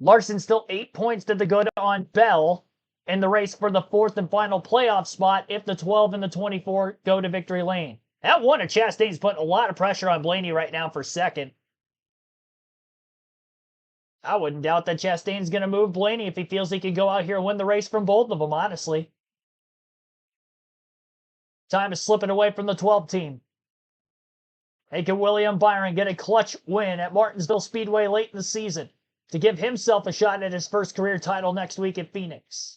Larson still 8 points to the good on Bell in the race for the 4th and final playoff spot if the 12 and the 24 go to victory lane. That one of Chastain's putting a lot of pressure on Blaney right now for second. I wouldn't doubt that Chastain's going to move Blaney if he feels he can go out here and win the race from both of them, honestly. Time is slipping away from the 12 team. Hey, can William Byron get a clutch win at Martinsville Speedway late in the season to give himself a shot at his first career title next week at Phoenix?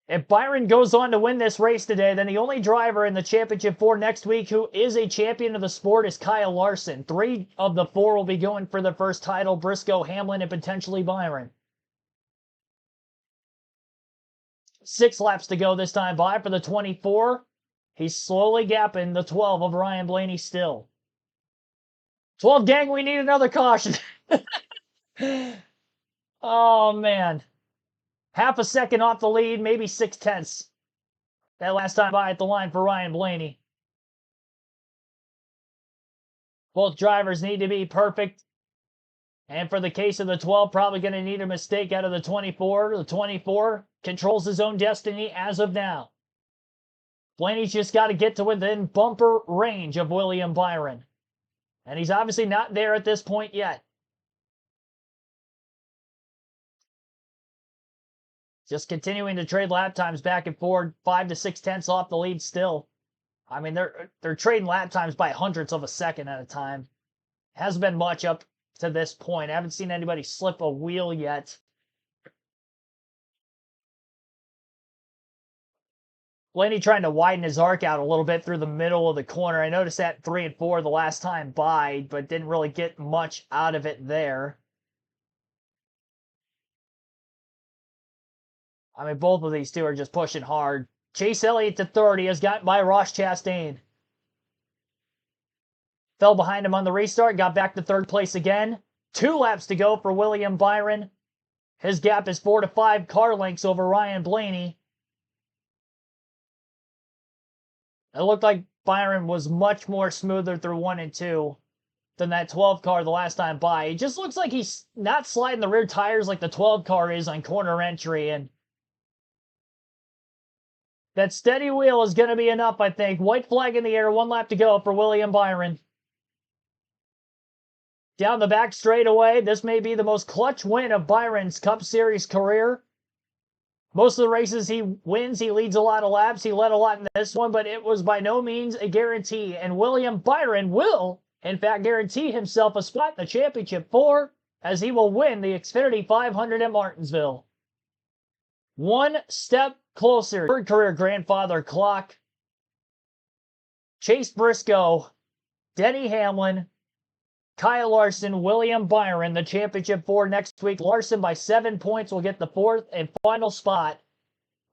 If Byron goes on to win this race today, then the only driver in the championship 4 next week who is a champion of the sport is Kyle Larson. 3 of the 4 will be going for their first title: Briscoe, Hamlin, and potentially Byron. 6 laps to go this time by for the 24. He's slowly gapping the 12 of Ryan Blaney still. 12 gang, we need another caution. Oh, man. Half a second off the lead, maybe 6/10. That last time by at the line for Ryan Blaney. Both drivers need to be perfect. And for the case of the 12, probably going to need a mistake out of the 24. The 24 controls his own destiny as of now. Blaney's just got to get to within bumper range of William Byron. And he's obviously not there at this point yet. Just continuing to trade lap times back and forth, 5 to 6/10 off the lead still. I mean, they're trading lap times by hundredths of a second at a time. Hasn't been much up to this point. I haven't seen anybody slip a wheel yet. Blaney trying to widen his arc out a little bit through the middle of the corner. I noticed that 3 and 4 the last time by, but didn't really get much out of it there. I mean, both of these two are just pushing hard. Chase Elliott to third. He is gotten by Ross Chastain. Fell behind him on the restart. Got back to third place again. 2 laps to go for William Byron. His gap is 4 to 5 car lengths over Ryan Blaney. It looked like Byron was much more smoother through 1 and 2 than that 12 car the last time by. It just looks like he's not sliding the rear tires like the 12 car is on corner entry, and that steady wheel is going to be enough, I think. White flag in the air, 1 lap to go for William Byron. Down the back straightaway, this may be the most clutch win of Byron's Cup Series career. Most of the races he wins, he leads a lot of laps. He led a lot in this one, but it was by no means a guarantee. And William Byron will, in fact, guarantee himself a spot in the Championship 4 as he will win the Xfinity 500 at Martinsville. 1 step closer. Third career grandfather clock. Chase Briscoe, Denny Hamlin, Kyle Larson, William Byron, the Championship 4 next week. Larson by 7 points will get the 4th and final spot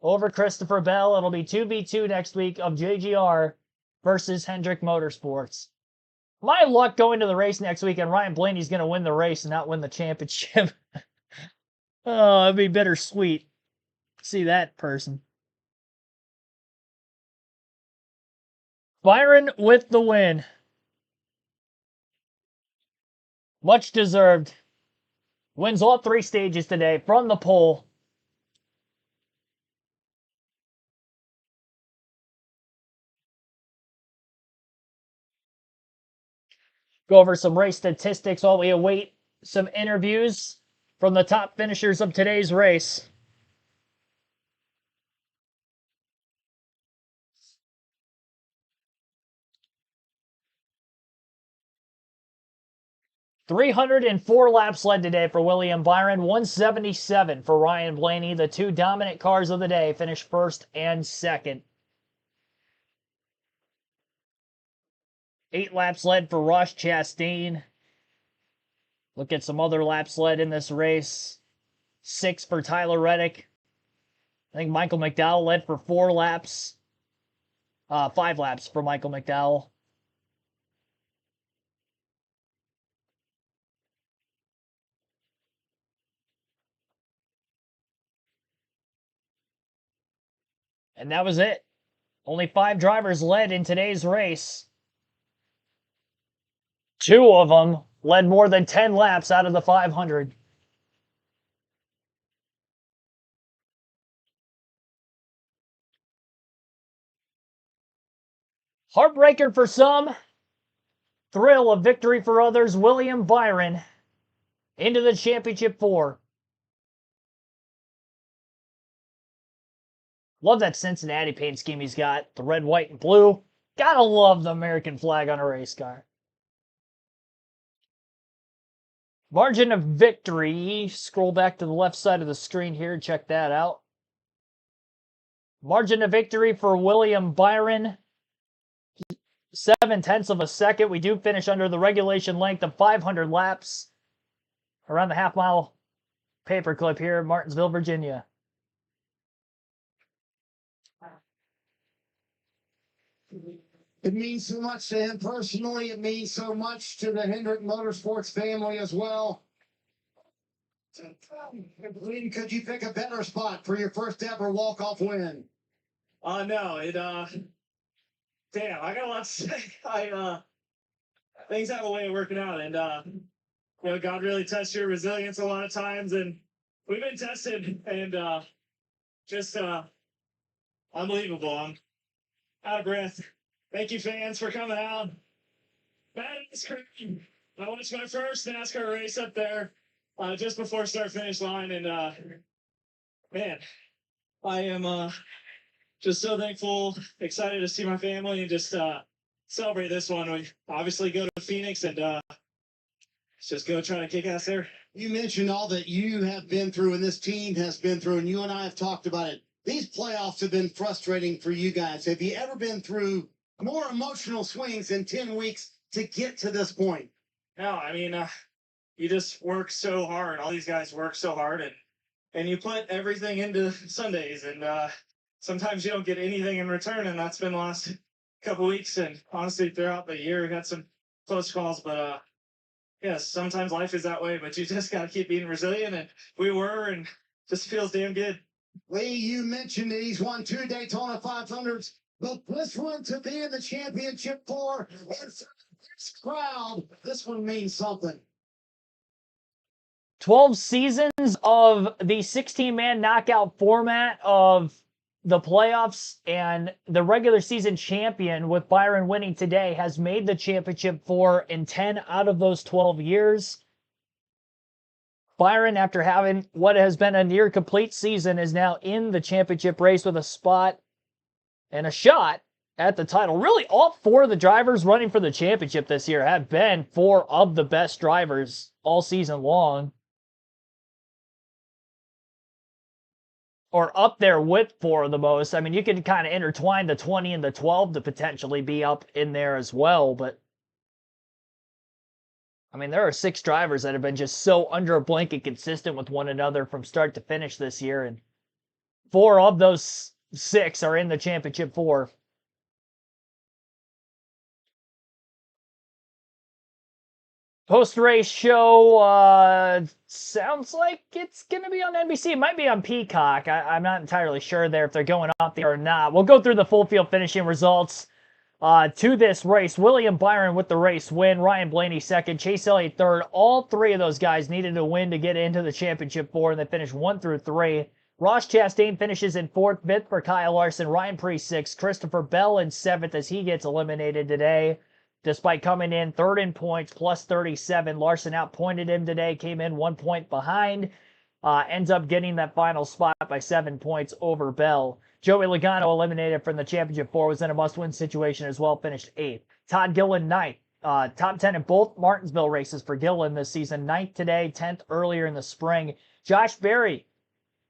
over Christopher Bell. It'll be 2v2 next week of JGR versus Hendrick Motorsports. My luck going to the race next week, and Ryan Blaney's going to win the race and not win the championship. Oh, it'd be bittersweet. See that person. Byron with the win. Much deserved. Wins all 3 stages today from the pole. Go over some race statistics while we await some interviews from the top finishers of today's race. .304 laps led today for William Byron, 177 for Ryan Blaney. The 2 dominant cars of the day finished first and second. 8 laps led for Ross Chastain. Look at some other laps led in this race. 6 for Tyler Reddick. I think Michael McDowell led for 4 laps. 5 laps for Michael McDowell. And that was it. Only 5 drivers led in today's race. 2 of them led more than 10 laps out of the 500. Heartbreaker for some. Thrill of victory for others. William Byron into the Championship 4. Love that Cincinnati paint scheme he's got. The red, white, and blue. Gotta love the American flag on a race car. Margin of victory. Scroll back to the left side of the screen here and check that out. Margin of victory for William Byron. 0.7 of a second. We do finish under the regulation length of 500 laps. Around the half-mile paperclip here in Martinsville, Virginia. It means so much to him personally. It means so much to the Hendrick Motorsports family as well. Glenn, could you pick a better spot for your first ever walk-off win? No, damn, I got a lot to say. Things have a way of working out, and God really tests your resilience a lot of times, and we've been tested, and just unbelievable. I'm out of breath. Thank you, fans, for coming out. That is crazy. I watched my first NASCAR race up there just before start-finish line, and man, I am just so thankful, excited to see my family, and just celebrate this one. We obviously go to Phoenix and just go try to kick ass there. You mentioned all that you have been through and this team has been through, and you and I have talked about it. These playoffs have been frustrating for you guys. Have you ever been through more emotional swings in 10 weeks to get to this point? No, I mean, you just work so hard. All these guys work so hard, and you put everything into Sundays, and sometimes you don't get anything in return, and that's been the last couple weeks. And honestly, throughout the year, we got some close calls, but yes, sometimes life is that way. But you just got to keep being resilient, and we were, and just feels damn good. Lee, you mentioned that he's won 2 Daytona 500s, but this one to be in the championship for this crowd, this one means something. 12 seasons of the 16-man knockout format of the playoffs, and the regular season champion with Byron winning today has made the championship 4 in 10 out of those 12 years. Byron, after having what has been a near complete season, is now in the championship race with a spot and a shot at the title. Really, all 4 of the drivers running for the championship this year have been 4 of the best drivers all season long. Or up there with 4 of the most. I mean, you can kind of intertwine the 20 and the 12 to potentially be up in there as well, but I mean, there are 6 drivers that have been just so under a blanket consistent with one another from start to finish this year, and 4 of those 6 are in the championship 4. Post-race show sounds like it's going to be on NBC. It might be on Peacock. I'm not entirely sure there if they're going off there or not. We'll go through the full field finishing results to this race. William Byron with the race win. Ryan Blaney second. Chase Elliott third. All 3 of those guys needed a win to get into the championship 4, and they finished 1 through 3. Ross Chastain finishes in 4th. 5th for Kyle Larson. Ryan Preece 6th. Christopher Bell in 7th as he gets eliminated today. Despite coming in 3rd in points, plus 37. Larson outpointed him today, came in 1 point behind. Ends up getting that final spot by 7 points over Bell. Joey Logano, eliminated from the championship 4, was in a must-win situation as well, finished 8th. Todd Gillen, 9th. Top 10 in both Martinsville races for Gillen this season. 9th today, 10th earlier in the spring. Josh Berry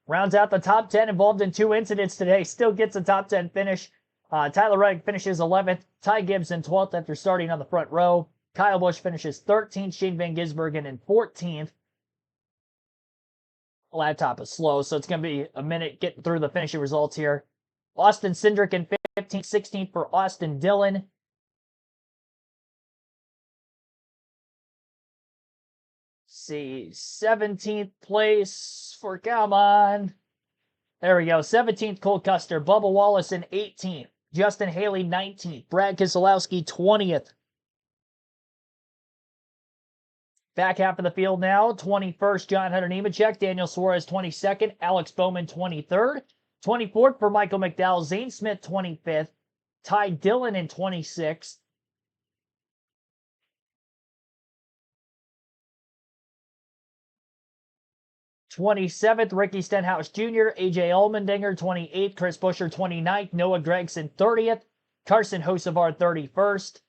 rounds out the top 10, involved in 2 incidents today. Still gets a top 10 finish. Tyler Reddick finishes 11th. Ty Gibson 12th after starting on the front row. Kyle Busch finishes 13th. Shane Van Gisbergen in 14th. Laptop is slow, so it's going to be a minute getting through the finishing results here. Austin Cindric in 15th. 16th for Austin Dillon. See, 17th place for, come on. There we go. 17th, Cole Custer. Bubba Wallace in 18th. Justin Haley, 19th. Brad Keselowski, 20th. Back half of the field now. 21st, John Hunter Nemechek. Daniel Suarez, 22nd. Alex Bowman, 23rd. 24th for Michael McDowell. Zane Smith, 25th. Ty Dillon in 26th. '27th, Ricky Stenhouse Jr., AJ Allmendinger, 28th, Chris Buescher, 29th, Noah Gragson, 30th, Carson Hocevar, 31st.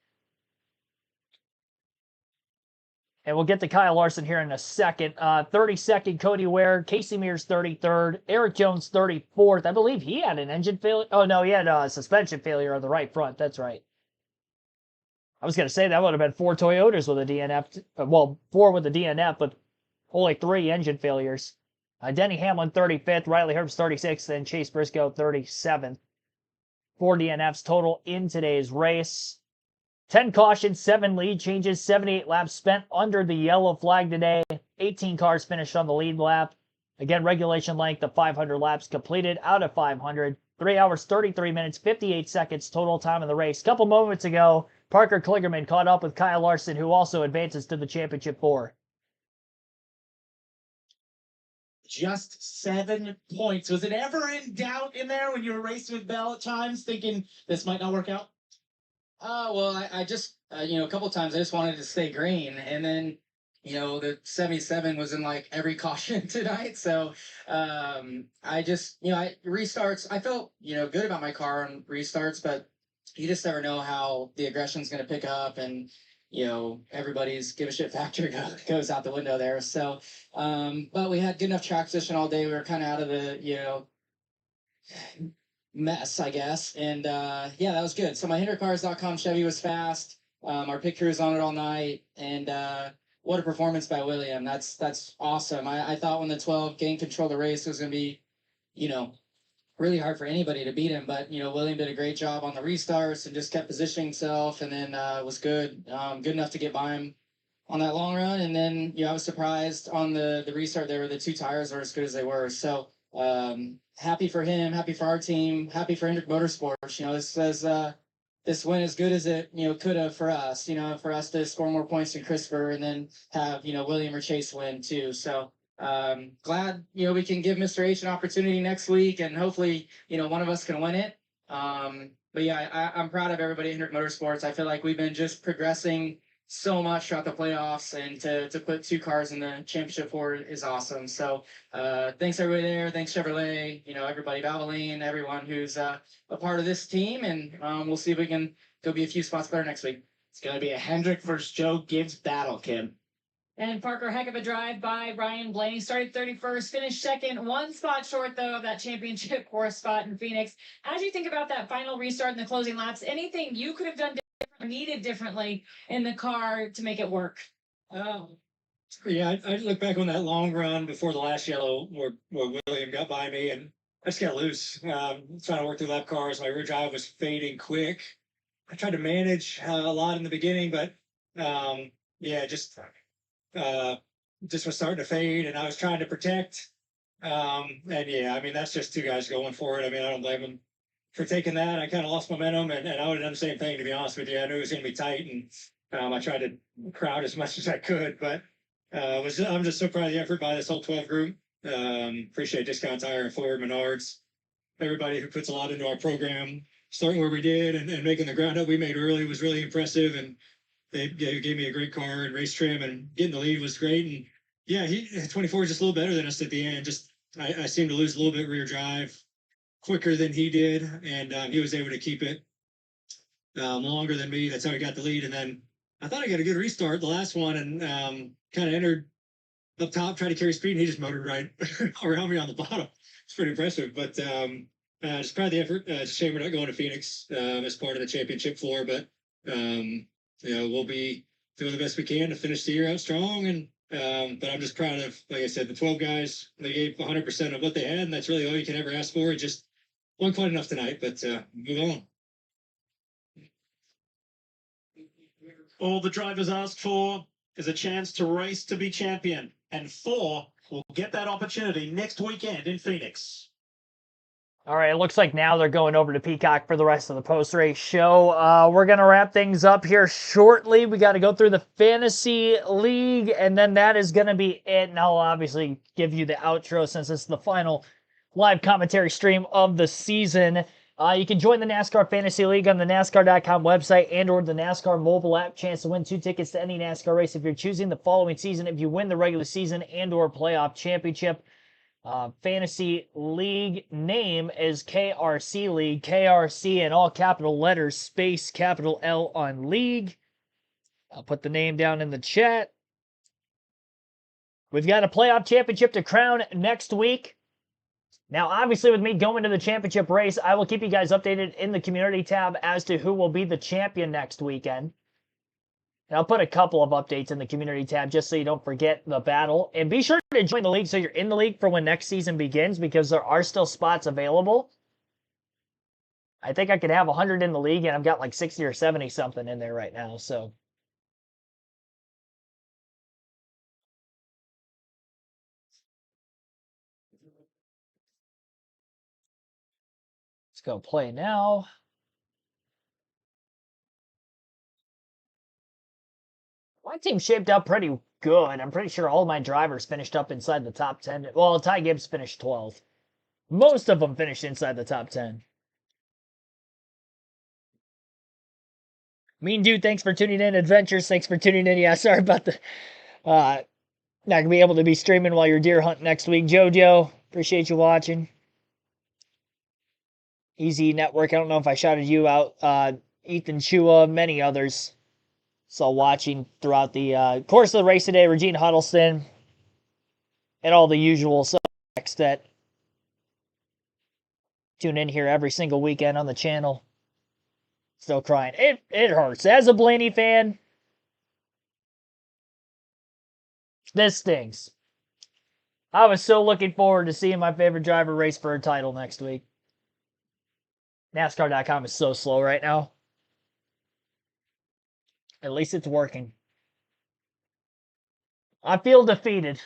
And we'll get to Kyle Larson here in a second. 32nd, Cody Ware, Casey Mears, 33rd, Eric Jones, 34th. I believe he had an engine failure. Oh, no, he had a suspension failure on the right front. That's right. I was going to say that would have been 4 Toyotas with a DNF. Well, 4 with a DNF, but only 3 engine failures. Denny Hamlin, 35th. Riley Herbst, 36th. And Chase Briscoe, 37th. 4 DNFs total in today's race. 10 cautions, 7 lead changes, 78 laps spent under the yellow flag today. 18 cars finished on the lead lap. Again, regulation length of 500 laps completed out of 500. 3 hours, 33 minutes, 58 seconds total time of the race. A couple moments ago, Parker Kligerman caught up with Kyle Larson, who also advances to the championship 4. Just 7 points. Was it ever in doubt in there when you were racing with Bell at times, thinking this might not work out? Well, I just, a couple times I just wanted to stay green. And then, the 77 was in like every caution tonight. So I just, restarts. I felt, good about my car on restarts, but you just never know how the aggression's going to pick up. And, everybody's give a shit factor goes out the window there. So, but we had good enough track position all day. We were kind of out of the, mess, I guess. And yeah, that was good. So my hindercars.com Chevy was fast. Our pit crew was on it all night. And what a performance by William. That's awesome. I thought when the 12 gained control of the race, it was going to be, really hard for anybody to beat him. But, William did a great job on the restarts and just kept positioning himself, and then was good enough to get by him on that long run. And then, I was surprised on the restart there, the two tires were as good as they were. So happy for him, happy for our team, happy for Hendrick Motorsports. This says this win as good as it could have for us. For us to score more points than Christopher, and then have William or Chase win too. So glad we can give Mr. H an opportunity next week, and hopefully one of us can win it. But yeah, I'm proud of everybody in Hendrick Motorsports. I feel like we've been just progressing so much throughout the playoffs, and to put two cars in the championship forward is awesome. So thanks everybody there. Thanks Chevrolet, everybody, Valvoline, everyone who's a part of this team, and we'll see if we can go be a few spots better next week. It's going to be a Hendrick versus Joe Gibbs battle, Kim. And Parker, heck of a drive by Ryan Blaney. Started 31st, finished second, one spot short, though, of that championship fourth spot in Phoenix. As you think about that final restart and the closing laps, anything you could have done different, needed differently in the car to make it work? Yeah, I look back on that long run before the last yellow where William got by me, and I just got loose. Trying to work through lap cars. My rear drive was fading quick. I tried to manage a lot in the beginning, but yeah, just was starting to fade, and I was trying to protect. And yeah, I mean, that's just two guys going for it. I mean, I don't blame them for taking that. I kind of lost momentum, and I would have done the same thing, to be honest with you. I knew it was going to be tight, and I tried to crowd as much as I could, but I'm just so proud of the effort by this whole 12 group. Appreciate Discount Tire and Ford, Menards, everybody who puts a lot into our program. Starting where we did and making the ground up we made early was really impressive, and they gave me a great car and race trim, and getting the lead was great. And yeah, 24 is just a little better than us at the end. Just I seemed to lose a little bit rear drive quicker than he did, and he was able to keep it longer than me. That's how he got the lead. And then I thought I got a good restart the last one, and kind of entered up top, tried to carry speed, and he just motored right around me on the bottom. It's pretty impressive, but just proud of the effort. It's a shame we're not going to Phoenix as part of the championship floor, but we'll be doing the best we can to finish the year out strong. And but I'm just proud of, like I said, the 12 guys. They gave 100% of what they had, and that's really all you can ever ask for. It just wasn't quite enough tonight, but move on. All the drivers asked for is a chance to race to be champion, and 4 will get that opportunity next weekend in Phoenix. All right, it looks like now they're going over to Peacock for the rest of the post-race show. We're going to wrap things up here shortly. We got to go through the Fantasy League, and then that is going to be it. And I'll obviously give you the outro since it's the final live commentary stream of the season. You can join the NASCAR Fantasy League on the NASCAR.com website and or the NASCAR mobile app. Chance to win 2 tickets to any NASCAR race if you're choosing the following season if you win the regular season and or playoff championship. Fantasy League name is KRC League. KRC in all capital letters, space capital L on League. I'll put the name down in the chat. We've got a playoff championship to crown next week. Now, obviously, with me going to the championship race, I will keep you guys updated in the community tab as to who will be the champion next weekend. And I'll put a couple of updates in the community tab just so you don't forget the battle. And be sure to join the league so you're in the league for when next season begins, because there are still spots available. I think I could have 100 in the league, and I've got like 60 or 70 something in there right now. So let's go play now. My team shaped up pretty good. I'm pretty sure all my drivers finished up inside the top 10. Well, Ty Gibbs finished 12th. Most of them finished inside the top 10. Mean Dude, thanks for tuning in. Adventures, thanks for tuning in. Yeah, sorry about the not going to be able to be streaming while you're deer hunting next week. Jojo, appreciate you watching. Easy Network, I don't know if I shouted you out. Ethan Chua, many others. So watching throughout the course of the race today, Regina Huddleston and all the usual suspects that tune in here every single weekend on the channel. Still crying. It hurts. As a Blaney fan, this stings. I was so looking forward to seeing my favorite driver race for a title next week. NASCAR.com is so slow right now. At least it's working. I feel defeated.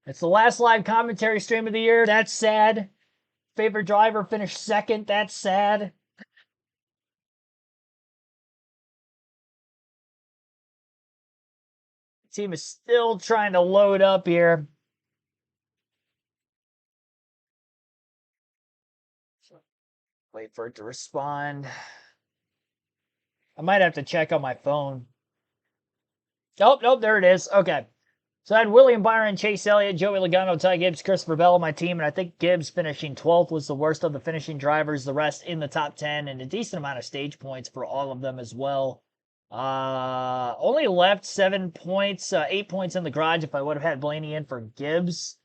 It's the last live commentary stream of the year. That's sad. Favorite driver finished second. That's sad. Team is still trying to load up here. Wait for it to respond. I might have to check on my phone. Oh, nope, there it is. Okay. So I had William Byron, Chase Elliott, Joey Logano, Ty Gibbs, Christopher Bell on my team, and I think Gibbs finishing 12th was the worst of the finishing drivers. The rest in the top 10, and a decent amount of stage points for all of them as well. Only left 7 points, 8 points in the garage if I would have had Blaney in for Gibbs.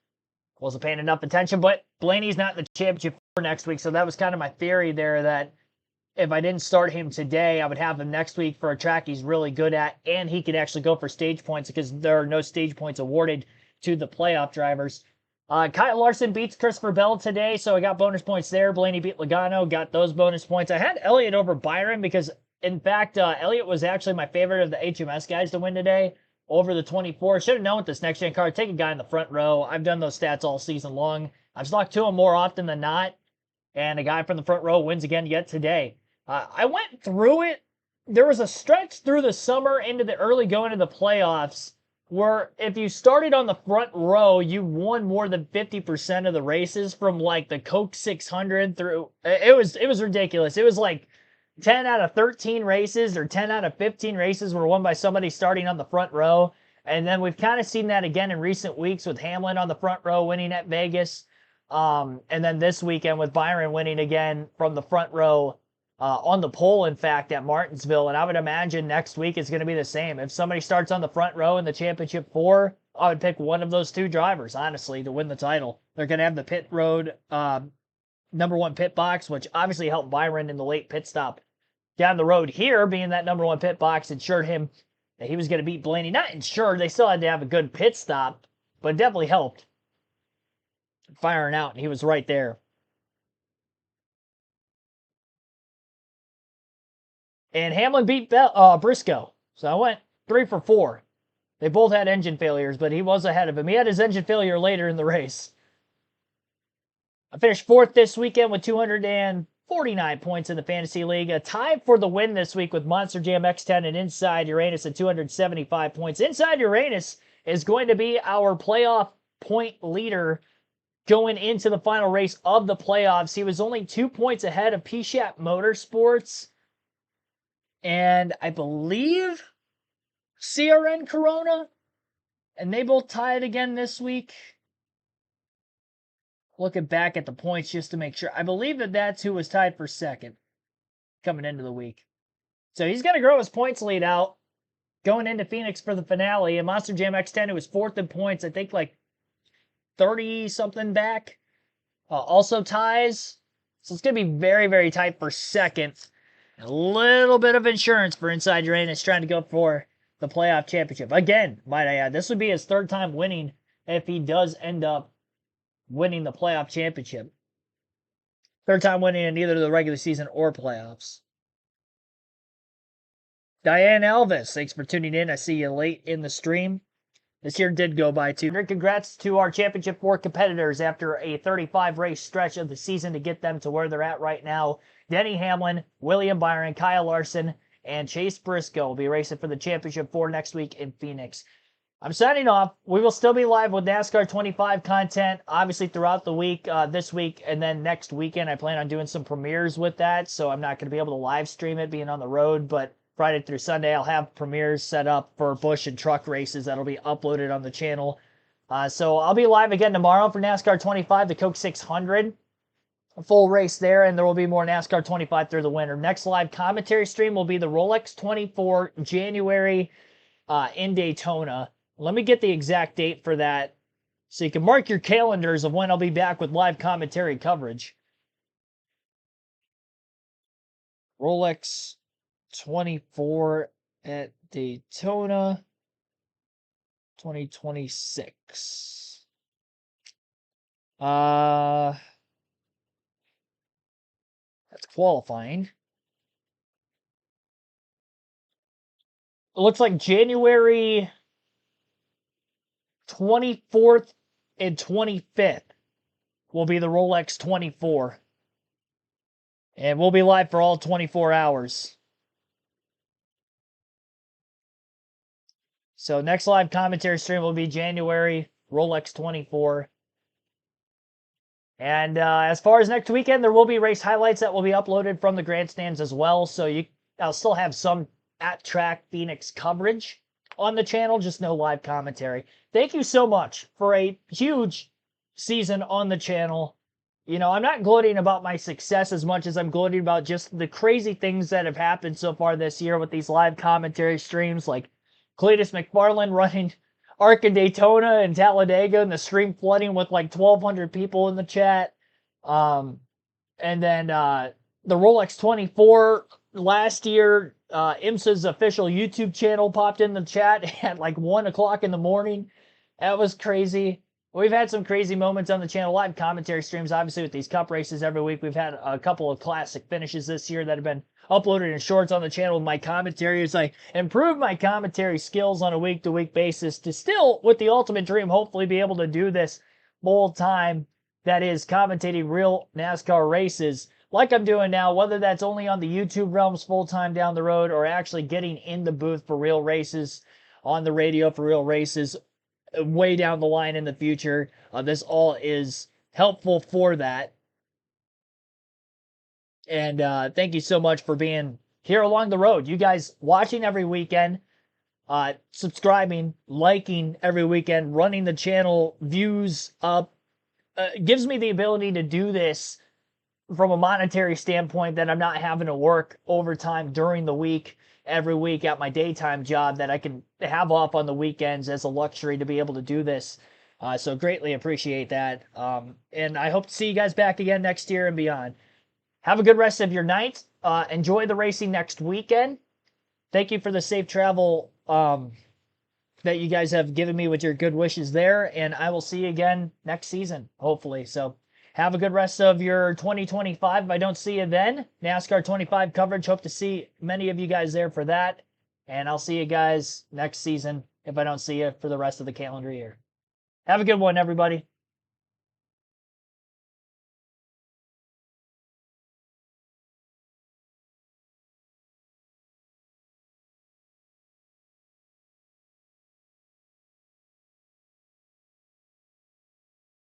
Wasn't paying enough attention, but Blaney's not in the championship for next week, so that was kind of my theory there that if I didn't start him today, I would have him next week for a track he's really good at, and he could actually go for stage points because there are no stage points awarded to the playoff drivers. Kyle Larson beats Christopher Bell today, so I got bonus points there. Blaney beat Logano, got those bonus points. I had Elliott over Byron because, in fact, Elliott was actually my favorite of the HMS guys to win today over the 24. Should have known with this next-gen car. Take a guy in the front row. I've done those stats all season long. I've stuck to him more often than not, and a guy from the front row wins again yet today. I went through it. There was a stretch through the summer into the early going into the playoffs where if you started on the front row, you won more than 50% of the races from like the Coke 600 through. It was ridiculous. It was like 10 out of 13 races or 10 out of 15 races were won by somebody starting on the front row. And then we've kind of seen that again in recent weeks with Hamlin on the front row winning at Vegas. And then this weekend with Byron winning again from the front row. On the pole, in fact, at Martinsville, and I would imagine next week it's going to be the same. If somebody starts on the front row in the Championship 4, I would pick one of those two drivers, honestly, to win the title. They're going to have the pit road number 1 pit box, which obviously helped Byron in the late pit stop down the road here, being that number 1 pit box ensured him that he was going to beat Blaney. Not ensured, they still had to have a good pit stop, but it definitely helped firing out, and he was right there. And Hamlin beat Briscoe. So I went 3 for 4. They both had engine failures, but he was ahead of him. He had his engine failure later in the race. I finished 4th this weekend with 249 points in the Fantasy League. A tie for the win this week with Monster Jam X10 and Inside Uranus at 275 points. Inside Uranus is going to be our playoff point leader going into the final race of the playoffs. He was only 2 points ahead of P-Shat Motorsports. And I believe CRN Corona, and they both tied again this week. Looking back at the points just to make sure. I believe that that's who was tied for second coming into the week. So he's going to grow his points lead out going into Phoenix for the finale. And Monster Jam X10, who was 4th in points, I think like 30-something back, also ties. So it's going to be very, very tight for second. A little bit of insurance for Inside Uranus trying to go for the playoff championship. Again, might I add, this would be his 3rd time winning if he does end up winning the playoff championship. 3rd time winning in either the regular season or playoffs. Diane Elvis, thanks for tuning in. I see you late in the stream. This year did go by too. Congrats to our Championship 4 competitors after a 35-race stretch of the season to get them to where they're at right now. Denny Hamlin, William Byron, Kyle Larson, and Chase Briscoe will be racing for the Championship 4 next week in Phoenix. I'm signing off. We will still be live with NASCAR 25 content, obviously throughout the week, this week, and then next weekend. I plan on doing some premieres with that, so I'm not going to be able to live stream it being on the road, but Friday through Sunday, I'll have premieres set up for Busch and truck races that'll be uploaded on the channel. So I'll be live again tomorrow for NASCAR 25, the Coke 600. full race there, and there will be more NASCAR 25 through the winter. Next live commentary stream will be the Rolex 24 January in Daytona. Let me get the exact date for that so you can mark your calendars of when I'll be back with live commentary coverage. Rolex 24 at Daytona 2026. That's qualifying. It looks like January 24th and 25th will be the Rolex 24. And we'll be live for all 24 hours. So next live commentary stream will be January, Rolex 24. And as far as next weekend, there will be race highlights that will be uploaded from the grandstands as well. So I'll still have some at-track Phoenix coverage on the channel, just no live commentary. Thank you so much for a huge season on the channel. You know, I'm not gloating about my success as much as I'm gloating about just the crazy things that have happened so far this year with these live commentary streams, like Cletus McFarland running Arc in Daytona and Talladega, and the stream flooding with like 1,200 people in the chat. And then the Rolex 24 last year, IMSA's official YouTube channel popped in the chat at like 1 o'clock in the morning. That was crazy. We've had some crazy moments on the channel. Live commentary streams, obviously, with these cup races every week. We've had a couple of classic finishes this year that have been uploaded in shorts on the channel with my commentary as I improve my commentary skills on a week-to-week basis to still, with the ultimate dream, hopefully be able to do this full time. That is commentating real NASCAR races like I'm doing now, whether that's only on the YouTube realms full-time down the road or actually getting in the booth for real races on the radio for real races way down the line in the future. This all is helpful for that. And thank you so much for being here along the road. You guys watching every weekend, subscribing, liking every weekend, running the channel views up, gives me the ability to do this from a monetary standpoint, that I'm not having to work overtime during the week every week at my daytime job, that I can have off on the weekends as a luxury to be able to do this. So greatly appreciate that. And I hope to see you guys back again next year and beyond. Have a good rest of your night. Enjoy the racing next weekend. Thank you for the safe travel that you guys have given me with your good wishes there. And I will see you again next season, hopefully. So have a good rest of your 2025. If I don't see you then, NASCAR 25 coverage. Hope to see many of you guys there for that. And I'll see you guys next season if I don't see you for the rest of the calendar year. Have a good one, everybody.